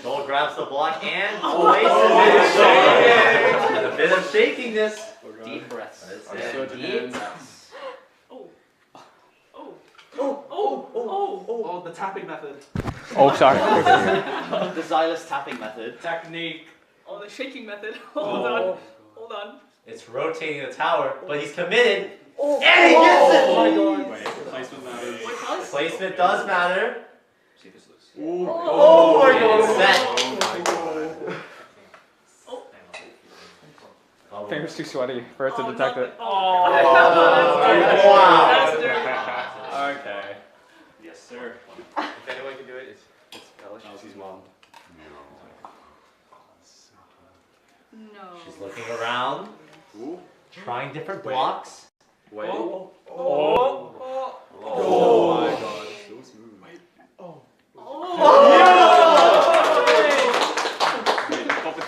Joel grabs the block and places it. A bit of shakiness. Deep breaths. Deep. Oh, the tapping method. Oh, sorry. The Xylus tapping method. Technique. Oh, the shaking method. Hold on. Hold on. It's rotating the tower, but he's committed. And he gets it! Oh my God. Wait, placement matters. Placement does matter. Oh my God. It's set. Finger's too sweaty for it to detect it. Oh. Wow. Okay. Yes, sir. If anyone can do it, it's Chelsea's mom. No. She's looking around, trying different blocks. Wait. Oh. Oh my God. So smooth.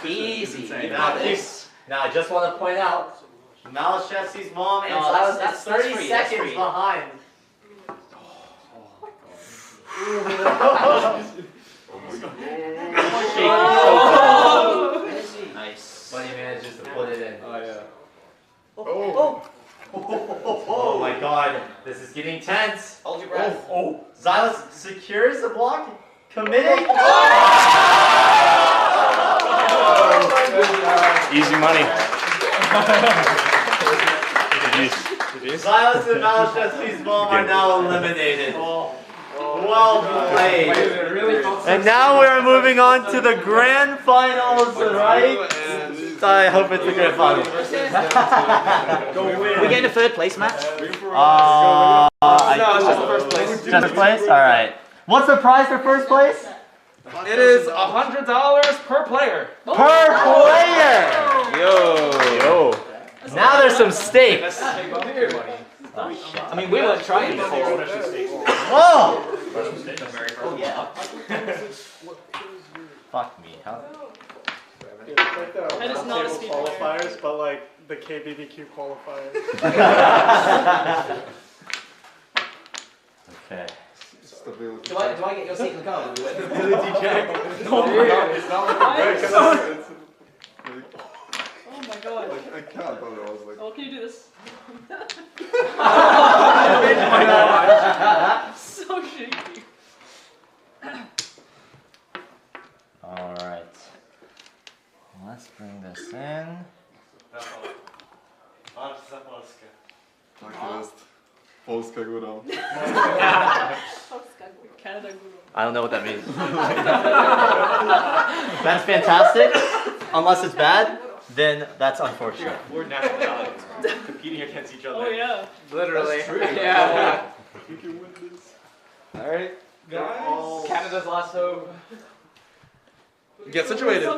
Easy. You Now, got this. now, I just want to point out, Malashevsky's mom and No, Xylus that's is 30 free, that's seconds free. behind. Nice. But he manages to put it in. Oh, yeah. Oh my God, this is getting tense. Hold your breath. Xylus secures the block, committing. Easy money. Xylus and Malashevsky's mom are now eliminated. Well played. And now we are moving on to the grand finals, right? I hope it's the grand final. We getting a third place match? No, it's just the first place. Just first place? Alright. What's the prize for first place? It is $100 per player. Per player! Yo. Now there's some stakes. I mean, we weren't trying before. Whoa! Oh, yeah. Fuck me, huh? That is not a speed qualifiers, but like the KBBQ qualifiers. Okay. Do I get your seat in the car? Ability check. No, it's not like a Oh my god. I can't, but I was like. Oh, can you do this? So shaky. Alright. Let's bring this in. Tak jest. Polska góra. Canada Guru. I don't know what that means. That's fantastic. Unless it's bad, then that's unfortunate. Four nationalities competing against each other. Oh yeah. Literally. That's true. Yeah. You can win this. Alright, guys. Canada's last hope. Get situated.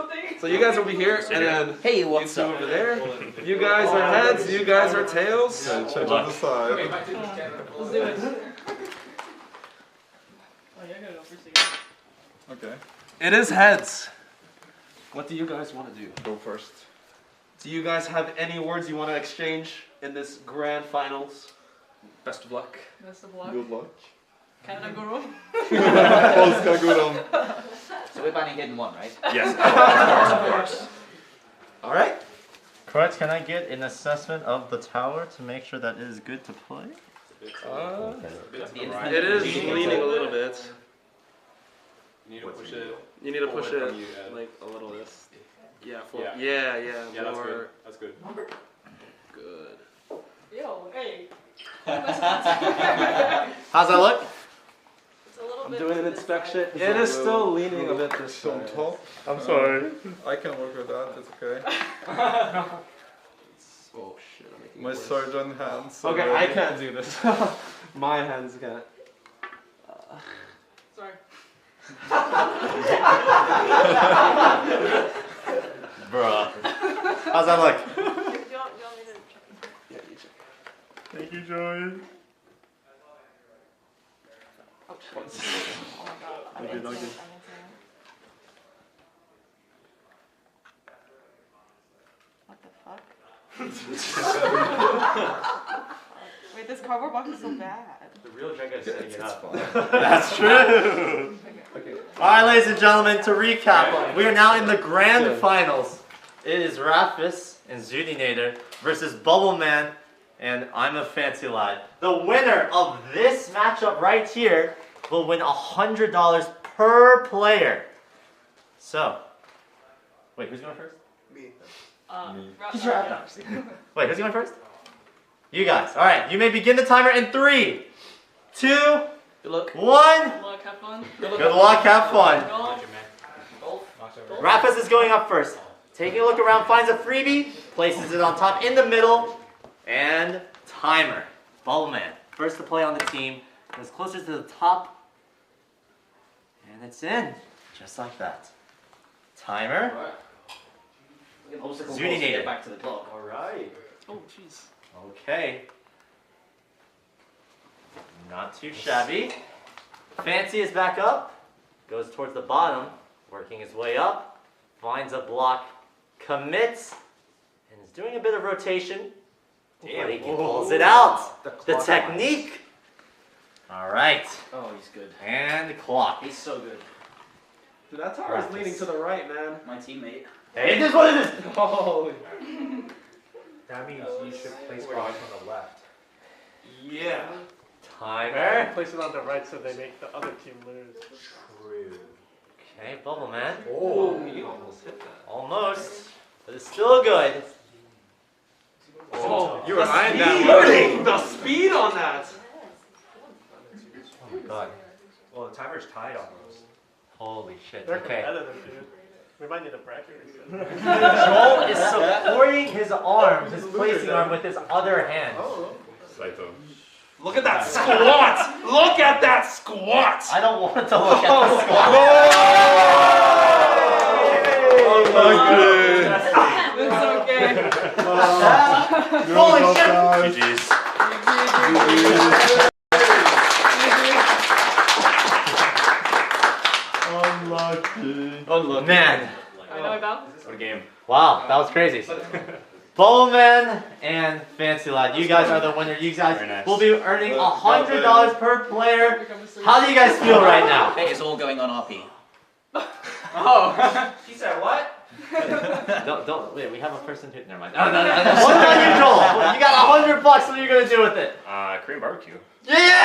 So you guys will be here, and then hey, you two over there. You guys are heads, you guys are tails. Check on the side. Let's do it. Oh, yeah, I gotta go first again. Okay. It is heads. What do you guys want to do? Go first. Do you guys have any words you want to exchange in this grand finals? Best of luck. Best of luck. Good luck. Canada Guru. Polska góra. So we're banning hidden one, right? Yes. Of course. Alright. Correct, can I get an assessment of the tower to make sure that it is good to play? It is leaning a little bit. You need to push it. You need to push forward it from you, Ed. like a little this. Yeah, Yeah. yeah, That's more. good. That's good. Good. Yo, hey. How's that look? It's a little I'm bit doing an inspection. It is still leaning a bit this Some side. top. I'm sorry. I can work with that, it's okay. Oh shit, I'm making My it worse. surgeon hands. are Okay, I ready. can't do this. My hands can't. Sorry. Bruh. How's that look? You want me to check? Yeah, you check. Thank you, Joey. Oh my god. What the fuck? Wait, this cardboard box is so bad. The real Jenga is setting it up. That's true. Alright, ladies and gentlemen, to recap, we are now in the grand finals. It is Rafis and Zudinator versus Bubbleman and I'm a Fancy Lad. The winner of this matchup right here will win $100 per player. So, wait, who's going first? Wait, who's going first? You guys. All right, you may begin the timer in 3, 2, Good luck. 1. Good luck, have fun. Good luck, have fun. Go. Rafis is going up first. Taking a look around, finds a freebie, places it on top in the middle, and timer. Bubbleman, first to play on the team, goes closer to the top, and it's in, just like that. Timer. Zudinator. Back to the clock. All right. Oh, jeez. Okay. Not too shabby. Fancy is back up. Goes towards the bottom, working his way up. Finds a block, commits, and is doing a bit of rotation. But he pulls it out. The technique. All right. Oh, he's good. And the clock. He's so good. Dude, that tower is leaning to the right, man. My teammate. Hey, it is what it is. Holy. That means you should place blocks on the left. Yeah. Timer. Place it on the right so they make the other team lose. True. Okay, Bubbleman. Oh, you almost hit that. Almost. But it's still good. Oh, You were the eyeing that speed! The speed on that! Oh my god. Well, the timer's tied almost. Holy shit. They're Okay. competitive, dude. We might need a bracket. Joel is supporting his arms, his placing arm with his other hand. Look at that squat! Look at that squat! I don't want to look at the squat. It's okay. Holy shit! Unlucky. Man. What a game. Wow, that was crazy. Bowman and Fancy Lad, you guys are the winner. You guys will be earning $100 per player. How do you guys feel right now? Hey, it's all going on RP. Oh. He said what? Don't wait. We have a person who. Never mind. No. What about you, Joel? You got $100. What are you gonna do with it? Korean barbecue. Yeah!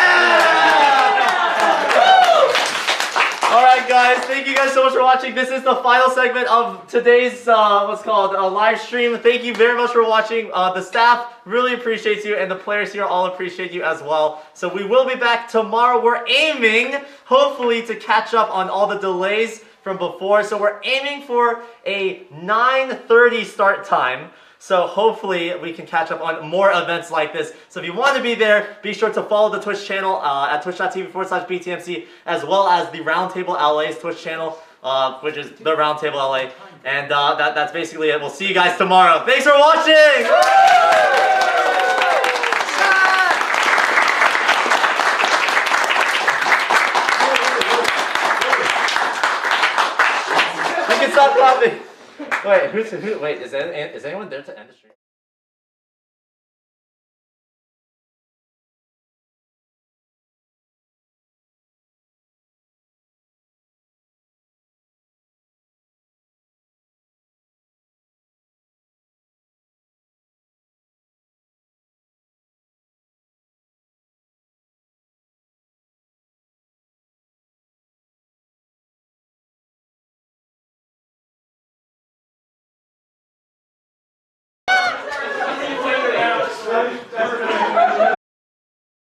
All right, guys. Thank you guys so much for watching. This is the final segment of today's what's called a live stream. Thank you very much for watching. The staff really appreciates you, and the players here all appreciate you as well. So we will be back tomorrow. We're aiming, hopefully, to catch up on all the delays from before. So we're aiming for a 9:30 start time. So hopefully we can catch up on more events like this. So if you want to be there, be sure to follow the Twitch channel at twitch.tv/btmc, as well as the Roundtable LA's Twitch channel, which is the Roundtable LA. And that's basically it. We'll see you guys tomorrow. Thanks for watching! You can stop clapping. Wait, wait, is anyone there to end the stream?